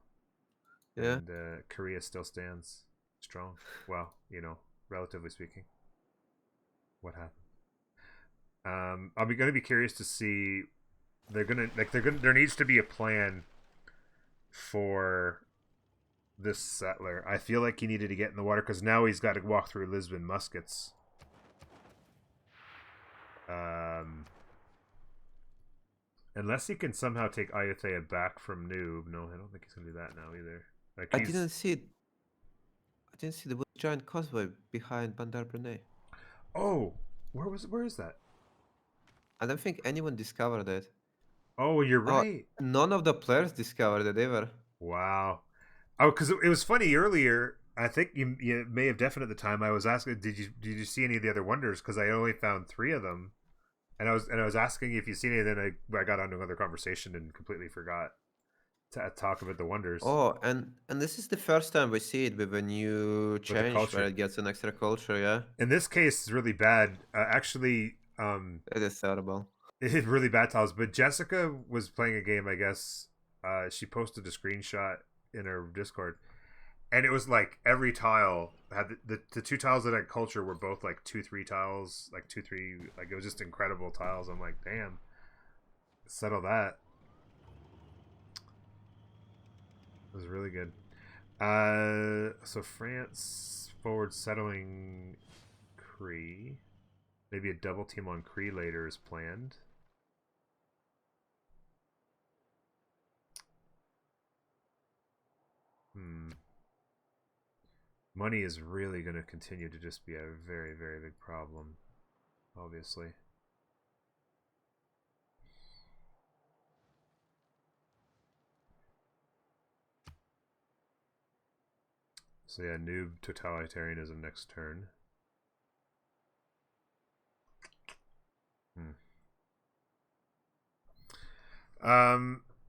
Yeah. And Korea still stands strong. Well, relatively speaking. What happened? I'm gonna be curious to see. There needs to be a plan for this settler. I feel like he needed to get in the water because now he's got to walk through Lisbon muskets. Unless he can somehow take Ayathea back from Noob. No, I don't think he's gonna do that now either. Like I didn't see it. I didn't see the giant causeway behind Bandar Brunei. Oh, where is that? I don't think anyone discovered it. Oh, you're right. None of the players discovered it ever. Wow. Oh, because it was funny earlier. I think you may have definitely at the time. I was asking, did you see any of the other wonders? Because I only found 3 of them, and I was asking if you seen any. Then I got onto another conversation and completely forgot to talk about the wonders. Oh, and this is the first time we see it with a new change culture. where it gets an extra culture. Yeah. In this case, it's really bad. Actually, It is terrible. it hit really bad tiles. But Jessica was playing a game. I guess she posted a screenshot in her Discord. And it was like every tile had the 2 tiles that had culture were both like 2-3 tiles, like 2-3, like it was just incredible tiles. I'm like, damn, settle that. It was really good. So France forward settling Cree. Maybe a double team on Cree later is planned. Money is really going to continue to just be a very, very big problem, obviously. So yeah, noob totalitarianism next turn.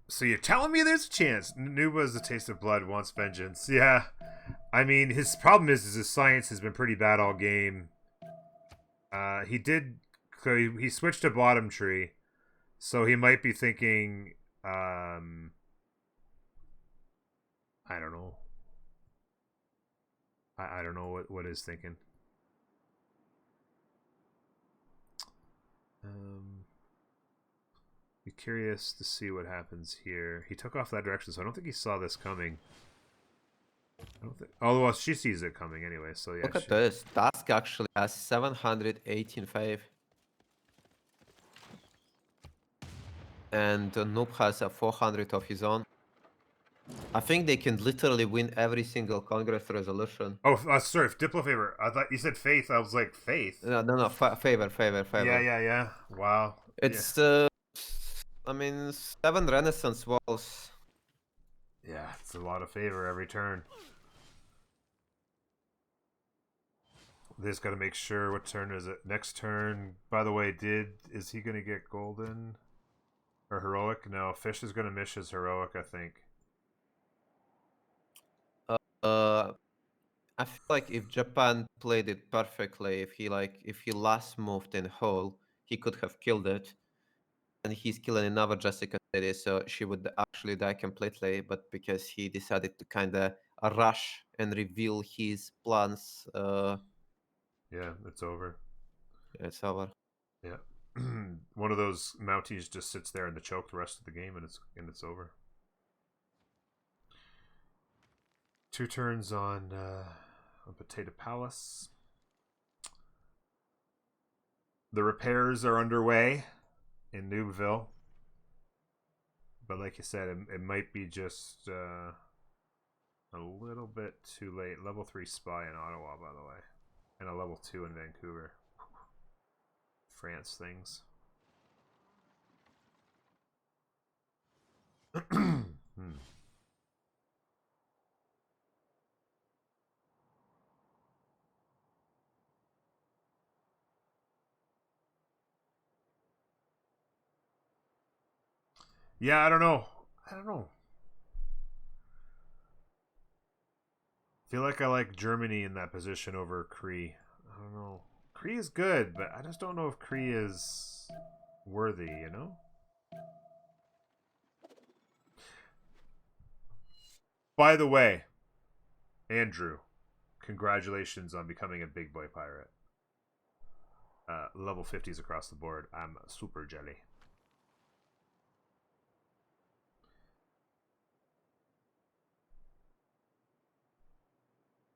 So you're telling me there's a chance Noob has a taste of blood, wants vengeance. Yeah. I mean, his problem is his science has been pretty bad all game. He switched to bottom tree, so he might be thinking, I don't know. I don't know what is thinking. Be curious to see what happens here. He took off that direction, so I don't think he saw this coming. I don't think. Oh, well, she sees it coming anyway. So yeah. Look at this. Task actually has 718 fave. And Noob has a 400 of his own. I think they can literally win every single Congress resolution. Oh, sorry, Diplo favor. I thought you said faith. I was like, faith? No, favor. Yeah. Wow. It's, I mean, 7 Renaissance walls. Yeah, it's a lot of favor every turn. They just got to make sure. What turn is it? Next turn. By the way, is he going to get golden or heroic? No, Fish is going to miss his heroic, I think. I feel like if Japan played it perfectly, if he last moved in whole, he could have killed it. And he's killing another Jessica City, so she would actually die completely. But because he decided to kind of rush and reveal his plans, yeah, it's over. It's over. Yeah, one of those Mounties just sits there in the choke the rest of the game, and it's over. 2 turns on Potato Palace. The repairs are underway in Noobville, but like you said, it might be just a little bit too late. Level 3 spy in Ottawa, by the way, and a level 2 in Vancouver. France things. Yeah, I don't know. Feel like I like Germany in that position over Cree. I don't know. Kree is good, but I just don't know if Kree is worthy, you know? By the way, Andrew, congratulations on becoming a big boy pirate. Level 50s across the board. I'm super jelly.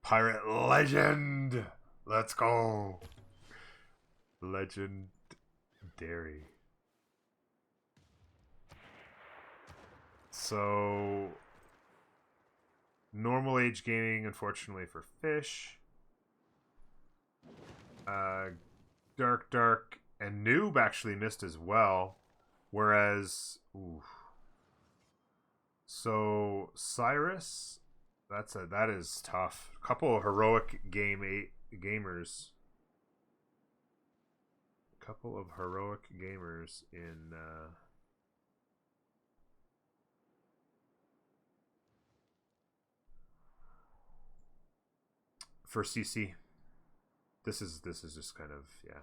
Pirate legend! Let's go! Legendary. So, normal age gaming, unfortunately, for fish. Dark, and Noob actually missed as well. Whereas, so Cyrus, that is tough. A couple of heroic gamers. A couple of heroic gamers in. For CC. This is just kind of, yeah.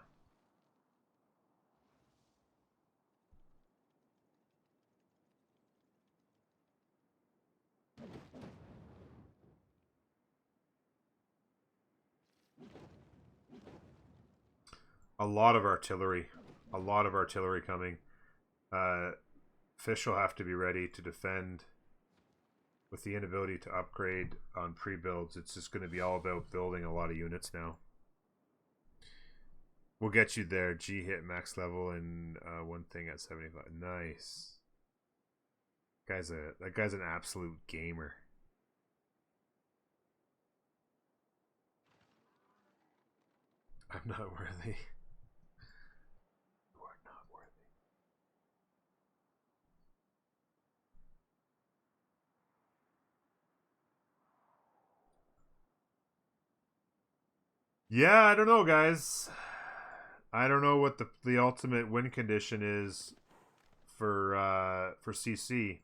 A lot of artillery coming. Fish will have to be ready to defend. With the inability to upgrade on pre-builds, it's just going to be all about building a lot of units now. We'll get you there. G hit max level and one thing at 75. Nice. That guy's an absolute gamer. I'm not worthy. You are not worthy. Yeah, I don't know, guys. I don't know what the ultimate win condition is for CC,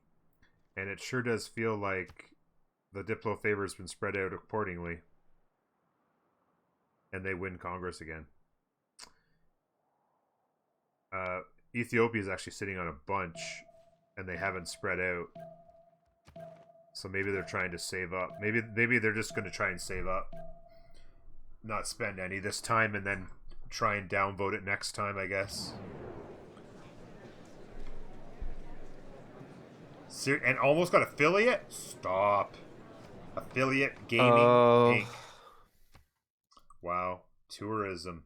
and it sure does feel like the Diplo favor has been spread out accordingly, and they win Congress again. Ethiopia is actually sitting on a bunch, and they haven't spread out. So maybe they're trying to save up. Maybe they're just going to try and save up, not spend any this time, and then try and downvote it next time, I guess. And almost got affiliate? Stop. Affiliate gaming Inc. Wow. Tourism.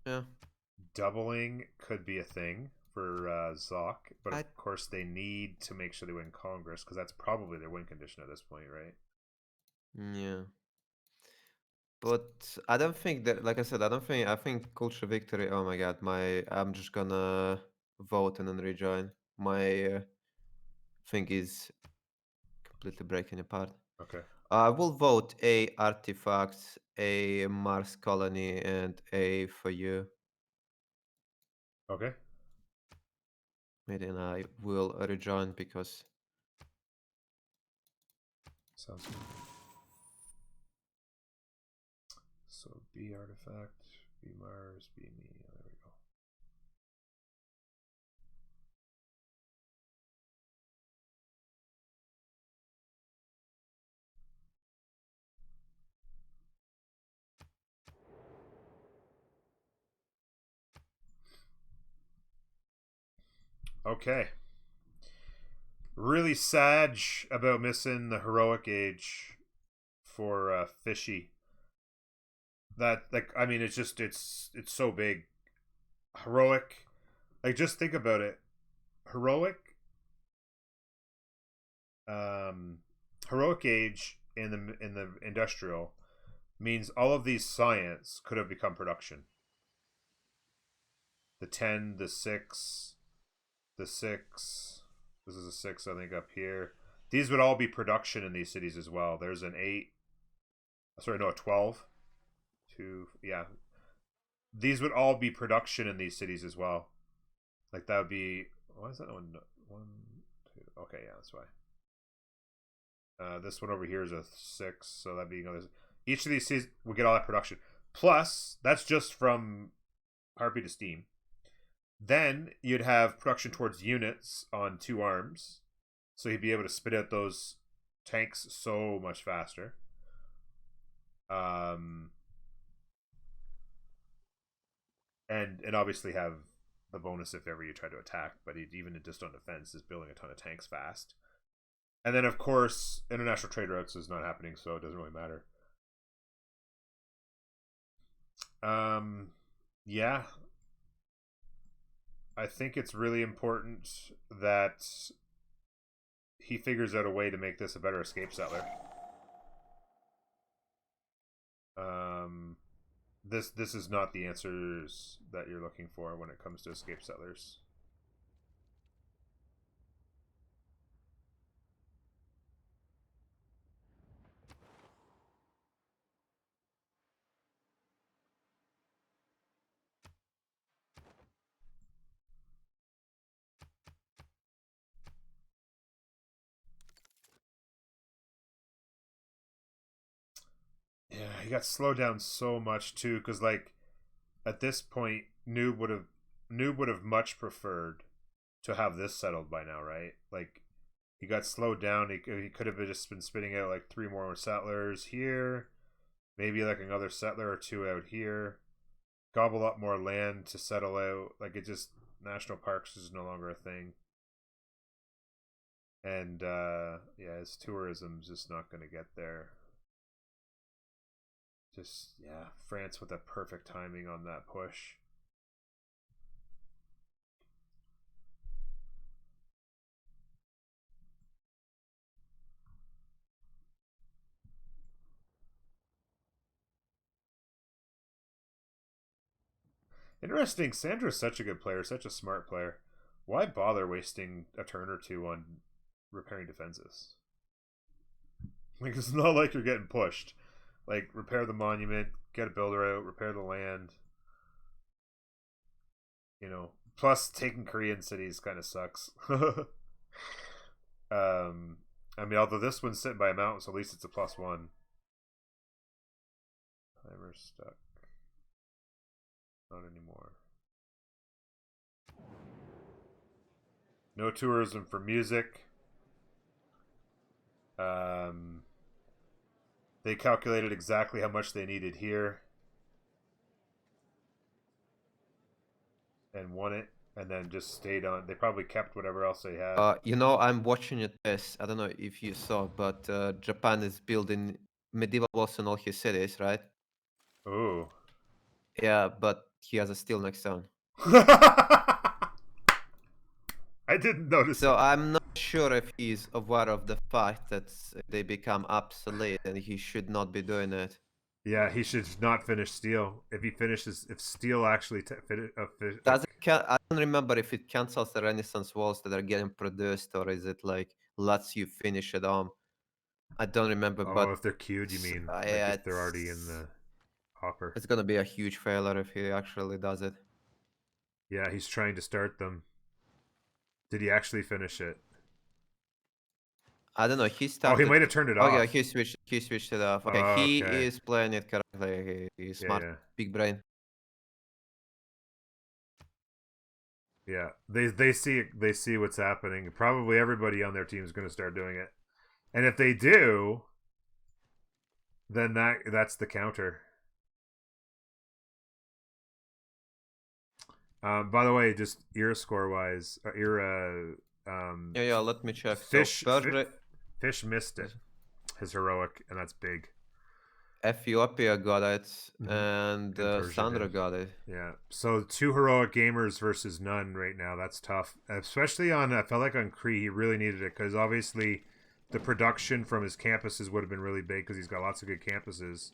Yeah. Doubling could be a thing for Zoc, but of course they need to make sure they win Congress, because that's probably their win condition at this point, right? Yeah. But I don't think that, like I said, I think culture victory. Oh my god, I'm just gonna vote and then rejoin. My thing is completely breaking apart. Okay. I will vote A artifacts, A Mars colony, and A for you. Okay. Maybe then I will rejoin because. Sounds good. So B artifact, B Mars, B me. There we go. Okay. Really sad about missing the heroic age for Fishy. That, like, I mean, it's just it's so big. Heroic, like, just think about it. Heroic, heroic age in the industrial means all of these science could have become production. The 10, the 6, the 6. This is a 6, I think, up here. These would all be production in these cities as well. There's an 8. Sorry, no, a 12. 2, yeah. These would all be production in these cities as well. Like, that would be... Why is that one? 1, 2... Okay, yeah, that's why. This one over here is a 6, so that'd be another... Each of these sees will get all that production. Plus, that's just from Harpy to Steam. Then you'd have production towards units on 2 arms. So he'd be able to spit out those tanks so much faster. And obviously have the bonus if ever you try to attack, but even just on defense is building a ton of tanks fast. And then of course international trade routes is not happening, so it doesn't really matter. Yeah, I think it's really important that he figures out a way to make this a better escape settler. This is not the answers that you're looking for when it comes to escape settlers. Yeah, he got slowed down so much too, because like at this point, Noob would have much preferred to have this settled by now, right? Like he got slowed down. He could have just been spitting out like 3 more settlers here, maybe like another settler or 2 out here, gobble up more land to settle out. Like it just national parks is no longer a thing. And yeah, his tourism's just not going to get there. Just, yeah, France with that perfect timing on that push. Interesting. Sandra's such a good player, such a smart player. Why bother wasting a turn or 2 on repairing defenses? Like, it's not like you're getting pushed. Like, repair the monument, get a builder out, repair the land. You know, plus taking Korean cities kind of sucks. I mean, although this one's sitting by a mountain, so at least it's a +1. Timer stuck. Not anymore. No tourism for music. They calculated exactly how much they needed here and won it, and then just stayed on. They probably kept whatever else they had. You know, I'm watching it this. I don't know if you saw, but Japan is building medieval walls in all his cities, right? Ooh. Yeah, but he has a steel next turn. I didn't notice. So I'm not sure if he's aware of the fact that they become obsolete and he should not be doing it. Yeah, he should not finish steel. If he finishes, if steel actually Does it I don't remember if it cancels the Renaissance walls that are getting produced, or is it like lets you finish it on. I don't remember, oh, but if they're queued, you mean? Like yeah, if they're already in the hopper. It's gonna be a huge failure if he actually does it. Yeah, he's trying to start them. Did he actually finish it? I don't know. He started. Oh, he might have turned it off. Okay, he switched it off. Okay, Oh, he okay. is playing it correctly. He's smart, Yeah. big brain. Yeah, they see what's happening. Probably everybody on their team is going to start doing it, and if they do, then that's the counter. By the way, just era score wise, Yeah. Let me check. Fish, so Fish missed it. His heroic, and that's big. Ethiopia got it, and Sandra did. got it. Yeah. So 2 heroic gamers versus none right now. That's tough, especially on. I felt like on Kree, he really needed it because obviously the production from his campuses would have been really big because he's got lots of good campuses.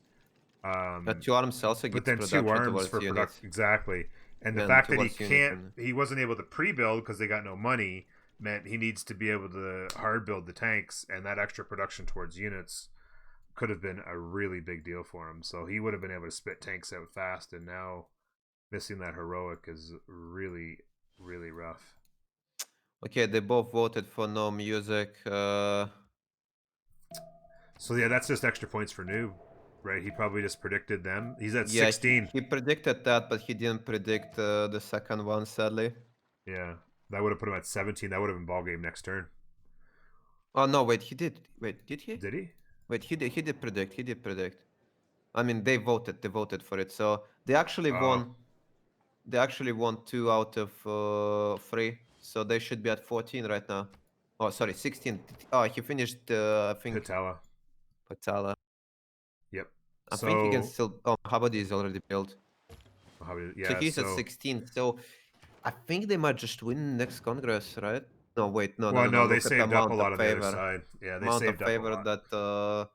But 2 arms also but gets then 2 production arms towards for units. production exactly. And the fact that he wasn't able to pre-build because they got no money meant he needs to be able to hard build the tanks, and that extra production towards units could have been a really big deal for him. So he would have been able to spit tanks out fast, and now missing that heroic is really, really rough. Okay, they both voted for no music. So yeah, that's just extra points for Noob, right? He probably just predicted them. He's at Yeah, 16. he predicted that, but he didn't predict the second one, sadly. Yeah, that would have put him at 17. That would have been ball game next turn. Oh no, wait, he did. Wait, did he? Did he? Wait, he did predict. He did predict. I mean, they voted for it. So they actually won. They actually won 2 out of 3. So they should be at 14 right now. Oh, sorry, 16. Oh, he finished. I think Patella. Patala. Yep. I think he can So still. Oh, Habadi is already built. yeah. So he's at So 16. So I think they might just win next Congress, right? No, wait, no. well, no, they Look at the saved up a amount lot of on the other favor. side. Yeah, they Amount of saved up a favor lot. that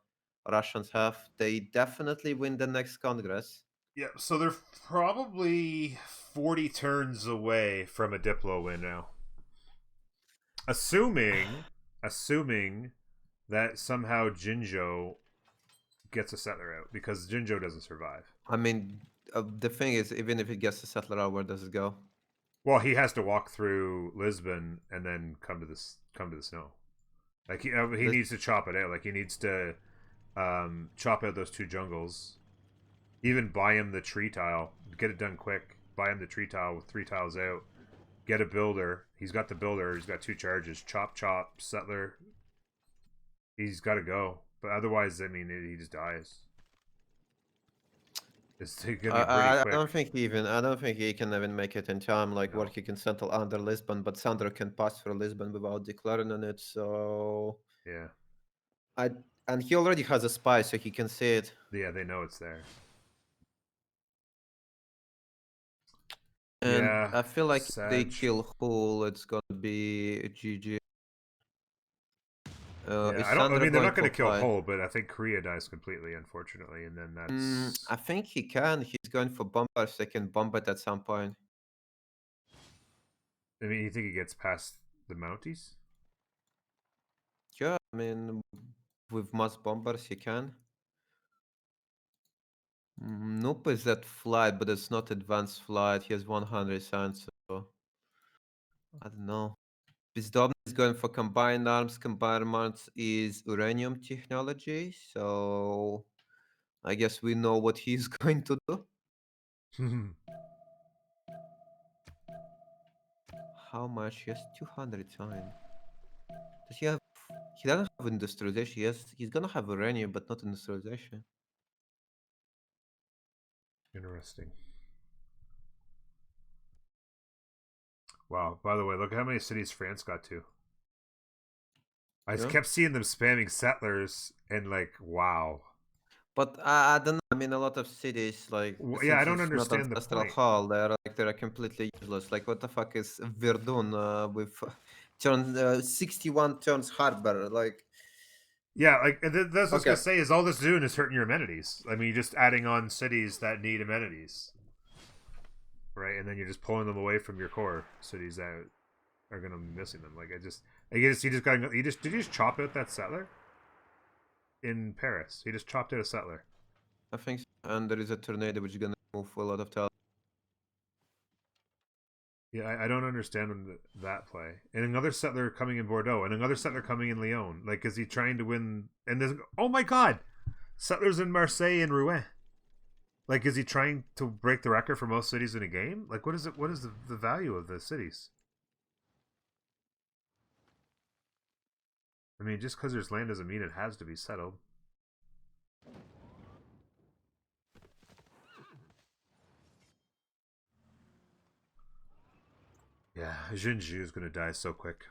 Russians have. They definitely win the next Congress. Yeah, so they're probably 40 turns away from a Diplo win now. Assuming that somehow Jinjo gets a settler out, because Jinjo doesn't survive. I mean, the thing is, even if it gets a settler out, where does it go? Well, he has to walk through Lisbon and then come to the snow. Like he needs to chop it out. Like he needs to chop out those 2 jungles. Even buy him the tree tile. Get it done quick. Buy him the tree tile with 3 tiles out. Get a builder. He's got the builder. He's got 2 charges. Chop, settler. He's got to go. But otherwise, I mean, he just dies. It's gonna be pretty I quick. don't think he can even make it in time. Like, No. what he can settle under Lisbon, but Sandro can pass through Lisbon without declaring on it. So Yeah. and he already has a spy, so he can see it. Yeah, they know it's there. And Yeah. I feel like if they Sag. kill Hull, it's gonna be GG. Yeah, I don't. I mean, they're not going to kill Hull, but I think Korea dies completely, unfortunately, and then that's. I think he can. He's going for bombers. They can bomb it at some point. I mean, you think he gets past the Mounties? Yeah, I mean, with mass bombers, he can. Nope is at flight, but it's not advanced flight. He has 100 science, so I don't know. Pisdom is going for combined arms. Combined arms is uranium technology, so I guess we know what he's going to do. How much? He has 200 science. Does he have? He doesn't have industrialization. He's gonna have uranium, but not industrialization. Interesting. Wow. By the way, look at how many cities France got to. I just kept seeing them spamming settlers, and like, wow. But I don't know. I mean, a lot of cities like Yeah, I don't it's not understand the ancestral point. hall. They're completely useless. Like, what the fuck is Verdun with turn 61 turns harbor? Like, Yeah, like that's what I was Okay. gonna say. Is all this doing is hurting your amenities? I mean, you're just adding on cities that need amenities, right? And then you're just pulling them away from your core cities that are gonna be missing them. Like I guess did you just chop out that settler in Paris? He just chopped out a settler. I think so. And there is a tornado which is gonna move a lot of tiles. Yeah, I don't understand that play. And another settler coming in Bordeaux, and another settler coming in Lyon. Like, is he trying to win? And there's, oh my god, settlers in Marseille and Rouen. Like, is he trying to break the record for most cities in a game? Like, what is it? What is the value of the cities? I mean, just because there's land doesn't mean it has to be settled. Yeah, Jinju is going to die so quick.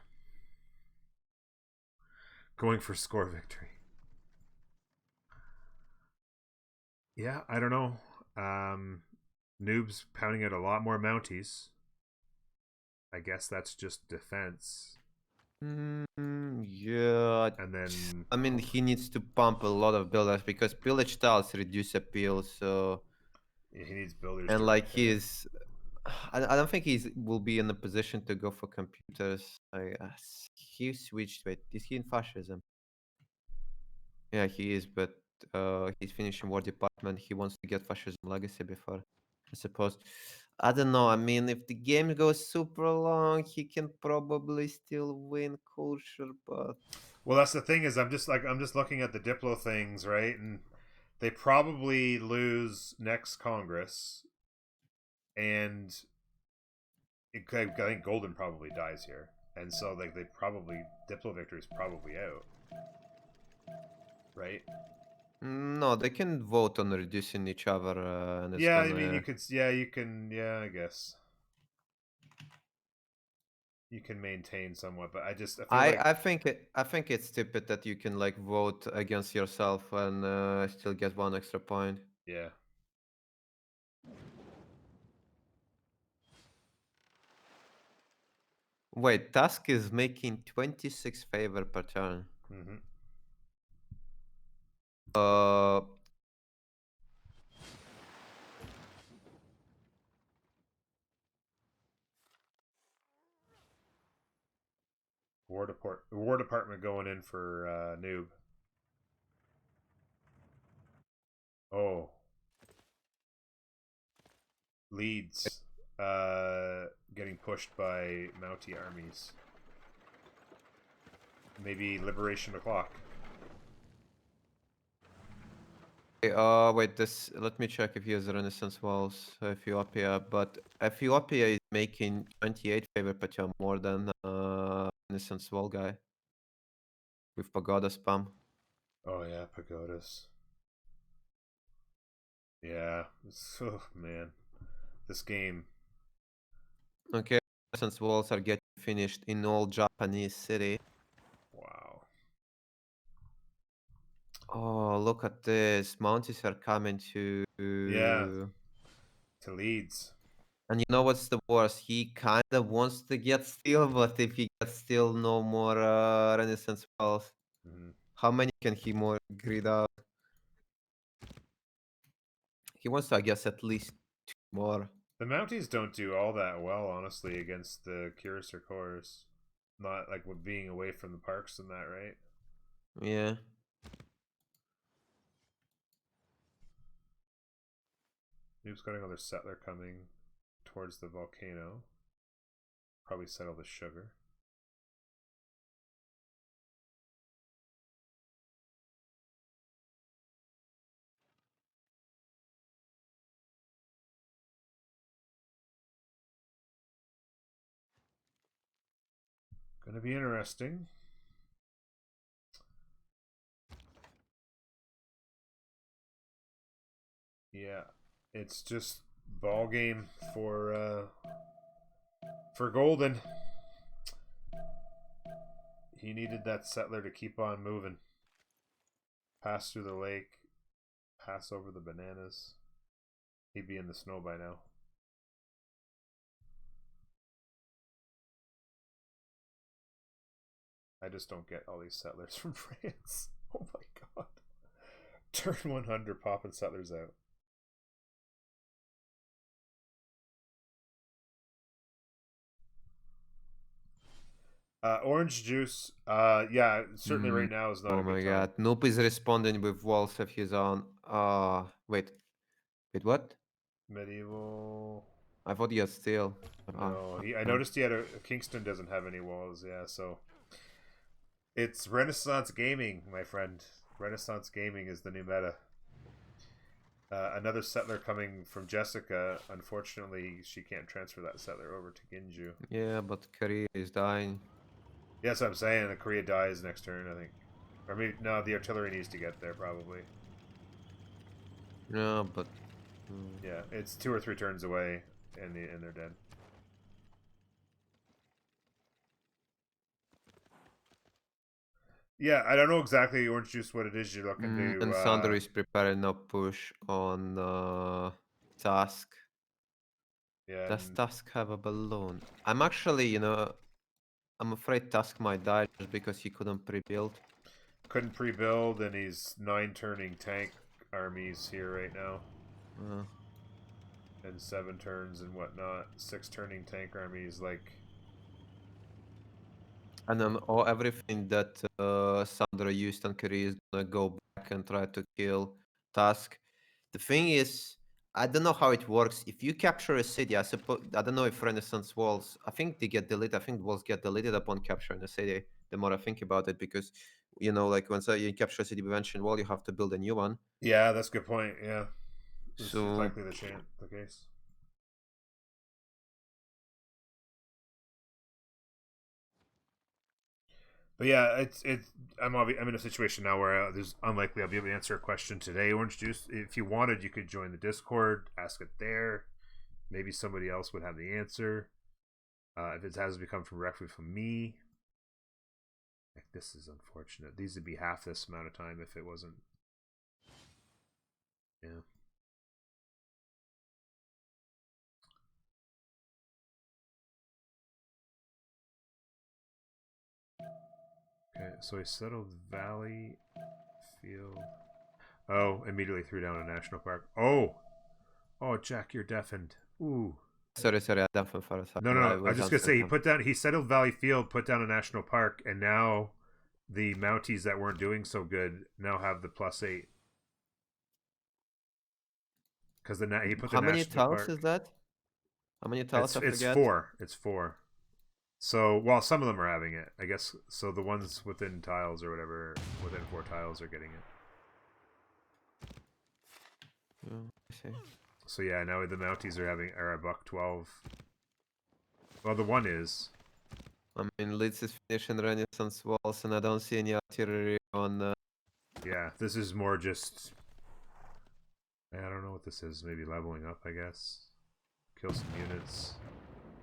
Going for score victory. Yeah, I don't know. Noob's pounding out a lot more Mounties. I guess that's just defense. Yeah. And then I mean, he needs to pump a lot of builders because pillage tiles reduce appeal. So he needs builders. and like he's, I don't think will be in a position to go for computers. He switched. Wait, is he in fascism? Yeah, he is, but he's finishing War Department. He wants to get fascism legacy before, I suppose. I don't know. I mean, if the game goes super long, he can probably still win culture, but well, that's the thing is I'm just looking at the Diplo things, right? And they probably lose next Congress, and I think Golden probably dies here, and so like they probably Diplo victory is probably out, right? No, they can vote on reducing each other, and it's Yeah, I gonna. mean you could. Yeah, you can. Yeah, I guess you can maintain somewhat, but I feel like I think it's stupid that you can like vote against yourself and still get 1 extra point. yeah. Wait, Tusk is making 26 favor per turn. Mm-hmm. Uh, War Department going in for noob. Oh, Leeds getting pushed by Mountie armies. Maybe Liberation o'clock. okay, wait, this. Let me check if he has Renaissance Walls, Ethiopia. But Ethiopia is making 28 favor per turn more than Renaissance Wall guy with Pagoda spam. Oh yeah, pagodas. Yeah, oh man, this game. Okay, Renaissance Walls are getting finished in all Japanese city. Wow. Oh, look at this. Mounties are coming to. Yeah, to Leeds. And you know what's the worst? He kind of wants to get steel, but if he gets steel, no more Renaissance Walls. Mm-hmm. How many can he more grid out? He wants to, I guess, at least 2 more. The Mounties don't do all that well, honestly, against the Civrus or cores. Not like with being away from the parks and that, right? Yeah. Noob's got another settler coming towards the volcano. Probably settle the sugar. Gonna be interesting. Yeah, it's just ball game for Golden. He needed that settler to keep on moving. Pass through the lake, pass over the bananas. He'd be in the snow by now. I just don't get all these settlers from France. Oh my god. Turn 100 popping settlers out. Orange juice. Yeah, certainly right now is not a Oh good my time. god. Nope is responding with walls of his own. Wait. Wait, what? Medieval. I thought he had steel. No, I noticed he had a Kingston doesn't have any walls. Yeah, so it's Renaissance gaming, my friend. Renaissance gaming is the new meta. Another settler coming from Jessica. Unfortunately, she can't transfer that settler over to Ginju. Yeah, but Korea is dying. Yes, I'm saying the Korea dies next turn, I think. Or maybe, no, the artillery needs to get there, probably. No, but... Yeah, it's 2 or 3 turns away, and they're dead. Yeah, I don't know exactly, Orange Juice, what it is you're looking to... And Sander is preparing a push on Tusk. Yeah, Does Tusk have a balloon? I'm actually, you know, I'm afraid Tusk might die just because he couldn't pre-build. couldn't pre-build, and he's 9 turning tank armies here right now. And 7 turns and whatnot. 6 turning tank armies, like... And then everything that Sandra used on Korea is gonna go back and try to kill Tusk. The thing is, I don't know how it works. If you capture a city, I suppose I don't know if Renaissance walls. I think they get deleted. I think walls get deleted upon capturing a city. The more I think about it, because you know, like once you capture a city prevention wall, you have to build a new one. Yeah, that's a good point. Yeah, this is So likely the case. But yeah, I'm in a situation now where there's unlikely I'll be able to answer a question today. Orange Juice, if you wanted, you could join the Discord, ask it there. Maybe somebody else would have the answer. If it has become directly from me, like, this is unfortunate. These would be half this amount of time if it wasn't. Yeah. Okay, so I settled Valley Field. Oh, immediately threw down a national park. Oh, Jack, you're deafened. Ooh. sorry, I deafened for a second. No. I was was just gonna say answering he settled Valley Field, put down a national park, and now the Mounties that weren't doing so good now have the +8. Because he put the How many national tiles park. is that? How many tiles? It's 4. It's 4. So, well, some of them are having it, I guess. So the ones within tiles or whatever, within 4 tiles, are getting it. Yeah, I see. So yeah, now the Mounties are a $1.12. Well, the one is. I mean, Leeds is finishing Renaissance walls, and I don't see any artillery on. Yeah, this is more just. I don't know what this is. Maybe leveling up, I guess. Kill some units.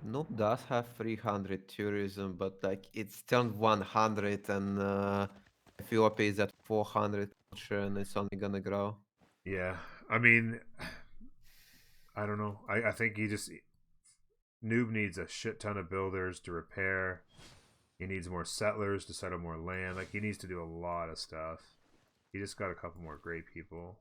Noob does have 300 tourism, but like it's turned 100, and Ethiopia is at 400 culture, and it's only gonna grow. Yeah, I mean, I don't know. I think Noob needs a shit ton of builders to repair. He needs more settlers to settle more land. Like, he needs to do a lot of stuff. He just got a couple more great people.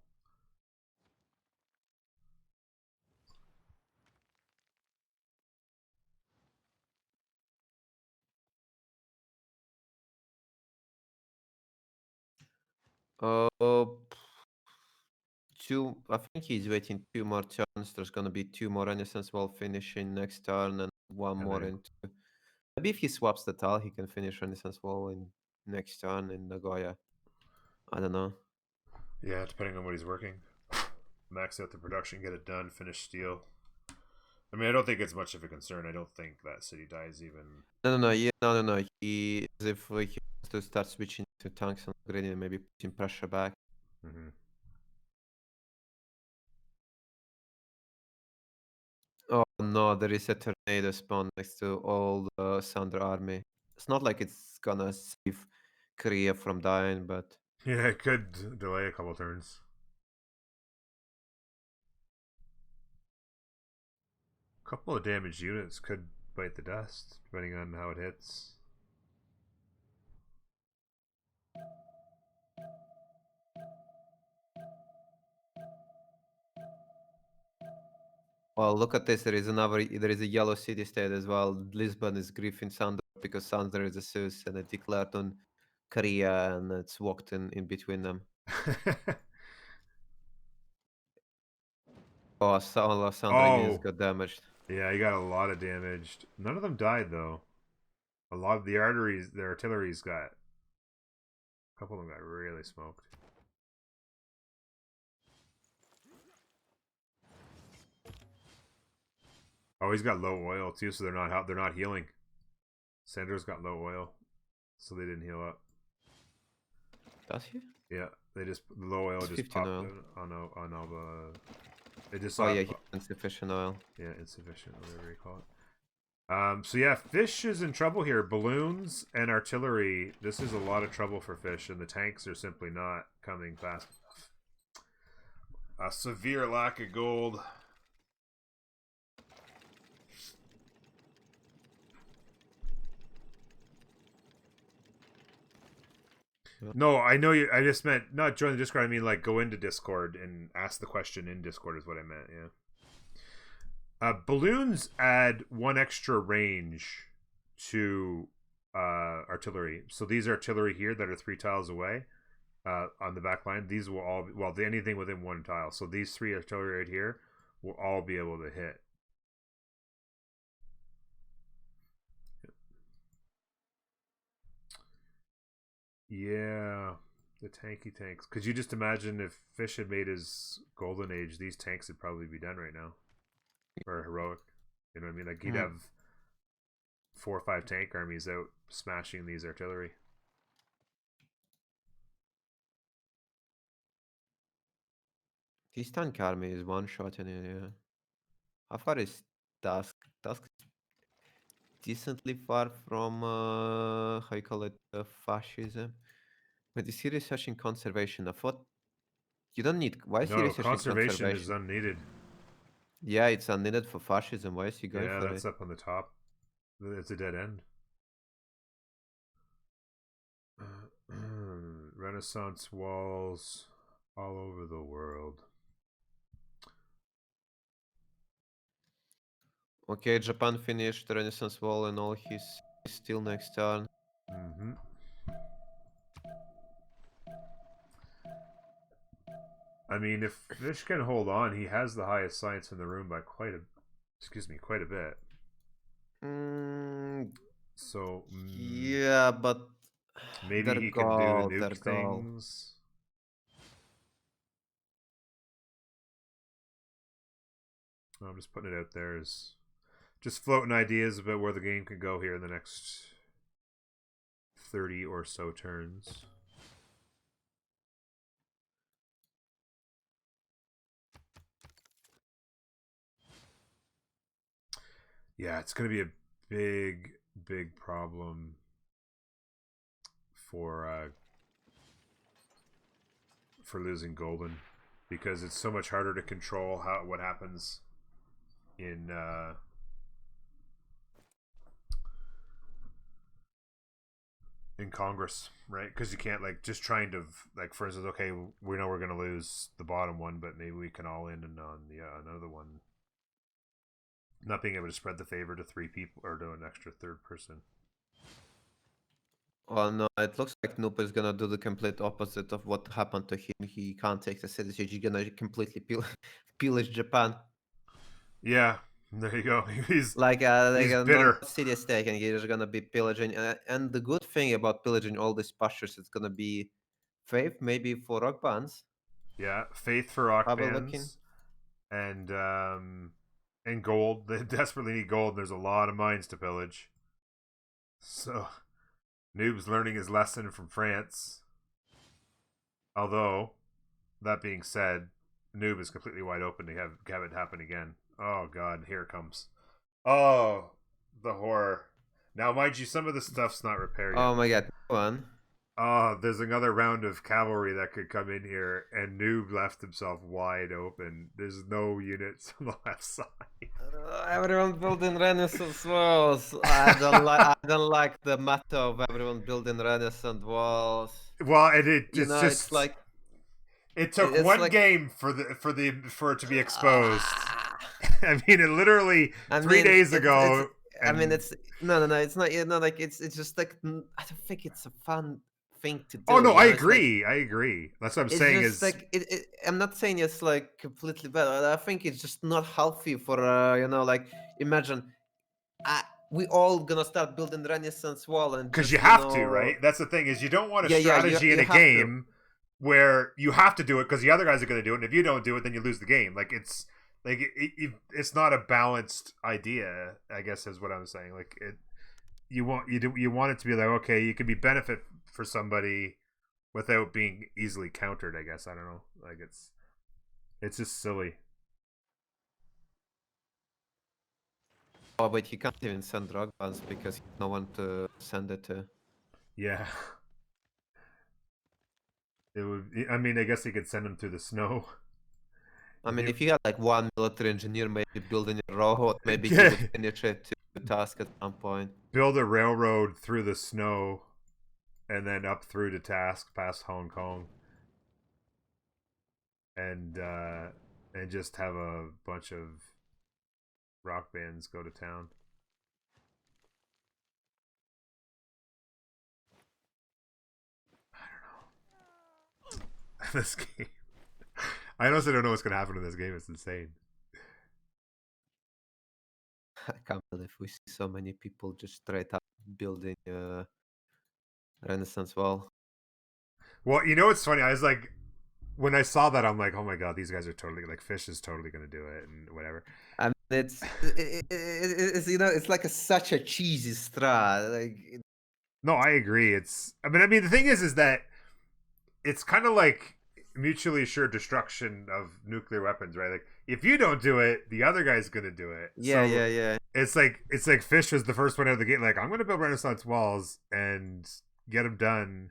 Oh, I think he's waiting 2 more turns. There's gonna be 2 more Renaissance wall finishing next turn, and one And more then- into. Maybe if he swaps the tile, he can finish Renaissance wall in next turn in Nagoya. I don't know. Yeah, depending on what he's working. Max out the production, get it done, finish steel. I mean, I don't think it's much of a concern. I don't think that city dies even. No. He, as if he wants to start switching to tanks and upgrading, and maybe putting pressure back. Mm-hmm. Oh no, there is a tornado spawn next to all the Thunder army. It's not like it's gonna save Korea from dying, but Yeah, it could delay a couple turns. A couple of damaged units could bite the dust, depending on how it hits. well, look at this. There is a yellow city state as well. Lisbon is griefing Thunder because Thunder is a Zeus, and it declared on Korea, and it's walked in between them. Oh, all of Thunder units got damaged. Yeah, he got a lot of damaged. None of them died, though. A lot of the artillery's got. A couple of them got really smoked. Oh, he's got low oil too, so they're not healing. Sandro's got low oil, so they didn't heal up. Does he? Yeah, the low oil It's just 15 popped oil. on all the. It just Oh yeah, insufficient oil. Yeah, insufficient, whatever you call it. So yeah, Fish is in trouble here. Balloons and artillery. This is a lot of trouble for Fish, and the tanks are simply not coming fast enough. A severe lack of gold. No, I know you. I just meant not join the Discord. I mean, like, go into Discord and ask the question in Discord is what I meant. Yeah. Balloons add 1 extra range to artillery. So these artillery here that are 3 tiles away on the back line, these will all anything within 1 tile. So these 3 artillery right here will all be able to hit. Yeah. The tanky tanks. Could you just imagine if Fish had made his golden age, these tanks would probably be done right now. Or heroic. You know what I mean? Like he'd have 4 or 5 tank armies out smashing these artillery. This tank army is one shot in it, yeah. How far is Tusk? Tusk is decently far from how you call it, fascism. But is he researching conservation? I thought you don't need. Why is he No, researching conservation is conservation? unneeded. Yeah, it's unneeded for fascism. Why is he going Yeah, for that's it? up on the top. It's a dead end. Renaissance walls all over the world. Okay, Japan finished the Renaissance Wall and all his still next turn. Mm-hmm. I mean, if Fish can hold on, he has the highest science in the room by quite a bit. So Yeah, but maybe their he can do goal, their nuke goal. things. I'm just putting it out there as just floating ideas about where the game could go here in the next 30 or so turns. Yeah, it's going to be a big problem for losing Golden, because it's so much harder to control what happens in Congress, right? Because you can't like just trying to like, for instance, okay, we know we're going to lose the bottom one, but maybe we can all in on the another one. Not being able to spread the favor to 3 people or to an extra third person. Oh no, it looks like Noob is gonna do the complete opposite of what happened to him. He can't take the city siege. He's gonna completely pillage Japan. Yeah, there you go. He's Like he's not bitter. city stake, and he's gonna be pillaging. And the good thing about pillaging all these pastures, it's gonna be faith maybe for rock bands. Yeah, faith for rock Have a look in. bands and gold. They desperately need gold. There's a lot of mines to pillage. So Noob's learning his lesson from France. Although, that being said, Noob is completely wide open to have it happen again. Oh god, here it comes. Oh, the horror. Now, mind you, some of the stuff's not repaired yet. Oh my god, one. Oh, there's another round of cavalry that could come in here, and Noob left himself wide open. There's no units on the left side. Everyone building Renaissance walls. I don't like the motto of everyone building Renaissance walls. Well, it's just it's like it took it's one like, game for it to be exposed. I mean, it literally 3 days ago. I mean, it's no. It's not. Like it's just like I don't think it's a fun thing to do. Oh no, I It's like, agree. I agree. That's what I'm it's saying. just Is like I'm not saying it's like completely bad. I think it's just not healthy for like imagine, we all gonna start building Renaissance wall and because just, you have to, right? That's the thing, is you don't want a strategy in a you have to. game where you have to do it because the other guys are going to do it, and if you don't do it, then you lose the game. Like it's like it's not a balanced idea, I guess, is what I'm saying. Like you want it to be like, okay, you can be benefit for somebody without being easily countered, I guess. I don't know. Like it's just silly. Oh, but he can't even send rock bands because he has no one to send it to. Yeah. It would. I mean, I guess he could send them through the snow. I mean, if you had like one military engineer maybe building a road, maybe he would finish it to the task at some point. Build a railroad through the snow, and then up through to task past Hong Kong, and just have a bunch of rock bands go to town. I don't know. This game. I honestly don't know what's gonna happen in this game. It's insane. I can't believe we see so many people just straight up building Renaissance wall. Well, you know what's funny? I was like, when I saw that, I'm like, oh my god, these guys are totally like Fish is totally gonna do it and whatever. I mean, it's it's like such a cheesy strat. Like, No, I agree. I mean, the thing is that it's kind of like mutually assured destruction of nuclear weapons, right? Like, if you don't do it, the other guy's gonna do it. yeah. It's like Fish was the first one out of the gate. Like, I'm gonna build Renaissance walls and get them done,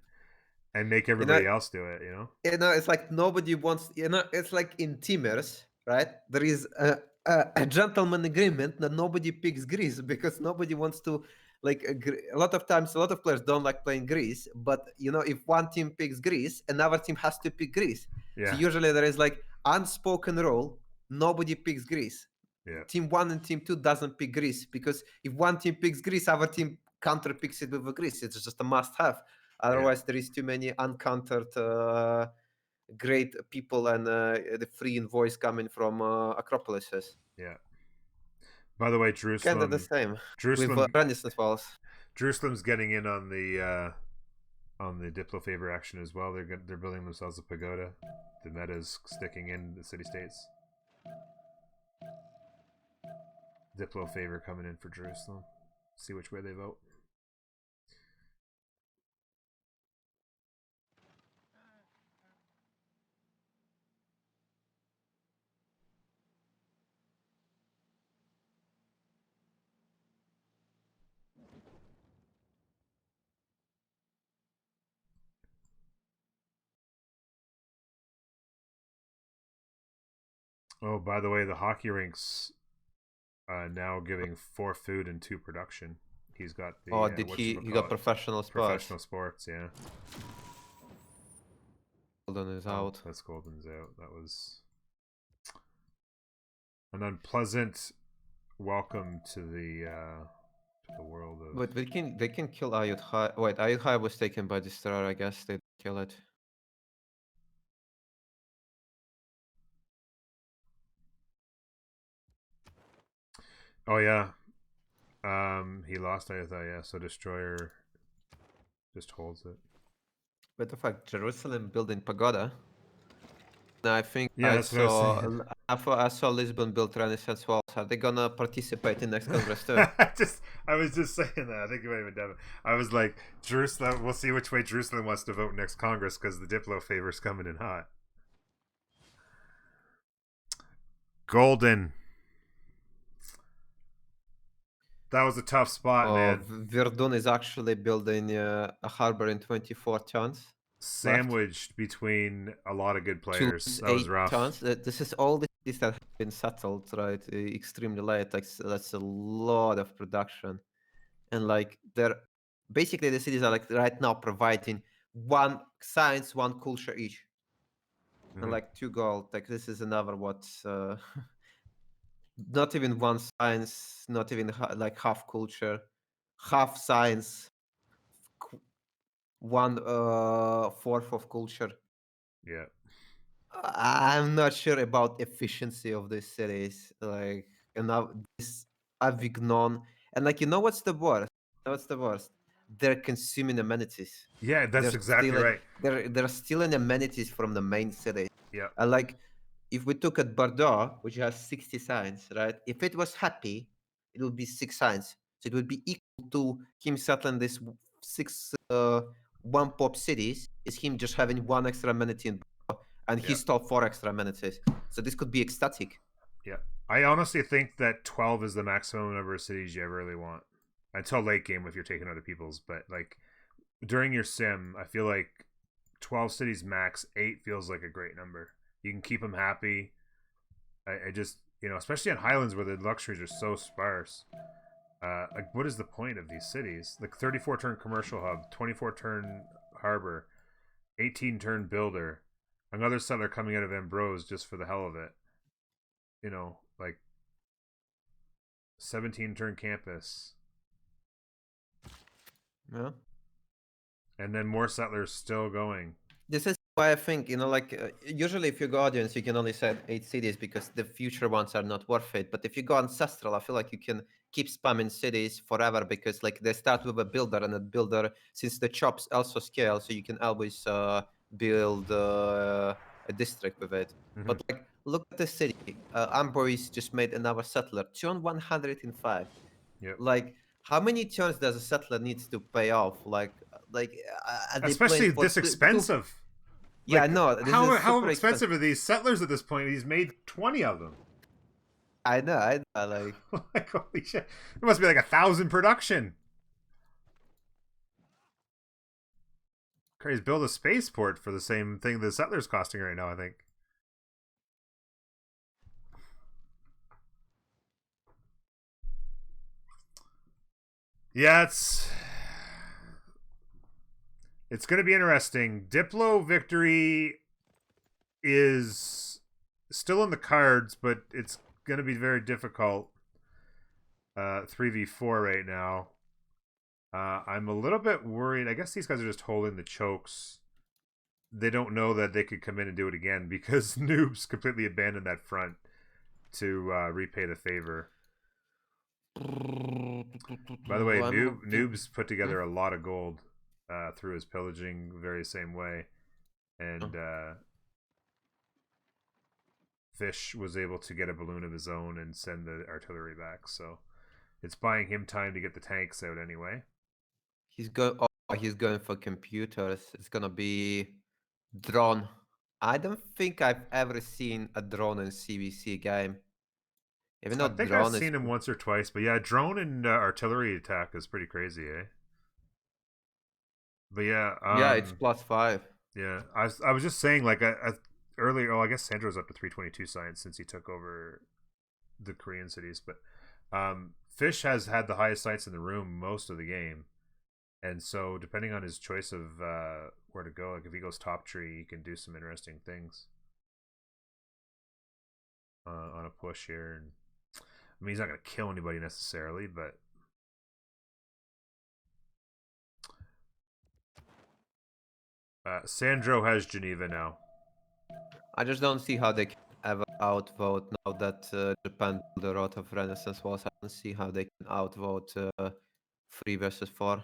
and make everybody else do it. It's like nobody wants. It's like in Timers, right? There is a gentleman agreement that nobody picks Greece because nobody wants to. Like a lot of times, a lot of players don't like playing Greece. But if one team picks Greece, another team has to pick Greece. Yeah. So usually there is like unspoken rule: nobody picks Greece. Yeah. Team 1 and Team 2 doesn't pick Greece because if one team picks Greece, other team counter picks it with a Greece. It's just a must-have. Otherwise, there is too many uncountered great people and the free invoice coming from Acropolises. Yeah. By the way, Jerusalem. Kind of the same Jerusalem. with Renaissance walls. Jerusalem's getting in on the Diplo favor action as well. They're building themselves a pagoda. The meta's sticking in the city-states. Diplo favor coming in for Jerusalem. See which way they vote. Oh, by the way, the hockey rinks now giving 4 food and 2 production. He's got the. Did he got professional sports? Professional sports, yeah. Golden is out. That's Golden's out. That was an unpleasant welcome to the world of. But they can kill Ayut High. Wait, Ayut High was taken by Destroyer. I guess they kill it. Oh yeah, he lost Ayut High. Yeah, so Destroyer just holds it. But the fact Jerusalem building pagoda. I think Yeah, I saw Lisbon build Renaissance walls. Are they gonna participate in next Congress too? I was just saying that. I think you might have done it. I was like, Jerusalem. We'll see which way Jerusalem wants to vote next Congress because the Diplo favor's coming in hot. Golden. That was a tough spot, man. Verdun is actually building a harbor in 24 tons. Sandwiched between a lot of good players. That was rough. Tons. This is all the cities that have been settled, right? Extremely late. Like that's a lot of production, and like they're basically the cities are like right now providing 1 science, 1 culture each, and like 2 gold. Like this is another what's. Not even 1 science, not even like half culture, half science, 1/4 of culture. Yeah. I'm not sure about efficiency of these cities. Like, and now this Avignon, and like what's the worst? What's the worst? They're consuming amenities. Yeah, that's exactly right. They're stealing amenities from the main city. Yeah. And like, if we took at Bordeaux, which has 60 signs, right? If it was happy, it would be 6 signs. So it would be equal to him settling this 6 one pop cities, is him just having 1 extra amenity in Bordeaux, and he stole 4 extra amenities. So this could be ecstatic. Yeah. I honestly think that 12 is the maximum number of cities you ever really want. Until late game if you're taking other people's. But like during your sim, I feel like 12 cities max, 8 feels like a great number. You can keep them happy. I just, especially in Highlands where the luxuries are so sparse. Like, what is the point of these cities? Like 34 turn commercial hub, 24 turn harbor, 18 turn builder, another settler coming out of Ambrose just for the hell of it. Like 17 turn campus. Yeah. And then more settlers still going. This is why I think, usually if you go audience, you can only set 8 cities because the future ones are not worth it. But if you go ancestral, I feel like you can keep spamming cities forever because like they start with a builder, and a builder, since the chops also scale, so you can always build a district with it. But like, look at the city. Amboys just made another settler. Turn 105. Yep. Like, how many turns does a settler needs to pay off? They Especially playing for this expensive. Yeah, Like, no. This how is super expensive are these settlers at this point? He's made 20 of them. I know. Like, Like, holy shit! It must be like 1,000 production. Crazy, build a spaceport for the same thing the settler's costing right now, I think. Yeah, it's going to be interesting. Diplo victory is still in the cards, but it's going to be very difficult. 3v4 right now. I'm a little bit worried. I guess these guys are just holding the chokes. They don't know that they could come in and do it again because Noobs completely abandoned that front to repay the favor. By the way, Noobs put together a lot of gold through his pillaging the very same way. And Fish was able to get a balloon of his own and send the artillery back. So it's buying him time to get the tanks out anyway. he's going for computers. It's gonna be drone. I don't think I've ever seen a drone in CVC game. Even though I think I've seen him once or twice, but yeah, drone and artillery attack is pretty crazy, eh? But yeah, yeah, it's +5. Yeah, I was just saying, like, earlier. Oh, I guess Sandro's up to 322 science since he took over the Korean cities. But Fish has had the highest sites in the room most of the game, and so depending on his choice of where to go, like if he goes top tree, he can do some interesting things on a push here. And I mean, he's not going to kill anybody necessarily, but Sandro has Geneva now. I just don't see how they can ever outvote now that Japan built a lot of Renaissance walls. I don't see how they can outvote 3 versus 4.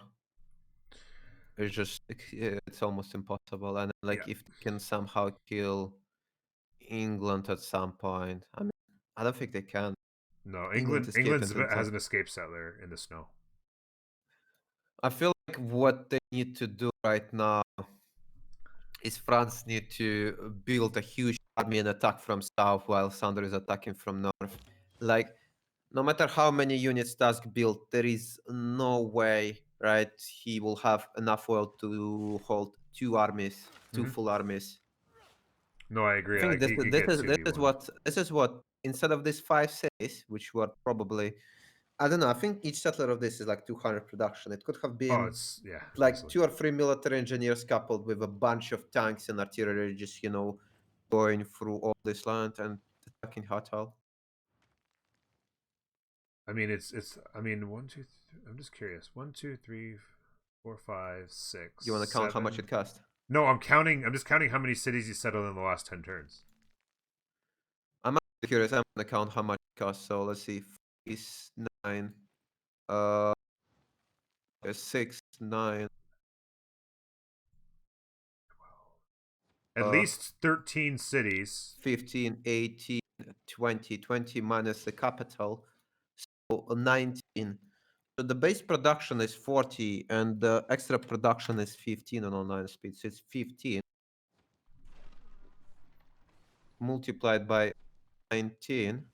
It's almost impossible. And like, if they can somehow kill England at some point, I mean, I don't think they can. No, England has an escape settler in the snow. I feel like what they need to do right now is France need to build a huge army and attack from south while Sandro is attacking from north. Like, no matter how many units Tusk built, there is no way, right, he will have enough oil to hold 2 armies, 2 full armies. No, I agree. I think this is what instead of these 5 cities, which were probably, I don't know, I think each settler of this is like 200 production. It could have been like easily 2 or 3 military engineers coupled with a bunch of tanks and artillery, just going through all this land and attacking Hotel. I mean, I mean, 1, 2, 3, I'm just curious. 1, 2, 3, 4, 5, 6. You want to count how much it cost? No, I'm just counting how many cities you settled in the last 10 turns. I'm actually curious. I'm gonna count how much it costs. So let's see. 9, 6, 9. At least 13 cities. 15, 18, 20. 20 minus the capital. So 19. So the base production is 40 and the extra production is 15 on online speed. So it's 15 multiplied by 19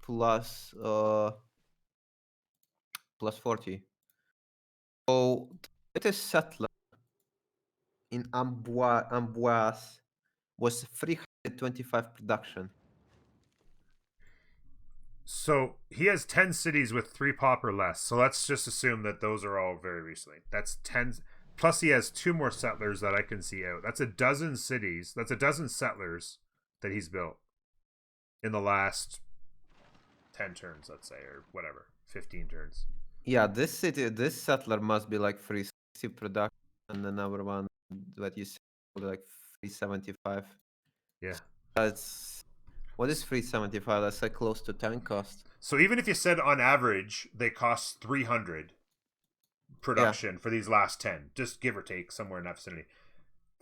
plus 40. So it is settler in Amboise was 325 production. So he has 10 cities with 3 pop or less. So let's just assume that those are all very recently. That's 10. Plus he has 2 more settlers that I can see out. That's a dozen cities. That's a dozen settlers that he's built in the last 10 turns, let's say, or whatever, 15 turns. Yeah, this settler must be like 360 production, and another one that you said like 375. Yeah. What is 375? That's like close to 10 cost. So even if you said on average they cost 300 production for these last 10, just give or take somewhere in that vicinity,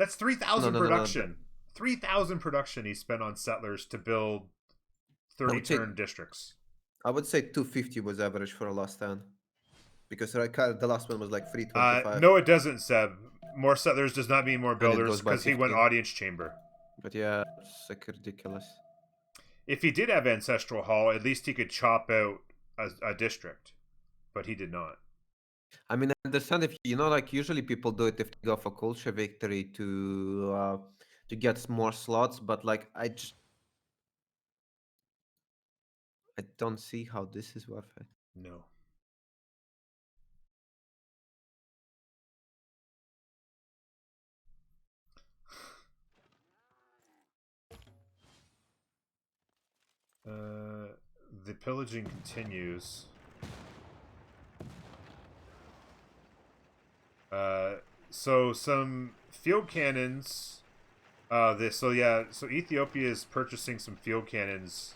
That's 3,000 No. production. 3,000 production he spent on settlers to build 30 would say- turn districts. I would say 250 was average for a last turn. Because the last one was like 325. No, it doesn't, Seb. More settlers does not mean more it builders goes by because he went 15. audience chamber. But yeah, it's like ridiculous. If he did have Ancestral Hall, at least he could chop out a district. But he did not. I mean, I understand if like usually people do it if they go for culture victory to get more slots, but like I don't see how this is worth it. No. The pillaging continues. So some field cannons. So Ethiopia is purchasing some field cannons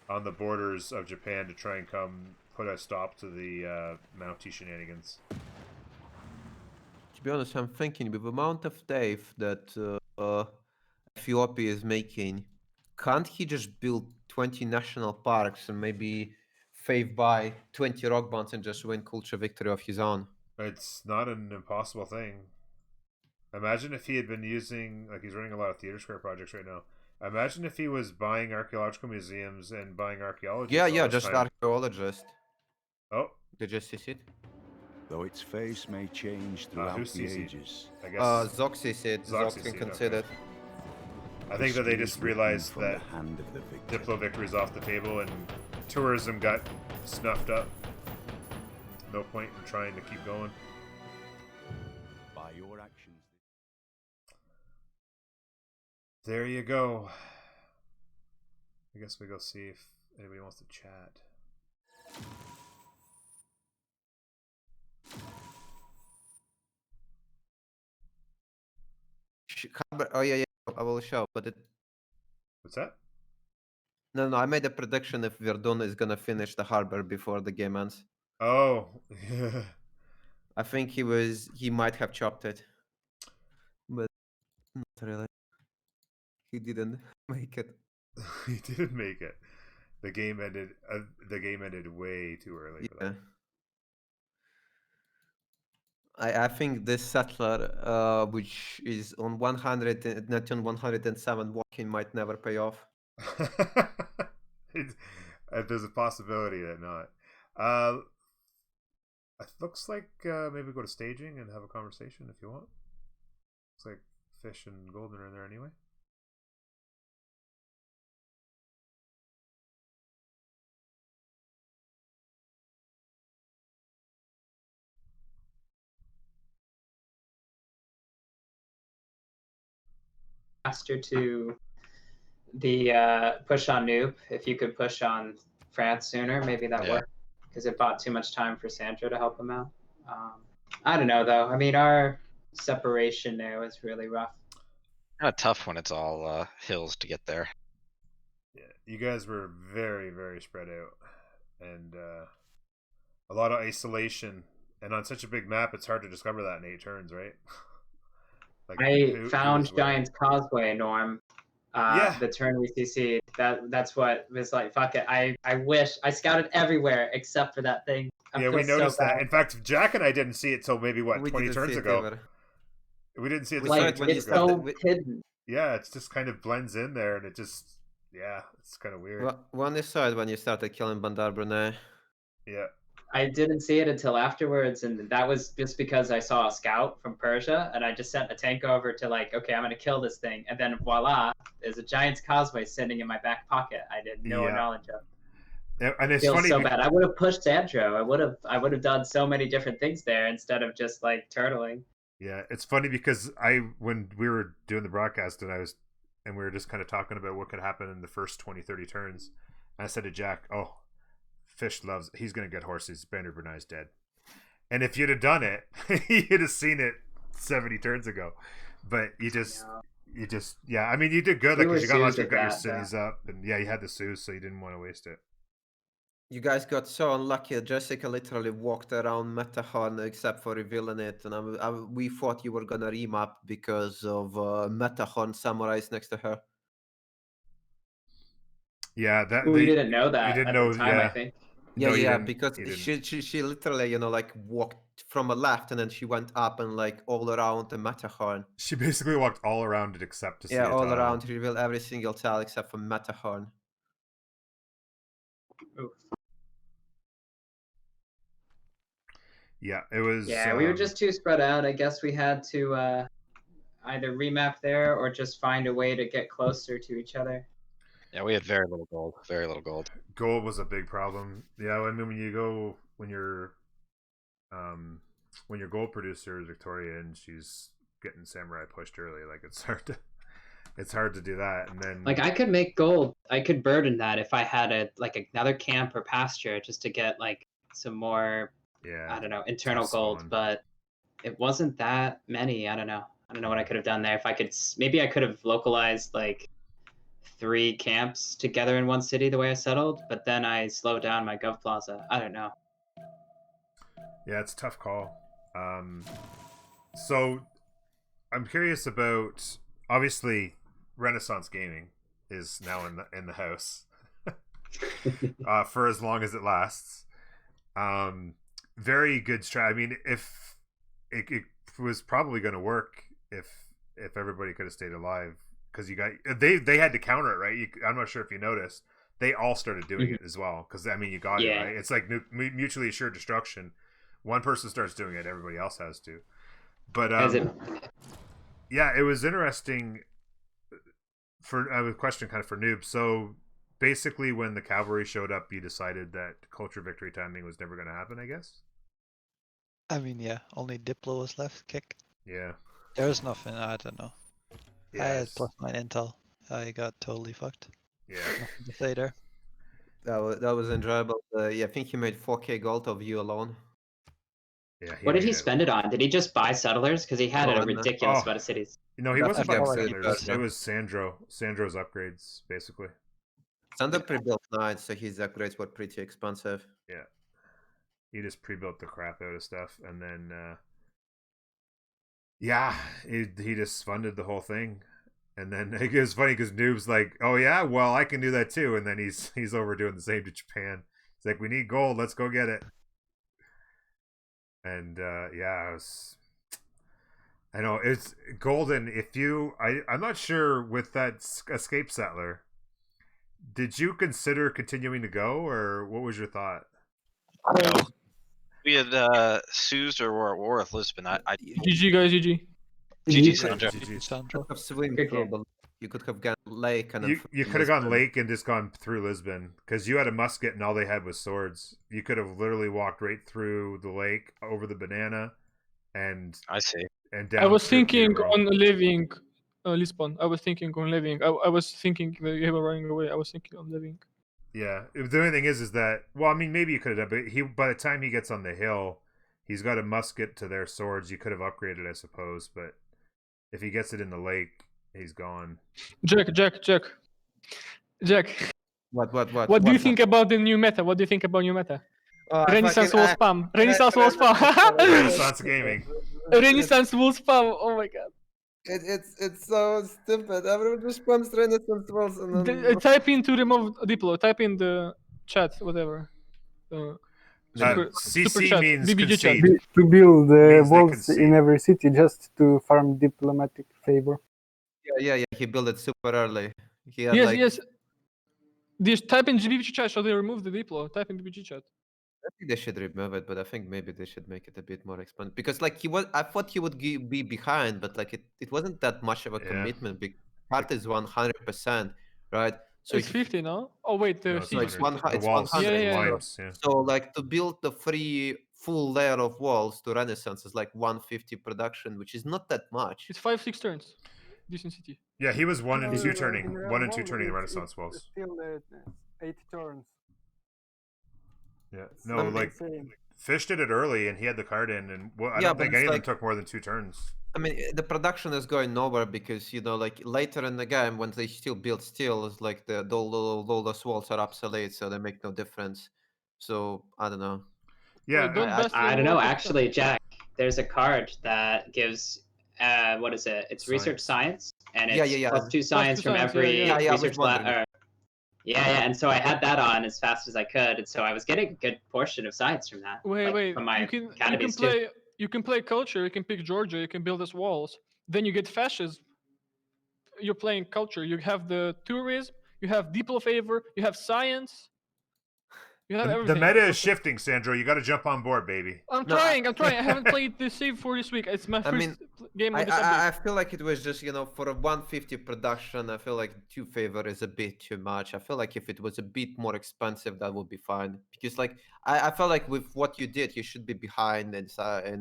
on the borders of Japan to try and come put a stop to the Mountie shenanigans. To be honest, I'm thinking with the amount of Dave that Ethiopia is making, can't he just build 20 national parks and maybe fave by 20 rock bonds and just win culture victory of his own? It's not an impossible thing. Imagine if he had been using, like, he's running a lot of theater square projects right now. Imagine if he was buying archaeological museums and buying archaeologists. Yeah, just archaeologist. Oh, Did you see it? Though its face may change throughout who the sees it? ages. I guess. Zoxy said. Zoxy Zoxy said, considered. I think that they just realized from that the hand of the victor. Diplo victory's off the table and tourism got snuffed up. No point in trying to keep going. By your actions. There you go. I guess we go see if anybody wants to chat. Oh yeah, I will show. But What's that? no, I made a prediction if Verdun is gonna finish the harbor before the game ends. Oh, I think he might have chopped it, but not really. He didn't make it. he didn't make it. The game ended. The game ended way too early for that. I think this settler, which is on 100, not on 107 walking, might never pay off. There's a possibility that not. It looks like maybe go to staging and have a conversation if you want. Looks like Fish and Golden are in there anyway. Faster to the push on Noob. If you could push on France sooner, maybe that worked because it bought too much time for Sandro to help him out. I don't know though. I mean, our separation there was really rough. Kind of tough when it's all hills to get there. Yeah, you guys were very, very spread out, and a lot of isolation. And on such a big map, it's hard to discover that in 8 turns, right? Like, I found Giant's Causeway, Norm. The turn we CC'd. That's what was like. Fuck it. I wish I scouted everywhere except for that thing. Yeah, we noticed that. In fact, Jack and I didn't see it till maybe 20 turns ago. We didn't see it. Like it's so hidden. Yeah, it just kind of blends in there, and it just it's kind of weird. Well, when you saw it when you started killing Bandar Brunei. Yeah. I didn't see it until afterwards, and that was just because I saw a scout from Persia, and I just sent a tank over to like, okay, I'm gonna kill this thing, and then voila, there's a Giant's Causeway sitting in my back pocket. I did no knowledge of. And it's feels funny so bad. I would have pushed Sandro. I would have done so many different things there instead of just like turtling. Yeah, it's funny because when we were doing the broadcast and we were just kind of talking about what could happen in the first 20-30 turns, I said to Jack, "Oh, Fish he's going to get horses. Bandar Brunei's dead." And if you'd have done it, you'd have seen it 70 turns ago. But I mean, you did good because you got your cities up, and you had the Sioux, so you didn't want to waste it. You guys got so unlucky. Jessica literally walked around Metahorn except for revealing it, and we thought you were gonna remap because of Metahorn samurais next to her. Yeah, that We they, didn't know we that didn't at know. the time, I Yeah, think. Yeah, No, you yeah, didn't. because You didn't. she literally, like walked from a left and then she went up and like all around the Matterhorn. She basically walked all around it except to see Yeah, a all tile. around, to reveal every single tile except for Matterhorn. Oof. Yeah, it was. Yeah, we were just too spread out. I guess we had to either remap there or just find a way to get closer to each other. Yeah, we had very little gold. Very little gold. Gold was a big problem. Yeah, I mean when your gold producer is Victoria and she's getting samurai pushed early, like it's hard to do that. And then Like I could make gold. I could burden that if I had another camp or pasture just to get like some more, yeah, I don't know, internal tough gold, spawn. but it wasn't that many. I don't know what I could have done there. If I could, maybe I could have localized like 3 camps together in one city the way I settled, but then I slowed down my Gov Plaza. I don't know. Yeah, it's a tough call. So I'm curious about, obviously Renaissance Gaming is now in the house for as long as it lasts. Very good strat. I mean, if it was probably going to work if everybody could have stayed alive, because you got they had to counter it, right? I'm not sure if you noticed, they all started doing it as well, because I mean you got it, Yeah. right? It's like mutually assured destruction. One person starts doing it, everybody else has to. But yeah, it was interesting. For I have a question kind of for noobs. So basically, when the cavalry showed up, you decided that culture victory timing was never going to happen, I guess. I mean, yeah, only Diplo was left. Kick. Yeah. There was nothing. I don't know. I had Yes. +9 intel. I got totally fucked. Yeah. Nothing to say there. That was enjoyable. Yeah, I think he made 4K gold of you alone. Yeah. What did he made it. spend it on? Did he just buy settlers? Because he had a ridiculous amount of cities. No, he That's wasn't the buying upgrade settlers. version. It was Sandro's upgrades, basically. Sander pre-built knights, so his upgrades were pretty expensive. Yeah. He just pre-built the crap out of stuff, and then yeah, he just funded the whole thing. And then it was funny because Noob's like, "Oh yeah, well I can do that too." And then he's over doing the same to Japan. He's like, "We need gold. Let's go get it." And yeah, I know it's golden. If I'm not sure with that escape settler. Did you consider continuing to go, or what was your thought? No. We had Suze or were at war with Lisbon. GG guys, GG. GG Sandra. Sandra. Could have swim Good through, game. but you could have gone lake and then You could have gone lake and just gone through Lisbon, because you had a musket and all they had was swords. You could have literally walked right through the lake, over the banana, and I see. and down. I was to thinking Peterborough. on leaving Lisbon. I was thinking on leaving. I was thinking they were running away. I was thinking on leaving. Yeah, the only thing is that, well, I mean, maybe you could have done, but by the time he gets on the hill, he's got a musket to their swords. You could have upgraded, I suppose, but if he gets it in the lake, he's gone. Jack. What do you think about the new meta? What do you think about new meta? Renaissance will spam. Renaissance will spam. Renaissance Gaming. Renaissance will spam. Oh my god. It's so stupid. Everyone just spams Renaissance walls and then Type in to remove Diplo. Type in the chat, whatever. Super CC chat. means BBG chat. concede. To build Means they walls concede. in every city just to farm diplomatic favor. yeah, he built it super early. He had Yes. Just type in BBG chat. Shall they remove the Diplo? Type in BBG chat. I think they should remove it, but I think maybe they should make it a bit more expensive, because like I thought he would be behind, but like it wasn't that much of a Yeah. commitment. Part is 100%, right? So It's 50 now. Oh wait, No, it's So it's 100. 100. The It's walls, 100. Yeah. limes, yeah. So like to build the full layer of walls to Renaissance is like 150 production, which is not that much. It's 5-6 turns. Decent city. Yeah, he was 1 and 2 turning, In 1 and 2 Wall, turning the it's Renaissance walls. Still 8 turns. Yeah, It's no, not like insane. Fish did it early, and he had the card in, and I Yeah, don't but think it's any of them like- took more than 2 turns. I mean, the production is going nowhere because like later in the game when they still build steel, it's like all those walls are obsolete, so they make no difference. So I don't know. Yeah, Wait, don't I- best I the don't know. work of Actually, Jack, there's a card that gives what is it? It's research science, and Yeah, it's yeah, yeah. plus 2 science from science, yeah, every yeah. Yeah, I was research wondering. yeah, and so I had that on as fast as I could, and so I was getting a good portion of science from that. Wait, like, wait. From my You can academies too. play culture. You can pick Georgia. You can build us walls. Then you get fascism. You're playing culture. You have the tourism. You have diplo favor. You have science. You have the everything. meta is shifting, Sandro. You got to jump on board, baby. I'm No, trying. I haven't played the save for this week. It's my I first mean, game of this update. I feel like it was just, for a 150 production, I feel like 2 favor is a bit too much. I feel like if it was a bit more expensive, that would be fine. Because like I felt like with what you did, you should be behind in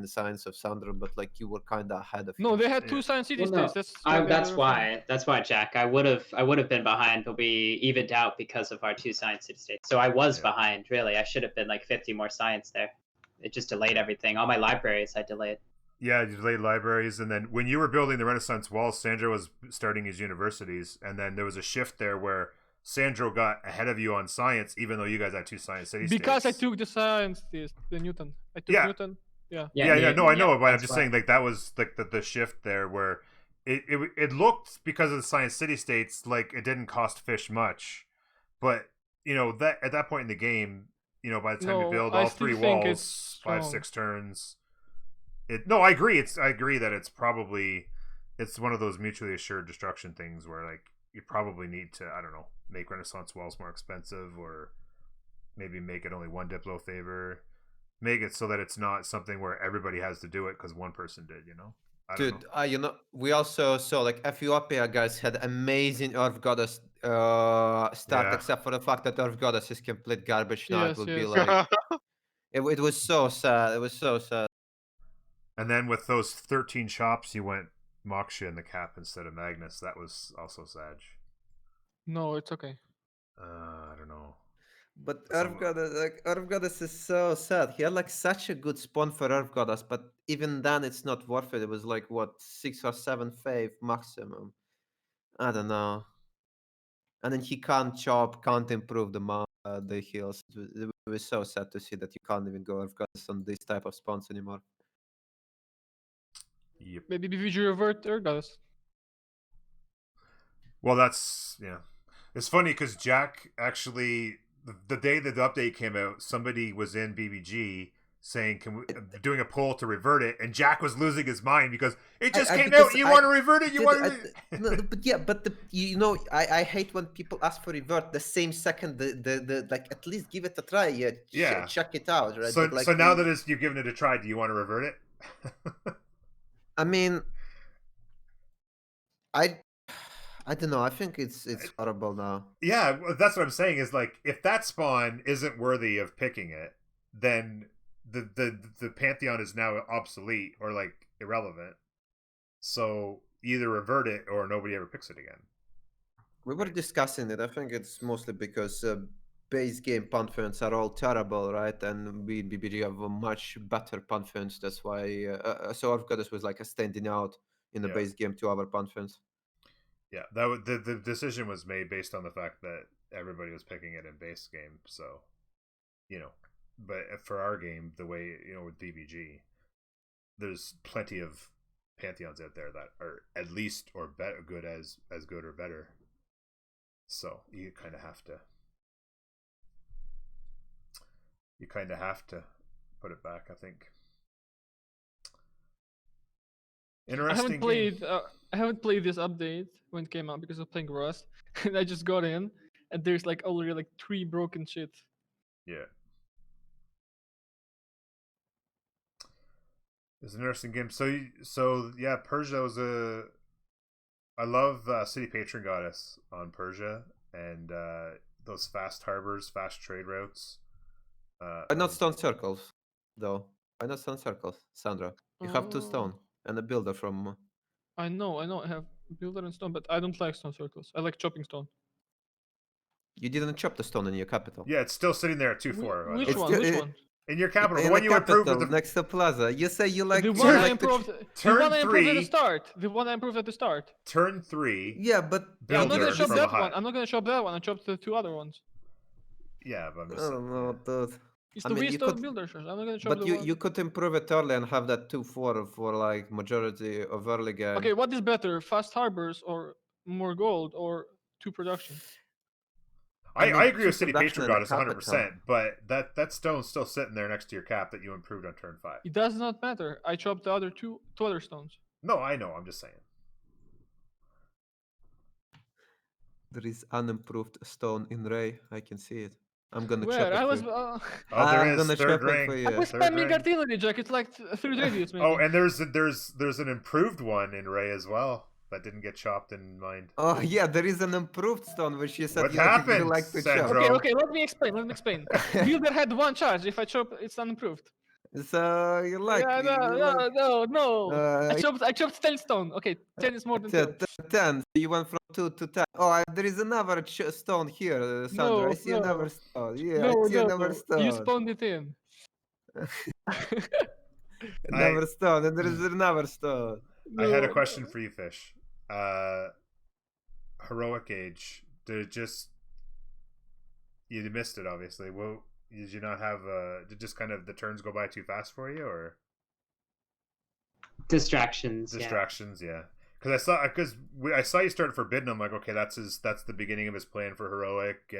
the science of Sandro, but like you were kind of ahead of No, him. they had 2 science city Well, no, states. that's why, Jack. I would have been behind, but we evened out because of our 2 science city states. So I was behind. Really, I should have been like 50 more science there. It just delayed everything. All my libraries I delayed. Yeah, you delayed libraries, and then when you were building the Renaissance walls, Sandro was starting his universities, and then there was a shift there where Sandro got ahead of you on science, even though you guys had 2 science city Because states. I took the science test, the Newton. I took Newton. Yeah. No, I know, but I'm that's just why. saying like that was like the shift there where it looked, because of the science city states, like it didn't cost fish much, but that at that point in the game, by the time you build all 3 walls, 5-6 turns. I agree. I agree that it's one of those mutually assured destruction things where like you probably need to, I don't know, make Renaissance walls more expensive, or maybe make it only 1 diplo favor. Make it so that it's not something where everybody has to do it because one person did, I don't Dude, know. we also saw like Ethiopia guys had amazing Earth Goddess start, Yeah. except for the fact that Earth Goddess is complete garbage now. Yes, It would be yes. like it was so sad. It was so sad. And then with those 13 chops, you went Moksha in the cap instead of Magnus. That was also sad. No, it's okay. I don't know. But Earth Goddess is so sad. He had like such a good spawn for Earth Goddess, but even then it's not worth it. It was like what, 6 or 7 fave maximum. I don't know. And then he can't chop, can't improve the heals. It was so sad to see that you can't even go Earth Goddess on this type of spawns anymore. Yep. Maybe BVG revert or goddess. Well, that's it's funny because Jack actually, the day that the update came out, somebody was in BBG saying, doing a poll to revert it, and Jack was losing his mind because it just came out. You want to revert it? No, but yeah, but I hate when people ask for revert the same second. The like, at least give it a try. Yeah. Check it out, right? So, but like, so now that you've given it a try, do you want to revert it? I mean, I don't know. I think it's horrible now. Yeah, that's what I'm saying. Is like, if that spawn isn't worthy of picking it, then the Pantheon is now obsolete or like irrelevant. So either revert it or nobody ever picks it again. We were discussing it. I think it's mostly because base game Pantheons are all terrible, right? And we in BBG have a much better Pantheons. That's why. So Earth Goddess was like a standing out in the base game to our Pantheons. Yeah, the decision was made based on the fact that everybody was picking it in base game. So, but for our game, the way with BBG, there's plenty of Pantheons out there that are at least or better good as good or better. So you kind of have to put it back, I think. Interesting. I haven't played this update when it came out because I was playing Rust, and I just got in, and there's like already like 3 broken shit. Yeah. It's an interesting game. So yeah, Persia was I love City Patron Goddess on Persia, and those fast harbors, fast trade routes. Not stone circles, though. Why not stone circles, Sandra? You have 2 stone and a builder from. I know. I have builder and stone, but I don't like stone circles. I like chopping stone. You didn't chop the stone in your capital. Yeah, it's still sitting there at 2-4. Which one? In your capital, in the one you improved capital, next to Plaza. You say you like the one I improved. The one I improved at the start. The one I improved at the start. Turn 3. Yeah, but I'm not gonna Builder chop from that a hut. one. I'm not gonna chop that one. I chopped the 2 other ones. Yeah, but I'm I just. don't know, dude. It's I to mean, you restore could, builders. I'm not gonna show but the you one. you could improve it early and have that 2-4 for like majority of early game. Okay, what is better, fast harbors or more gold or 2 production? I I mean, agree 2 with City production Patron and a Goddess capital. 100%, but that stone's still sitting there next to your cap that you improved on turn 5. It does not matter. I chopped the other two other stones. No, I know. I'm just saying. There is unimproved stone in Ray. I can see it. I'm gonna Where? chop it I for was. you. Oh, there I'm is gonna third chop it ring. for I you. was Third spamming ring. artillery, Jack. It's like 3 radius, maybe. Oh, and there's an improved one in Ray as well that didn't get chopped in mind. Oh yeah, there is an improved stone which you said What you happened, like to Sandro? chop. Okay, let me explain. Builder had 1 charge. If I chop, it's unimproved. So you like? Yeah, no. Uh, I chopped 10 stone. Okay, 10 is more than 2. 10. So you went from 2 to 10. Oh, there is another stone here, Sandro. I see another stone. Yeah, I see another stone. You spawned it in. Another stone, and there is another stone. I had a question for you, Fish. Heroic Age. Did it just... You missed it, obviously. Well, did you not have... Did just kind of the turns go by too fast for you, or... Distractions. Yeah. Because I saw you start Forbidden. I'm like, okay, that's the beginning of his plan for Heroic,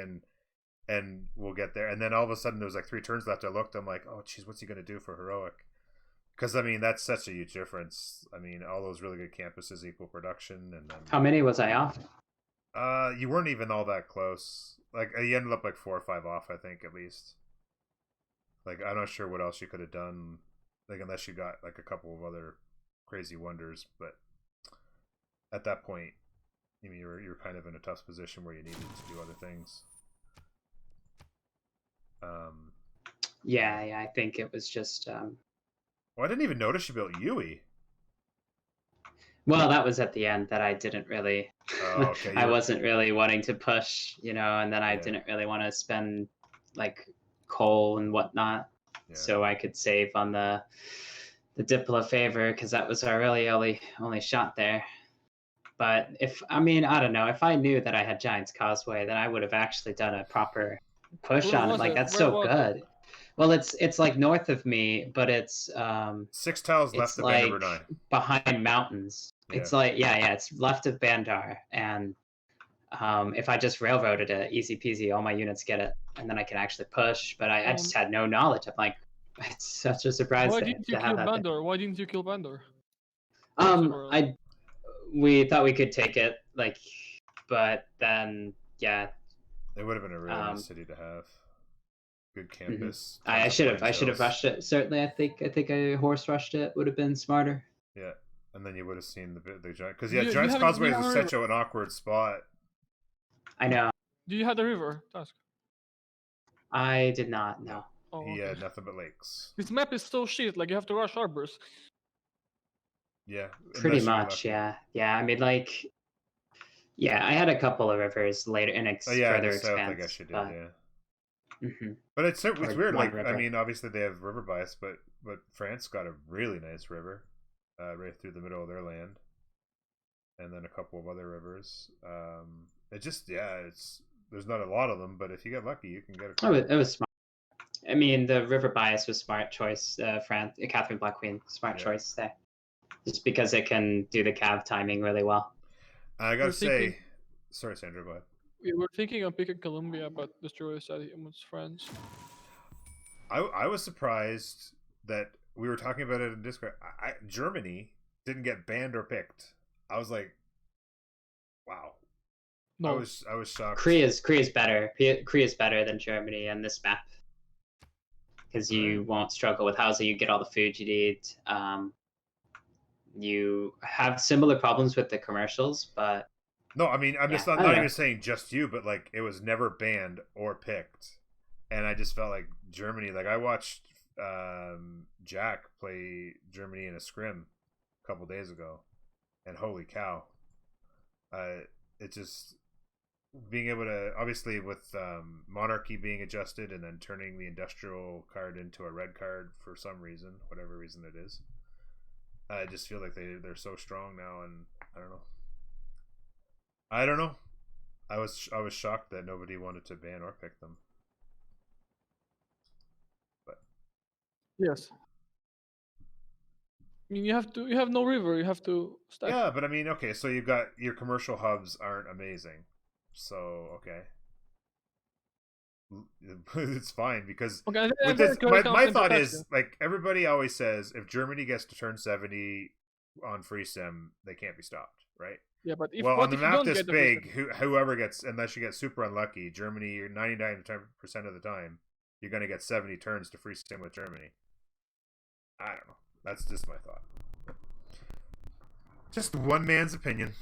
and we'll get there. And then all of a sudden, there was like 3 turns left. I looked. I'm like, oh, geez, what's he gonna do for Heroic? Because I mean, that's such a huge difference. I mean, all those really good campuses equal production, and then How many was I off? you weren't even all that close. Like you ended up like 4 or 5 off, I think, at least. Like I'm not sure what else you could have done, like unless you got like a couple of other crazy wonders. But at that point, I mean, you're kind of in a tough position where you needed to do other things. Yeah, I think it was just. Well, I didn't even notice you built Yui. Well, that was at the end that I didn't really. Oh, okay. I wasn't really wanting to push, and then I Yeah. didn't really want to spend like coal and whatnot, Yeah. so I could save on the Diplo favor because that was our really only shot there. But I don't know. If I knew that I had Giant's Causeway, then I would have actually done a proper push Where on it. was Like it? that's Where so was good. Well, it's like north of me, but it's 6 tiles left it's of like Bandar behind mountains. Yeah. It's like it's left of Bandar, and if I just railroaded it, easy peasy, all my units get it, and then I can actually push. But I just had no knowledge. I'm like, it's such a surprise Why to didn't you have kill that thing. Bandor? Why didn't you kill Bandor? We thought we could take it, but then It would have been a really nice city to have. Good campus. I should have rushed it. Certainly, I think I horse rushed it. Would have been smarter. Yeah, and then you would have seen the giant. Because You Giant's haven't- Causeway you is haven't- such an awkward spot. I know. Do you have the river task? I did not. No. Oh, He okay. had nothing but lakes. This map is so shit. Like you have to rush harbors. Yeah, Pretty unless you get much. lucky. Yeah. I mean, I had a couple of rivers later in Oh yeah, further in the south, expanse. I guess you did. but, Yeah. hmm But it's Or weird. one Like river. I mean, obviously they have river bias, but France got a really nice river, right through the middle of their land, and then a couple of other rivers. It just there's not a lot of them, but if you get lucky, you can get a Oh, couple. it was smart. I mean, the river bias was smart choice. Catherine Black Queen, smart Yeah. choice there. Just because it can do the cav timing really well. I gotta We're thinking- say, sorry, Sandra, go ahead. We were thinking of picking Colombia, but Destroyer said he wants France. I was surprised that we were talking about it in Discord. Germany didn't get banned or picked. I was like, wow. No, I was shocked. Korea's better. Korea's better than Germany on this map because you won't struggle with housing. You get all the food you need. You have similar problems with the commercials, but No, I mean, I'm just Yeah, not, I not don't even know. saying just you, but like it was never banned or picked, and I just felt like Germany. Like I watched Jack play Germany in a scrim a couple days ago, and holy cow, it just being able to obviously with monarchy being adjusted and then turning the industrial card into a red card for some reason, whatever reason it is. I just feel like they're so strong now, and I don't know. I was shocked that nobody wanted to ban or pick them. Yes. I mean, you have no river. You have to stack. Yeah, but I mean, okay, so you've got your commercial hubs aren't amazing, so okay, it's fine because Okay, I with very this, very my confident thought protection. is like everybody always says if Germany gets to turn 70 on free sim, they can't be stopped, right? Yeah, but Well, on what the if you map don't this get the free big, whoever gets, unless you get super unlucky, Germany, 99% of the time, you're going to get 70 turns to free sim with Germany. I don't know. That's just my thought. Just one man's opinion.